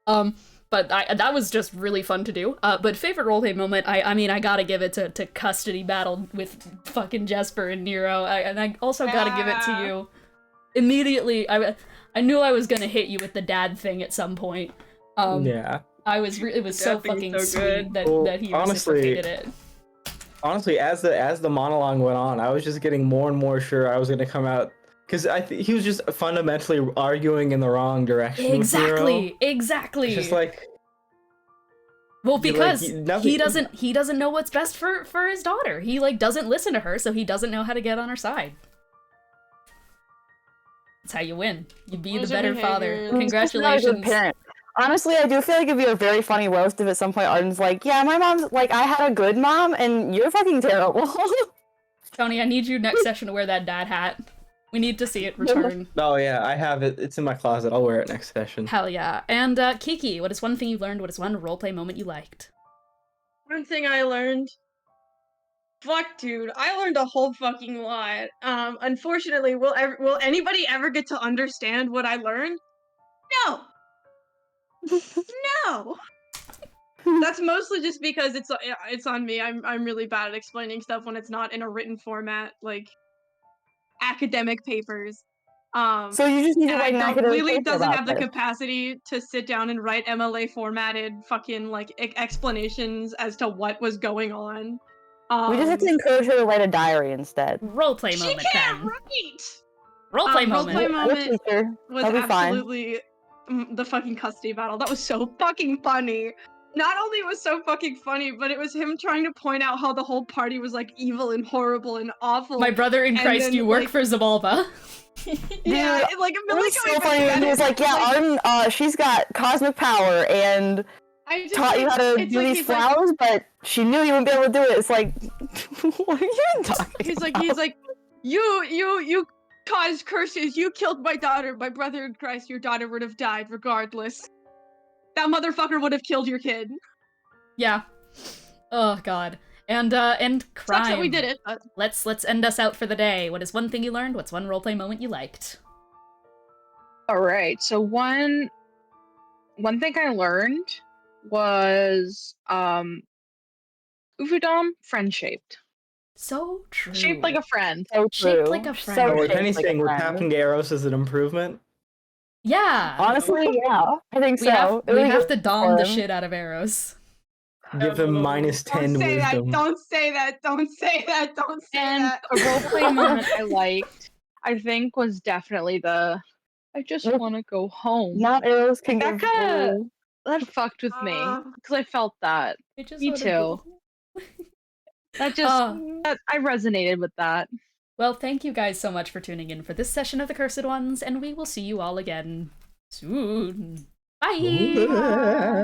But that was just really fun to do. But favorite roleplay moment, I mean, I gotta give it to custody battle with fucking Jesper and Nero, and I also gotta give it to you. Immediately, I knew I was gonna hit you with the dad thing at some point. Yeah. It was so fucking so sweet that he honestly, reciprocated it. Honestly, as the monologue went on, I was just getting more and more sure I was gonna come out, because he was just fundamentally arguing in the wrong direction. Exactly. It's just like, well, because he he doesn't know what's best for his daughter. He, like, doesn't listen to her, so he doesn't know how to get on her side. That's how you win. You be the better father. Congratulations. Parent. Honestly, I do feel like it'd be a very funny roast if at some point Arden's like, yeah, my mom's like, I had a good mom and you're fucking terrible. Tony, I need you next session to wear that dad hat. We need to see it return. Oh yeah, I have it. It's in my closet. I'll wear it next session. Hell yeah. And Kiki, what is one thing you learned? What is one roleplay moment you liked? One thing I learned. Fuck, dude. I learned a whole fucking lot. Unfortunately, will anybody ever get to understand what I learned? No. No. That's mostly just because it's on me. I'm really bad at explaining stuff when it's not in a written format, like academic papers. So you just need to write an academic Lily paper doesn't about have the this. capacity to sit down and write MLA formatted fucking like explanations as to what was going on. We just have to encourage her to write a diary instead. Roleplay moment She can't then. write. Roleplay moment. Roleplay moment was That'll be fine. absolutely the fucking custody battle. That was so fucking funny. Not only was so fucking funny, but it was him trying to point out how the whole party was like evil and horrible and awful. My brother in and Christ, then, you work like, for Zabalba. Yeah, Dude, like it was so funny when he was like, yeah, Arden, she's got cosmic power and taught you how to do these flowers, but she knew you wouldn't be able to do it. It's like, what are you talking about? He's like, you caused curses. You killed my daughter. My brother in Christ, your daughter would have died regardless. That motherfucker would have killed your kid. Yeah. Oh god. And crime. Sucks that we did it. But... Let's end us out for the day. What is one thing you learned? What's one roleplay moment you liked? All right. So one thing I learned was Uvuudaum friend-shaped. So true. Shaped like a friend. So true. Shaped like a friend. So If shaped anything, like a we're friend. tapping Aros as an improvement. Yeah. Honestly, yeah. I think We so. have, It we was have good to dom the for him. shit out of Aros. Give him minus 10 Don't say wisdom. that. Don't say that. Don't say that. Don't say And that. a roleplay moment I liked, I think, was definitely the I just Nope. want to go home. Not Aros can That give. kinda- That fucked with me because I felt that. I just Me wanna too. go. That just Uh, I resonated with that. Well, thank you guys so much for tuning in for this session of the Cursed Ones, and we will see you all again soon. Bye!